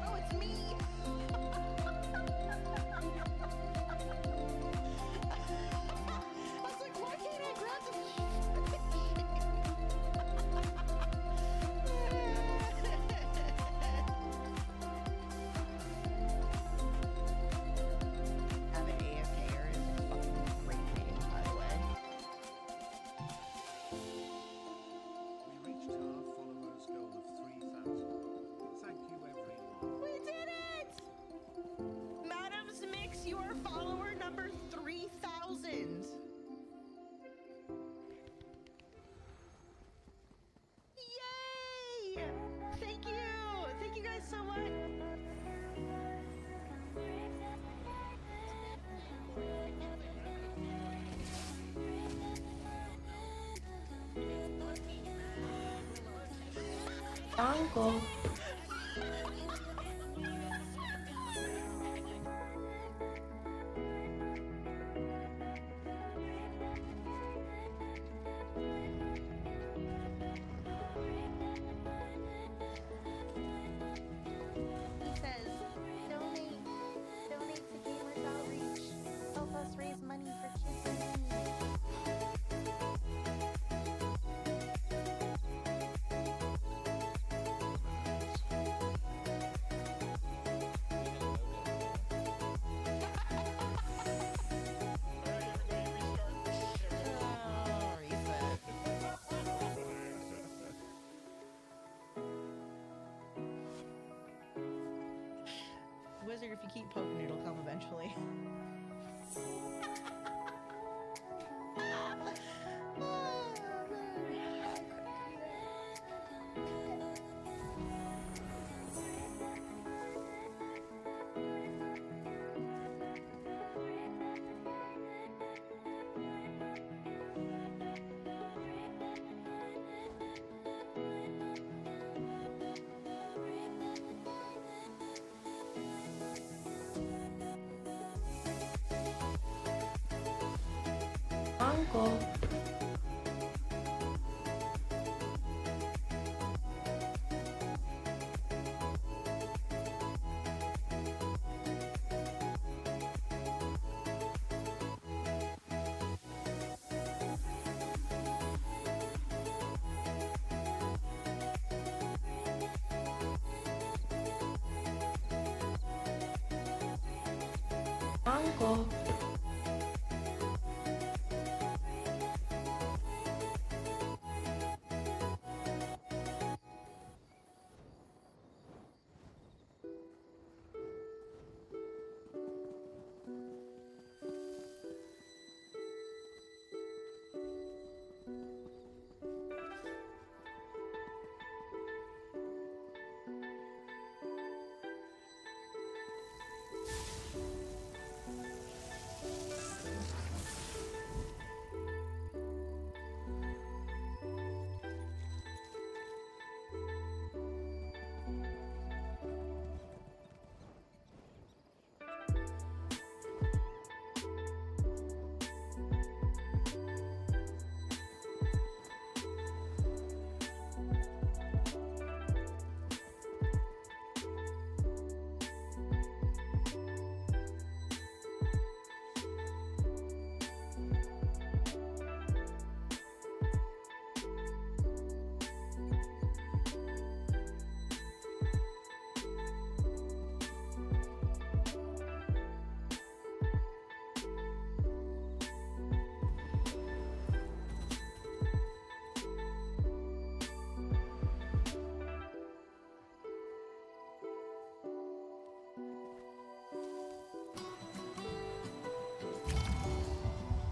Oh, it's me! I was like, why can't I grab Have an AFKer is a fucking great name, by the way. We reached our followers' goal of 3,000. Thank you, everyone. We did it! Madam's Mix, you are follower number 3,000. Yay! Thank you! Thank you guys so much! Uncle. It says, donate to Gamers Outreach. Help us raise money for kids in need. Oh, reset. Wizard, if you keep poking, it'll come eventually. Uncle. Uncle.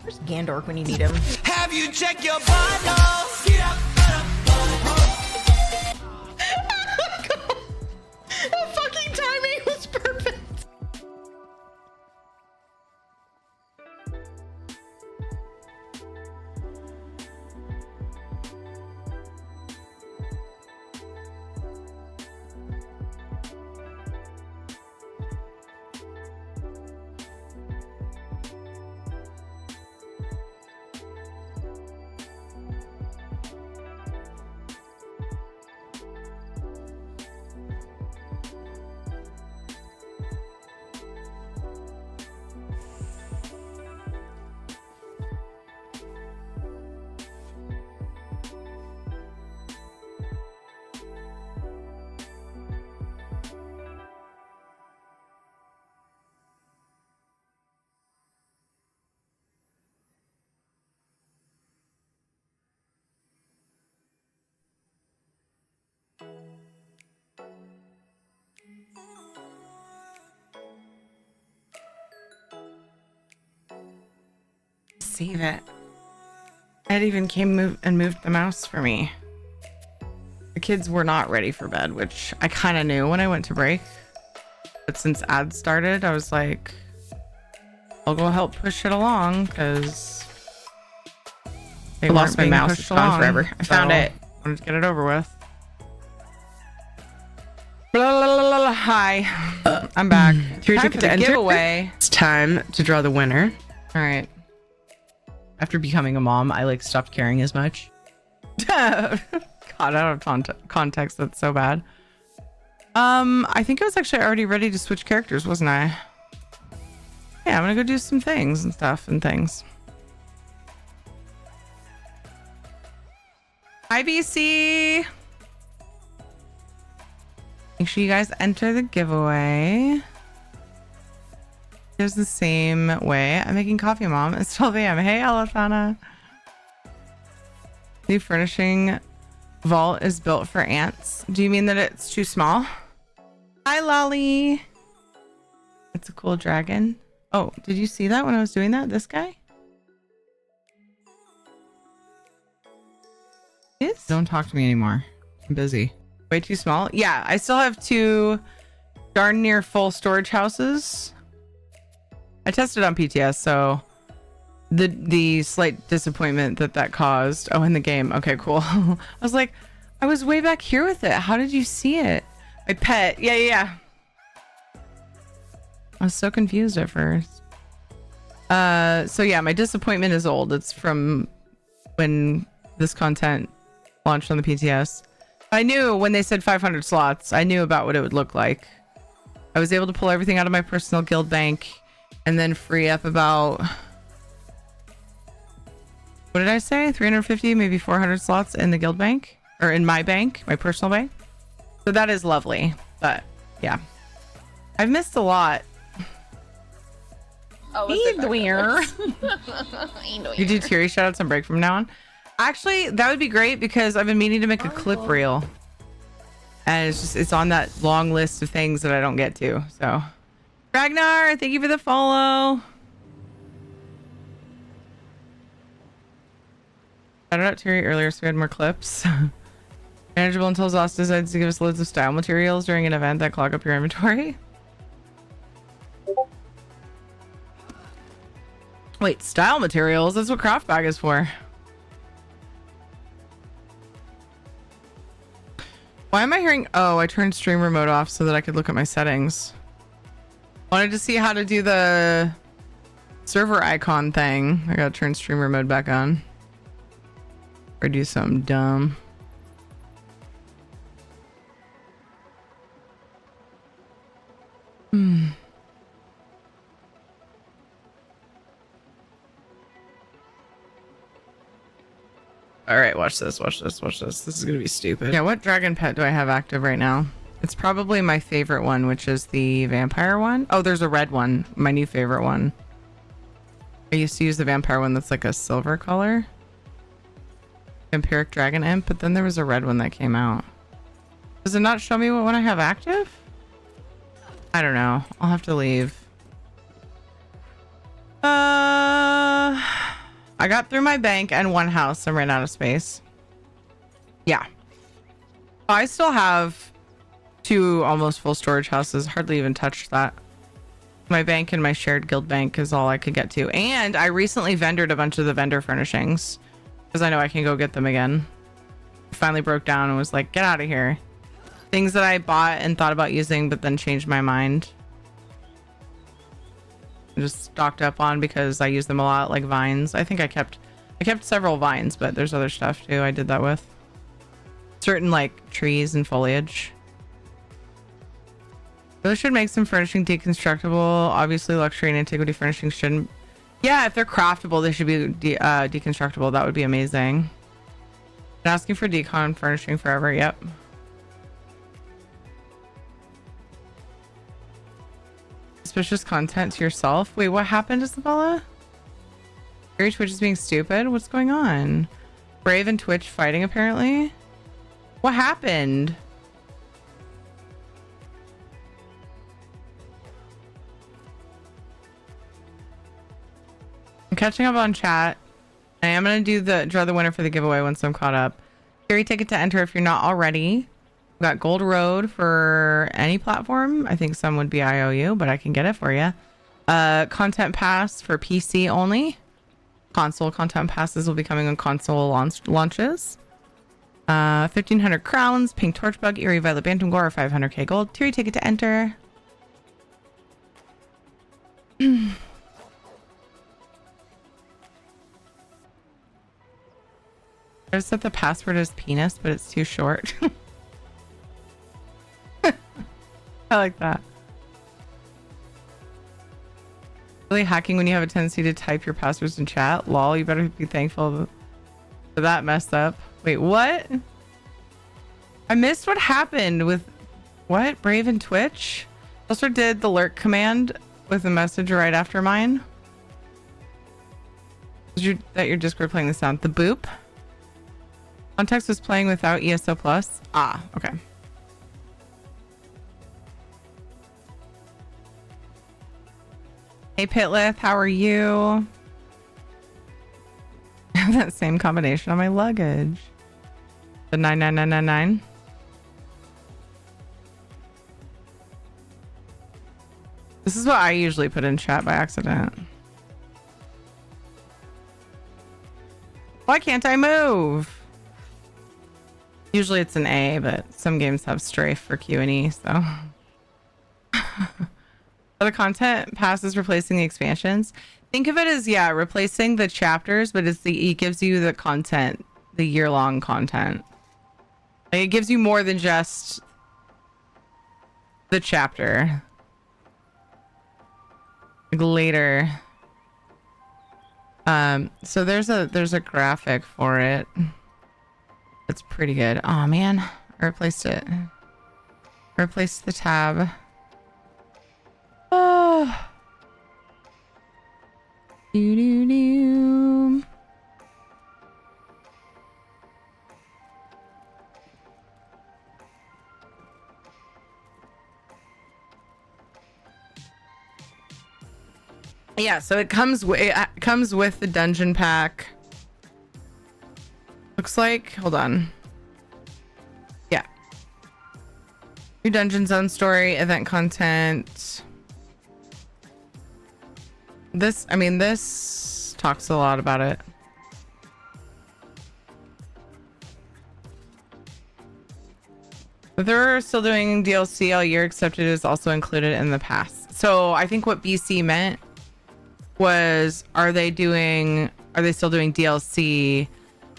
Where's Gandork when you need him? Have you checked your vitals? Get up, The fucking timing was perfect. Save it. Ed even came and moved the mouse for me. The kids were not ready for bed, which I kind of knew when I went to break. But since ads started, I was like, I'll go help push it along because I lost my mouse. It's gone forever. I found it. I wanted to get it over with. Blah, blah, blah, blah. Hi, I'm back. Time for the giveaway. It's time to draw the winner. All right. After becoming a mom, I like stopped caring as much. God, out of context, that's so bad. I think I was actually already ready to switch characters, wasn't I? Yeah, I'm gonna go do some things and stuff and things. Hi, BC. Make sure you guys enter the giveaway. Here's the same way. I'm making coffee, Mom. It's 12 a.m. Hey, Alethana. New furnishing vault is built for ants. Do you mean that it's too small? Hi, Lolly. It's a cool dragon. Oh, did you see that when I was doing that? This guy? Yes? Don't talk to me anymore. I'm busy. Way too small? Yeah, I still have 2 darn near full storage houses. I tested on PTS, so the slight disappointment that caused. Oh, in the game. Okay, cool. I was like, I was way back here with it. How did you see it? My pet. Yeah. I was so confused at first. So yeah, my disappointment is old. It's from when this content launched on the PTS. I knew when they said 500 slots, I knew about what it would look like. I was able to pull everything out of my personal guild bank and then free up about, what did I say? 350, maybe 400 slots in the guild bank, or in my bank, my personal bank. So that is lovely. But yeah, I've missed a lot. Oh, You do Teary shoutouts on break from now on. Actually, that would be great because I've been meaning to make a clip reel, and it's on that long list of things that I don't get to. So Ragnar, thank you for the follow. Shout out Terry earlier so we had more clips. Manageable until Zoss decides to give us loads of style materials during an event that clog up your inventory. Wait, style materials? That's what craft bag is for. Why am I hearing? Oh, I turned streamer mode off so that I could look at my settings. Wanted to see how to do the server icon thing. I gotta turn streamer mode back on. Or do something dumb. All right, watch this. This is gonna be stupid. Yeah, what dragon pet do I have active right now? It's probably my favorite one, which is the vampire one. Oh, there's a red one, my new favorite one. I used to use the vampire one that's like a silver color. Vampiric dragon imp, but then there was a red one that came out. Does it not show me what one I have active? I don't know. I'll have to leave. I got through my bank and one house and ran out of space. Yeah. I still have 2 almost full storage houses. Hardly even touched that. My bank and my shared guild bank is all I could get to. And I recently vendored a bunch of the vendor furnishings because I know I can go get them again. Finally broke down and was like, get out of here. Things that I bought and thought about using but then changed my mind. I just stocked up on because I use them a lot, like vines. I think I kept several vines, but there's other stuff too I did that with. Certain like trees and foliage. Those should make some furnishing deconstructible. Obviously luxury and antiquity furnishing shouldn't. Yeah, if they're craftable, they should be deconstructible. That would be amazing. Been asking for decon furnishing forever. Yep. Suspicious content to yourself. Wait, what happened, Isabella? Twitch is being stupid? What's going on? Brave and Twitch fighting apparently? What happened? I'm catching up on chat. I am going to do draw the winner for the giveaway once I'm caught up. Carry ticket to enter if you're not already. We've got Gold Road for any platform. I think some would be IOU, but I can get it for you. Content pass for PC only. Console content passes will be coming on console launches. 1,500 crowns, Pink Torchbug, Eerie Violet Bantam Gore, 500k gold. Tier ticket to enter. I set the password as penis, but it's too short. I like that. Really hacking when you have a tendency to type your passwords in chat. Lol, you better be thankful for that messed up. Wait, what? I missed what happened with what? Brave and Twitch? Also did the lurk command with a message right after mine. That your Discord playing the sound. The boop? Context was playing without ESO Plus. Ah, okay. Hey Pitlith, how are you? I have that same combination on my luggage. The 99999. This is what I usually put in chat by accident. Why can't I move? Usually it's an A, but some games have strafe for Q and E, so. The content passes replacing the expansions. Think of it as, yeah, replacing the chapters, but it gives you the content, the year-long content. Like, it gives you more than just the chapter. Like later. So there's a graphic for it. It's pretty good. Oh man, I replaced it. I replaced the tab. Oh. Doo doo doo. Yeah, so it comes with the dungeon pack. Looks like, hold on. Yeah. New dungeon zone story, event content. This talks a lot about it. But they're still doing DLC all year, except it is also included in the pass. So I think what BC meant was, are they still doing DLC?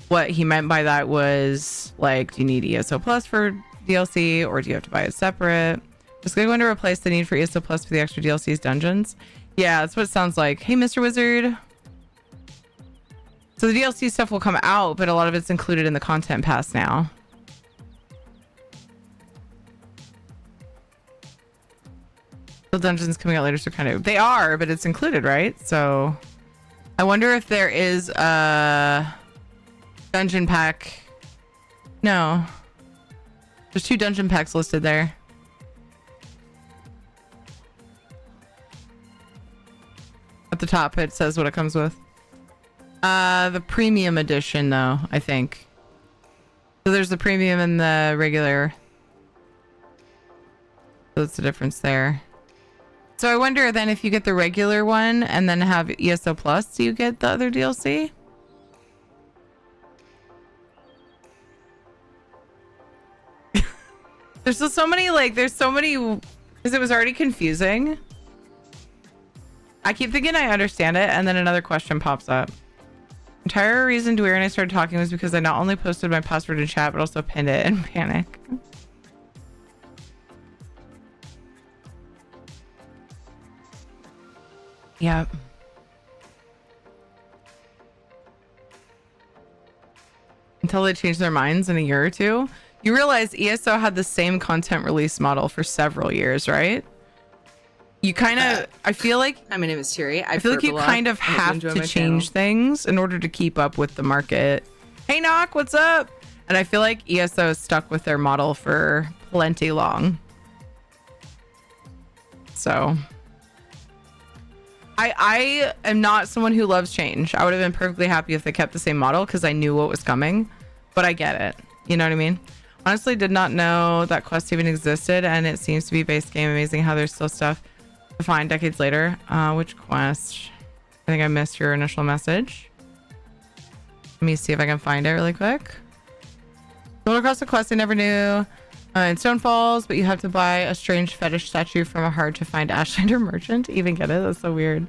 What he meant by that was, like, do you need ESO Plus for DLC, or do you have to buy it separate? Just going to replace the need for ESO Plus for the extra DLC's dungeons. Yeah, that's what it sounds like. Hey, Mr. Wizard. So the DLC stuff will come out, but a lot of it's included in the content pass now. The dungeons coming out later, so kind of they are, but it's included, right? So I wonder if there is a dungeon pack. No, there's 2 dungeon packs listed there. At the top it says what it comes with. The premium edition, though, I think. So there's the premium and the regular. So that's the difference there. So I wonder then if you get the regular one and then have ESO Plus, do you get the other DLC? There's still so many, like, there's so many, because it was already confusing. I keep thinking I understand it, and then another question pops up. Entire reason Dwyer and I started talking was because I not only posted my password in chat, but also pinned it in panic. Yep. Until they change their minds in a year or two. You realize ESO had the same content release model for several years, right? You kind of, I feel like, my name is Terry. I feel like you kind of have to change things in order to keep up with the market. Hey, Knock, what's up? And I feel like ESO is stuck with their model for plenty long. So I am not someone who loves change. I would have been perfectly happy if they kept the same model because I knew what was coming, but I get it. You know what I mean? Honestly, did not know that quest even existed, and it seems to be base game. Amazing how there's still stuff to find decades later. Which quest? I think I missed your initial message. Let me see if I can find it really quick. Going across the quest I never knew. In Stone Falls, but you have to buy a strange fetish statue from a hard to find Ashlander merchant to even get it. That's so weird.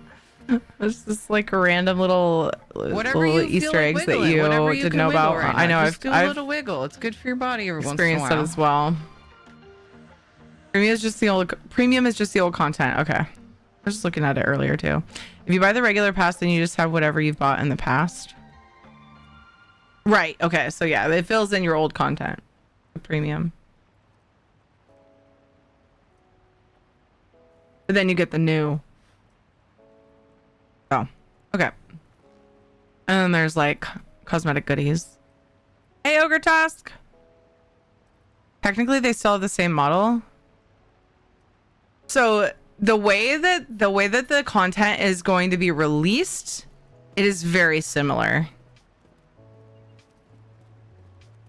It's just like a random little Easter eggs that you didn't know about. Right, I know I've do a I've little wiggle. It's good for your body every once in a experienced while. that as well. Premium is just the old content. Okay. I was just looking at it earlier too. If you buy the regular pass, then you just have whatever you've bought in the past. Right. Okay. So yeah, it fills in your old content. The premium. But then you get the new. Oh, okay. And then there's like cosmetic goodies. Hey, Ogre Task. Technically, they still have the same model. So the way that the content is going to be released, it is very similar,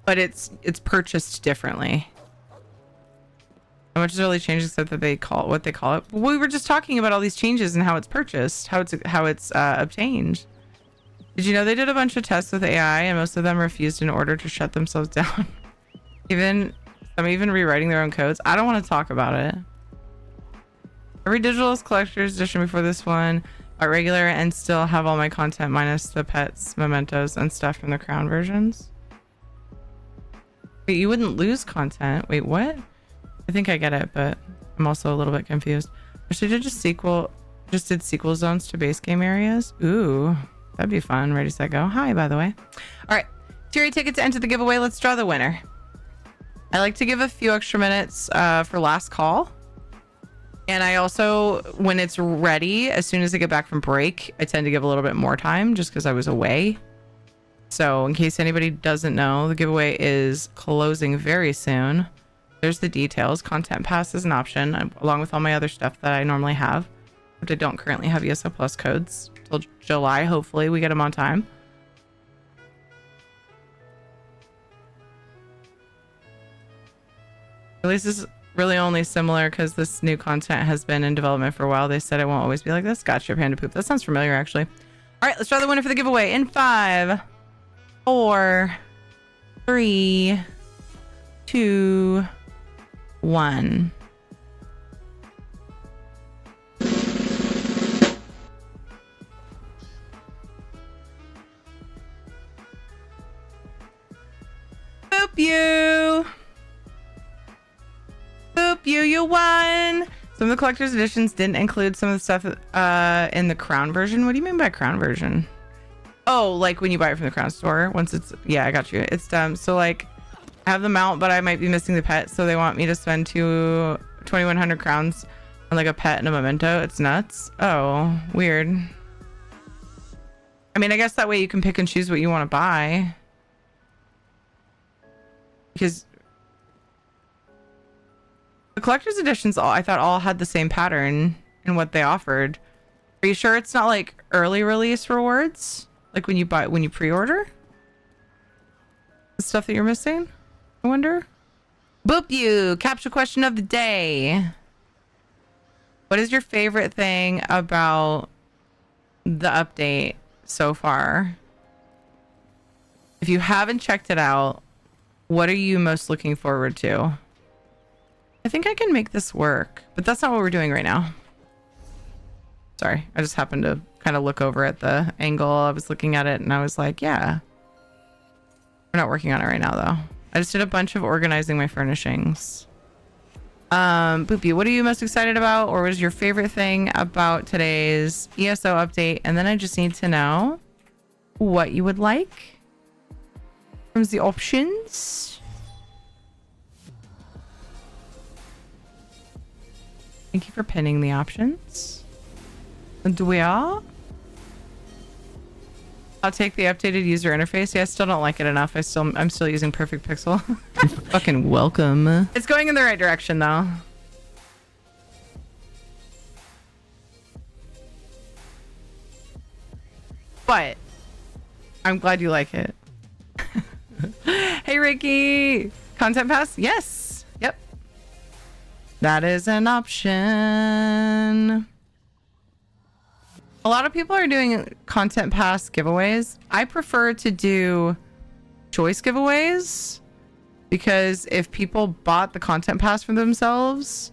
but it's purchased differently. Not much has really changed except that they call it what they call it. We were just talking about all these changes and how it's purchased, how it's obtained. Did you know they did a bunch of tests with AI and most of them refused in order to shut themselves down? Even rewriting their own codes. I don't want to talk about it. Every digitalist collector's edition before this one are regular and still have all my content minus the pets, mementos, and stuff from the crown versions. Wait, you wouldn't lose content? Wait, what? I think I get it, but I'm also a little bit confused. I should have just did sequel zones to base game areas. Ooh, that'd be fun. Ready, set, go. Hi, by the way. All right, Tier ticket to enter the giveaway. Let's draw the winner. I like to give a few extra minutes for last call. And I also, when it's ready, as soon as I get back from break, I tend to give a little bit more time just because I was away. So in case anybody doesn't know, the giveaway is closing very soon. There's the details. Content pass is an option, along with all my other stuff that I normally have. But I don't currently have ESO Plus codes till July. Hopefully we get them on time. Release is really only similar because this new content has been in development for a while. They said it won't always be like this. Gotcha, Panda Poop. That sounds familiar, actually. All right, let's draw the winner for the giveaway in 5, 4, 3, 2, 1. Boop you! Boop you, you won! Some of the collector's editions didn't include some of the stuff in the crown version. What do you mean by crown version? Oh, like when you buy it from the crown store. Once it's, yeah, I got you. It's so like I have the mount, but I might be missing the pet, so they want me to spend 2,100 crowns on like a pet and a memento. It's nuts. Oh, weird. I mean, I guess that way you can pick and choose what you want to buy. Because the collector's editions I thought all had the same pattern in what they offered. Are you sure it's not like early release rewards? Like when you pre-order? The stuff that you're missing? I wonder. Boop you! Capture question of the day. What is your favorite thing about the update so far? If you haven't checked it out, what are you most looking forward to? I think I can make this work, but that's not what we're doing right now. Sorry, I just happened to kind of look over at the angle. I was looking at it and I was like, yeah. We're not working on it right now though. I just did a bunch of organizing my furnishings. Boopy, what are you most excited about, or what is your favorite thing about today's ESO update? And then I just need to know what you would like from the options. Thank you for pinning the options. Do we all? I'll take the updated user interface. Yeah, I still don't like it enough. I'm still using Perfect Pixel. Fucking welcome. It's going in the right direction though. But I'm glad you like it. Hey Ricky! Content pass? Yes. Yep. That is an option. A lot of people are doing content pass giveaways. I prefer to do choice giveaways because if people bought the content pass for themselves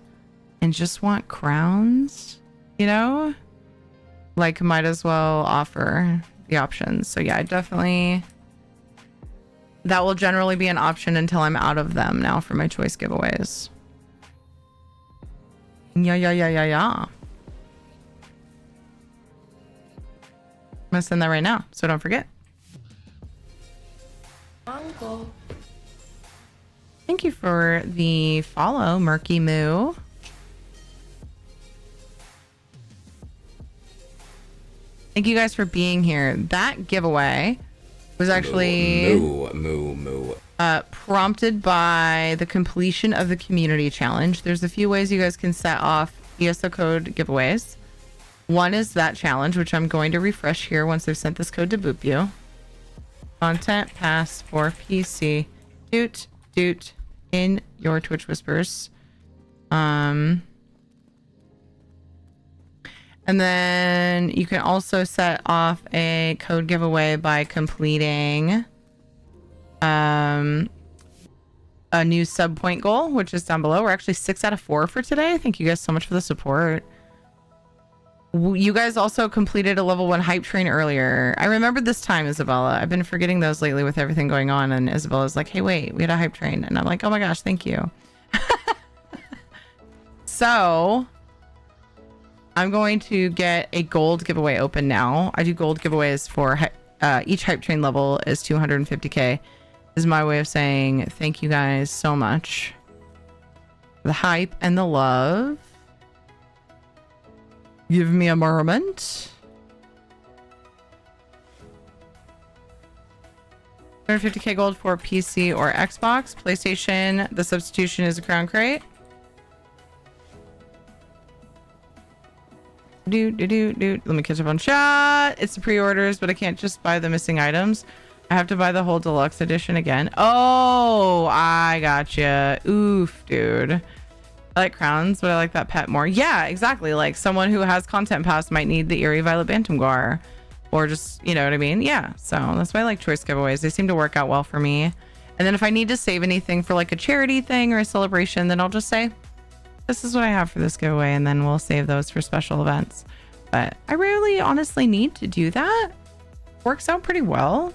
and just want crowns, you know, like might as well offer the options. So yeah, I definitely, that will generally be an option until I'm out of them now for my choice giveaways. Yeah. I'm gonna send that right now, so don't forget. Uncle. Thank you for the follow, Murky Moo. Thank you guys for being here. That giveaway was actually prompted by the completion of the community challenge. There's a few ways you guys can set off ESO code giveaways. One is that challenge, which I'm going to refresh here once I've sent this code to boop you. Content pass for PC. Doot in your Twitch whispers. And then you can also set off a code giveaway by completing a new sub point goal, which is down below. We're actually 6 out of 4 for today. Thank you guys so much for the support. You guys also completed a level 1 hype train earlier. I remembered this time, Isabella. I've been forgetting those lately with everything going on, and Isabella's like, hey, wait, we had a hype train. And I'm like, oh my gosh, thank you. So I'm going to get a gold giveaway open now. I do gold giveaways for each hype train level is 250k. This is my way of saying thank you guys so much for the hype and the love. Give me a moment. 250k gold for PC or Xbox. PlayStation, the substitution is a crown crate. Let me catch up on chat. It's the pre-orders, but I can't just buy the missing items. I have to buy the whole deluxe edition again. Oh, I gotcha. Oof, dude. I like crowns, but I like that pet more. Yeah, exactly. Like someone who has content pass might need the Eerie Violet Bantam Guar, or just, you know what I mean? Yeah. So that's why I like choice giveaways. They seem to work out well for me. And then if I need to save anything for like a charity thing or a celebration, then I'll just say, this is what I have for this giveaway, and then we'll save those for special events. But I rarely honestly need to do that. Works out pretty well.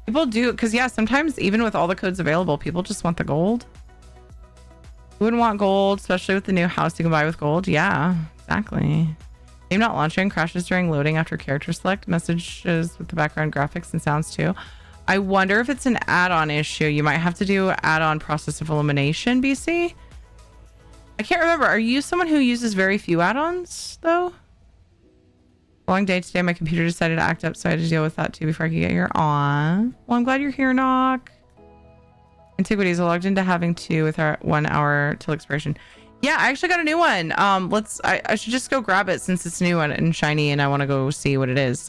People do, because yeah, sometimes even with all the codes available, people just want the gold. Who wouldn't want gold, especially with the new house you can buy with gold? Yeah, exactly. Game not launching, crashes during loading after character select, messages with the background graphics and sounds too. I wonder if it's an add-on issue. You might have to do add-on process of elimination, BC. I can't remember. Are you someone who uses very few add-ons though? Long day today. My computer decided to act up, so I had to deal with that too before I could get here. Aw. Well, I'm glad you're here, Knock. Antiquities. I logged into having 2 with our 1 hour till expiration. Yeah, I actually got a new one. I should just go grab it since it's new and shiny, and I want to go see what it is.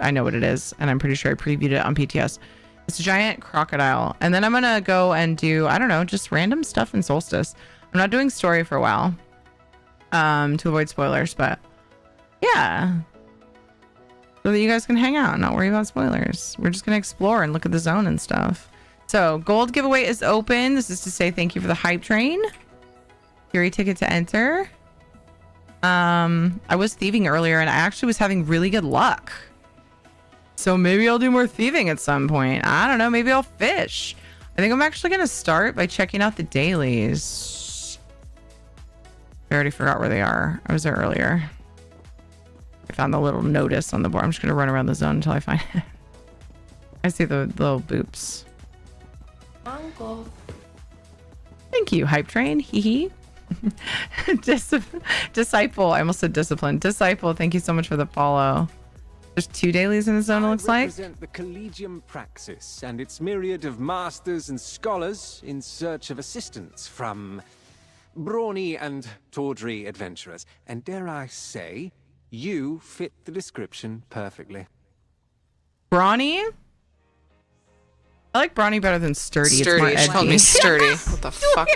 I know what it is, and I'm pretty sure I previewed it on PTS. It's a giant crocodile, and then I'm gonna go and do, I don't know, just random stuff in Solstice. I'm not doing story for a while, to avoid spoilers, but yeah, so that you guys can hang out and not worry about spoilers. We're just gonna explore and look at the zone and stuff. So gold giveaway is open. This is to say thank you for the hype train. Fury ticket to enter. I was thieving earlier and I actually was having really good luck. So maybe I'll do more thieving at some point. I don't know. Maybe I'll fish. I think I'm actually going to start by checking out the dailies. I already forgot where they are. I was there earlier. I found the little notice on the board. I'm just going to run around the zone until I find it. I see the little boops. Uncle. Thank you, hype train. Hee hee. Disciple. I almost said discipline. Disciple, thank you so much for the follow. There's 2 dailies in the zone, it looks like. I represent the Collegium Praxis and its myriad of masters and scholars in search of assistance from brawny and tawdry adventurers. And dare I say, you fit the description perfectly. Brawny? I like brawny better than sturdy. Sturdy. It's She more called edgy. me sturdy. What the fuck?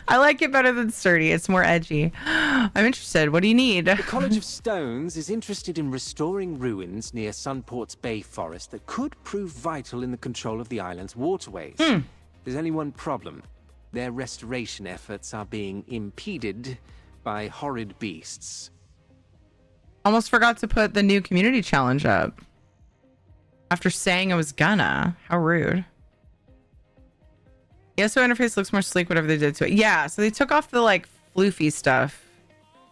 I like it better than sturdy. It's more edgy. I'm interested. What do you need? The College of Stones is interested in restoring ruins near Sunport's Bay Forest that could prove vital in the control of the island's waterways. There's only one problem. Their restoration efforts are being impeded by horrid beasts. Almost forgot to put the new community challenge up. After saying I was gonna. How rude. The ESO interface looks more sleek, whatever they did to it. Yeah, so they took off the like floofy stuff.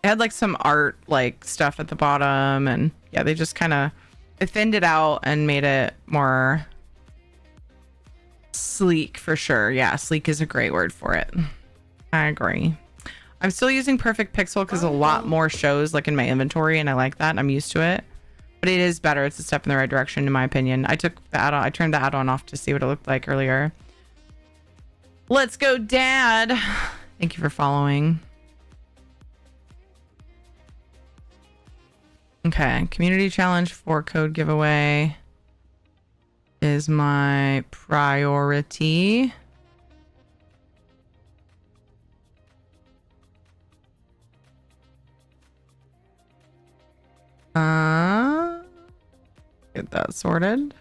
It had like some art like stuff at the bottom, and yeah, they just kind of thinned it out and made it more sleek for sure. Yeah, sleek is a great word for it. I agree. I'm still using Perfect Pixel because a lot more shows like in my inventory, and I like that. I'm used to it. But it is better. It's a step in the right direction, in my opinion. I took the add-on. I turned the add-on off to see what it looked like earlier. Let's go, Dad. Thank you for following. Okay, community challenge for code giveaway is my priority. Get that sorted.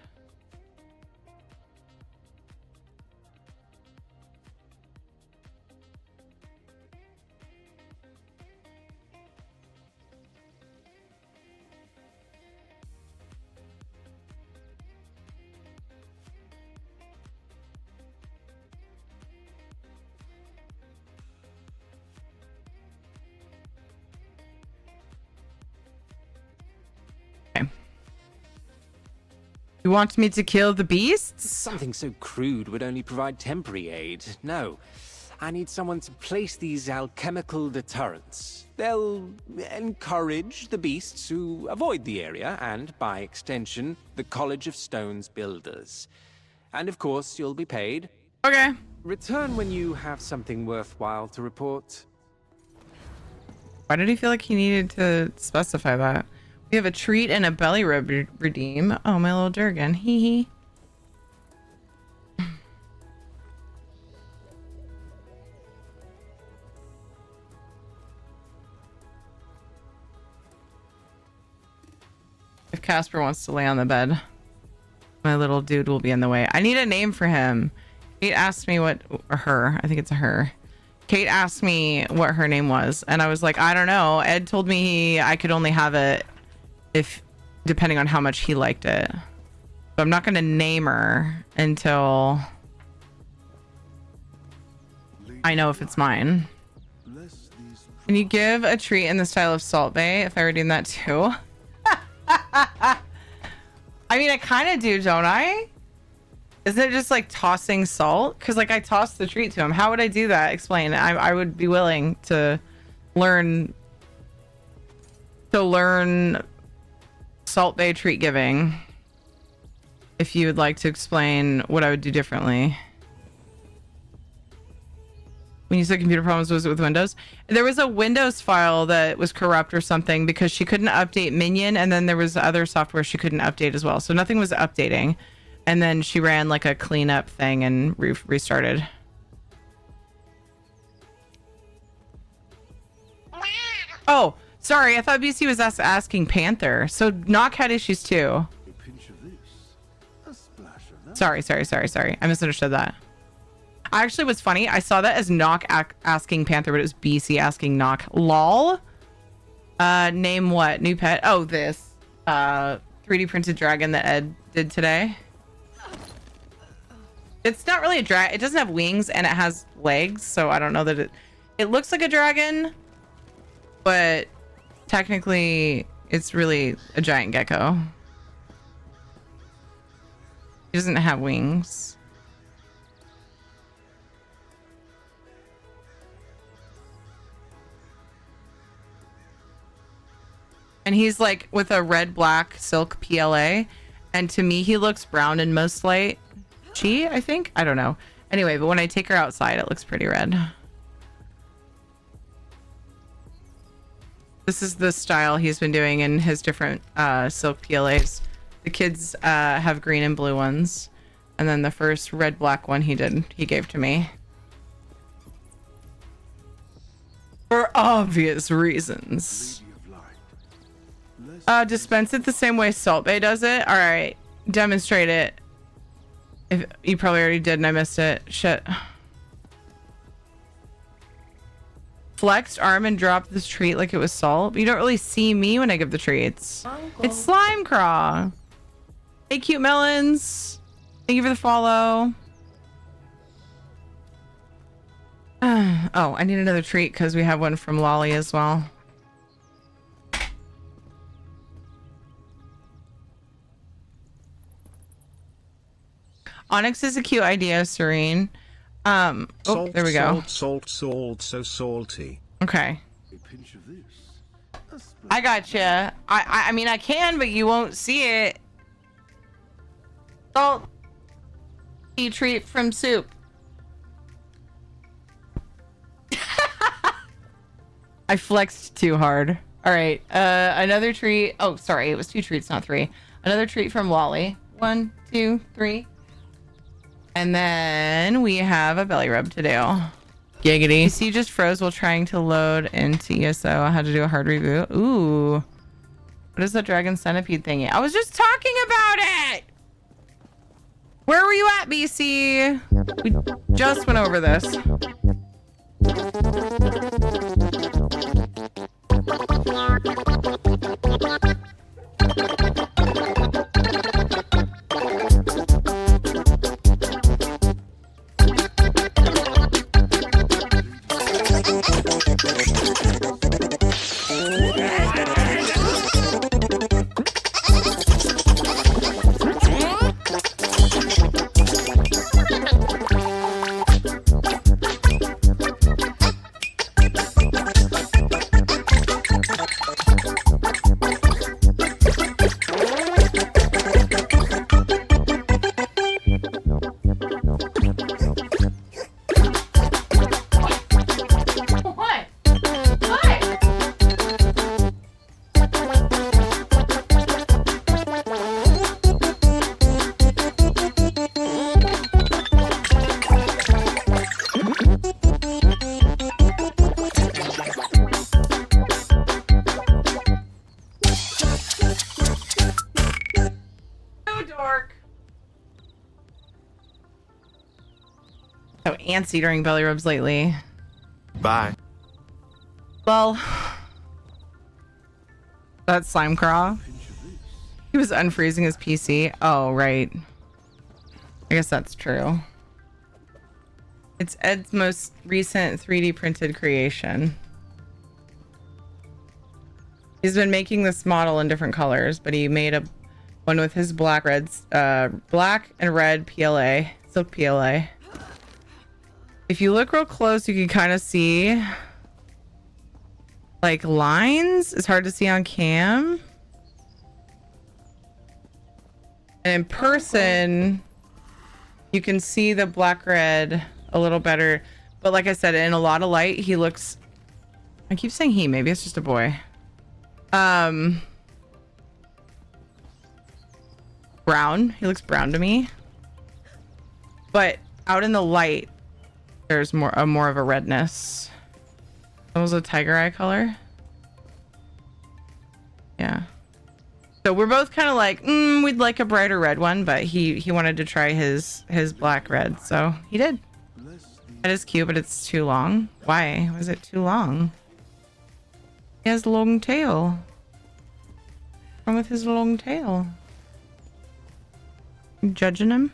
You want me to kill the beasts? Something so crude would only provide temporary aid. No. I need someone to place these alchemical deterrents. They'll encourage the beasts to avoid the area and, by extension, the College of Stones builders. And of course, you'll be paid. Okay. Return when you have something worthwhile to report. Why did he feel like he needed to specify that? We have a treat and a belly rub redeem. Oh, my little Durgan. Hee hee. If Casper wants to lay on the bed, my little dude will be in the way. I need a name for him. Kate asked me what, or her, I think it's a her. Kate asked me what her name was, and I was like, I don't know. Ed told me I could only have it if, depending on how much he liked it. So I'm not going to name her until I know if it's mine. Can you give a treat in the style of Salt Bay if I redeem that too? I mean, I kind of do, don't I? Isn't it just like tossing salt? Because like I tossed the treat to him. How would I do that? Explain. I would be willing to learn Salt Bay treat giving. If you would like to explain what I would do differently. when you said computer problems, was it with Windows? There was a Windows file that was corrupt or something because she couldn't update Minion, and then there was other software she couldn't update as well. So nothing was updating, and then she ran like a cleanup thing and restarted. Oh, sorry. I thought BC was asking Panther. So Knock had issues too. Sorry. I misunderstood that. Actually, what's funny, I saw that as Knock asking Panther, but it was BC asking Knock. Lol. Name what? New pet? Oh, this. 3D printed dragon that Ed did today. It's not really a dragon. It doesn't have wings and it has legs, so I don't know that it looks like a dragon, but technically it's really a giant gecko. He doesn't have wings. And he's like with a red black silk PLA, and to me he looks brown in most light. I think, I don't know. Anyway, but when I take her outside it looks pretty red. This is the style he's been doing in his different silk PLAs. The kids have green and blue ones, and then the first red black one he gave to me for obvious reasons. Dispense it the same way Salt Bay does it. All right, demonstrate it. If you probably already did and I missed it. Shit. Flexed arm and dropped this treat like it was salt. But you don't really see me when I give the treats. Uncle. It's Slime Craw. Hey, cute melons. Thank you for the follow. Oh, I need another treat because we have one from Lolly as well. Onyx is a cute idea, Serene. Oh, there we go. Salt, so salty. Okay. A pinch of this. I gotcha. I mean, I can, but you won't see it. Salt. You treat from soup. I flexed too hard. All right. Another treat. Oh, sorry. It was 2 treats, not 3. Another treat from Wally. 1, 2, 3. And then we have a belly rub to do. Giggity. PC just froze while trying to load into ESO. I had to do a hard reboot. Ooh. What is the dragon centipede thingy? I was just talking about it! Where were you at, BC? We just went over this. So antsy during belly rubs lately. Bye. Well, that's Slime Craw. He was unfreezing his PC. Oh, right. I guess that's true. It's Ed's most recent 3D printed creation. He's been making this model in different colors, but he made one with his black and red PLA, silk PLA. If you look real close, you can kind of see like lines. It's hard to see on cam. And in person, you can see the black red a little better. But like I said, in a lot of light, he looks, I keep saying he, maybe it's just a boy. Brown. He looks brown to me. But out in the light, there's more of a redness. That was a tiger eye color. Yeah. So we're both kind of like, we'd like a brighter red one, but he wanted to try his black red, so he did. That is cute, but it's too long. Why was it too long? He has long tail. What's wrong with his long tail? You judging him?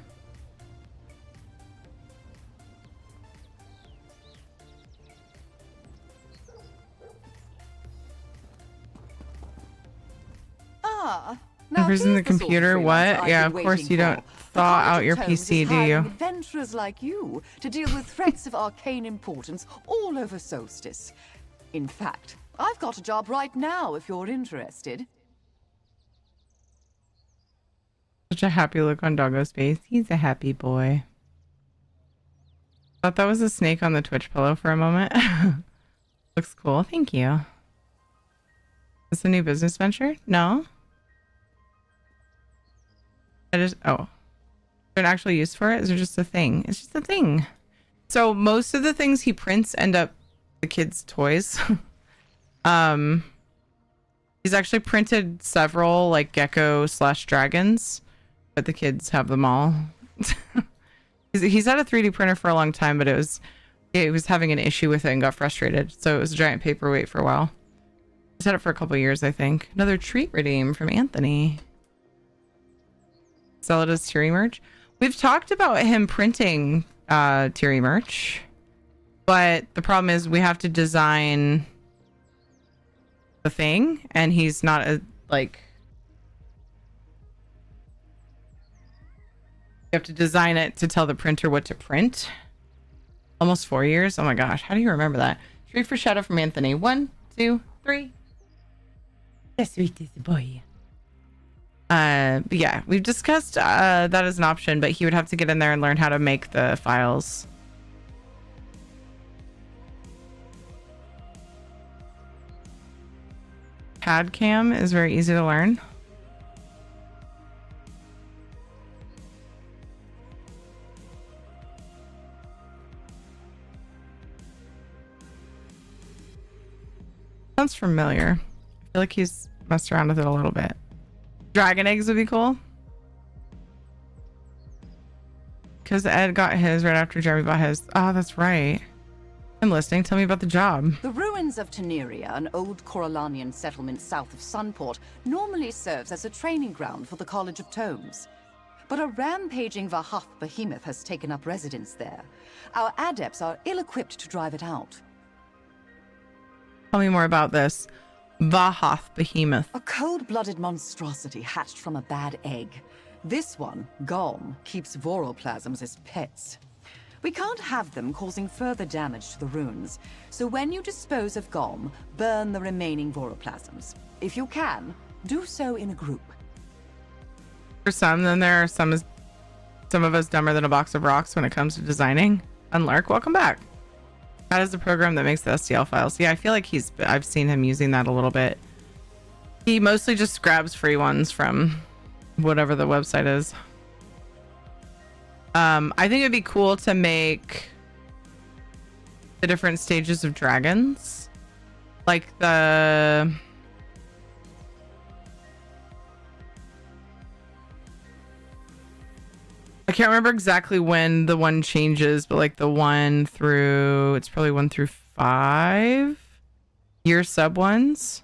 Now Who's in the here's sort of computer? freelance What? I've Yeah, been of course waiting you don't for. thaw The out your College of Tomes PC, is do you? hiring adventurers like you to deal with threats of arcane importance all over Solstice. In fact, I've got a job right now if you're interested. Such a happy look on Doggo's face. He's a happy boy. Thought that was a snake on the Twitch pillow for a moment. Looks cool. Thank you. Is this a new business venture? No. Is there an actual use for it? Is there just a thing? It's just a thing. So most of the things he prints end up the kids' toys. He's actually printed several like gecko/dragons, but the kids have them all. He's had a 3D printer for a long time, but it was having an issue with it and got frustrated. So it was a giant paperweight for a while. He's had it for a couple of years, I think. Another treat redeem from Anthony. Sell it as Tiri merch. We've talked about him printing Tiri merch, but the problem is we have to design the thing, and he's not like. You have to design it to tell the printer what to print. Almost 4 years. Oh my gosh, how do you remember that? 3 for Shadow from Anthony. 1, 2, 3. The sweetest boy. But yeah, we've discussed that as an option, but he would have to get in there and learn how to make the files. CAD cam is very easy to learn. Sounds familiar. I feel like he's messed around with it a little bit. Dragon eggs would be cool. Because Ed got his right after Jeremy bought his. Oh, that's right. I'm listening. Tell me about the job. The ruins of Teneria, an old Corellanian settlement south of Sunport, normally serves as a training ground for the College of Tomes. But a rampaging Vahath behemoth has taken up residence there. Our adepts are ill-equipped to drive it out. Tell me more about this. Vahath behemoth. A cold-blooded monstrosity hatched from a bad egg. This one, Golm, keeps voroplasms as pets. We can't have them causing further damage to the runes, so when you dispose of Golm, burn the remaining voroplasms. If you can, do so in a group. For some, then there are some of us dumber than a box of rocks when it comes to designing. Unlark, welcome back. That is the program that makes the STL files. Yeah, I feel like I've seen him using that a little bit. He mostly just grabs free ones from whatever the website is. I think it'd be cool to make the different stages of dragons. Like the... I can't remember exactly when the one changes, but like the 1 through, it's probably 1 through 5 year sub ones.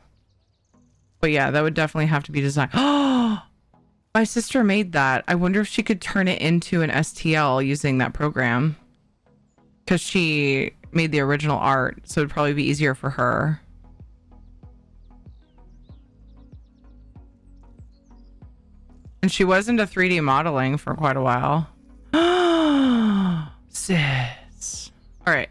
But yeah, that would definitely have to be designed. Oh, my sister made that. I wonder if she could turn it into an STL using that program, because she made the original art, so it'd probably be easier for her. And she was into 3D modeling for quite a while. Sis. All right.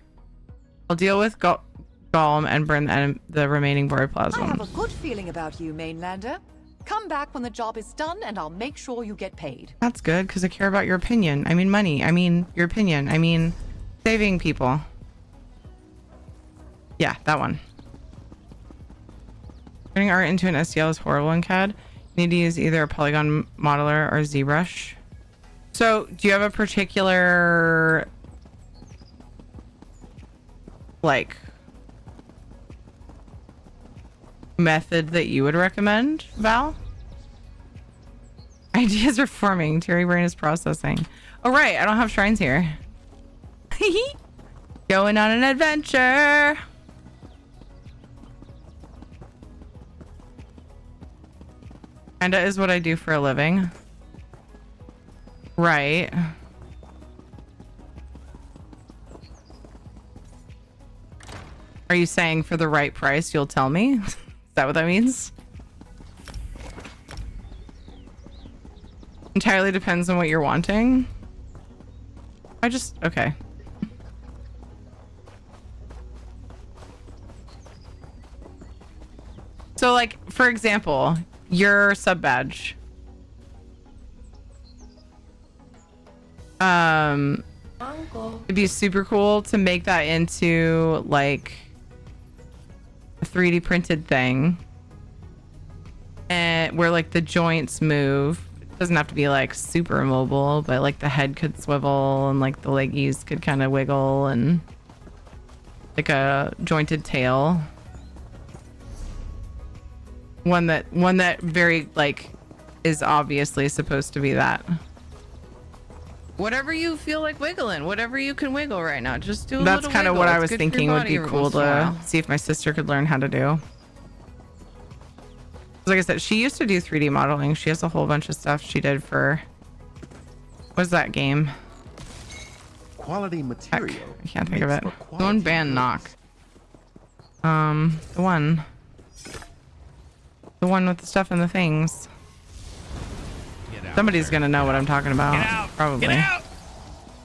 I'll deal with Golem and burn the remaining voroplasm. I have a good feeling about you, Mainlander. Come back when the job is done and I'll make sure you get paid. That's good, because I care about your opinion. I mean money. I mean your opinion. I mean saving people. Yeah, that one. Turning art into an STL is horrible in CAD. You need to use either a polygon modeler or ZBrush. So, do you have a particular, like, method that you would recommend, Val? Ideas are forming. Terry brain is processing. Oh, right. I don't have shrines here. Going on an adventure. Kinda is what I do for a living. Right. Are you saying for the right price you'll tell me? Is that what that means? Entirely depends on what you're wanting. Okay. So, like, for example, your sub badge. It'd be super cool to make that into like a 3D printed thing, and where like the joints move. It doesn't have to be like super mobile, but like the head could swivel and like the leggies could kind of wiggle, and like a jointed tail. One that very like is obviously supposed to be that. Whatever you feel like wiggling, whatever you can wiggle right now, just do a little wiggle. That's kind of what I was thinking would be cool to see if my sister could learn how to do. Like I said, she used to do 3D modeling. She has a whole bunch of stuff she did for, what's that game? Quality material. I can't think of it. The one band knock. The one with the stuff and the things. Somebody's gonna know what I'm talking about. Get out. Probably. Get out.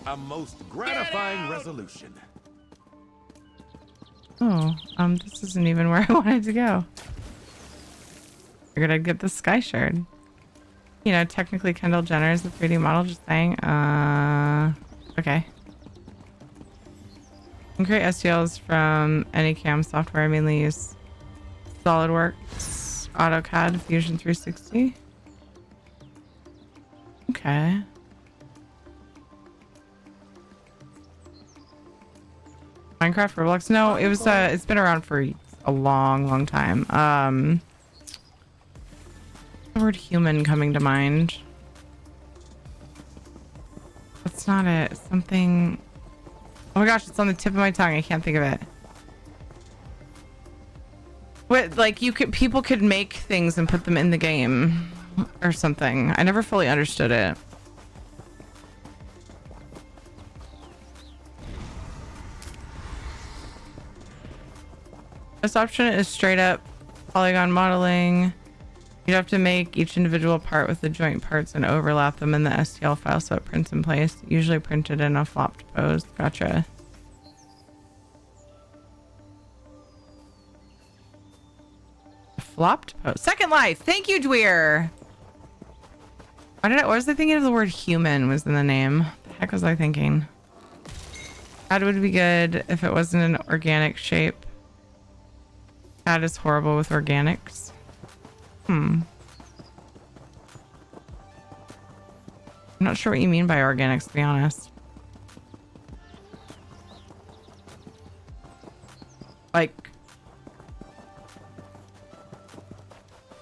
A most gratifying resolution. Oh, this isn't even where I wanted to go. Figured I'd get the sky shard. You know, technically Kendall Jenner is the 3D model, just saying. Okay. I can create STLs from any CAM software. I mainly use SolidWorks, AutoCAD, Fusion 360. Okay. Minecraft, Roblox? No, it was it's been around for a long time. The word human coming to mind. That's not it. Something. Oh my gosh, it's on the tip of my tongue. I can't think of it. What, like people could make things and put them in the game or something. I never fully understood it. This option is straight up polygon modeling. You'd have to make each individual part with the joint parts and overlap them in the STL file so it prints in place. Usually printed in a flopped pose. Gotcha. Flopped pose. Second Life. Thank you, Dweer. What was I thinking of? The word human was in the name. The heck was I thinking? That would be good if it wasn't an organic shape. That is horrible with organics. I'm not sure what you mean by organics, to be honest. Like,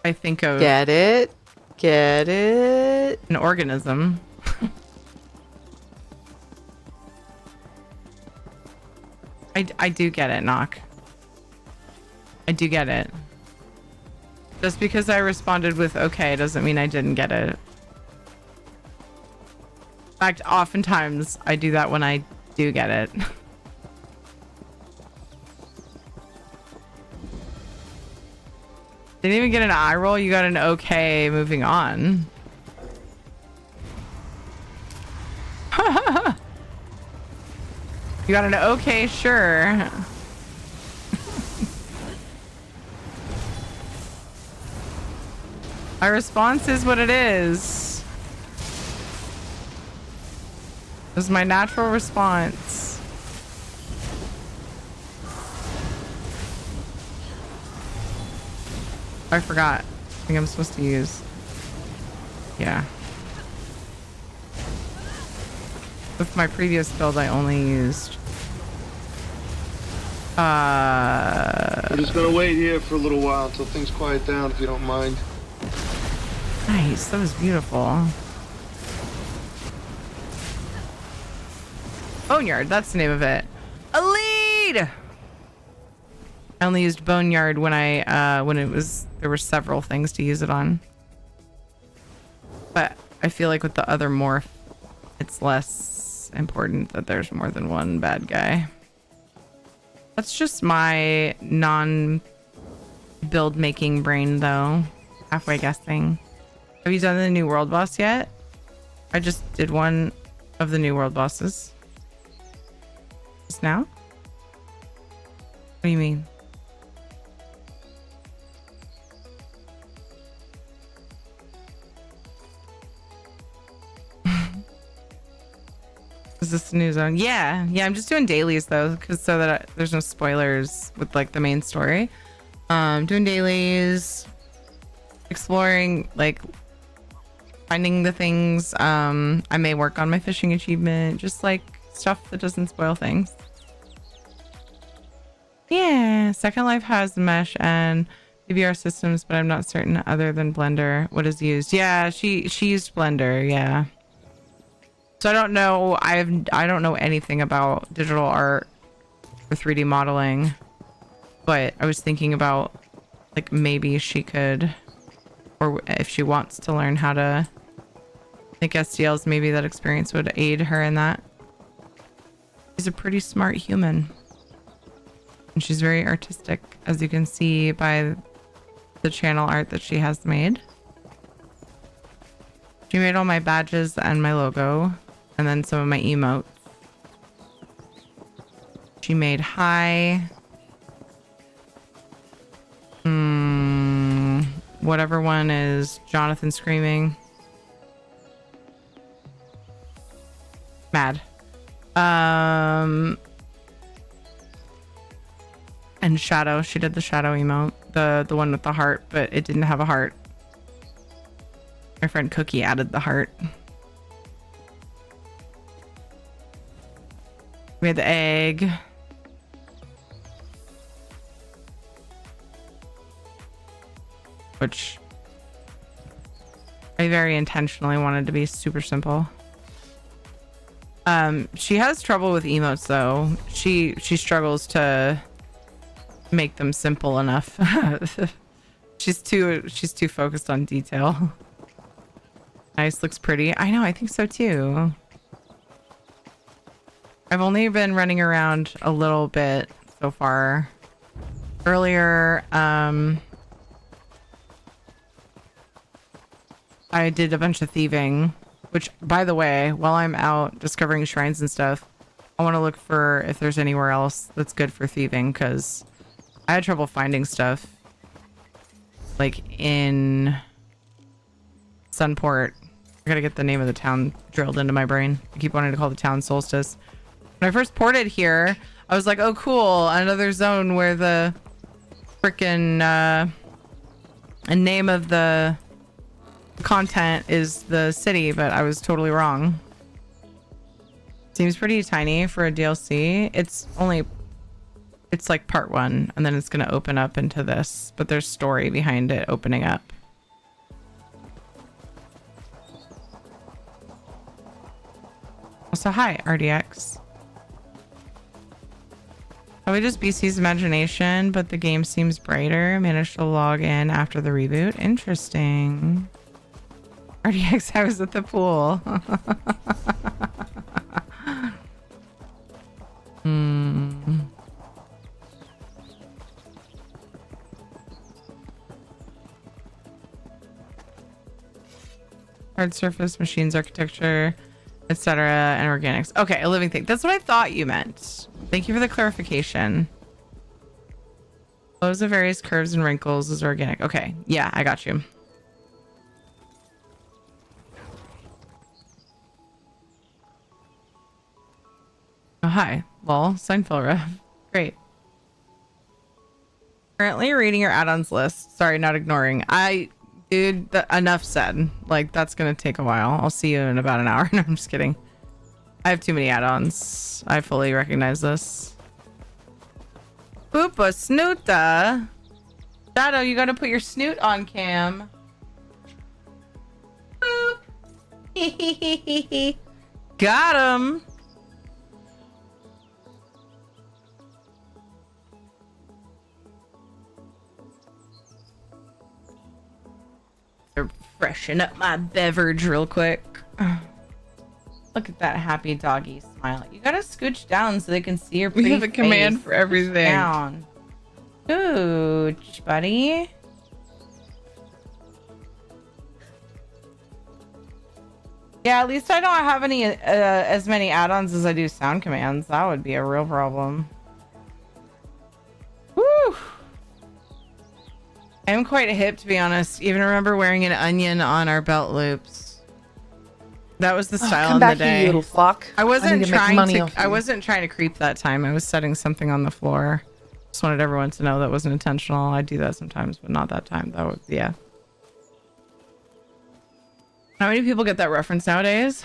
I think of... Get it? Get it? An organism. I do get it, Knock. I do get it. Just because I responded with okay doesn't mean I didn't get it. In fact, oftentimes I do that when I do get it. Didn't even get an eye roll, you got an okay, moving on. You got an okay, sure. My response is what it is. This is my natural response. I forgot. I think I'm supposed to use. Yeah. With my previous build, I only used. We're just gonna wait here for a little while until things quiet down, if you don't mind. Nice. That was beautiful. Boneyard. That's the name of it. A lead. I only used Boneyard when there were several things to use it on. But I feel like with the other morph, it's less important that there's more than one bad guy. That's just my non-build making brain though. Halfway guessing. Have you done the new world boss yet? I just did one of the new world bosses. Just now? What do you mean? Is this the new zone? Yeah, I'm just doing dailies though, because so that there's no spoilers with like the main story. Doing dailies, exploring, like finding the things. I may work on my fishing achievement, just like stuff that doesn't spoil things. Yeah, Second Life has mesh and PBR systems, but I'm not certain other than Blender what is used. Yeah, she used Blender. Yeah. So I don't know. I don't know anything about digital art or 3D modeling, but I was thinking about like maybe she could, or if she wants to learn how to make STLs, maybe that experience would aid her in that. She's a pretty smart human, and she's very artistic, as you can see by the channel art that she has made. She made all my badges and my logo. And then some of my emotes. She made hi. Whatever one is Jonathan screaming. Mad. And Shadow. She did the Shadow emote. The one with the heart, but it didn't have a heart. My friend Cookie added the heart. We had the egg. Which I very intentionally wanted to be super simple. She has trouble with emotes though. She struggles to make them simple enough. She's too focused on detail. Nice, looks pretty. I know, I think so too. I've only been running around a little bit so far. Earlier, I did a bunch of thieving, which, by the way, while I'm out discovering shrines and stuff, I want to look for if there's anywhere else that's good for thieving, because I had trouble finding stuff. Like in Sunport. I gotta get the name of the town drilled into my brain. I keep wanting to call the town Solstice. When I first ported here, I was like, oh cool, another zone where the frickin' name of the content is the city, but I was totally wrong. Seems pretty tiny for a DLC. It's like part 1, and then it's gonna open up into this, but there's story behind it opening up. Also, hi, RDX. Probably just BC's imagination, but the game seems brighter. Managed to log in after the reboot. Interesting. RDX, I was at the pool. Hard surface, machines, architecture, etc., and organics. Okay, a living thing. That's what I thought you meant. Thank you for the clarification. Flows of various curves and wrinkles is organic. Okay, yeah, I got you. Oh, hi. Lol, Seinfeld ref. Great. Currently reading your add-ons list. Sorry, not ignoring. Dude, enough said. Like, that's gonna take a while. I'll see you in about an hour. No, I'm just kidding. I have too many add-ons. I fully recognize this. Poopa snoota. Shadow, you gotta put your snoot on cam. Boop. Got him. Freshen up my beverage real quick. Look at that happy doggy smile. You gotta scooch down so they can see your pretty We have a command face. for everything. Scooch down. Scooch, buddy. Yeah, at least I don't have any as many add-ons as I do sound commands. That would be a real problem. Woo! I'm quite hip, to be honest. Even remember wearing an onion on our belt loops. That was the style come in back, the day. you little fuck. I wasn't need to make trying money to. off I you. wasn't trying to creep that time. I was setting something on the floor. Just wanted everyone to know that wasn't intentional. I do that sometimes, but not that time. That would, yeah. How many people get that reference nowadays?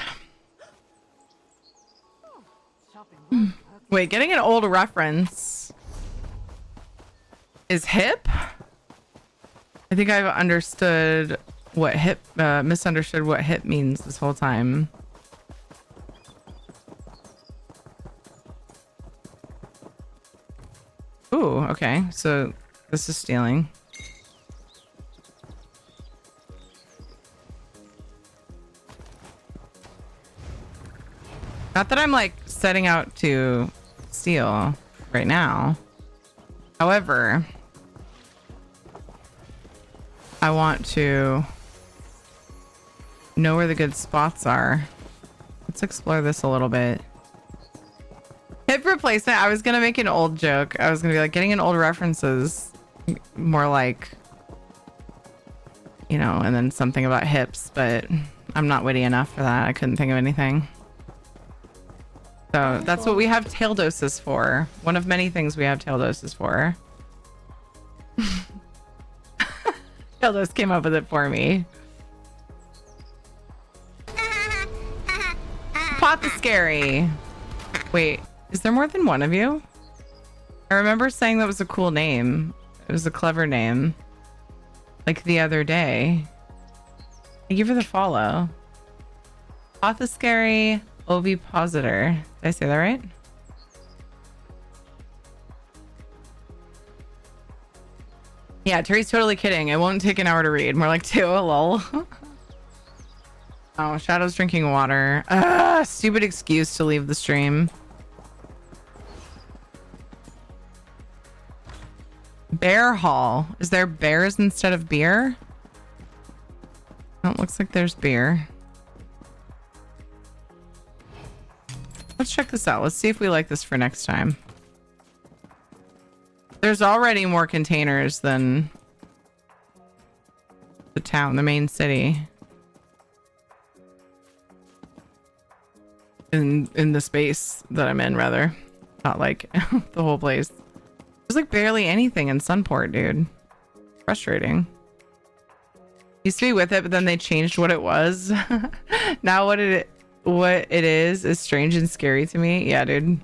Wait, getting an old reference is hip? I think I've understood what hip, misunderstood what hip means this whole time. Ooh, okay. So this is stealing. Not that I'm like setting out to steal right now. However, I want to know where the good spots are. Let's explore this a little bit. Hip replacement. I was going to make an old joke. I was going to be like, getting an old references more like, you know, and then something about hips, but I'm not witty enough for that. I couldn't think of anything. So that's what we have tail doses for. One of many things we have tail doses for. Tail dose came up with it for me. Pot the scary. Wait, is there more than one of you? I remember saying that was a cool name. It was a clever name. Like the other day. Thank you for the follow. Pot the scary. Ovipositor. Did I say that right? Yeah, Terry's totally kidding. It won't take an hour to read. More like 2, lol. Oh, Shadow's drinking water. Stupid excuse to leave the stream. Bear Hall. Is there bears instead of beer? Oh, it looks like there's beer. Let's check this out. Let's see if we like this for next time. There's already more containers than the town, the main city. In the space that I'm in, rather. Not like the whole place. There's like barely anything in Sunport, dude. Frustrating. Used to be with it, but then they changed what it was. Now what it is strange and scary to me. Yeah, dude.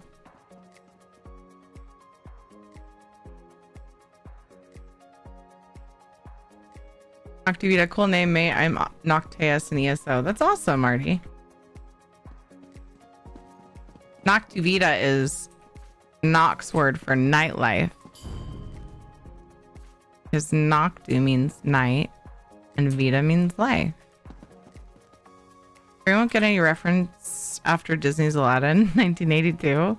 Noctivita, cool name, mate. I'm Nocteus in ESO. That's awesome, Marty. Noctivita is Nox word for nightlife. Because Noctu means night and Vita means life. We won't get any reference after Disney's Aladdin, 1982.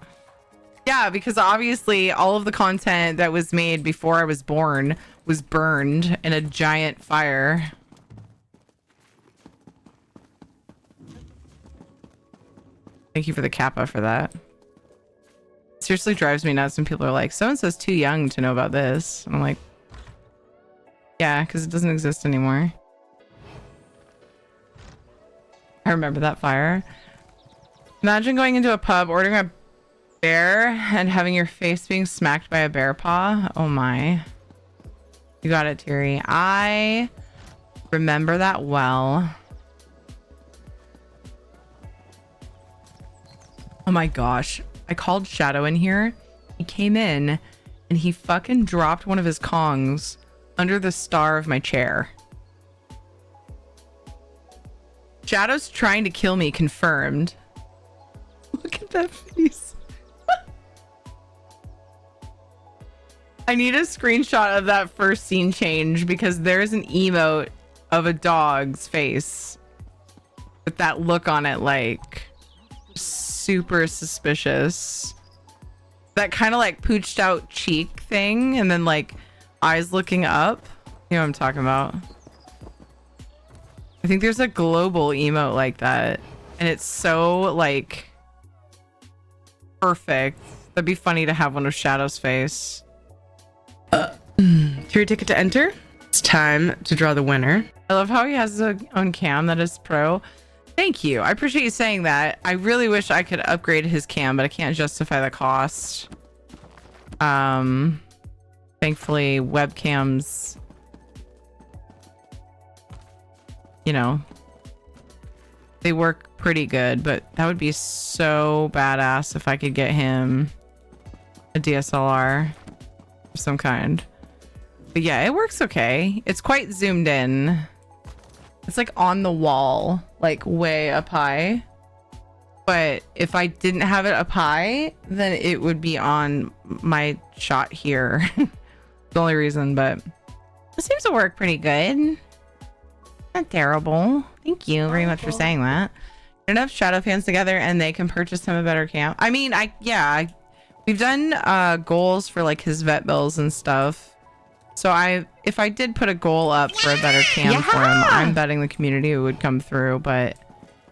Yeah, because obviously all of the content that was made before I was born was burned in a giant fire. Thank you for the kappa for that. Seriously drives me nuts when people are like, so-and-so's too young to know about this. And I'm like, yeah, because it doesn't exist anymore. I remember that fire. Imagine going into a pub, ordering a bear, and having your face being smacked by a bear paw. Oh my. You got it, Terry. I remember that well. Oh my gosh. I called Shadow in here. He came in and he fucking dropped one of his Kongs under the star of my chair. Shadow's trying to kill me, confirmed. Look at that face. I need a screenshot of that first scene change because there's an emote of a dog's face with that look on it, like super suspicious. That kind of like pooched out cheek thing and then like eyes looking up. You know what I'm talking about? I think there's a global emote like that and it's so like perfect. That'd be funny to have one of Shadow's face. Your ticket to enter. It's time to draw the winner. I love how he has his own cam that is pro. Thank you. I appreciate you saying that. I really wish I could upgrade his cam, but I can't justify the cost. Thankfully, webcams, you know, they work pretty good, but that would be so badass if I could get him a DSLR of some kind. But yeah, it works okay. It's quite zoomed in. It's like on the wall, like way up high. But if I didn't have it up high, then it would be on my shot here. The only reason, but it seems to work pretty good. Not terrible. Thank you very much for saying that. Enough Shadow fans together and they can purchase him a better cam. I mean, we've done goals for like his vet bills and stuff. So if I did put a goal up for a better cam for him, I'm betting the community would come through, but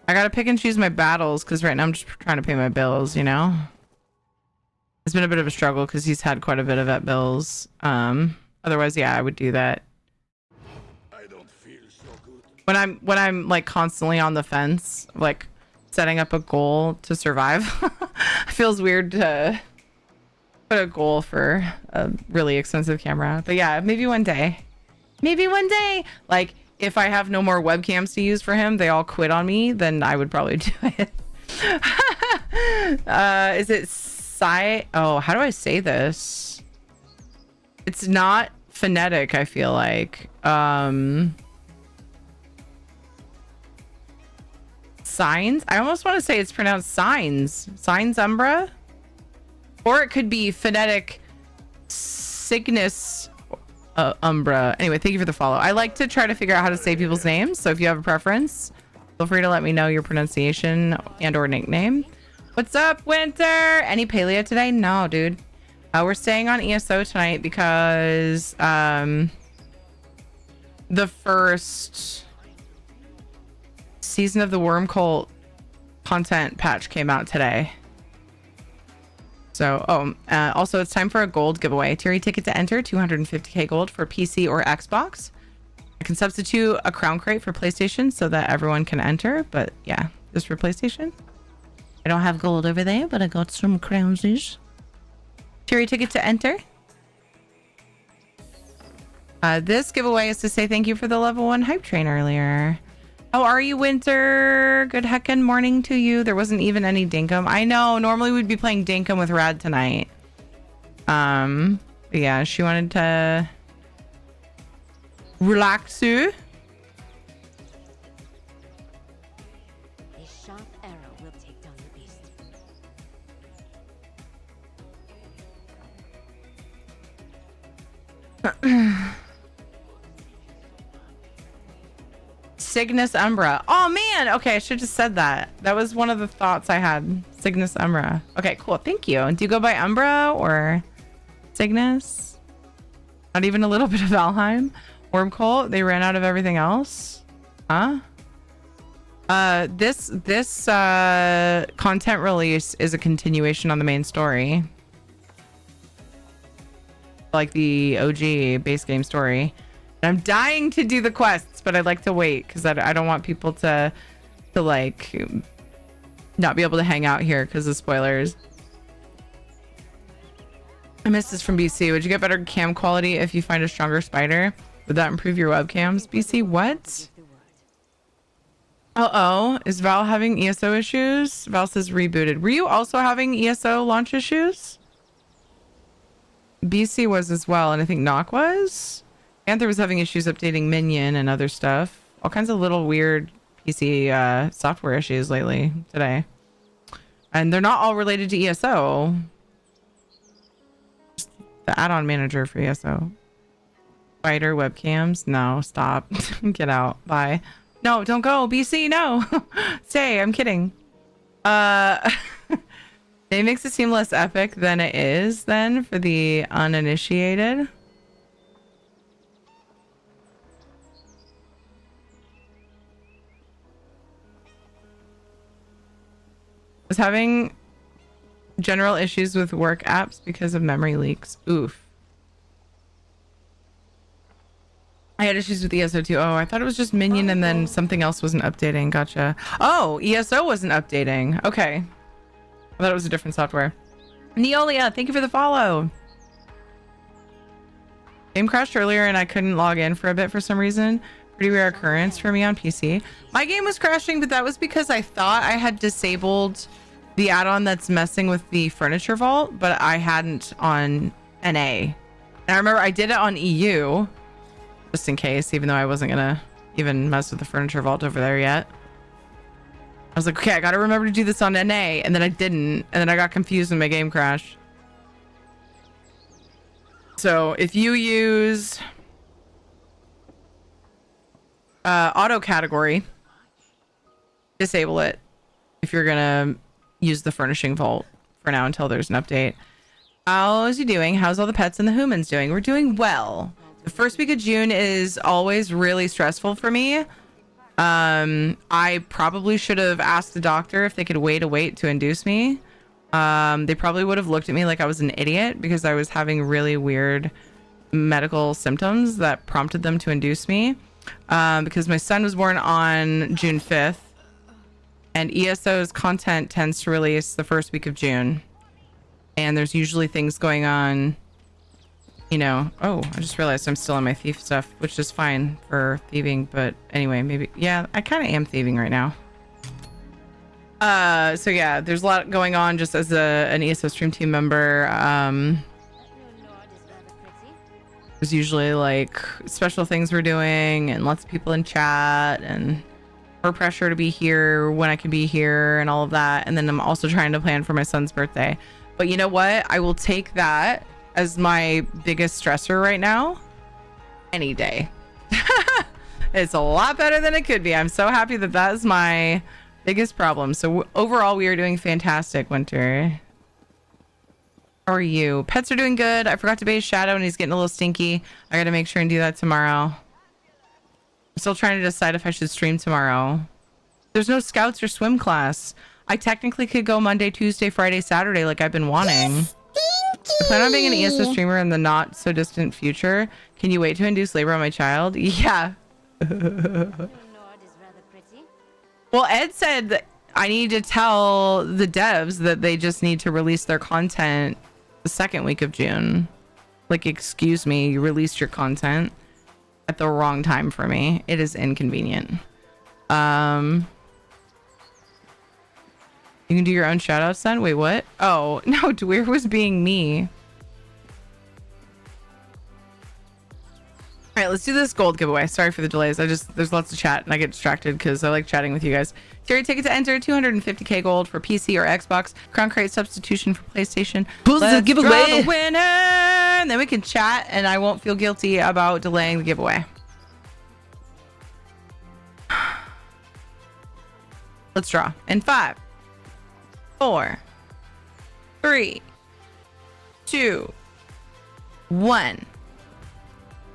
I gotta pick and choose my battles because right now I'm just trying to pay my bills, you know? It's been a bit of a struggle because he's had quite a bit of vet bills. Otherwise, yeah, I would do that. I don't feel so good. When I'm like constantly on the fence, like setting up a goal to survive, it feels weird to put a goal for a really expensive camera. But yeah, maybe one day. Like if I have no more webcams to use for him, they all quit on me, then I would probably do it. Is it how do I say this? It's not phonetic, I feel like. Signs? I almost want to say it's pronounced signs. Signs Umbra? Or it could be phonetic Cygnus Umbra. Anyway, thank you for the follow. I like to try to figure out how to say people's names. So if you have a preference, feel free to let me know your pronunciation and or nickname. What's up, Winter? Any paleo today? No, dude. We're staying on ESO tonight because the first season of the Worm Cult content patch came out today. So, also it's time for a gold giveaway. Tier ticket to enter, 250k gold for PC or Xbox. I can substitute a crown crate for PlayStation so that everyone can enter, but yeah, just for PlayStation. I don't have gold over there, but I got some crownsies. Tier ticket to enter. This giveaway is to say thank you for the level 1 hype train earlier. How are you, Winter? Good heckin' morning to you. There wasn't even any Dinkum. I know. Normally we'd be playing Dinkum with Rad tonight. But yeah, she wanted to relax you. A sharp arrow will take down the beast. Cygnus Umbra. Oh man, okay, I should have said that. That was one of the thoughts I had. Cygnus Umbra. Okay, cool. Thank you. Do you go by Umbra or Cygnus? Not even a little bit of Valheim. Worm Cult. They ran out of everything else. Huh? This content release is a continuation on the main story, like the OG base game story. I'm dying to do the quests, but I'd like to wait because I don't want people to like not be able to hang out here because of spoilers. I missed this from BC. Would you get better cam quality if you find a stronger spider? Would that improve your webcams? BC, what? Uh-oh. Is Val having ESO issues? Val says rebooted. Were you also having ESO launch issues? BC was as well, and I think Knock was. Panther was having issues updating Minion and other stuff. All kinds of little weird PC software issues lately today. And they're not all related to ESO. Just the add-on manager for ESO. Spider webcams? No, stop. Get out. Bye. No, don't go. BC, no. Stay. I'm kidding. It makes it seem less epic than it is then for the uninitiated. Was having general issues with work apps because of memory leaks. Oof. I had issues with ESO too. Oh, I thought it was just Minion and then something else wasn't updating. Gotcha. Oh, ESO wasn't updating. Okay. I thought it was a different software. Neolia, thank you for the follow. Game crashed earlier and I couldn't log in for a bit for some reason. Pretty rare occurrence for me on PC. My game was crashing, but that was because I thought I had disabled the add-on that's messing with the furniture vault, but I hadn't on NA. And I remember I did it on EU, just in case, even though I wasn't gonna even mess with the furniture vault over there yet. I was like, okay, I gotta remember to do this on NA, and then I didn't, and then I got confused when my game crashed. So if you use auto category, disable it if you're gonna use the furnishing vault for now until there's an update. How's you doing? How's all the pets and the humans doing? We're doing well. The first week of June is always really stressful for me. I probably should have asked the doctor if they could wait to induce me. They probably would have looked at me like I was an idiot because I was having really weird medical symptoms that prompted them to induce me. Because my son was born on June 5th, and ESO's content tends to release the first week of June. And there's usually things going on, you know. Oh, I just realized I'm still on my thief stuff, which is fine for thieving, but anyway, maybe, yeah, I kind of am thieving right now. So yeah, there's a lot going on just as an ESO stream team member. There's usually like special things we're doing and lots of people in chat and more pressure to be here when I can be here and all of that. And then I'm also trying to plan for my son's birthday. But you know what? I will take that as my biggest stressor right now any day. It's a lot better than it could be. I'm so happy that that is my biggest problem. So overall, we are doing fantastic, Winter. How are you? Pets are doing good. I forgot to bathe Shadow and he's getting a little stinky. I gotta make sure and do that tomorrow. I'm still trying to decide if I should stream tomorrow. There's no scouts or swim class. I technically could go Monday, Tuesday, Friday, Saturday like I've been wanting. I plan on being an ESO streamer in the not so distant future. Can you wait to induce labor on my child? Yeah. Well, Ed said that I need to tell the devs that they just need to release their content the second week of June. Like, excuse me, you released your content at the wrong time for me. It is inconvenient. You can do your own shout outs then? Wait, what? Oh, no, Dweer was being me. All right, let's do this gold giveaway. Sorry for the delays. There's lots of chat and I get distracted because I like chatting with you guys. Terry, ticket to enter 250k gold for PC or Xbox. Crown crate substitution for PlayStation. Let's giveaway. draw the winner, and then we can chat and I won't feel guilty about delaying the giveaway. Let's draw in 5, 4, 3, 2, 1.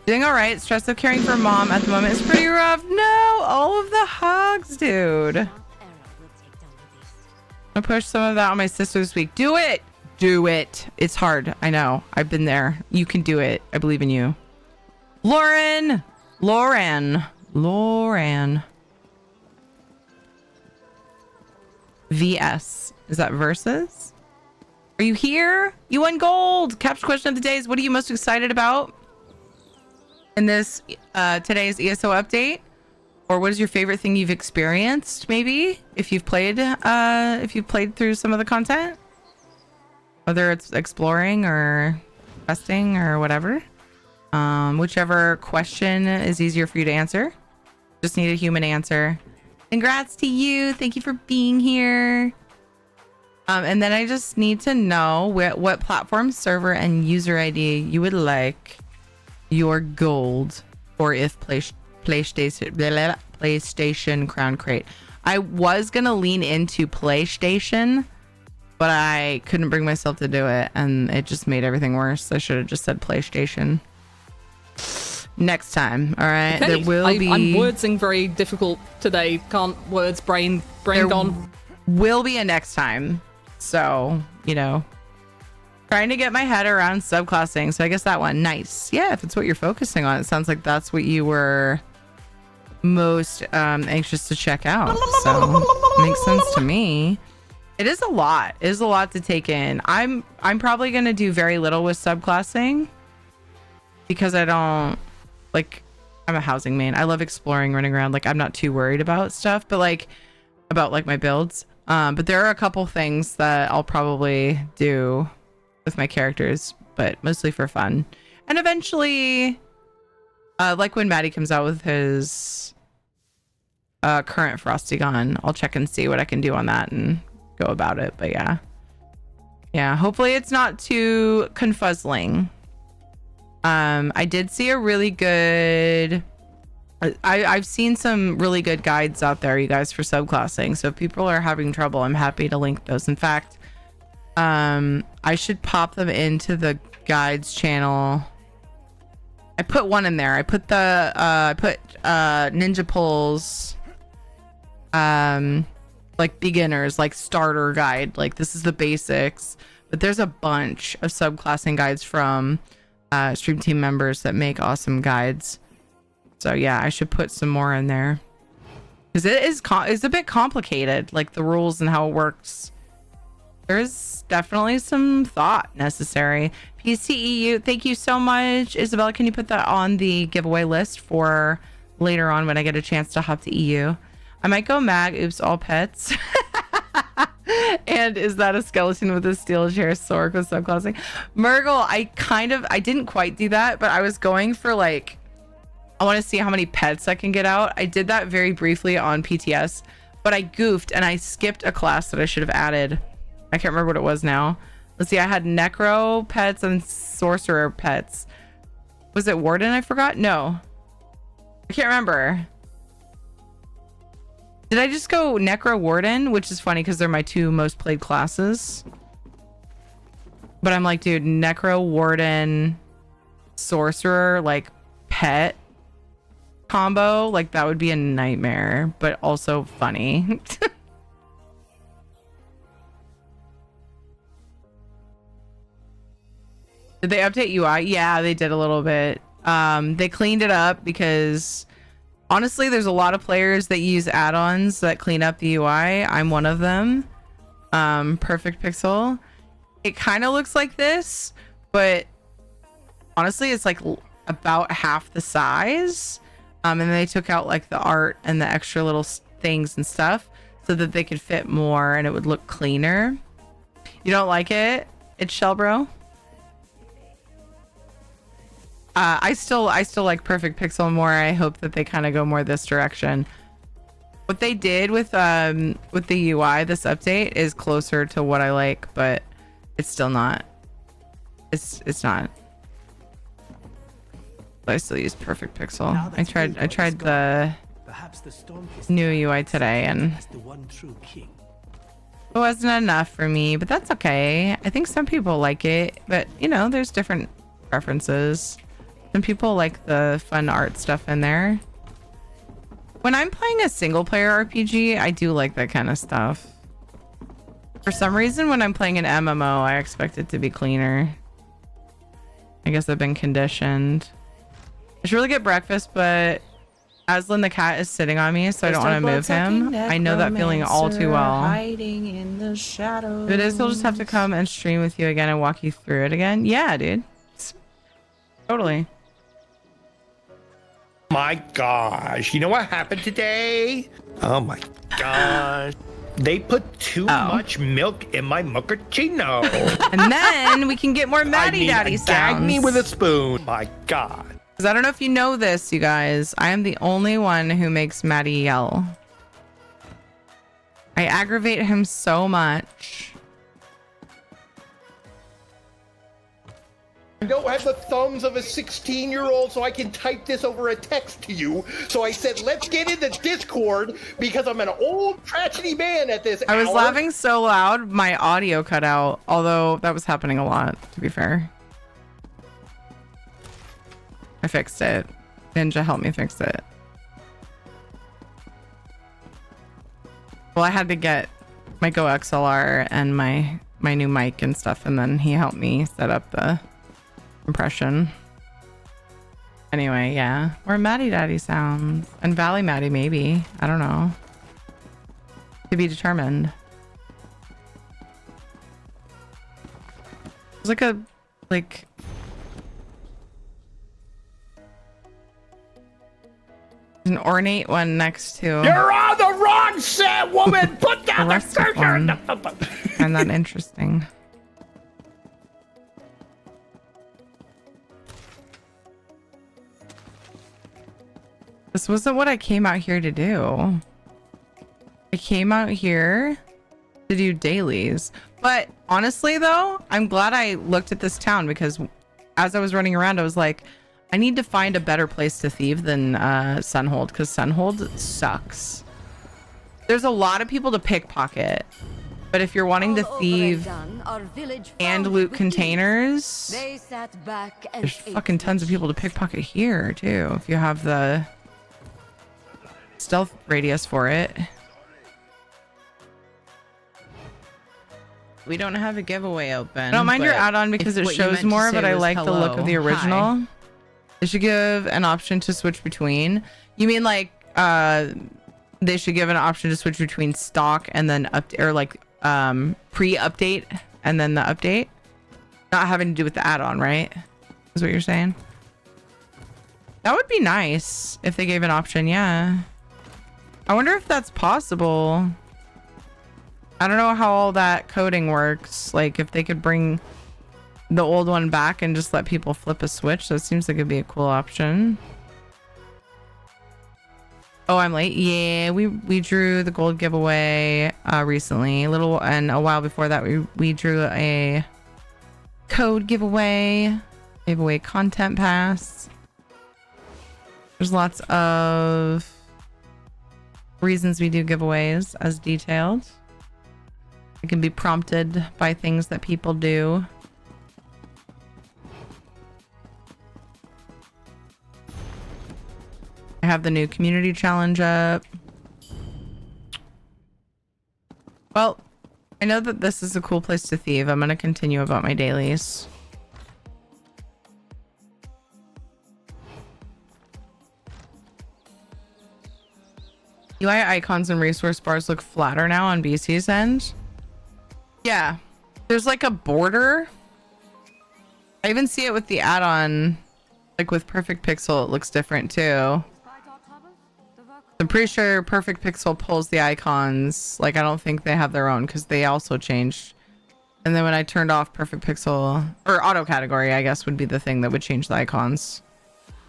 Doing all right. Stress of caring for mom at the moment is pretty rough. No, all of the hugs, dude. I'm gonna push some of that on my sister this week. Do it. Do it. It's hard. I know. I've been there. You can do it. I believe in you. Lauren. VS. Is that versus? Are you here? You won gold. Cap's question of the day is, what are you most excited about in this today's ESO update? Or what is your favorite thing you've experienced? Maybe if you've played through some of the content, whether it's exploring or questing or whatever. Whichever question is easier for you to answer. Just need a human answer. Congrats to you. Thank you for being here. And then I just need to know what platform, server, and user ID you would like your gold, or if PlayStation Crown Crate. I was gonna lean into PlayStation, but I couldn't bring myself to do it, and it just made everything worse. I should have just said PlayStation. Next time, all right. Okay. There will be. I'm wordsing very difficult today. Can't words. Brain gone. Will be a next time. So trying to get my head around subclassing. So I guess that one, nice. Yeah, if it's what you're focusing on, it sounds like that's what you were most anxious to check out. So makes sense to me. It is a lot. It is a lot to take in. I'm probably gonna do very little with subclassing because I don't I'm a housing main. I love exploring, running around. I'm not too worried about stuff, but about my builds. But there are a couple things that I'll probably do with my characters, but mostly for fun. And eventually, when Maddie comes out with his current Frosty gun, I'll check and see what I can do on that and go about it. But yeah, hopefully it's not too confuzzling. I did see a really good I've seen some really good guides out there, you guys, for subclassing. So if people are having trouble, I'm happy to link those. In fact, I should pop them into the guides channel. I put one in there. I put Ninja Pulls beginners, starter guide. This is the basics, but there's a bunch of subclassing guides from stream team members that make awesome guides. So yeah, I should put some more in there because it's a bit complicated, the rules and how it works. There's definitely some thought necessary. PCEU, thank you so much. Isabella, can you put that on the giveaway list for later on when I get a chance to hop to EU? I might go mag, oops, all pets. And is that a skeleton with a steel chair sork with subclassing? Murgle, I didn't quite do that, but I was going for I want to see how many pets I can get out. I did that very briefly on PTS, but I goofed and I skipped a class that I should have added. I can't remember what it was now. Let's see, I had necro pets and sorcerer pets. Was it warden I forgot? No. I can't remember. Did I just go necro warden? Which is funny because they're my two most played classes. But I'm dude, necro warden sorcerer pet combo, that would be a nightmare, but also funny. Did they update UI? Yeah, they did a little bit. They cleaned it up because honestly, there's a lot of players that use add-ons that clean up the UI. I'm one of them. Perfect Pixel. It kind of looks like this, but honestly, it's about half the size. And they took out the art and the extra little things and stuff so that they could fit more and it would look cleaner. You don't like it? It's Shellbro. I still like Perfect Pixel more. I hope that they kind of go more this direction. What they did with the UI, this update, is closer to what I like, but it's still not. It's not. But I still use Perfect Pixel. I tried the new UI today and it wasn't enough for me, but that's okay. I think some people like it, but there's different preferences. Some people like the fun art stuff in there. When I'm playing a single player RPG, I do like that kind of stuff. For some reason, when I'm playing an MMO, I expect it to be cleaner. I guess I've been conditioned. I should really get breakfast, but Aslan the cat is sitting on me, so I don't want to move him. I know that feeling all too well. Hiding in the shadows. If it is, he'll just have to come and stream with you again and walk you through it again. Yeah, dude. Totally. My gosh, you know what happened today? Oh my gosh. They put too much milk in my mochaccino. And then we can get more Maddie Daddy sounds. Gag me with a spoon. My God. Because I don't know if you know this, you guys. I am the only one who makes Maddie yell. I aggravate him so much. I don't have the thumbs of a 16-year-old, so I can type this over a text to you. So I said, let's get in the Discord because I'm an old tragedy man at this I was hour. laughing so loud, my audio cut out. Although that was happening a lot, to be fair. I fixed it. Ninja helped me fix it. Well, I had to get my Go XLR and my new mic and stuff, and then he helped me set up the impression. Anyway, yeah. Or Maddie Daddy sounds. And Valley Maddie, maybe. I don't know. To be determined. There's like a, like... an ornate one next to... You're on the wrong set, woman! Put down the cursor! I'm not interesting. This wasn't what I came out here to do. I came out here to do dailies. But honestly, though, I'm glad I looked at this town because as I was running around, I was like, I need to find a better place to thieve than Sunhold because Sunhold sucks. There's a lot of people to pickpocket. But if you're wanting to thieve and loot containers, there's fucking tons of people to pickpocket here, too. If you have the stealth radius for it. We don't have a giveaway open. I don't mind your add-on because it shows more, but I like the look of the original. Hi. They should give an option to switch between. You mean like they should give an option to switch between stock and then or like pre-update and then the update? Not having to do with the add-on, right? Is what you're saying? That would be nice if they gave an option, yeah. I wonder if that's possible. I don't know how all that coding works. Like if they could bring the old one back and just let people flip a switch. That seems like it'd be a cool option. Oh, I'm late. Yeah, we drew the gold giveaway recently. A while before that we drew a code giveaway. Gave away content pass. There's lots of reasons we do giveaways as detailed. It can be prompted by things that people do. I have the new community challenge up. Well, I know that this is a cool place to thieve. I'm going to continue about my dailies. UI icons and resource bars look flatter now on BC's end. Yeah, there's like a border. I even see it with the add-on, like with Perfect Pixel, it looks different too. I'm pretty sure Perfect Pixel pulls the icons. Like I don't think they have their own because they also changed. And then when I turned off Perfect Pixel, or auto category, I guess would be the thing that would change the icons.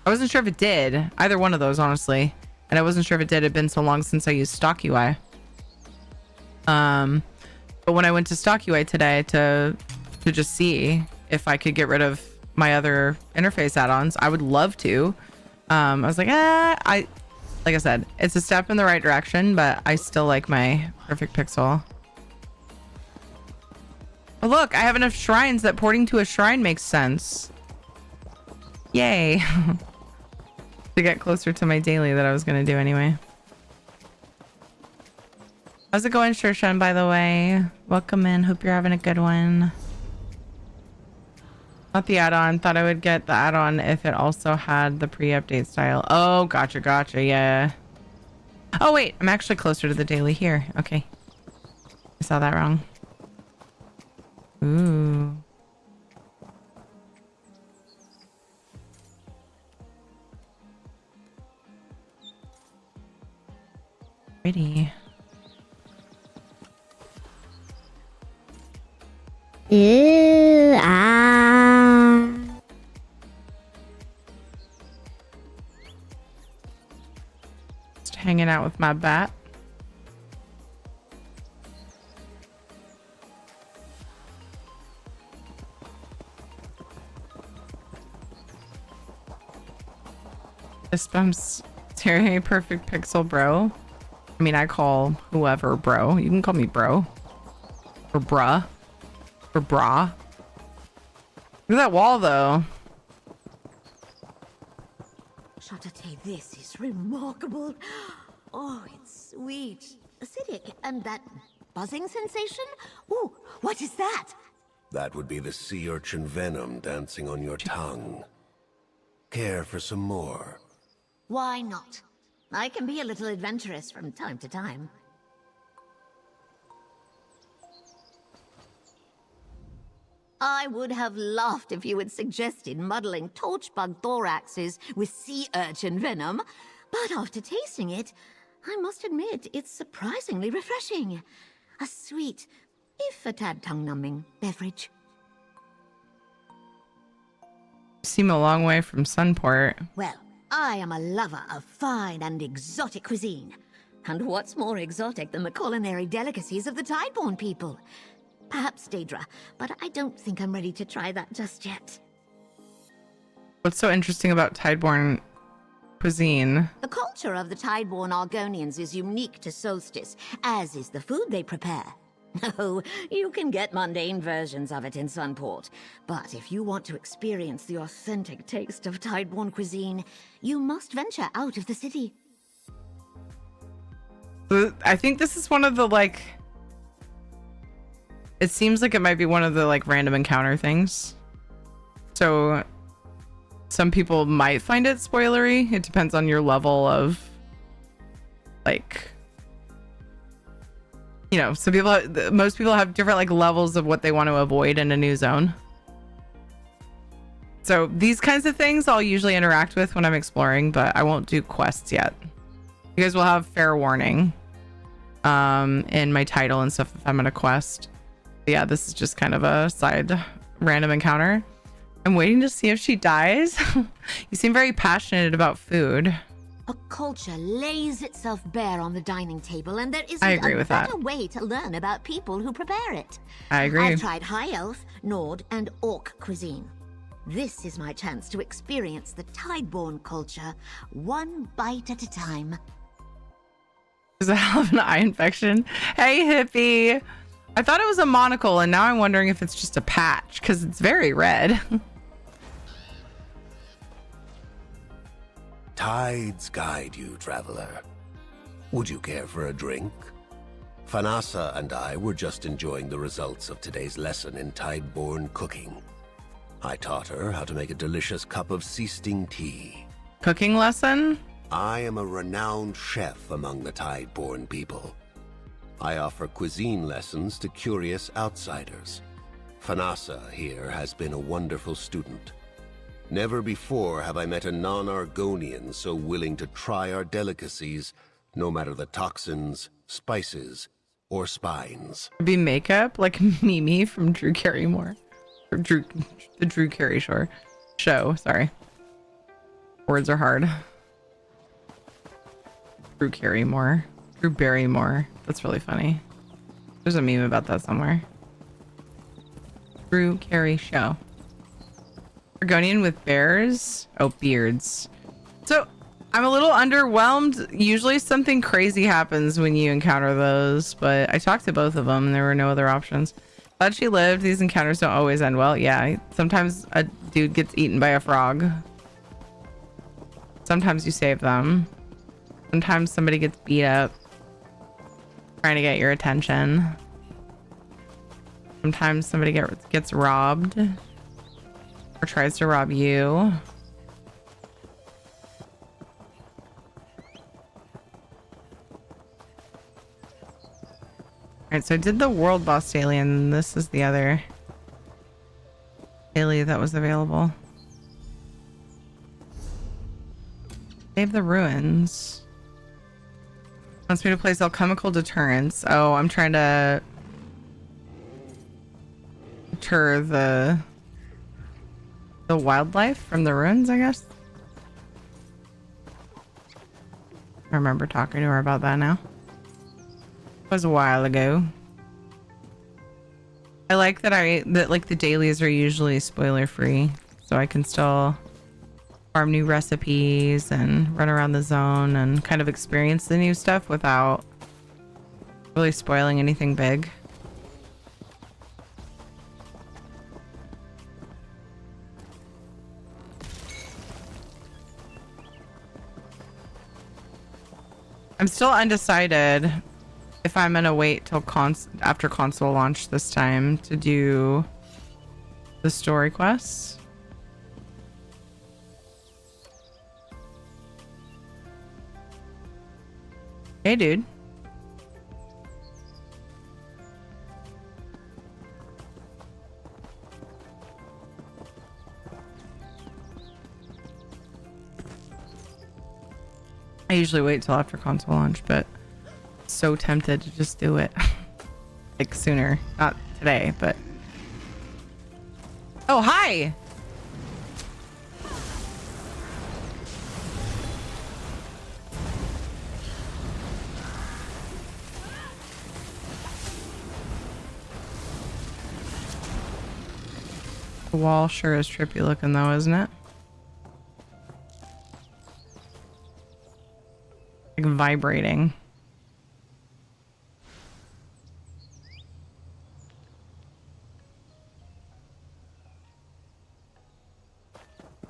I wasn't sure if it did, either one of those, honestly. And I wasn't sure if it did. It had been so long since I used stock UI. But when I went to stock UI today to just see if I could get rid of my other interface add-ons, I would love to. I was like, like I said, it's a step in the right direction, but I still like my Perfect Pixel. Oh, look, I have enough shrines that porting to a shrine makes sense. Yay. To get closer to my daily that I was going to do anyway. How's it going, Shershan, by the way? Welcome in. Hope you're having a good one. Not the add-on. Thought I would get the add-on if it also had the pre-update style. Oh, gotcha. Yeah. Oh, wait. I'm actually closer to the daily here. Okay. I saw that wrong. Ooh. Pretty. Ew, ah. Just hanging out with my bat. This bumps Terry perfect pixel bro. I mean, I call whoever bro. You can call me bro. Or bruh. Or bra. Look at that wall though. Chatate, this is remarkable. Oh, it's sweet, acidic, and that buzzing sensation? Ooh, what is that? That would be the sea urchin venom dancing on your tongue. Care for some more? Why not? I can be a little adventurous from time to time. I would have laughed if you had suggested muddling torchbug thoraxes with sea urchin venom, but after tasting it, I must admit it's surprisingly refreshing. A sweet, if a tad tongue-numbing, beverage. Seem a long way from Sunport. Well, I am a lover of fine and exotic cuisine. And what's more exotic than the culinary delicacies of the Tideborn people? Perhaps Daedra, but I don't think I'm ready to try that just yet. What's so interesting about Tideborn cuisine? The culture of the Tideborn Argonians is unique to Solstice, as is the food they prepare. No, you can get mundane versions of it in Sunport, but if you want to experience the authentic taste of Tideborn cuisine, you must venture out of the city. I think this is one of the, like... It seems like it might be one of the, like, random encounter things. So, some people might find it spoilery. It depends on your level of, like... You know, some people, most people have different like levels of what they want to avoid in a new zone. So these kinds of things I'll usually interact with when I'm exploring, but I won't do quests yet. You guys will have fair warning in my title and stuff if I'm in a quest. But yeah, this is just kind of a side random encounter. I'm waiting to see if she dies. You seem very passionate about food. A culture lays itself bare on the dining table, and there isn't I agree a with better that. way to learn about people who prepare it. I agree. I've tried High Elf, Nord, and Orc cuisine. This is my chance to experience the Tideborn culture, one bite at a time. Does it have an eye infection? Hey, hippie. I thought it was a monocle, and now I'm wondering if it's just a patch, because it's very red. Tides guide you, traveler. Would you care for a drink? Fanasa and I were just enjoying the results of today's lesson in Tideborn cooking. I taught her how to make a delicious cup of sea sting tea. Cooking lesson? I am a renowned chef among the Tideborn people. I offer cuisine lessons to curious outsiders. Fanasa here has been a wonderful student. Never before have I met a non-Argonian so willing to try our delicacies, no matter the toxins, spices, or spines. Be makeup like Mimi from Drew Carrymore. Or the Drew Carey show. Sorry. Words are hard. Drew Carrymore. Drew Barrymore. That's really funny. There's a meme about that somewhere. Drew Carey show. Argonian with bears? Oh, beards. So, I'm a little underwhelmed. Usually something crazy happens when you encounter those, but I talked to both of them and there were no other options. Glad she lived. These encounters don't always end well. Yeah, sometimes a dude gets eaten by a frog. Sometimes you save them. Sometimes somebody gets beat up trying to get your attention. Sometimes somebody gets robbed. Or tries to rob you. Alright, so I did the world boss daily, and this is the other daily that was available. Save the ruins. Wants me to place alchemical deterrence. Oh, I'm trying to deter the wildlife from the ruins, I guess. I remember talking to her about that now. It was a while ago. I like that like the dailies are usually spoiler free, so I can still farm new recipes and run around the zone and kind of experience the new stuff without really spoiling anything big. I'm still undecided if I'm gonna wait till after console launch this time to do the story quests. Hey, dude. I usually wait till after console launch, but so tempted to just do it like sooner. Not today, but oh, hi. The wall sure is trippy looking though, isn't it? Like vibrating.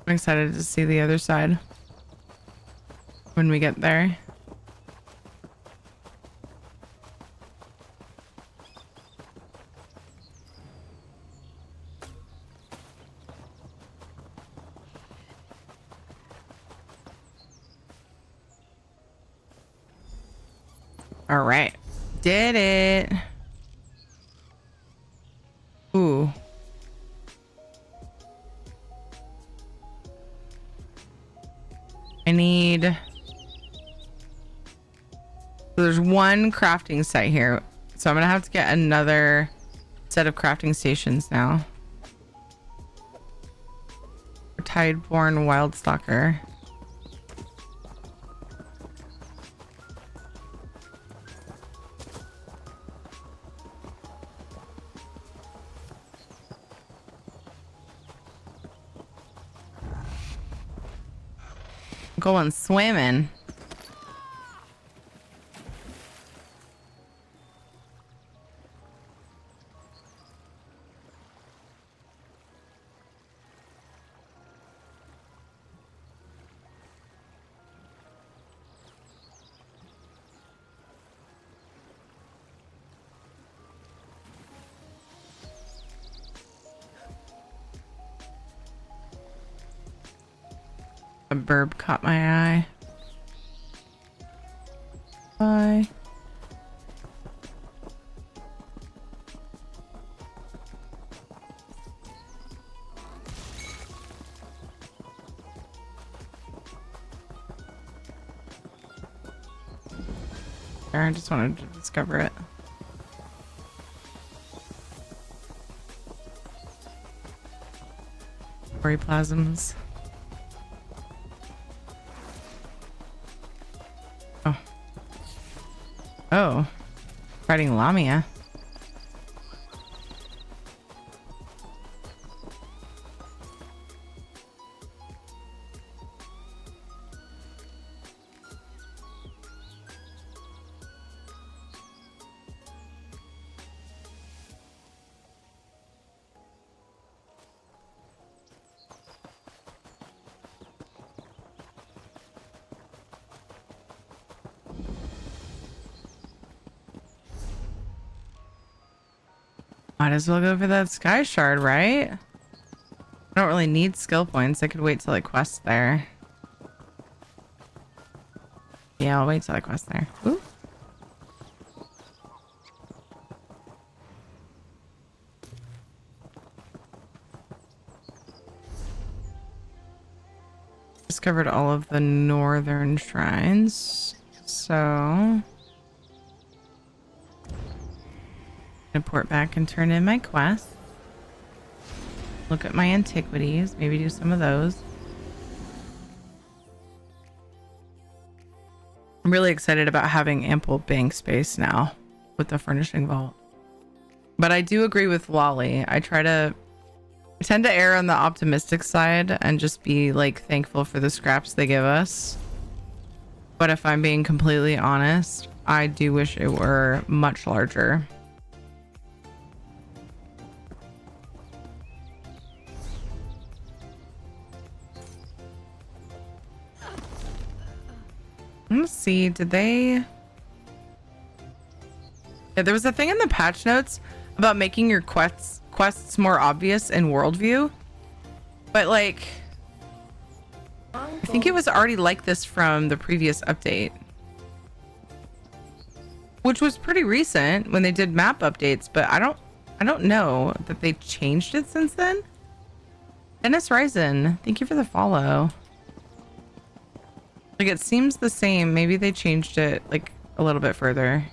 I'm excited to see the other side when we get there. All right, did it. Ooh. I need, so there's one crafting site here, so I'm gonna have to get another set of crafting stations now. Tideborn Wildstalker. Going swimming. A burb caught my eye. Bye. I just wanted to discover it. Plasms. Oh. Oh. Fighting Lamia. Might as well go for that sky shard, right? I don't really need skill points. I could wait till I quest there. Yeah, I'll wait till I quest there. Ooh. Discovered all of the northern shrines. So report back and turn in my quest. Look at my antiquities, maybe do some of those. I'm really excited about having ample bank space now with the furnishing vault. But I do agree with Lolly. I tend to err on the optimistic side and just be like thankful for the scraps they give us. But if I'm being completely honest, I do wish it were much larger. Let's see, did they... Yeah, there was a thing in the patch notes about making your quests more obvious in worldview. But like... I think it was already like this from the previous update. Which was pretty recent when they did map updates, but I don't know that they changed it since then. Dennis Ryzen, thank you for the follow. Like, it seems the same. Maybe they changed it like a little bit further.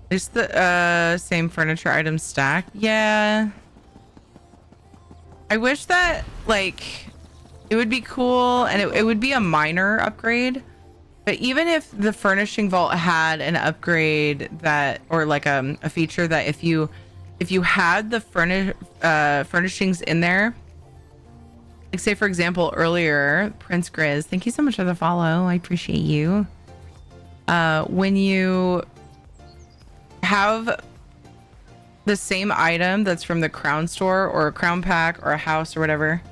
At least the same furniture item stack. Yeah. I wish that like it would be cool and it would be a minor upgrade. But even if the furnishing vault had an upgrade that, or like a feature that if you had the furnishings in there, like say for example earlier, Prince Grizz, thank you so much for the follow. I appreciate you. When you have the same item that's from the crown store or a crown pack or a house or whatever,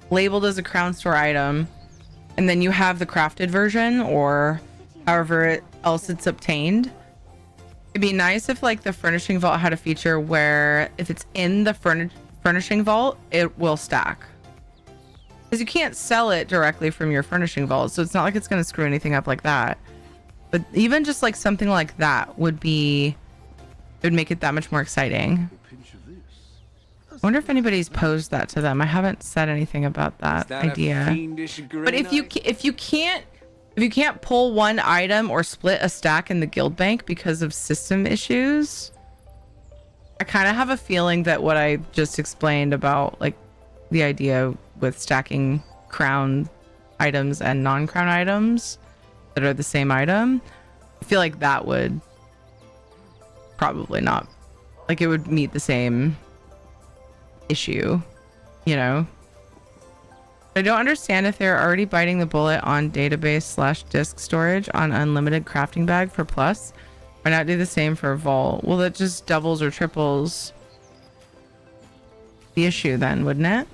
labeled as a crown store item, and then you have the crafted version or however else it's obtained, it'd be nice if like the furnishing vault had a feature where if it's in the furnishing vault, it will stack. Because you can't sell it directly from your furnishing vault, so it's not like it's going to screw anything up like that. But even just like something like that would make it that much more exciting. I wonder if anybody's posed that to them. I haven't said anything about that idea. But if you can't pull one item or split a stack in the guild bank because of system issues, I kind of have a feeling that what I just explained about like the idea with stacking crown items and non-crown items that are the same item, I feel like that would probably not, like it would meet the same issue, you know. I don't understand if they're already biting the bullet on database/disk storage on unlimited crafting bag for plus. Why not do the same for vault? Well, that just doubles or triples the issue then, wouldn't it?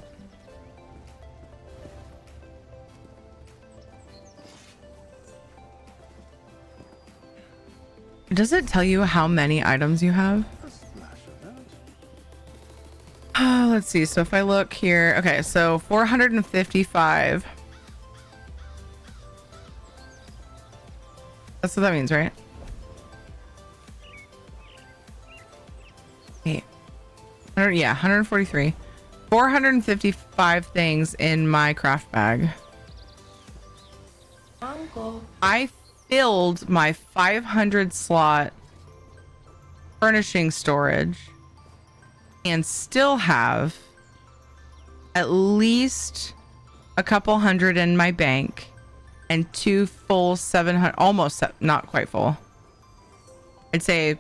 Does it tell you how many items you have? Oh, let's see. So if I look here, okay, so 455. That's what that means, right? Wait. Yeah, 143. 455 things in my craft bag. Uncle. I filled my 500 slot furnishing storage and still have at least a couple hundred in my bank and 2 full 700, almost not quite full. I'd say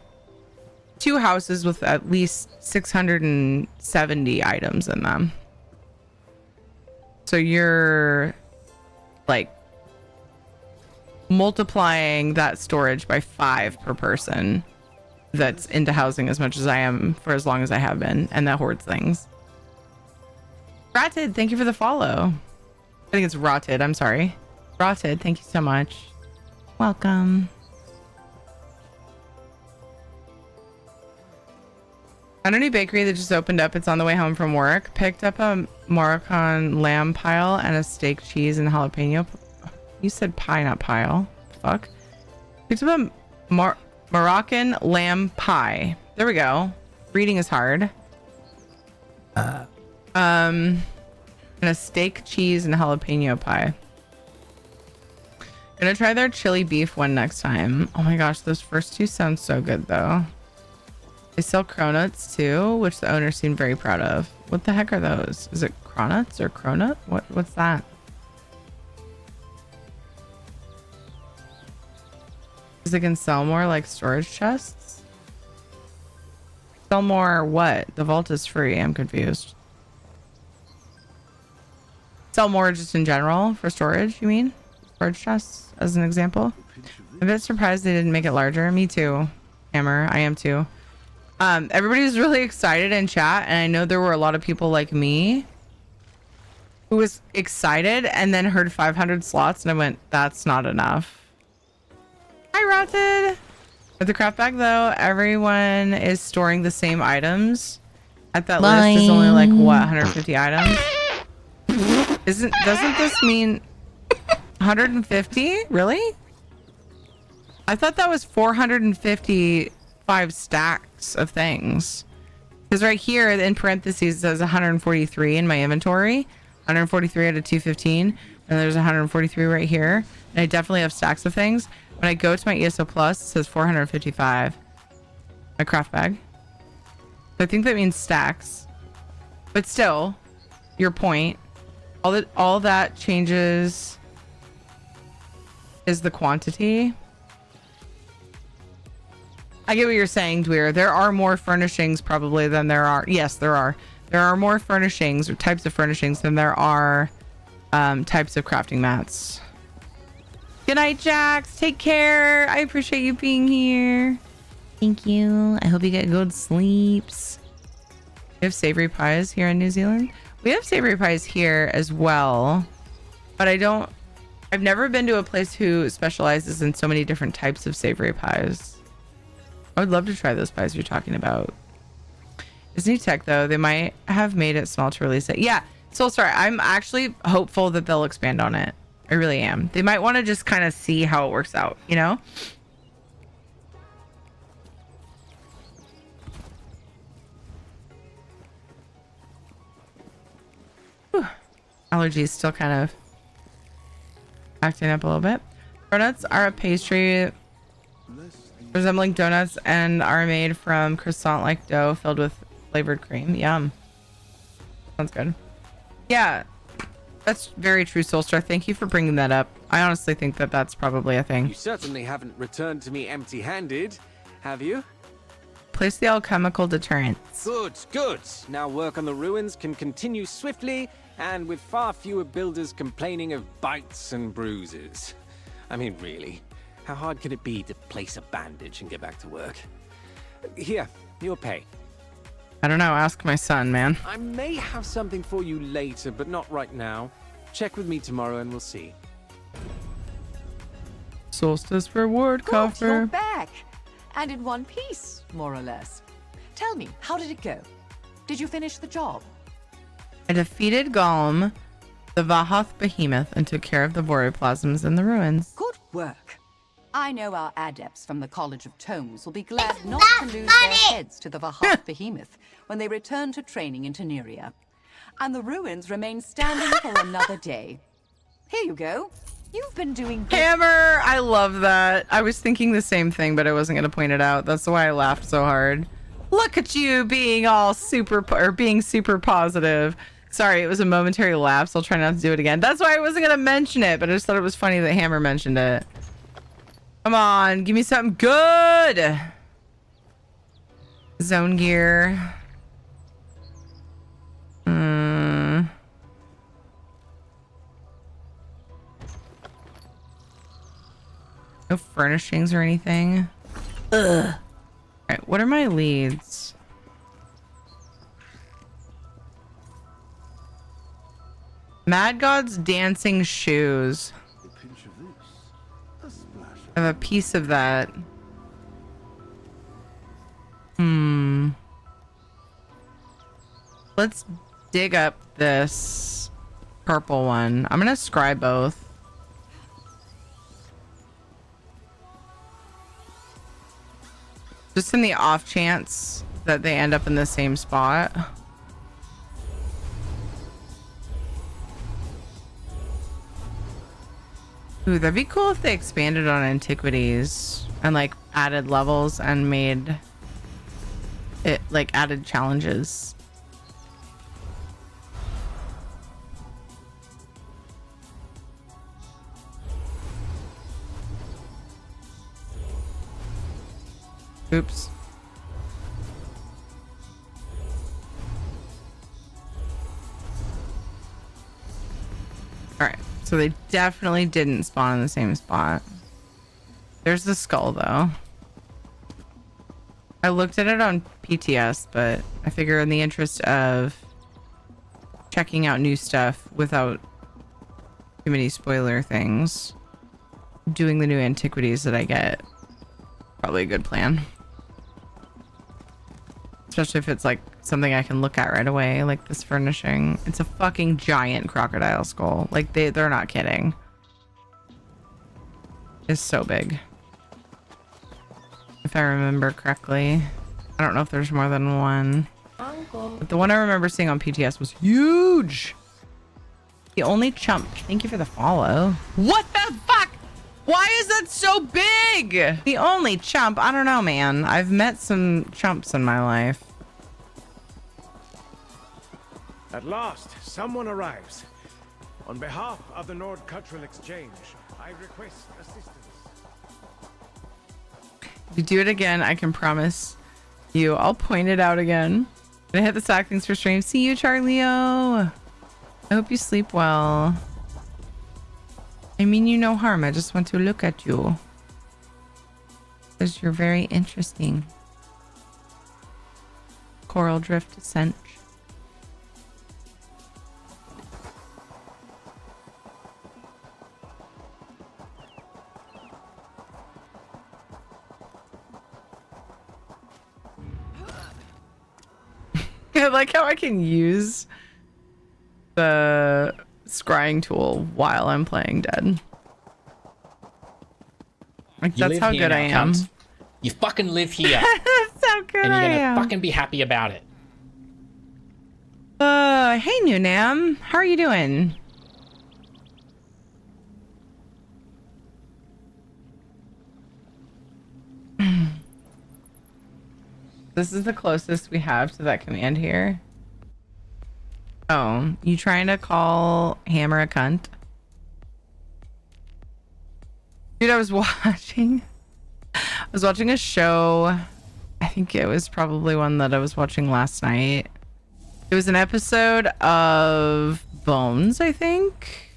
2 houses with at least 670 items in them. So you're like multiplying that storage by 5 per person that's into housing as much as I am for as long as I have been, and that hoards things. Rotted, thank you for the follow. I think it's Rotted, I'm sorry. Rotted, thank you so much. Welcome. Found a new bakery that just opened up. It's on the way home from work. Picked up a Moroccan lamb pile and a steak, cheese, and jalapeno. You said pie, not pile. Fuck. Picked up a Moroccan lamb pie. There we go. Reading is hard. And a steak, cheese, and jalapeno pie. Gonna try their chili beef one next time. Oh my gosh, those first two sound so good though. They sell cronuts too, which the owner seemed very proud of. What the heck are those? Is it cronuts or cronut? What's that? Because it can sell more like storage chests? Sell more what? The vault is free. I'm confused. Sell more just in general for storage, you mean? Storage chests as an example. I'm a bit surprised they didn't make it larger. Me too, Hammer. I am too. Everybody was really excited in chat, and I know there were a lot of people like me who was excited and then heard 500 slots and I went, that's not enough. Hi, Rotted. With the craft bag though, everyone is storing the same items. At that list is only like what, 150 items? Doesn't this mean 150? Really? I thought that was 455 stacks of things. Because right here in parentheses it says 143 in my inventory. 143 out of 215. And there's 143 right here. And I definitely have stacks of things. When I go to my ESO Plus, it says 455. My craft bag. So I think that means stacks. But still, your point. All that changes is the quantity. I get what you're saying, Dweer. There are more furnishings probably than there are. Yes, there are. There are more furnishings or types of furnishings than there are types of crafting mats. Good night, Jax. Take care. I appreciate you being here. Thank you. I hope you get good sleeps. We have savory pies here in New Zealand. We have savory pies here as well, but I've never been to a place who specializes in so many different types of savory pies. I would love to try those pies you're talking about. It's new tech though. They might have made it small to release it. Yeah. So sorry. I'm actually hopeful that they'll expand on it. I really am. They might want to just kind of see how it works out, you know? Whew. Allergies still kind of acting up a little bit. Donuts are a pastry resembling donuts and are made from croissant-like dough filled with flavored cream. Yum. Sounds good. Yeah, that's very true, Soulstar. Thank you for bringing that up. I honestly think that that's probably a thing. You certainly haven't returned to me empty-handed, have you? Place the alchemical deterrents. Good, good. Now work on the ruins can continue swiftly and with far fewer builders complaining of bites and bruises. I mean, really, how hard can it be to place a bandage and get back to work? Here, your pay. I don't know. Ask my son, man. I may have something for you later, but not right now. Check with me tomorrow and we'll see. Solstice reward coffer. You're back. And in one piece, more or less. Tell me, how did it go? Did you finish the job? I defeated Golem, the Vahoth behemoth, and took care of the voroplasms in the ruins. Good work. I know our adepts from the College of Tomes will be glad not to lose their heads to the Vahoth behemoth when they return to training in Teneria. And the ruins remain standing for another day. Here you go. You've been doing good. Hammer! I love that. I was thinking the same thing, but I wasn't going to point it out. That's why I laughed so hard. Look at you being all super positive. Sorry, it was a momentary lapse. I'll try not to do it again. That's why I wasn't going to mention it, but I just thought it was funny that Hammer mentioned it. Come on, give me something good. Zone gear. No furnishings or anything. Ugh. Alright, what are my leads? Mad God's dancing shoes. I have a piece of that. Let's dig up this purple one. I'm gonna scry both. Just in the off chance that they end up in the same spot. Ooh, that'd be cool if they expanded on antiquities and like added levels and made it like added challenges. Oops. All right, so they definitely didn't spawn in the same spot. There's the skull though. I looked at it on PTS, but I figure in the interest of checking out new stuff without too many spoiler things, doing the new antiquities that I get, probably a good plan. Especially if it's like something I can look at right away, like this furnishing. It's a fucking giant crocodile skull. Like they're not kidding. It's so big. If I remember correctly. I don't know if there's more than one. But the one I remember seeing on PTS was huge. The only chump. Thank you for the follow. What the fuck? Why is that so big? The only chump. I don't know, man. I've met some chumps in my life. At last, someone arrives. On behalf of the Nord Cultural Exchange, I request assistance. If you do it again, I can promise you I'll point it out again. Gonna hit the sack. Thanks for stream. See you, Charlio. I hope you sleep well. I mean you no harm. I just want to look at you. Because you're very interesting. Coral drift scent. I like how I can use the scrying tool while I'm playing dead. Like that's how good I am. Cunt. You fucking live here. That's how good and you're I gonna am. fucking be happy about it. Hey Nunam, how are you doing? This is the closest we have to that command here. Oh, you trying to call Hammer a cunt? Dude, I was watching a show. I think it was probably one that I was watching last night. It was an episode of Bones, I think.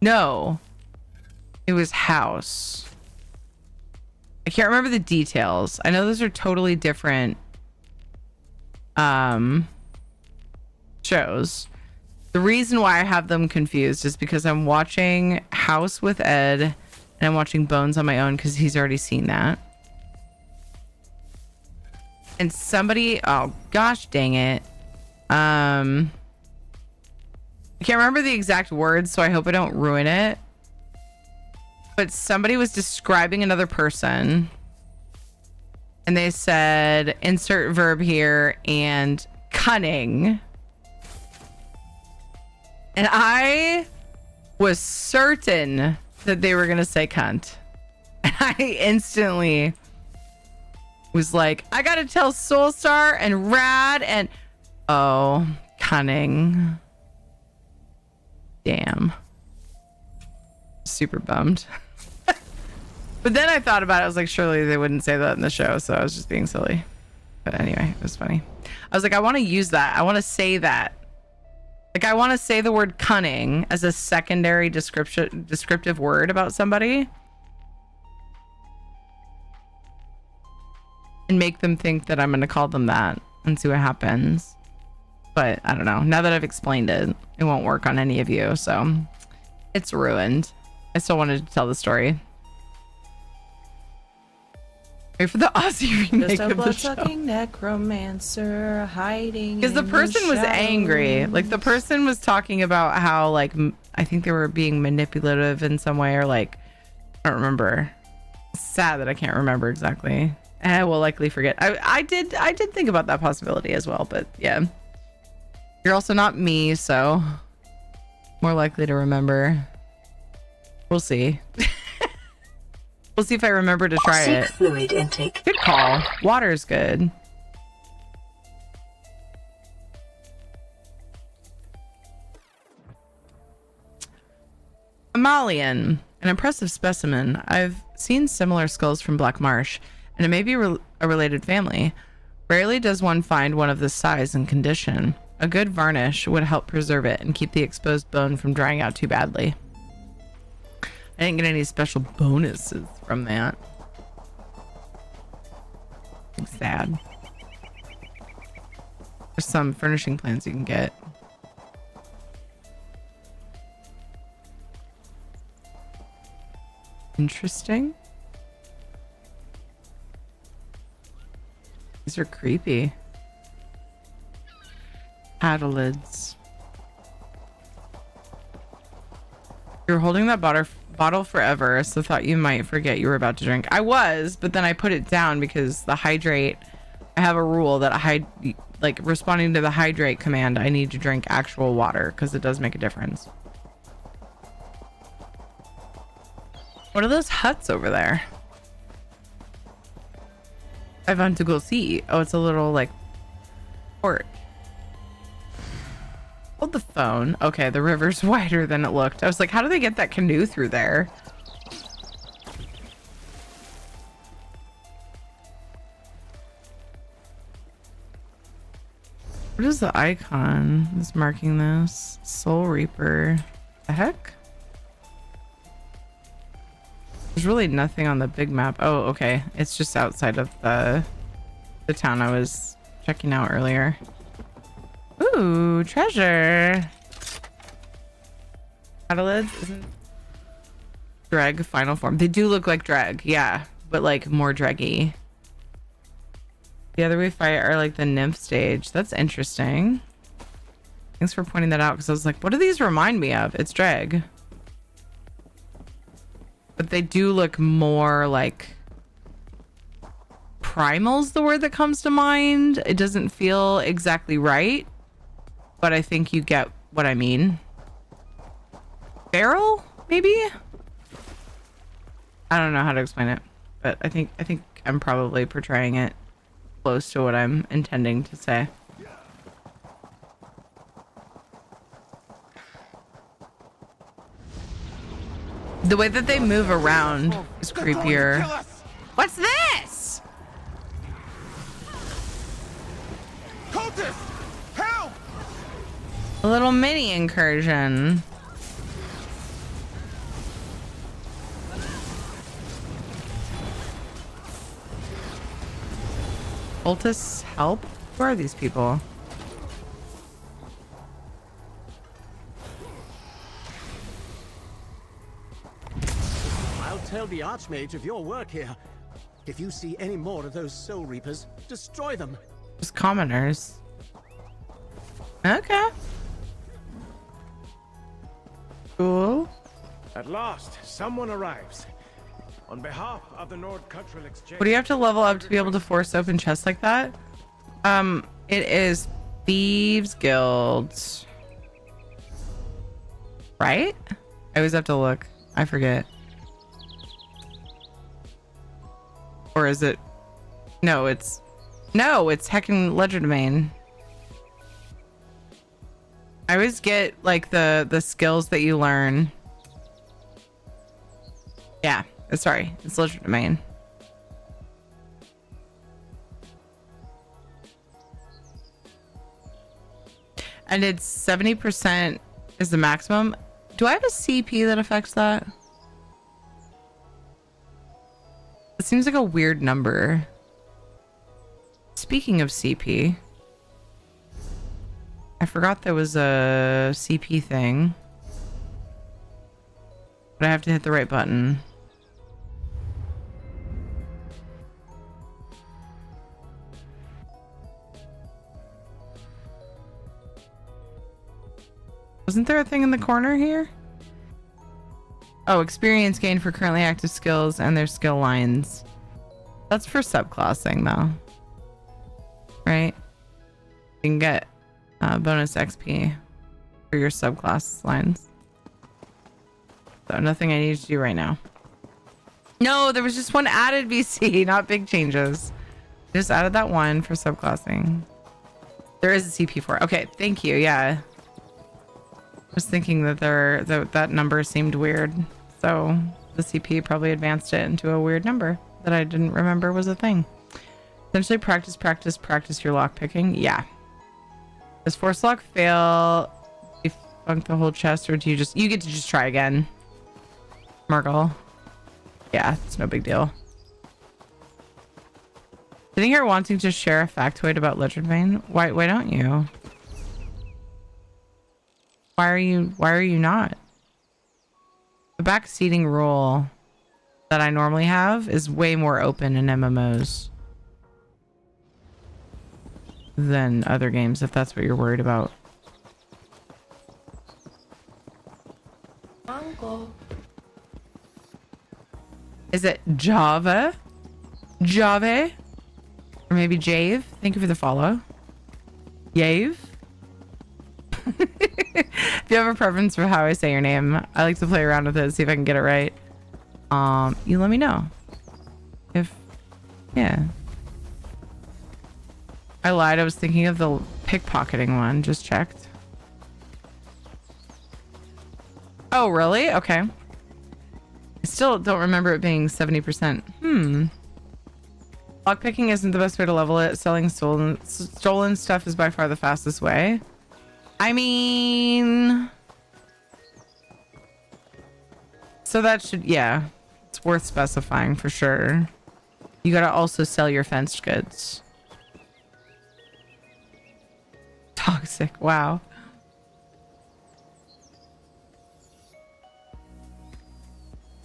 No, it was House. I can't remember the details. I know those are totally different shows. The reason why I have them confused is because I'm watching House with Ed and I'm watching Bones on my own because he's already seen that. And somebody, oh gosh dang it. I can't remember the exact words, so I hope I don't ruin it. But somebody was describing another person and they said insert verb here and cunning. And I was certain that they were going to say cunt. And I instantly was like, I got to tell Soulstar and Rad and oh, cunning. Damn. Super bummed. But then I thought about it. I was like, surely they wouldn't say that in the show. So I was just being silly. But anyway, it was funny. I was like, I want to use that. I want to say that. Like, I want to say the word cunning as a secondary descriptive word about somebody. And make them think that I'm going to call them that and see what happens. But I don't know. Now that I've explained it, it won't work on any of you. So it's ruined. I still wanted to tell the story. Wait for the Aussie remake Just a of the show. blood-sucking necromancer hiding. Because the in person was shadows. angry. Like, the person was talking about how, like, I think they were being manipulative in some way, or like, I don't remember. It's sad that I can't remember exactly. And I will likely forget. I did think about that possibility as well, but yeah. You're also not me, so more likely to remember. We'll see. We'll see if I remember to try it. Fluid intake. Good call. Water's good. Amalian, an impressive specimen. I've seen similar skulls from Black Marsh, and it may be a related family. Rarely does one find one of this size and condition. A good varnish would help preserve it and keep the exposed bone from drying out too badly. I didn't get any special bonuses from that. Sad. There's some furnishing plans you can get. Interesting. These are creepy. Adelids. You're holding that bottle forever, so thought you might forget you were about to drink. I was, but then I put it down because the hydrate, I have a rule that like responding to the hydrate command, I need to drink actual water because it does make a difference. What are those huts over there? I want to go see. Oh, it's a little like port. Hold the phone. Okay, the river's wider than it looked. I was like, how do they get that canoe through there? What is the icon that's marking this? Soul Reaper. The heck? There's really nothing on the big map. Oh, okay. It's just outside of the town I was checking out earlier. Ooh, treasure. Adelids isn't Dreg final form. They do look like Dreg, yeah, but like more Dreggy. The other we fight are like the nymph stage. That's interesting. Thanks for pointing that out, because I was like, what do these remind me of? It's Dreg. But they do look more like primal's the word that comes to mind. It doesn't feel exactly right, but I think you get what I mean. Feral, maybe? I don't know how to explain it, but I think I'm probably portraying it close to what I'm intending to say. The way that they move around is creepier. What's this? Help! A little mini incursion. Cultists help? Who are these people? I'll tell the Archmage of your work here. If you see any more of those Soul Reapers, destroy them. Just commoners. Okay. Cool. At last, someone arrives. On behalf of the Nord Cultural Exchange. What do you have to level up to be able to force open chests like that? It is Thieves Guild. Right? I always have to look. I forget. Or is it? No, it's heckin' Ledger Domain. I always get like the skills that you learn. Yeah, sorry, it's Ledger Domain. And it's 70% is the maximum. Do I have a CP that affects that? It seems like a weird number. Speaking of CP, I forgot there was a CP thing. But I have to hit the right button. Wasn't there a thing in the corner here? Oh, experience gained for currently active skills and their skill lines. That's for subclassing though. Right? You can get bonus XP for your subclass lines. So nothing I need to do right now. No, there was just one added VC, not big changes. Just added that one for subclassing. There is a CP4. Okay, thank you. Yeah. I was thinking that that number seemed weird. So the CP probably advanced it into a weird number that I didn't remember was a thing. Essentially practice your lock picking. Yeah. Does force lock fail? Defunk the whole chest, or do you get to just try again? Margle. Yeah, it's no big deal. Sitting here wanting to share a factoid about Lizard Vein. Why don't you? Why are you not? The back seating rule that I normally have is way more open in MMOs than other games, if that's what you're worried about. Uncle. Is it Java? Java? Or maybe Jave? Thank you for the follow. Yave? If you have a preference for how I say your name, I like to play around with it, see if I can get it right. You let me know. Yeah. I lied, I was thinking of the pickpocketing one, just checked. Oh, really? Okay. I still don't remember it being 70%. Lockpicking isn't the best way to level it. Selling stolen stuff is by far the fastest way. I mean... So that should... Yeah. It's worth specifying for sure. You gotta also sell your fenced goods. Toxic. Wow.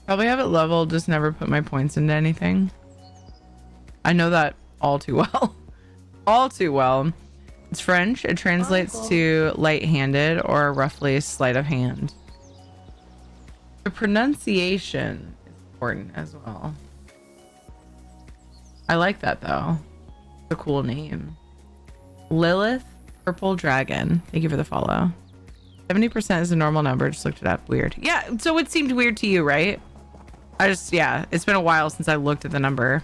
Probably have it leveled, just never put my points into anything. I know that all too well. All too well. It's French. It translates to light-handed or roughly sleight of hand. The pronunciation is important as well. I like that though. It's a cool name. Lilith Purple Dragon. Thank you for the follow. 70% is a normal number. Just looked it up. Weird. Yeah, so it seemed weird to you, right? Yeah, it's been a while since I looked at the number.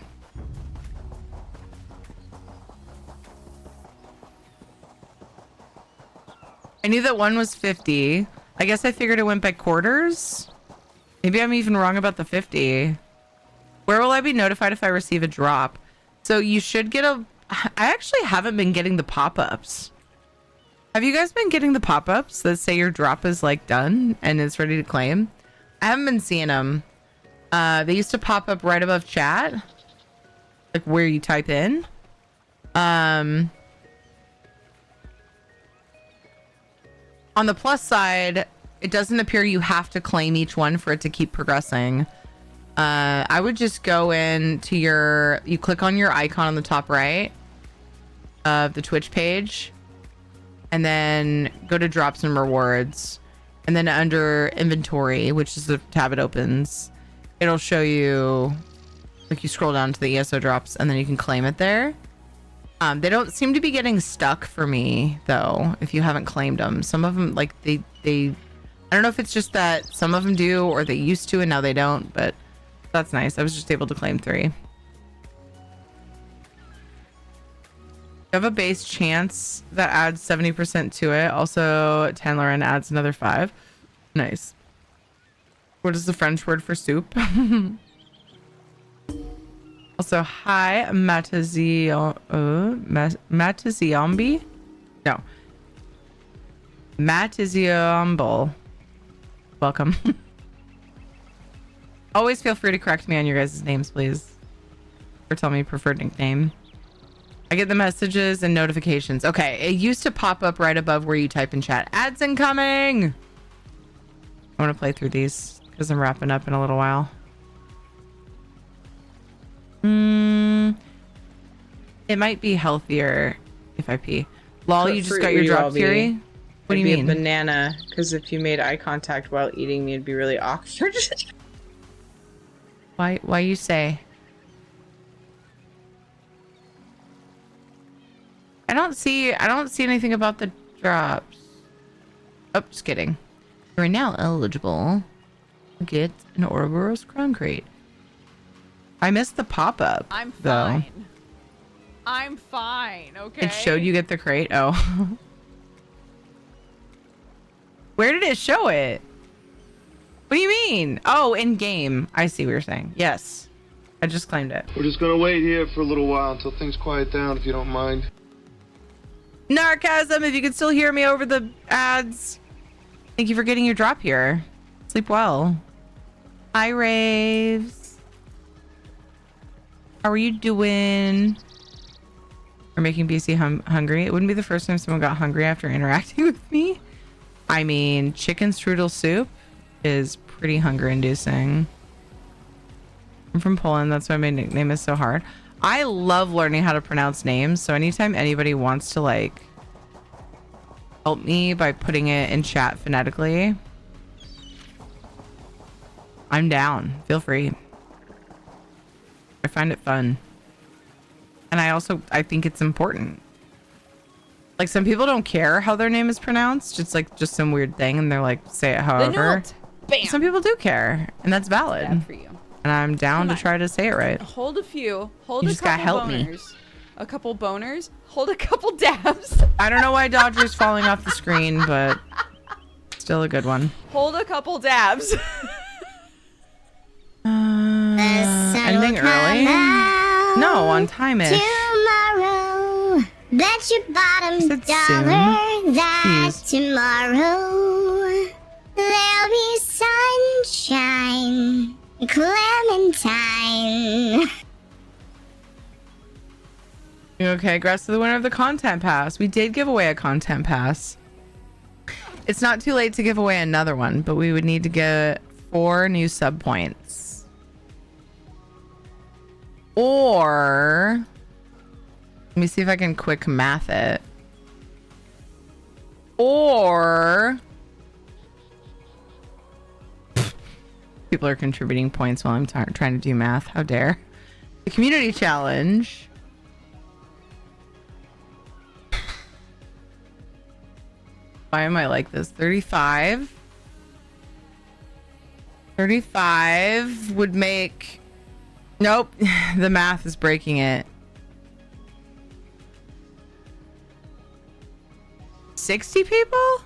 I knew that one was 50. I guess I figured it went by quarters. Maybe I'm even wrong about the 50. Where will I be notified if I receive a drop? So you should get a... I actually haven't been getting the pop-ups. Have you guys been getting the pop-ups that say your drop is like done and it's ready to claim? I haven't been seeing them. They used to pop up right above chat, like where you type in. On the plus side, it doesn't appear you have to claim each one for it to keep progressing. I would just go into you click on your icon on the top right of the Twitch page, and then go to drops and rewards, and then under inventory, which is the tab it opens, it'll show you, like, you scroll down to the ESO drops and then you can claim it there. They don't seem to be getting stuck for me though if you haven't claimed them. Some of them, like, they I don't know if it's just that some of them do or they used to and now they don't, but that's nice. I was just able to claim 3. You have a base chance that adds 70% to it. Also, Tanlerin adds another 5. Nice. What is the French word for soup? Also, hi, Mataziombi? No. Mataziomble. Welcome. Always feel free to correct me on your guys' names, please. Or tell me your preferred nickname. I get the messages and notifications. Okay, it used to pop up right above where you type in chat. Ads incoming! I want to play through these because I'm wrapping up in a little while. It might be healthier if I pee. Lol, you just got your drop, Fury? What do It'd you be mean? a banana, because if you made eye contact while eating me, it'd be really awkward. Why you say? I don't see anything about the drops. Oh, just kidding. You are now eligible to get an Ouroboros Crown Crate. I missed the pop-up. I'm though. fine. I'm fine, okay? It showed you get the crate. Oh. Where did it show it? What do you mean? Oh, in game. I see what you're saying. Yes. I just claimed it. We're just gonna wait here for a little while until things quiet down, if you don't mind. Narcasm, if you can still hear me over the ads. Thank you for getting your drop here. Sleep well. Hi, Raves. How are you doing? We're making BC hungry. It wouldn't be the first time someone got hungry after interacting with me. I mean, chicken strudel soup is pretty hunger-inducing. I'm from Poland. That's why my nickname is so hard. I love learning how to pronounce names. So anytime anybody wants to like help me by putting it in chat phonetically, I'm down. Feel free. I find it fun. And I think it's important. Like some people don't care how their name is pronounced. It's like just some weird thing and they're like, say it however. Bam. Some people do care and that's valid. Bad for you. And I'm down to try to say it right. Hold a few. Hold You a just gotta couple help me. boners. A couple boners. Hold a couple dabs. I don't know why Dodger's falling off the screen, but still a good one. Hold a couple dabs. Ending early? No, on time-ish. Tomorrow, bet your bottom Said soon. dollar that Jeez. tomorrow there'll be sunshine, Clementine. Okay, congrats to the winner of the content pass. We did give away a content pass. It's not too late to give away another one, but we would need to get 4 new sub points. Or let me see if I can quick math it. Or people are contributing points while I'm trying to do math. How dare. The community challenge. Why am I like this? 35 would make... Nope. The math is breaking it. 60 people?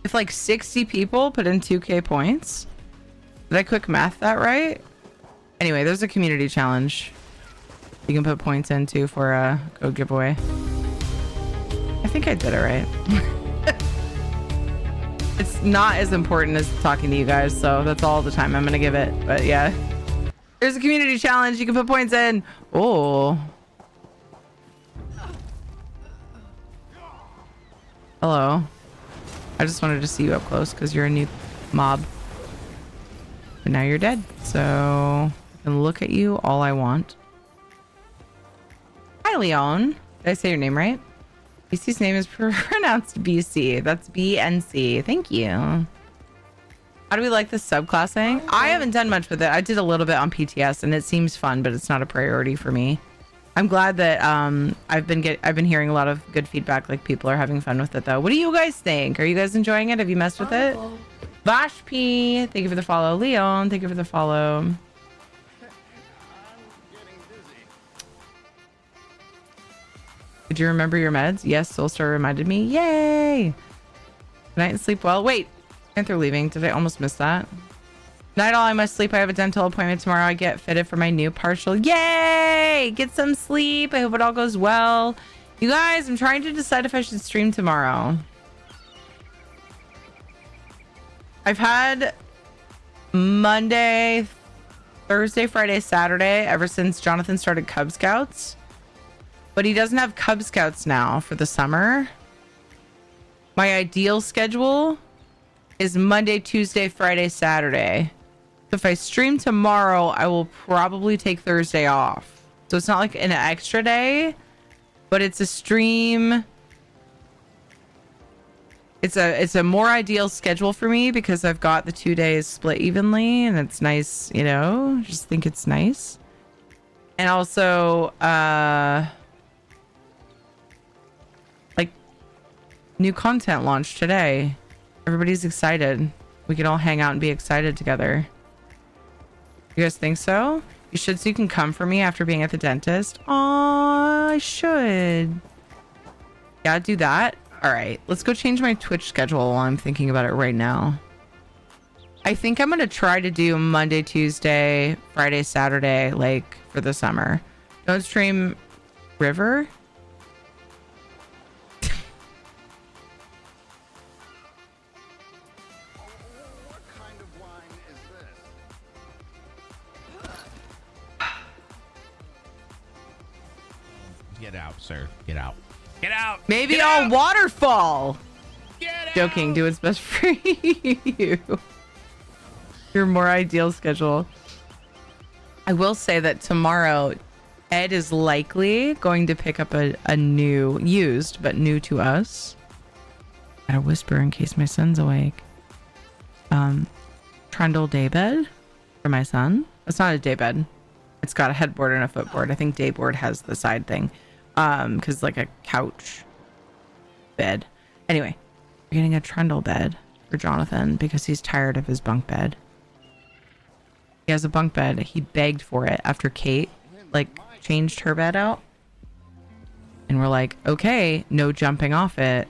If like 60 people put in 2k points? Did I quick math that right? Anyway, there's a community challenge. You can put points in too for a code giveaway. I think I did it right. It's not as important as talking to you guys, so that's all the time I'm gonna give it. But yeah, there's a community challenge. You can put points in. Oh, hello. I just wanted to see you up close because you're a new mob, but now you're dead. So I can look at you all I want. Hi, Leon. Did I say your name right? BC's name is pronounced BC. That's BNC. Thank you. How do we like this subclassing? I haven't done much with it. I did a little bit on PTS and it seems fun, but it's not a priority for me. I'm glad that I've been hearing a lot of good feedback. Like people are having fun with it though. What do you guys think? Are you guys enjoying it? Have you messed with it? Vash P, thank you for the follow. Leon, thank you for the follow. Did you remember your meds? Yes, Soulstar reminded me. Yay! Good night and sleep well. Wait, Panther leaving. Did I almost miss that? Night all, I must sleep. I have a dental appointment tomorrow. I get fitted for my new partial. Yay! Get some sleep. I hope it all goes well. You guys, I'm trying to decide if I should stream tomorrow. I've had Monday, Thursday, Friday, Saturday ever since Jonathan started Cub Scouts. But he doesn't have Cub Scouts now for the summer. My ideal schedule is Monday, Tuesday, Friday, Saturday. So if I stream tomorrow, I will probably take Thursday off. So it's not like an extra day, but it's a stream it's a more ideal schedule for me because I've got the 2 days split evenly, and it's nice, you know. Just think it's nice. And also, like, new content launched today. Everybody's excited. We can all hang out and be excited together. You guys think so? You should, so you can come for me after being at the dentist. Aw, I should. Yeah, do that. All right, let's go change my Twitch schedule while I'm thinking about it right now. I think I'm going to try to do Monday, Tuesday, Friday, Saturday, like, for the summer. Don't stream River. Get out, sir. Get out. Get out. Maybe Get I'll out! waterfall. Get Joking. Do what's best for you. Your more ideal schedule. I will say that tomorrow, Ed is likely going to pick up a new, used, but new to us. Gotta whisper in case my son's awake. Trundle daybed for my son. It's not a daybed. It's got a headboard and a footboard. I think dayboard has the side thing. Because like a couch bed. Anyway, we're getting a trundle bed for Jonathan because he's tired of his bunk bed. He has a bunk bed. He begged for it after Kate like changed her bed out. And we're like, okay, no jumping off it.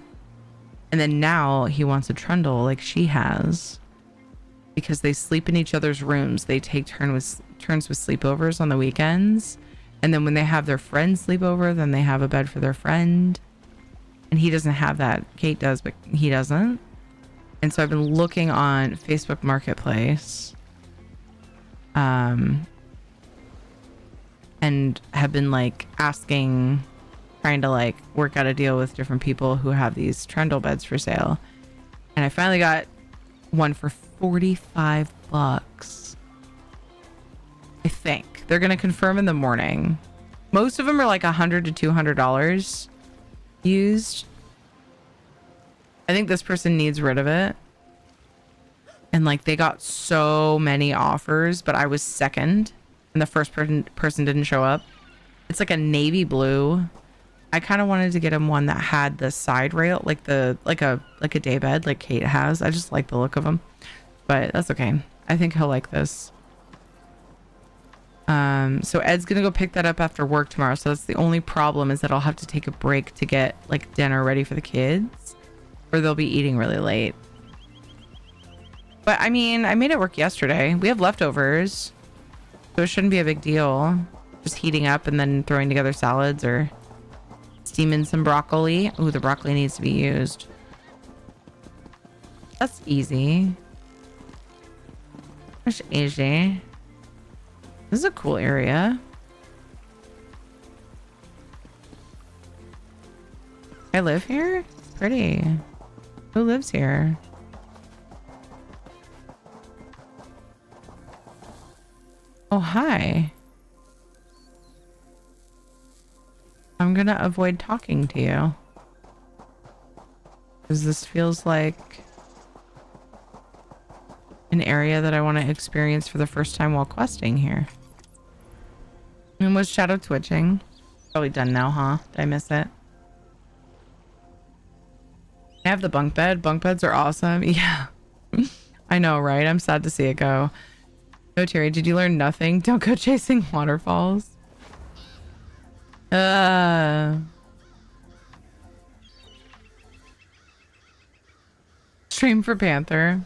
And then now he wants a trundle like she has. Because they sleep in each other's rooms. They take turns with sleepovers on the weekends. And then when they have their friends sleep over, then they have a bed for their friend. And he doesn't have that. Kate does, but he doesn't. And so I've been looking on Facebook Marketplace. And have been like asking, trying to like work out a deal with different people who have these trundle beds for sale. And I finally got one for $45. I think they're going to confirm in the morning. Most of them are like $100 to $200 used. I think this person needs rid of it. And like they got so many offers, but I was second and the first person didn't show up. It's like a navy blue. I kind of wanted to get him one that had the side rail, like a day bed like Kate has. I just like the look of them, but that's okay. I think he'll like this. So Ed's gonna go pick that up after work tomorrow. So that's the only problem, is that I'll have to take a break to get like dinner ready for the kids, or they'll be eating really late. But I mean, I made it work yesterday. We have leftovers, so it shouldn't be a big deal. Just heating up and then throwing together salads or steaming some broccoli. Ooh, the broccoli needs to be used. That's easy. That's easy. This is a cool area. I live here? It's pretty. Who lives here? Oh, hi. I'm gonna avoid talking to you, because this feels like an area that I want to experience for the first time while questing here. And was Shadow twitching? Probably done now, huh? Did I miss it? I have the bunk bed. Bunk beds are awesome. Yeah. I know, right? I'm sad to see it go. No, Terry, did you learn nothing? Don't go chasing waterfalls. Stream for Panther.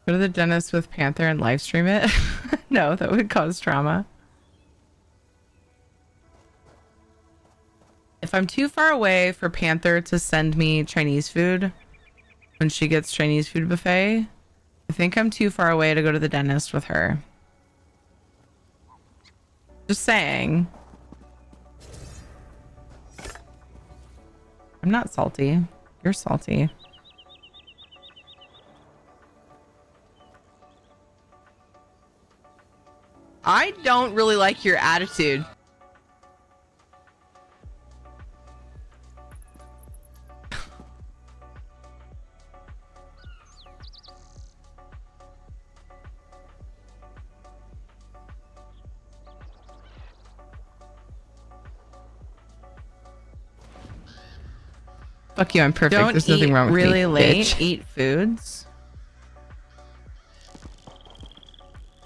Go to the dentist with Panther and live stream it? No, that would cause trauma. If I'm too far away for Panther to send me Chinese food when she gets Chinese food buffet, I think I'm too far away to go to the dentist with her. Just saying. I'm not salty. You're salty. I don't really like your attitude. Fuck you, I'm perfect. Don't There's eat nothing wrong with me. really late. bitch. Eat foods.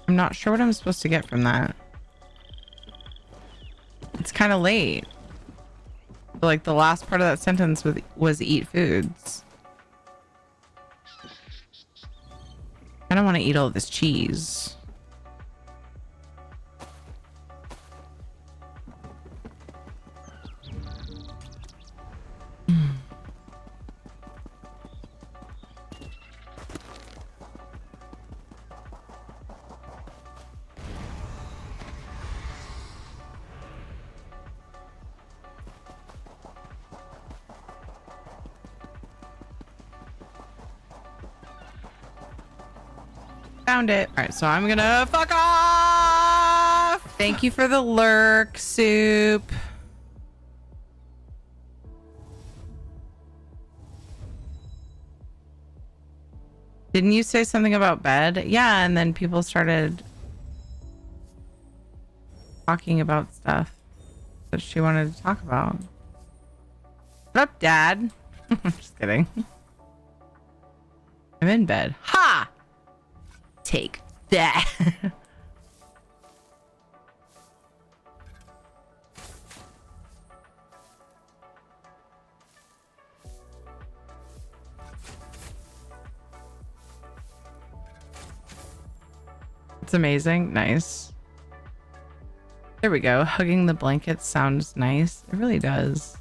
I'm not sure what I'm supposed to get from that. It's kind of late. Like the last part of that sentence was eat foods. I don't want to eat all this cheese. Found it. All right, so I'm gonna fuck off. Thank you for the lurk, Soup. Didn't you say something about bed? Yeah, and then people started talking about stuff that she wanted to talk about. What up, Dad? Just kidding. I'm in bed. Ha! Take that. It's amazing. Nice. There we go. Hugging the blanket sounds nice. It really does.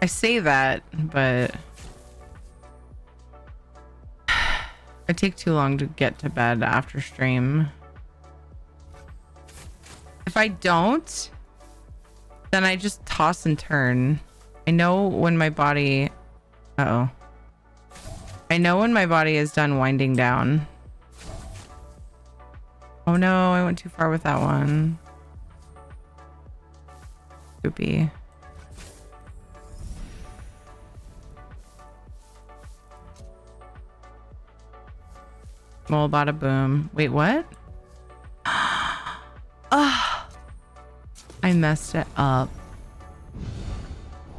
I say that, but I take too long to get to bed after stream. If I don't, then I just toss and turn. I know when my body... Uh-oh. I know when my body is done winding down. Oh no, I went too far with that one. Poopy. Well, bada boom. Wait, what? Ah, I messed it up.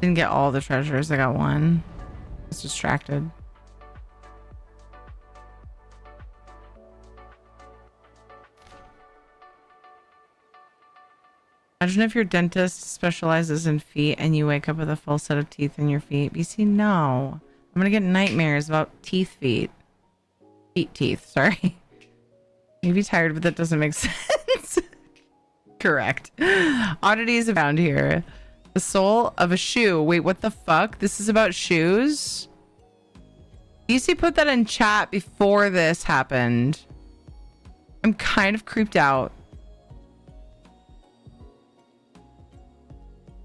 Didn't get all the treasures. I got one. I was distracted. Imagine if your dentist specializes in feet and you wake up with a full set of teeth in your feet. BC, no. I'm gonna get nightmares about feet. Teeth, sorry. You'd be tired, but that doesn't make sense. Correct. Oddities abound here. The sole of a shoe. Wait, what the fuck? This is about shoes? BC put that in chat before this happened. I'm kind of creeped out.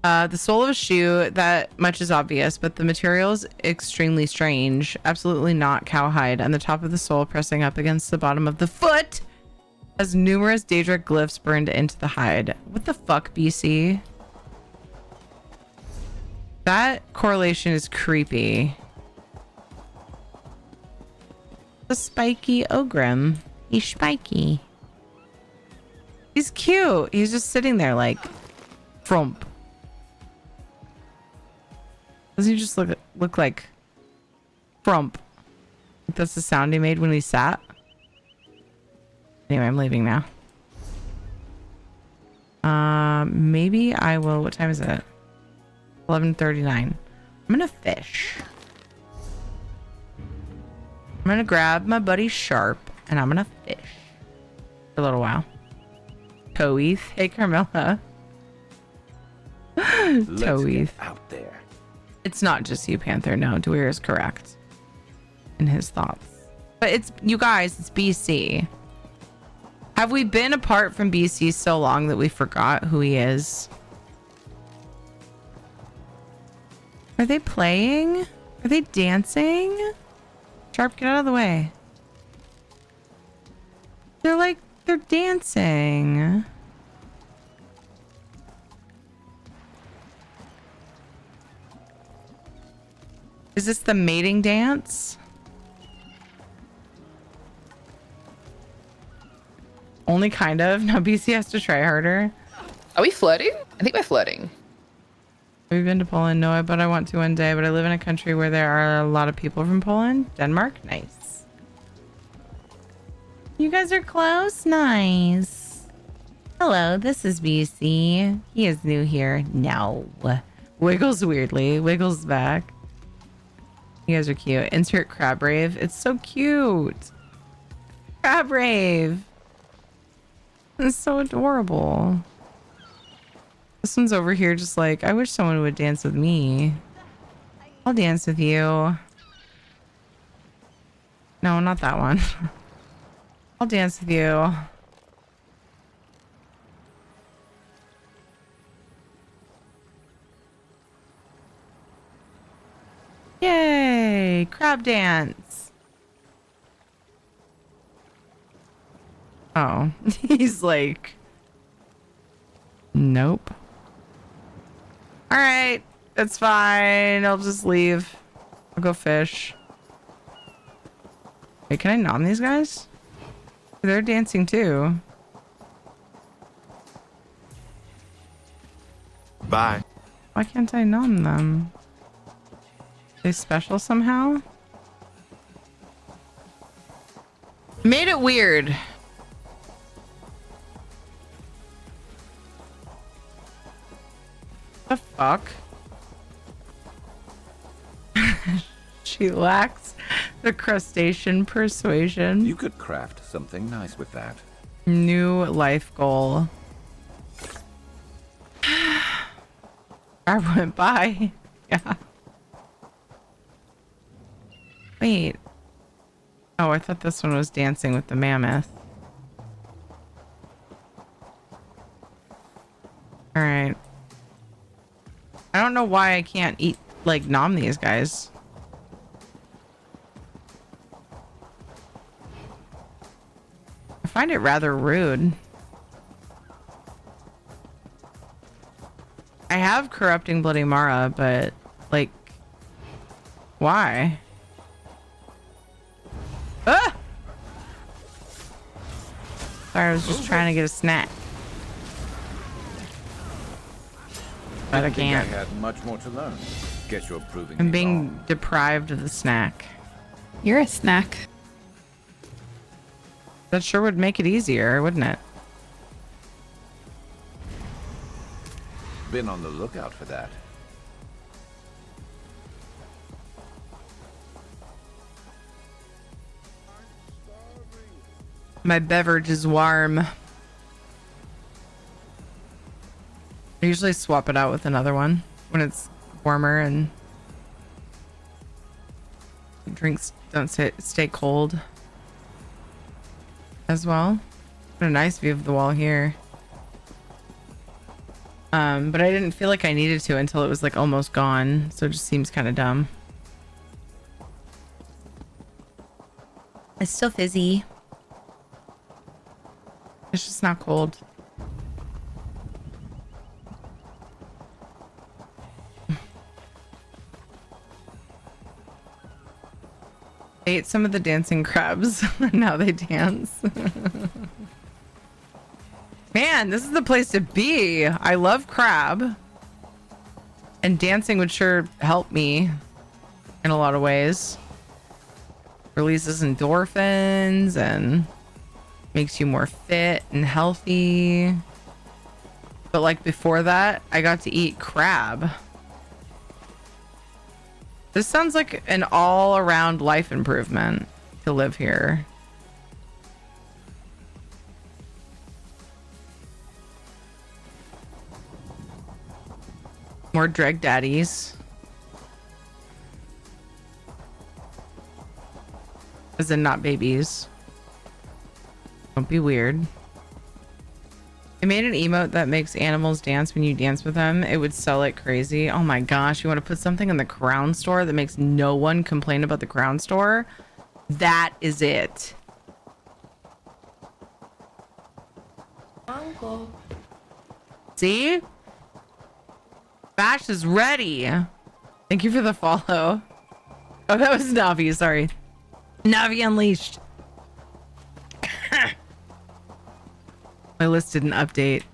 The sole of a shoe, that much is obvious, but the material is extremely strange. Absolutely not cowhide. And the top of the sole pressing up against the bottom of the foot has numerous Daedric glyphs burned into the hide. What the fuck, BC? That correlation is creepy. The spiky Ogrim. He's spiky. He's cute. He's just sitting there like frump. Doesn't he just look like frump? That's the sound he made when he sat. Anyway, I'm leaving now. Maybe I will. What time is it? 11:39. I'm gonna fish. I'm gonna grab my buddy Sharp and I'm gonna fish for a little while. Toeth. Hey, Carmela. Toeth. Out there. It's not just you, Panther. No, Dwyer is correct in his thoughts. But it's, you guys, it's BC. Have we been apart from BC so long that we forgot who he is? Are they playing? Are they dancing? Sharp, get out of the way. They're dancing. Is this the mating dance? Only kind of. Now BC has to try harder. Are we flirting? I think we're flirting. Have you been to Poland? No, but I want to one day. But I live in a country where there are a lot of people from Poland. Denmark? Nice. You guys are close? Nice. Hello, this is BC. He is new here. No. Wiggles weirdly. Wiggles back. You guys are cute. Insert Crab Rave. It's so cute. Crab Rave. It's so adorable. This one's over here just like, I wish someone would dance with me. I'll dance with you. No, not that one. I'll dance with you. Yay! Crab dance. Oh, he's like, nope. All right, that's fine. I'll just leave. I'll go fish. Wait, can I nom these guys? They're dancing too. Bye. Why can't I nom them? Are they special somehow? Made it weird. The fuck? She lacks the crustacean persuasion. You could craft something nice with that. New life goal. I went by. Yeah. Wait. Oh, I thought this one was dancing with the mammoth. All right. I don't know why I can't eat, like, nom these guys. I find it rather rude. I have corrupting Bloody Mara, but, like, why? Ah! Sorry, I was just trying to get a snack. But I can't. I had much more to learn. Guess you're proving I'm me being wrong. deprived of the snack. You're a snack. That sure would make it easier, wouldn't it? Been on the lookout for that. My beverage is warm. I usually swap it out with another one when it's warmer and drinks don't stay cold as well. What a nice view of the wall here. But I didn't feel like I needed to until it was like almost gone, so it just seems kind of dumb. It's still fizzy. It's just not cold. I ate some of the dancing crabs. Now they dance. Man, this is the place to be. I love crab. And dancing would sure help me in a lot of ways. Releases endorphins and makes you more fit and healthy. But like before that, I got to eat crab. This sounds like an all-around life improvement to live here. More dreg daddies. As in not babies. Don't be weird. I made an emote that makes animals dance when you dance with them. It would sell like crazy. Oh my gosh, you want to put something in the crown store that makes no one complain about the crown store? That is it. Uncle. See? Bash is ready. Thank you for the follow. Oh, that was Navi, sorry. Navi Unleashed. My list didn't update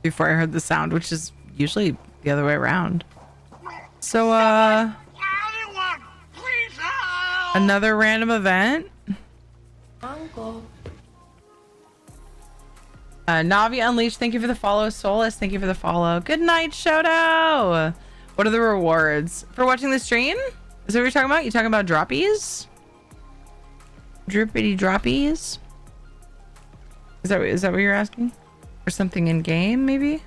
before I heard the sound, which is usually the other way around. So, another random event. Uncle. Navi Unleashed, thank you for the follow. Solus, thank you for the follow. Good night, Shoto. What are the rewards for watching the stream? Is that what you're talking about? You talking about droppies? Drippity droppies? Is that what you're asking? Or something in game, maybe?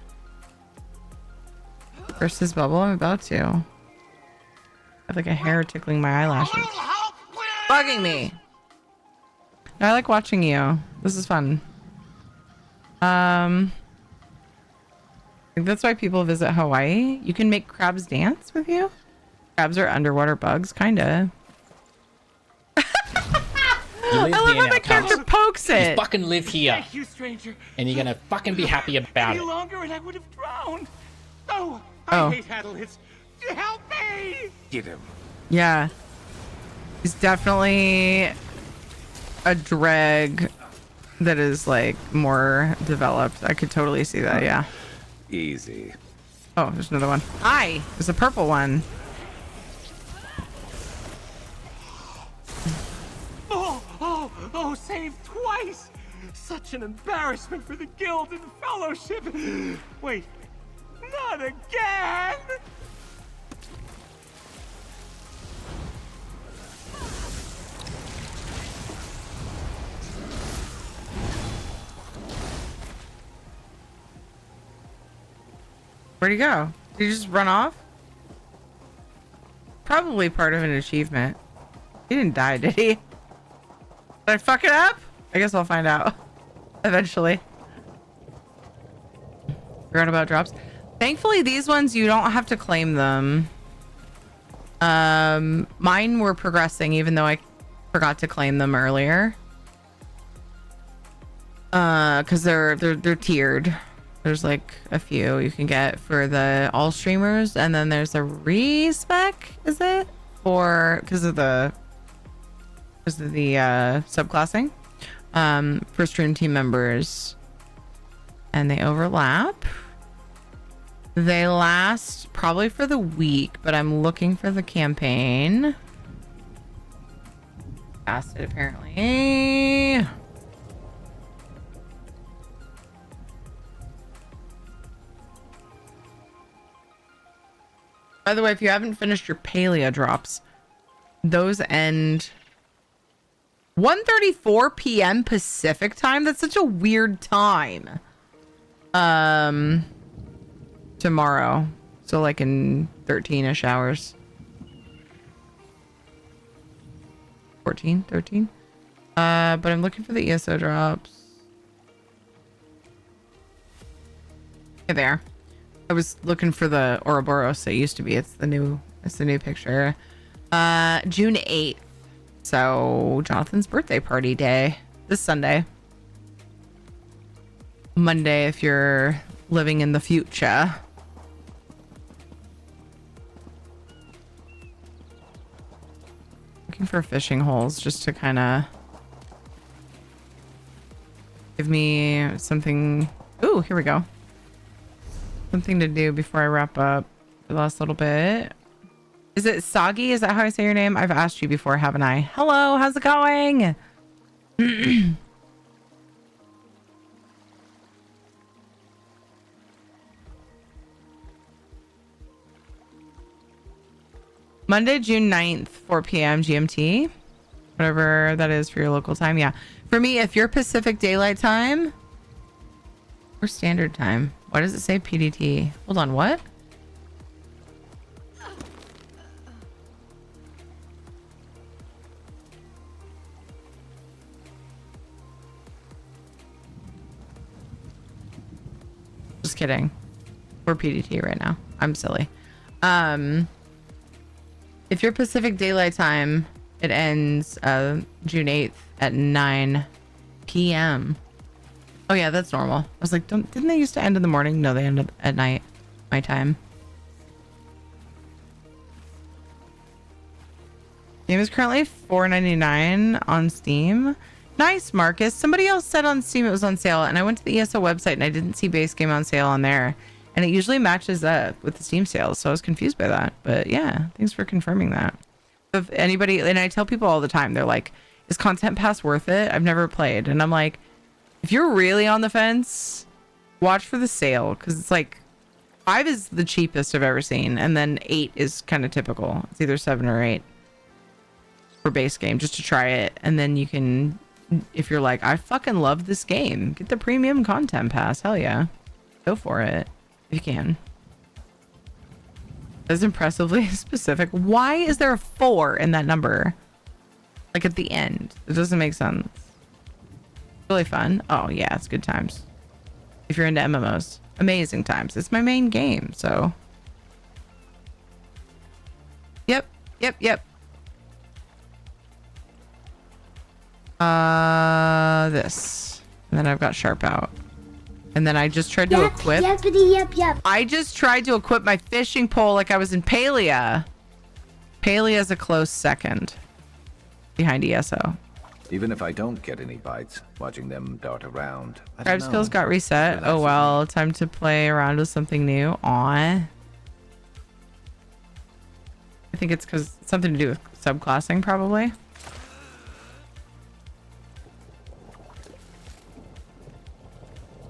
Versus bubble, I'm about to. I have like a hair tickling my eyelashes. Bugging me. No, I like watching you. This is fun. I think that's why people visit Hawaii. You can make crabs dance with you. Crabs are underwater bugs, kinda. You live I love here how now, my character Carlos. pokes You it. fucking live here. Thank you, stranger. And you're gonna fucking be happy about Any it. longer and I would have drowned. Oh, Oh. I hate Hadalits. Help me! Get him. Yeah. He's definitely a dreg that is like more developed. I could totally see that, yeah. Easy. Oh, there's another one. Hi, there's a purple one. Oh, saved twice! Such an embarrassment for the guild and fellowship! Wait, not again! Where'd he go? Did he just run off? Probably part of an achievement. He didn't die, did he? Did I fuck it up? I guess I'll find out eventually. Forgot about drops. Thankfully, these ones, you don't have to claim them. Mine were progressing, even though I forgot to claim them earlier. Because they're tiered. There's like a few you can get for the all streamers, and then there's a respec, is it? For because of the subclassing for stream team members, and they overlap. They last probably for the week, but I'm looking for the campaign. Passed it apparently. By the way, if you haven't finished your paleo drops, those end 1:34 p.m. Pacific time. That's such a weird time. Tomorrow. So like in 13-ish hours. 14, 13. But I'm looking for the ESO drops. Hey there. I was looking for the Ouroboros. It used to be. It's the new picture. June 8th. So Jonathan's birthday party day. This Sunday. Monday if you're living in the future. Looking for fishing holes just to kind of give me something. Ooh, here we go. Something to do before I wrap up the last little bit. Is it Sagi? Is that how I say your name? I've asked you before, haven't I? Hello, how's it going? Monday, June 9th, 4 p.m. GMT. Whatever that is for your local time. Yeah. For me, if you're Pacific Daylight Time or Standard Time. Why does it say PDT? Hold on, what? Just kidding. We're PDT right now. I'm silly. If you're Pacific Daylight Time, it ends June 8th at 9 p.m. Oh yeah, that's normal. I was like, didn't they used to end in the morning? No, they end at night, my time. Game is currently $4.99 on Steam. Nice, Marcus. Somebody else said on Steam it was on sale, and I went to the ESO website and I didn't see base game on sale on there. And it usually matches up with the Steam sales. So I was confused by that. But yeah, thanks for confirming that. If anybody, and I tell people all the time, they're like, is Content Pass worth it? I've never played. And I'm like, if you're really on the fence, watch for the sale. Because it's like 5 is the cheapest I've ever seen. And then 8 is kind of typical. It's either 7 or 8 for base game, just to try it. And then you can, if you're like, I fucking love this game, get the premium Content Pass. Hell yeah. Go for it. If you can. That's impressively specific. Why is there a 4 in that number? Like at the end. It doesn't make sense. Really fun. Oh yeah, it's good times. If you're into MMOs. Amazing times. It's my main game, so. Yep. This. And then I've got Sharp out. And then I just tried to equip. Yep. I just tried to equip my fishing pole like I was in Palia. Palia's a close second behind ESO. Even if I don't get any bites, watching them dart around. Tribe skills got reset. Oh well, time to play around with something new. Aw. I think it's because something to do with subclassing, probably.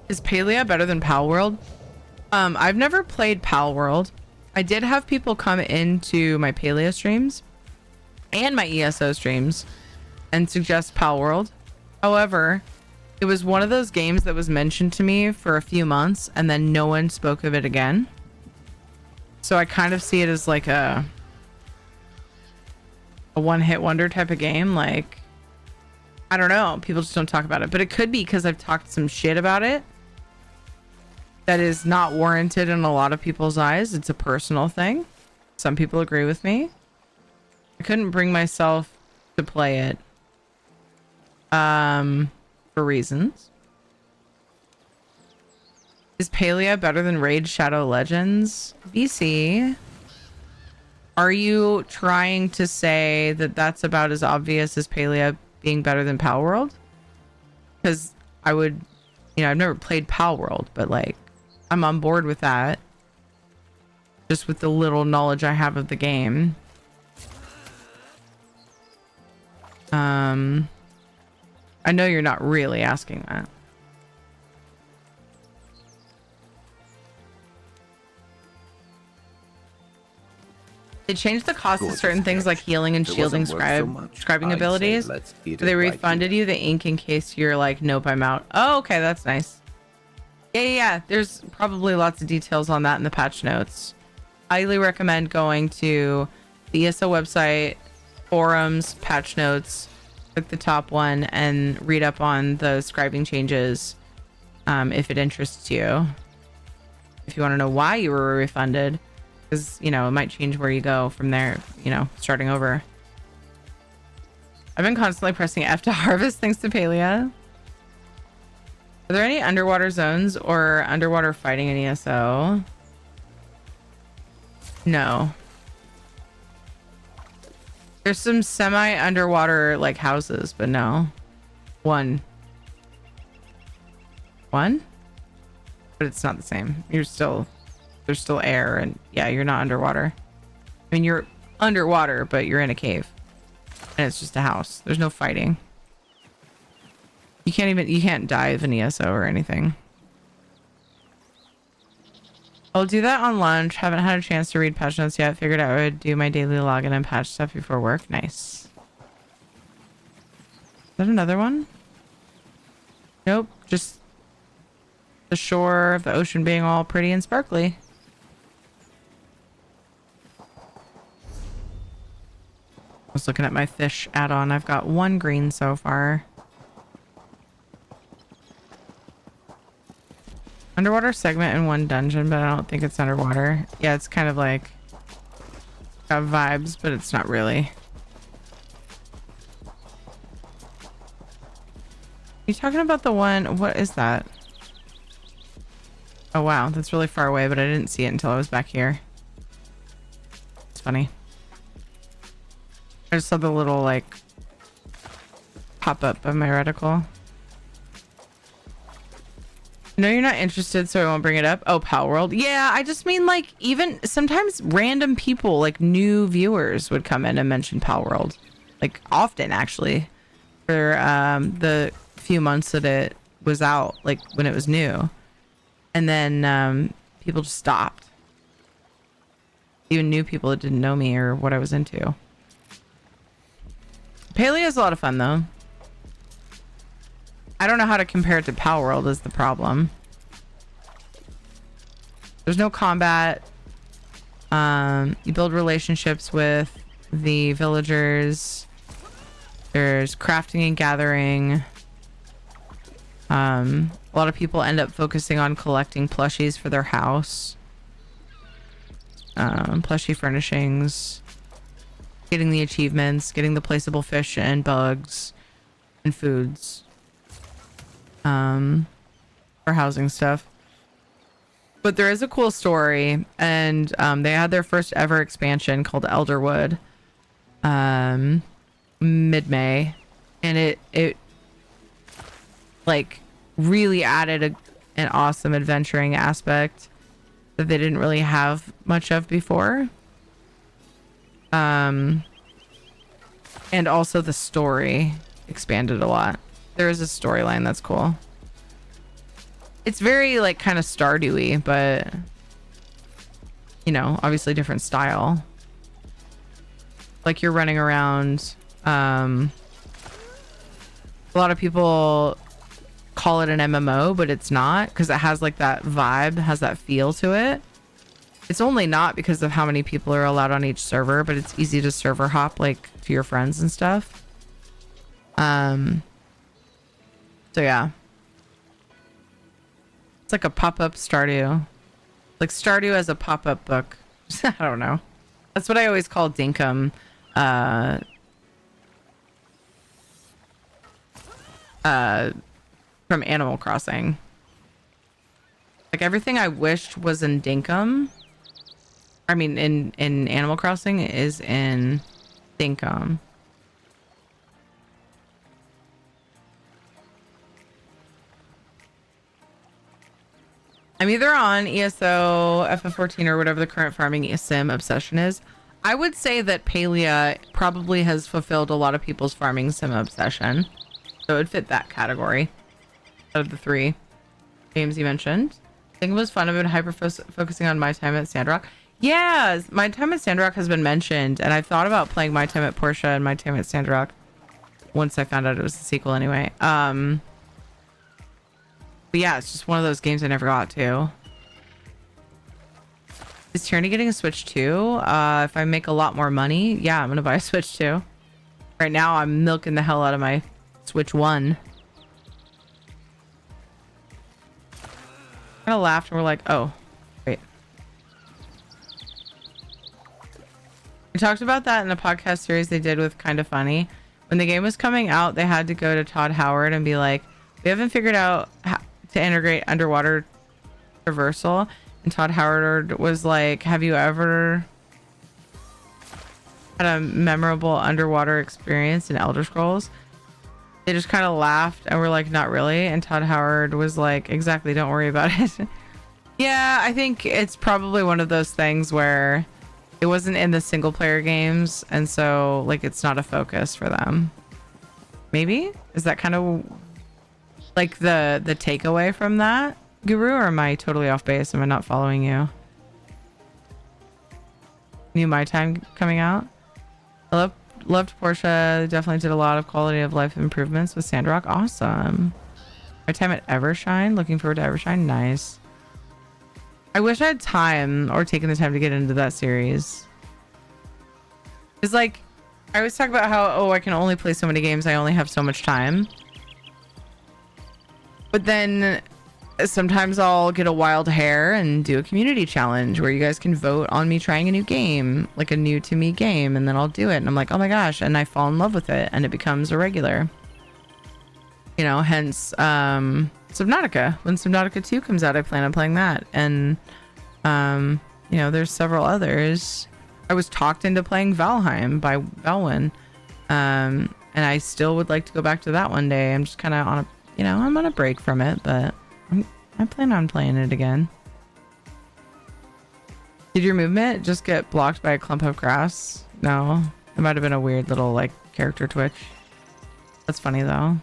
Is Palia better than Pal World? I've never played Pal World. I did have people come into my Palia streams and my ESO streams and suggest Pal World. However, it was one of those games that was mentioned to me for a few months and then no one spoke of it again. So I kind of see it as like a one-hit wonder type of game. Like, I don't know. People just don't talk about it. But it could be because I've talked some shit about it that is not warranted in a lot of people's eyes. It's a personal thing. Some people agree with me. I couldn't bring myself to play it for reasons. Is Palia better than Raid Shadow Legends? BC, are you trying to say that that's about as obvious as Palia being better than Pal World? Because I would, I've never played Pal World, but like, I'm on board with that. Just with the little knowledge I have of the game. I know you're not really asking that. They changed the cost of certain things like healing and shielding scribing abilities. They refunded you the ink in case you're like, nope, I'm out. Oh, okay, that's nice. Yeah. There's probably lots of details on that in the patch notes. Highly recommend going to the ESO website, forums, patch notes, click the top one, and read up on the scribing changes if it interests you. If you want to know why you were refunded, because, it might change where you go from there, starting over. I've been constantly pressing F to harvest thanks to Palia. Are there any underwater zones or underwater fighting in ESO? No. There's some semi-underwater like houses, but no. One? But it's not the same. There's still air, and yeah, you're not underwater. I mean, you're underwater, but you're in a cave. And it's just a house. There's no fighting. You can't dive in ESO or anything. I'll do that on lunch. Haven't had a chance to read patch notes yet. Figured I would do my daily login and patch stuff before work. Nice. Is that another one? Nope. Just the shore of the ocean being all pretty and sparkly. I was looking at my fish add-on. I've got 1 green so far. Underwater segment in 1 dungeon, but I don't think it's underwater. Yeah, it's kind of like got vibes, but it's not really. You talking about the one? What is that? Oh wow, that's really far away, but I didn't see it until I was back here. It's funny. I just saw the little like pop up of my reticle. No, you're not interested, so I won't bring it up. Oh, Power World. Yeah, I just mean like even sometimes random people, like new viewers, would come in and mention Power World, like often actually, for the few months that it was out, like when it was new, and then people just stopped. Even new people that didn't know me or what I was into. Paleo is a lot of fun though. I don't know how to compare it to Power World is the problem. There's no combat. You build relationships with the villagers. There's crafting and gathering. A lot of people end up focusing on collecting plushies for their house. Plushie furnishings. Getting the achievements. Getting the placeable fish and bugs. And foods. For housing stuff. But there is a cool story, and they had their first ever expansion called Elderwood mid-May, and it like really added an awesome adventuring aspect that they didn't really have much of before. And also the story expanded a lot. There is a storyline that's cool. It's very like kind of Stardew-y, but you know, obviously different style. Like you're running around. A lot of people call it an MMO, but it's not, because it has like that vibe, has that feel to it. It's only not because of how many people are allowed on each server, but it's easy to server hop like to your friends and stuff. So yeah. It's like a pop-up Stardew. Like Stardew as a pop-up book. I don't know. That's what I always call Dinkum. From Animal Crossing. Like everything I wished was in Dinkum. I mean, in Animal Crossing is in Dinkum. I'm either on ESO, FF14, or whatever the current farming sim obsession is. I would say that Palia probably has fulfilled a lot of people's farming sim obsession. So it would fit that category out of the three games you mentioned. I think it was fun. I've been focusing on My Time at Sandrock. Yeah, My Time at Sandrock has been mentioned, and I thought about playing My Time at Portia and My Time at Sandrock once I found out it was a sequel anyway. But yeah, it's just one of those games I never got to. Is Tyranny getting a Switch too? If I make a lot more money, yeah, I'm gonna buy a Switch too. Right now, I'm milking the hell out of my Switch 1. Kind of laughed and we're like, oh, wait. We talked about that in a podcast series they did with Kinda Funny. When the game was coming out, they had to go to Todd Howard and be like, we haven't figured out how to integrate underwater traversal. And Todd Howard was like, have you ever had a memorable underwater experience in Elder Scrolls? They just kind of laughed and were like, not really. And Todd Howard was like, exactly, don't worry about it. Yeah, I think it's probably one of those things where it wasn't in the single player games, and so like it's not a focus for them. Maybe? Is that kind of like the takeaway from that, Guru, or am I totally off base? Am I not following you? New My Time coming out? I loved Portia. Definitely did a lot of quality of life improvements with Sandrock. Awesome. My Time at Evershine. Looking forward to Evershine. Nice. I wish I had time or taken the time to get into that series. It's like, I always talk about how, oh, I can only play so many games. I only have so much time. But then sometimes I'll get a wild hair and do a community challenge where you guys can vote on me trying a new game, like a new to me game, and then I'll do it. And I'm like, oh my gosh. And I fall in love with it and it becomes a regular. You know, hence Subnautica. When Subnautica 2 comes out, I plan on playing that. And, you know, there's several others. I was talked into playing Valheim by Valwyn. And I still would like to go back to that one day. I'm just kind of on a, you know, I'm on a break from it, but I plan on playing it again. Did your movement just get blocked by a clump of grass? No. It might have been a weird little like character twitch. That's funny though.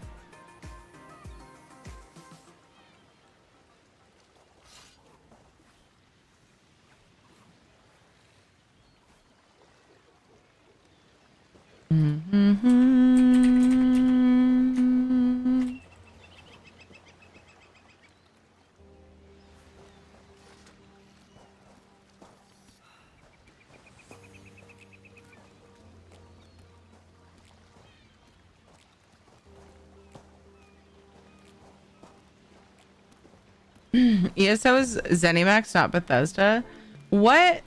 ESO is ZeniMax, not Bethesda. What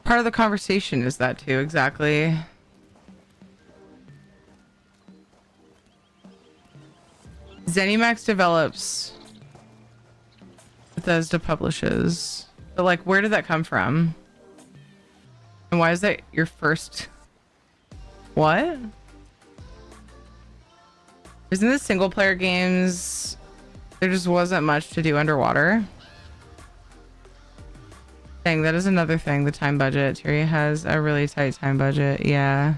part of the conversation is that to exactly? ZeniMax develops, Bethesda publishes. But like, where did that come from? And why is that your first? What? Isn't this single player games? There just wasn't much to do underwater. Dang, that is another thing. The time budget. Terry has a really tight time budget. Yeah.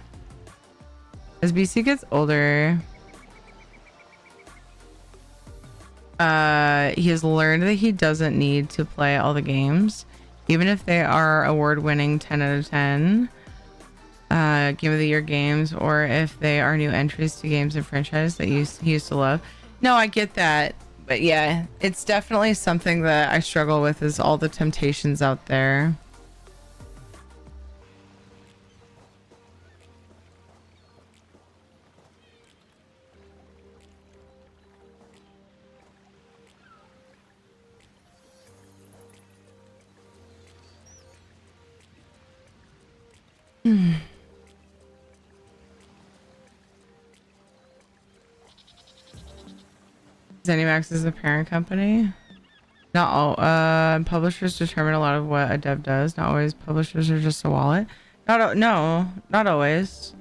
As BC gets older, he has learned that he doesn't need to play all the games, even if they are award-winning 10 out of 10 game of the year games, or if they are new entries to games and franchise that he used to love. No, I get that. But yeah, it's definitely something that I struggle with, is all the temptations out there. ZeniMax is the parent company. Not all publishers determine a lot of what a dev does. Not always. Publishers are just a wallet. No, not always.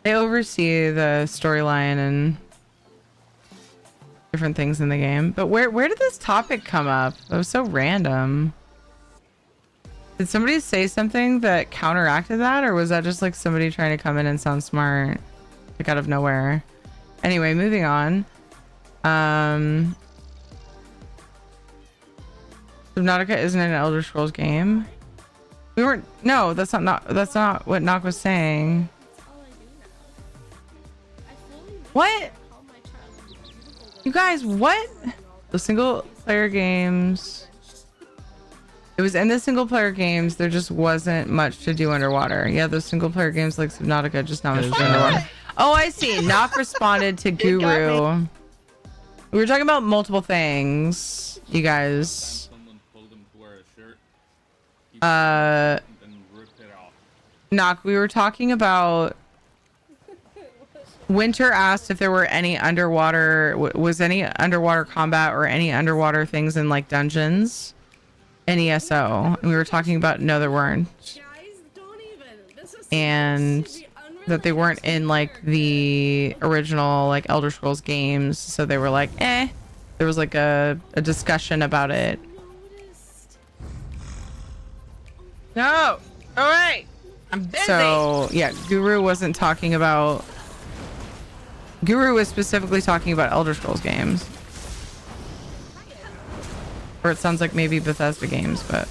They oversee the storyline and different things in the game. But where did this topic come up? It was so random. Did somebody say something that counteracted that, or was that just like somebody trying to come in and sound smart, like out of nowhere? Anyway, moving on. Subnautica isn't an Elder Scrolls game. We weren't. No, that's not what Knock was saying. What? You guys, what? The single player games. It was in the single player games. There just wasn't much to do underwater. Yeah, those single player games like Subnautica, just not much to do underwater. Oh, I see. Knock responded to Guru. We were talking about multiple things, you guys. Knock, we were talking about Winter asked if there were any underwater was any underwater combat or any underwater things in like dungeons in ESO. And we were talking about no, there weren't. And that they weren't in like the original like Elder Scrolls games, so they were like there was like a discussion about it. No, all right, I'm busy. So yeah, Guru was specifically talking about Elder Scrolls games, or it sounds like maybe Bethesda games, but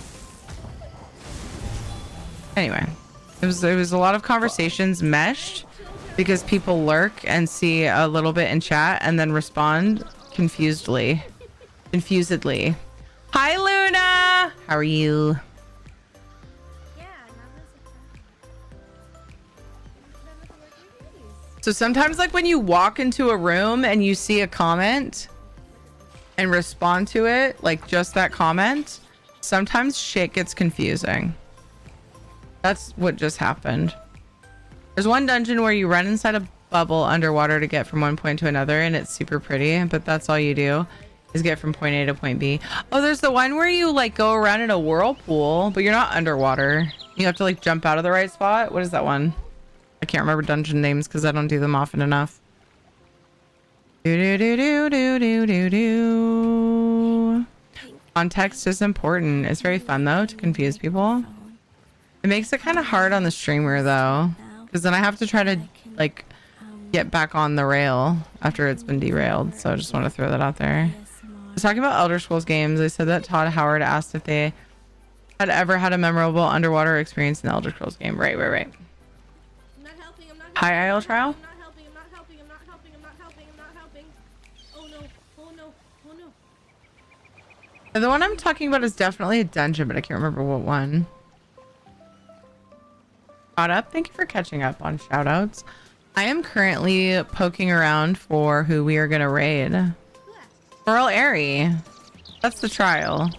anyway. It was a lot of conversations meshed because people lurk and see a little bit in chat and then respond confusedly. Hi, Luna. How are you? So sometimes like when you walk into a room and you see a comment and respond to it, like just that comment, sometimes shit gets confusing. That's what just happened. There's one dungeon where you run inside a bubble underwater to get from one point to another, and it's super pretty, but that's all you do is get from point A to point B. Oh, there's the one where you like go around in a whirlpool, but you're not underwater. You have to like jump out of the right spot. What is that one? I can't remember dungeon names because I don't do them often enough. Context is important. It's very fun though to confuse people. It makes it kind of hard on the streamer though, because then I have to try to like get back on the rail after it's been derailed. So I just want to throw that out there. I was talking about Elder Scrolls games. I said that Todd Howard asked if they had ever had a memorable underwater experience in the Elder Scrolls game. Right. Hi, Isle Trial. The one I'm talking about is definitely a dungeon, but I can't remember what one. Caught up. Thank you for catching up on shoutouts. I am currently poking around for who we are gonna raid. Coral Airy. That's the trial.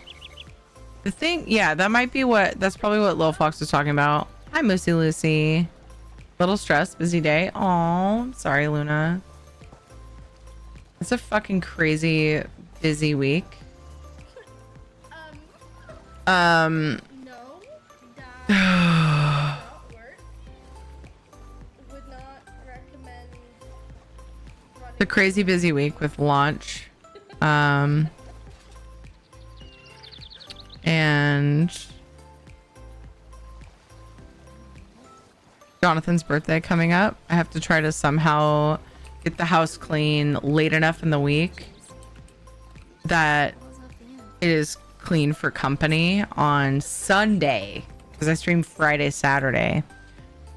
The thing, yeah, that might be what. That's probably what Lil Fox was talking about. Hi, Moosey Lucy. Little stressed, busy day. Oh, sorry, Luna. It's a fucking crazy busy week. No. That would not recommend The crazy busy week with launch. And Jonathan's birthday coming up. I have to try to somehow get the house clean late enough in the week that it is clean for company on Sunday, because I stream Friday, Saturday.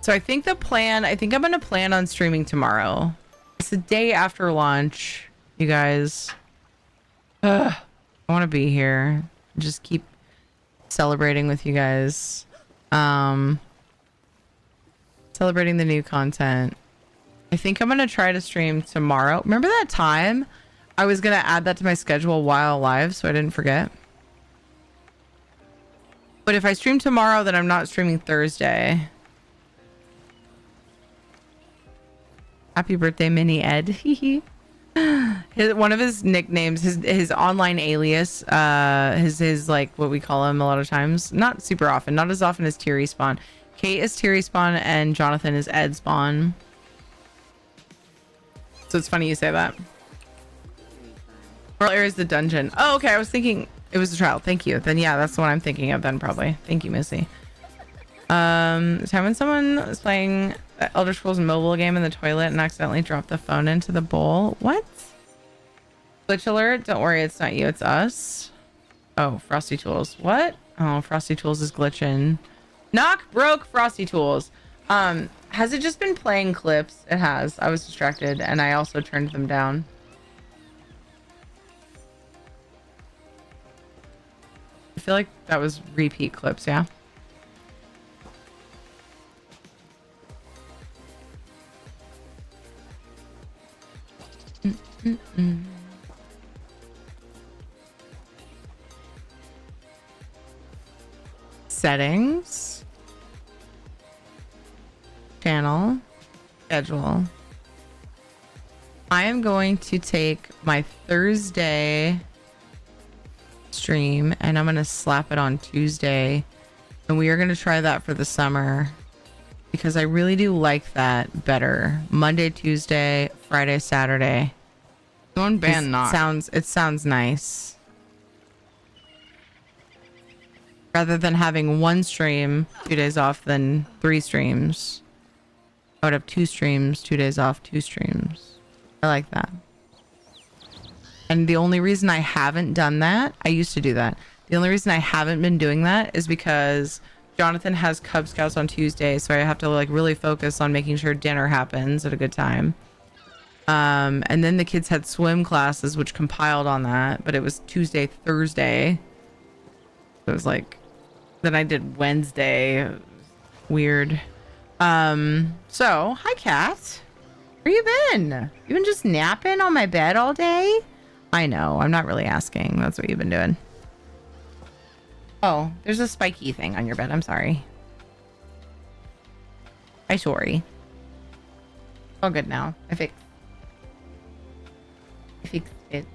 So I think I'm going to plan on streaming tomorrow. It's the day after launch, you guys. I want to be here. Just keep celebrating with you guys. Celebrating the new content. I think I'm going to try to stream tomorrow. Remember that time? I was going to add that to my schedule while live, so I didn't forget. But if I stream tomorrow, then I'm not streaming Thursday. Happy birthday, Mini Ed. One of his nicknames, his online alias, his like what we call him a lot of times. Not super often, not as often as Teary Spawn. Kate is Teary Spawn and Jonathan is Ed Spawn. So it's funny you say that. Coral Air is the dungeon. Oh, okay. I was thinking it was a trial. Thank you. Then yeah, that's the one I'm thinking of then probably. Thank you, Missy. Time when someone was playing Elder Scrolls mobile game in the toilet and accidentally dropped the phone into the bowl. What? Glitch alert. Don't worry, it's not you, it's us. Oh, Frosty Tools. What? Oh, Frosty Tools is glitching. Knock broke Frosty Tools. Has it just been playing clips? It has. I was distracted and I also turned them down. I feel like that was repeat clips, yeah. Settings, channel, schedule. I am going to take my Thursday stream and I'm going to slap it on Tuesday, and we are going to try that for the summer because I really do like that better. Monday, Tuesday, Friday, Saturday. Don't ban Knock. It sounds nice. Rather than having one stream, 2 days off, then 3 streams. I would have 2 streams, 2 days off, 2 streams. I like that. And the only reason I haven't done that, I used to do that. The only reason I haven't been doing that is because Jonathan has Cub Scouts on Tuesday, so I have to like really focus on making sure dinner happens at a good time. And then the kids had swim classes, which compiled on that, but it was Tuesday, Thursday. So it was like, then I did Wednesday. Weird. So hi, Kat. Where you been? You been just napping on my bed all day? I know. I'm not really asking. That's what you've been doing. Oh, there's a spiky thing on your bed. I'm sorry. I'm sorry. All good now. I fixed it.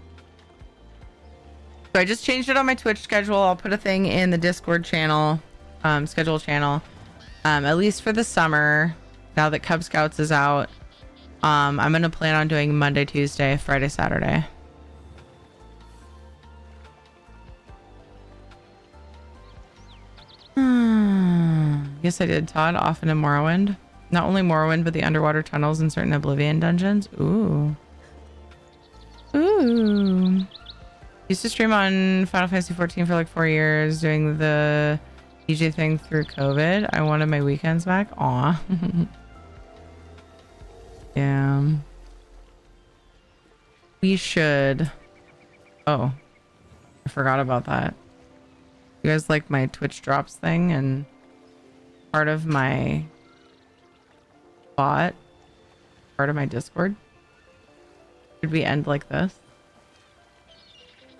So I just changed it on my Twitch schedule. I'll put a thing in the Discord channel, schedule channel, at least for the summer. Now that Cub Scouts is out, I'm going to plan on doing Monday, Tuesday, Friday, Saturday. Yes, I did, Todd. Often in Morrowind. Not only Morrowind, but the underwater tunnels in certain Oblivion dungeons. Ooh. Ooh. Used to stream on Final Fantasy 14 for like 4 years, doing the DJ thing through COVID. I wanted my weekends back. Aw. Yeah. We should. Oh. I forgot about that. You guys like my Twitch drops thing, and part of my bot, part of my Discord? Should we end like this?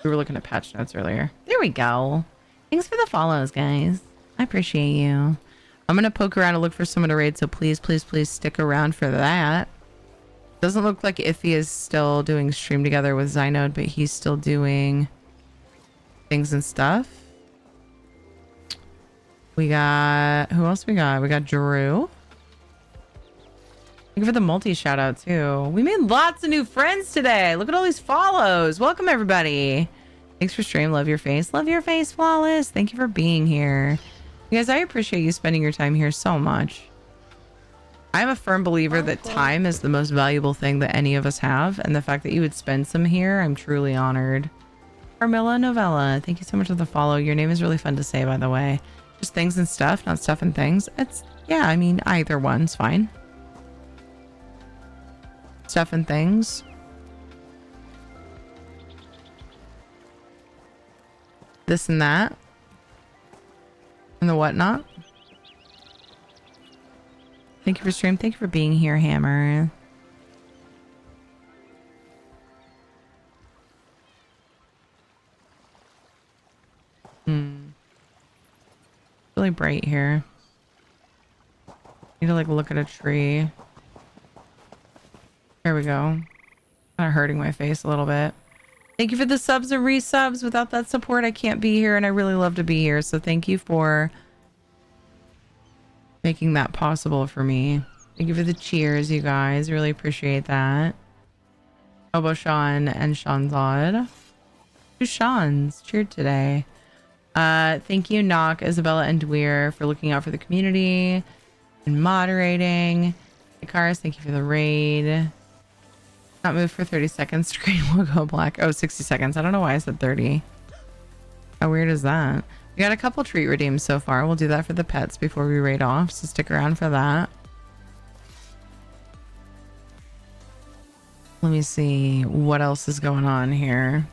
We were looking at patch notes earlier. There we go. Thanks for the follows, guys. I appreciate you. I'm going to poke around and look for someone to raid, so please, please, please stick around for that. Doesn't look like Iffy is still doing stream together with Zynode, but he's still doing things and stuff. We got... Who else we got? We got Drew. Thank you for the multi shout out too. We made lots of new friends today. Look at all these follows. Welcome everybody. Thanks for stream. Love your face. Love your face, Flawless. Thank you for being here. You guys, I appreciate you spending your time here so much. I'm a firm believer that time is the most valuable thing that any of us have, and the fact that you would spend some here, I'm truly honored. Carmilla Novella, thank you so much for the follow. Your name is really fun to say, by the way. Just things and stuff, not stuff and things. It's, yeah, I mean, either one's fine. Stuff and things. This and that. And the whatnot. Thank you for stream. Thank you for being here, Hammer. Really bright here. Need to like look at a tree. There we go. Kind of hurting my face a little bit. Thank you for the subs and resubs. Without that support, I can't be here, and I really love to be here. So thank you for making that possible for me. Thank you for the cheers, you guys. Really appreciate that. Obo Sean and Seanzod. Two Seans cheered today. Thank you, Knock, Isabella, and Dweer for looking out for the community and moderating. Ikaris, thank you for the raid. Not move for 30 seconds. Screen will go black. Oh, 60 seconds. I don't know why I said 30. How weird is that? We got a couple treat redeems so far. We'll do that for the pets before we raid off, so stick around for that. Let me see what else is going on here.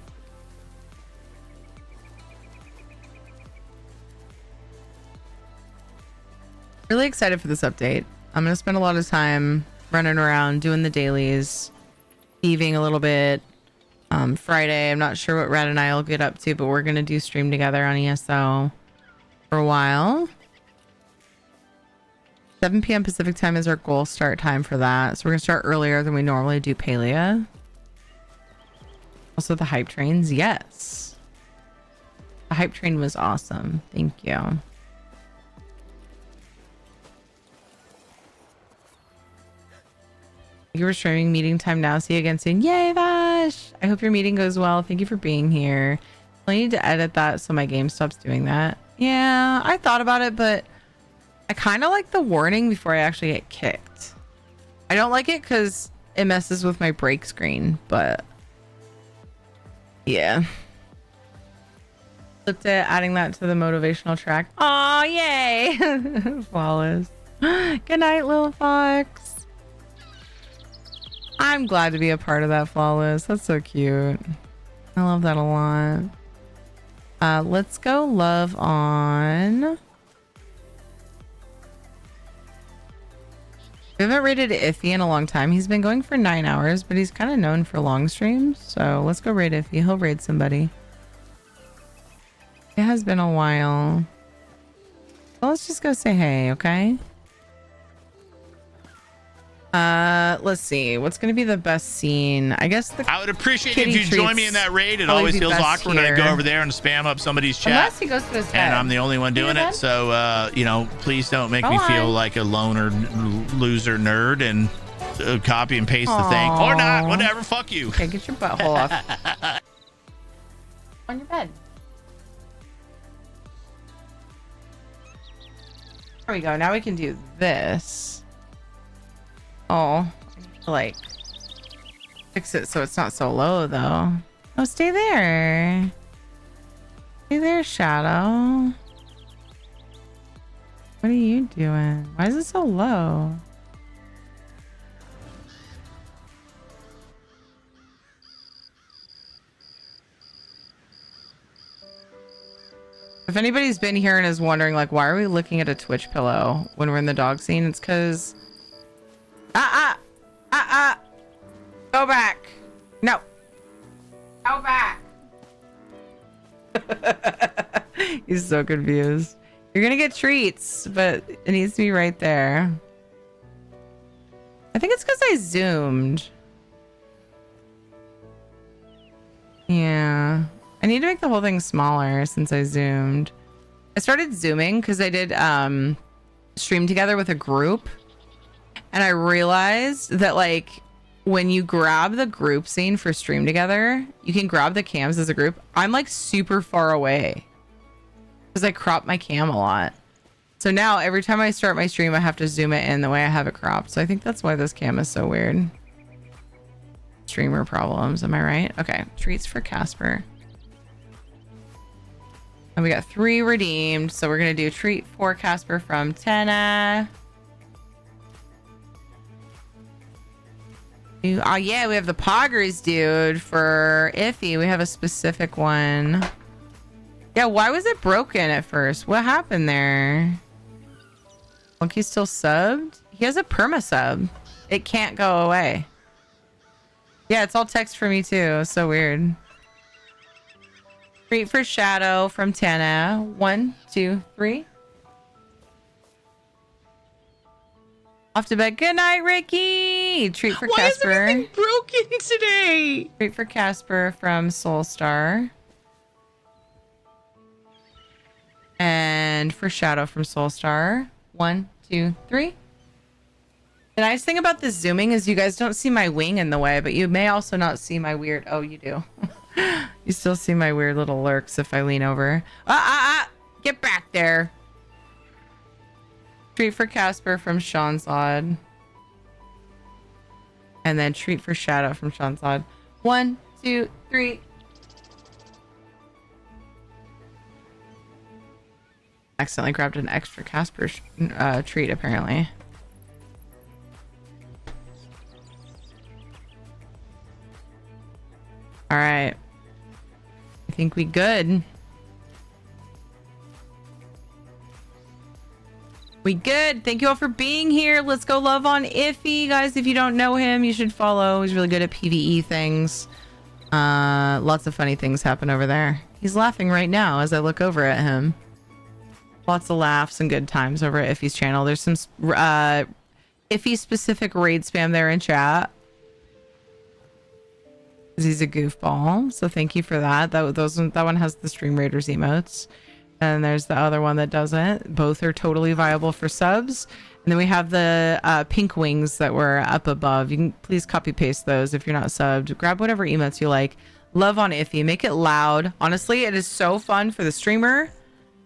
Really excited for this update. I'm going to spend a lot of time running around doing the dailies, thieving a little bit. Friday, I'm not sure what Rad and I will get up to, but we're going to do stream together on ESO for a while. 7 p.m. Pacific time is our goal start time for that. So we're going to start earlier than we normally do Palia. Also the hype trains. Yes. The hype train was awesome. Thank you. Thank you for streaming. Meeting time now. See you again soon. Yay, Vash! I hope your meeting goes well. Thank you for being here. I need to edit that so my game stops doing that. Yeah, I thought about it, but I kind of like the warning before I actually get kicked. I don't like it because it messes with my break screen, but yeah. Looked at adding that to the motivational track. Aw, yay! Flawless. Good night, little fox. I'm glad to be a part of that, Flawless. That's so cute. I love that a lot. Let's go love on. We haven't rated Iffy in a long time. He's been going for 9 hours, but he's kind of known for long streams. So let's go raid Iffy. He'll raid somebody. It has been a while. Well, let's just go say hey, okay? Let's see. What's going to be the best scene? I guess I would appreciate it if you join me in that raid. It always feels awkward when I go over there and spam up somebody's chat. Unless he goes to his bed. And I'm the only one doing it. So, you know, please don't make me feel like a loner loser nerd and copy and paste the thing. Or not. Whatever. Fuck you. Okay, get your butthole off. On your bed. There we go. Now we can do this. Oh, I need to like fix it so it's not so low though. Oh, stay there. Stay there, Shadow. What are you doing? Why is it so low? If anybody's been here and is wondering, like, why are we looking at a Twitch pillow when we're in the dog scene? It's because... Go back. No. Go back. He's so confused. You're gonna get treats, but it needs to be right there. I think it's because I zoomed. Yeah. I need to make the whole thing smaller since I zoomed. I started zooming because I did stream together with a group. And I realized that like when you grab the group scene for stream together, you can grab the cams as a group. I'm like super far away because I crop my cam a lot. So now every time I start my stream, I have to zoom it in the way I have it cropped. So I think that's why this cam is so weird. Streamer problems, am I right? Okay, treats for Casper. And we got 3 redeemed. So we're going to do a treat for Casper from Tenna. Oh, yeah, we have the Poggers, dude, for Iffy. We have a specific one. Yeah, why was it broken at first? What happened there? Monkey's still subbed? He has a perma sub. It can't go away. Yeah, it's all text for me, too. So weird. Treat for Shadow from Tana. 1, 2, 3. Off to bed. Good night, Ricky. Treat for Casper. Why is everything broken today? Treat for Casper from Soulstar. And for Shadow from Soulstar. 1, 2, 3. The nice thing about this zooming is you guys don't see my wing in the way, but you may also not see my weird... Oh, you do. You still see my weird little lurks if I lean over. Get back there. Treat for Casper from Sean's Odd. And then treat for Shadow from Sean's Odd. 1, 2, 3. Accidentally grabbed an extra Casper treat, apparently. All right. I think we good. We good. Thank you all for being here. Let's go love on Iffy. Guys, if you don't know him, you should follow. He's really good at PvE things. Lots of funny things happen over there. He's laughing right now as I look over at him. Lots of laughs and good times over at Iffy's channel. There's some Iffy specific raid spam there in chat. He's a goofball. So thank you for that. That one has the Stream Raiders emotes. And there's the other one that doesn't. Both are totally viable for subs. And then we have the pink wings that were up above. You can please copy paste those if you're not subbed. Grab whatever emotes you like. Love on Iffy. Make it loud. Honestly, it is so fun for the streamer.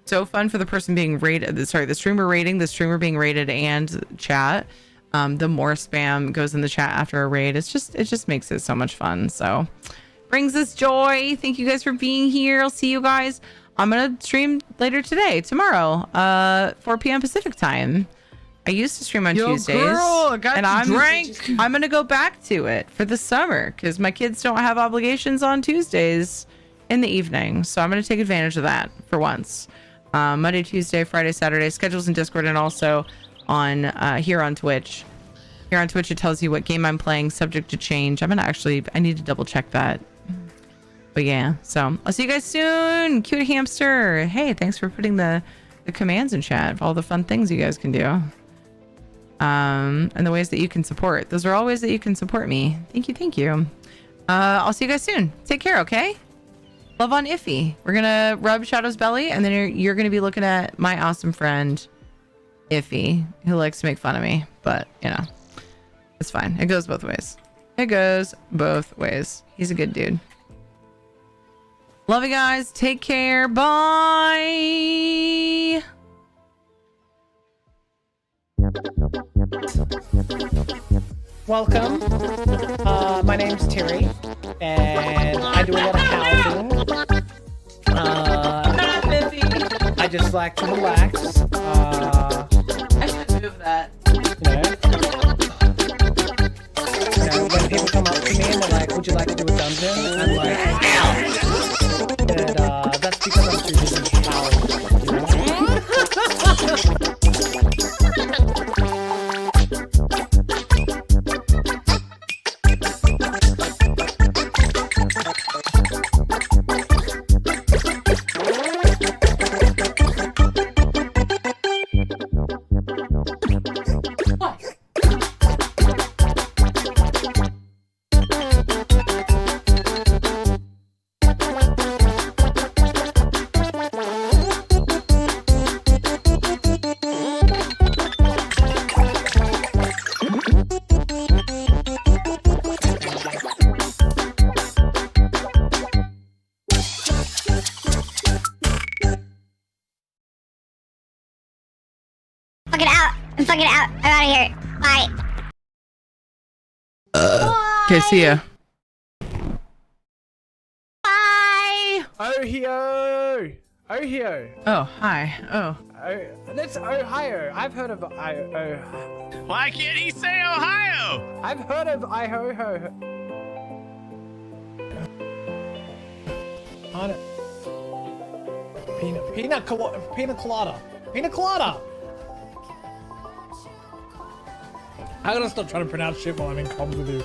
So fun for the person being rated. Sorry, the streamer rating, the streamer being rated, and chat. The more spam goes in the chat after a raid, it just makes it so much fun. So brings us joy. Thank you guys for being here. I'll see you guys. I'm gonna stream later today, tomorrow, 4 p.m. Pacific time. I used to stream on Tuesdays, girl, I got I'm gonna go back to it for the summer because my kids don't have obligations on Tuesdays in the evening, so I'm gonna take advantage of that for once. Monday, Tuesday, Friday, Saturday, schedules in Discord, and also on here on Twitch. Here on Twitch, it tells you what game I'm playing, subject to change. I need to double check that. But yeah, so I'll see you guys soon. Cute hamster. Hey, thanks for putting the commands in chat of all the fun things you guys can do. And the ways that you can support. Those are all ways that you can support me. Thank you. I'll see you guys soon. Take care, okay? Love on Iffy. We're gonna rub Shadow's belly, and then you're gonna be looking at my awesome friend Iffy, who likes to make fun of me. But you know, it's fine. It goes both ways. It goes both ways. He's a good dude. Love you guys. Take care. Bye. Welcome. My name's Terry, and I do a lot of housing. I just like to relax. I should move that. When people come up to me and they're like, "Would you like to do a dungeon?" I'm like, "Ow!" And that's because I'm too busy howling. Fucking out. I'm fucking out. I'm out of here. Bye. Okay, see ya. Bye. Ohio! Ohio! Oh, hi. Oh. That's Ohio. I've heard of Ohio. Why can't he say Ohio? I've heard of Ohio. Pina colada. I'm gonna stop trying to pronounce shit while I'm in comms with you.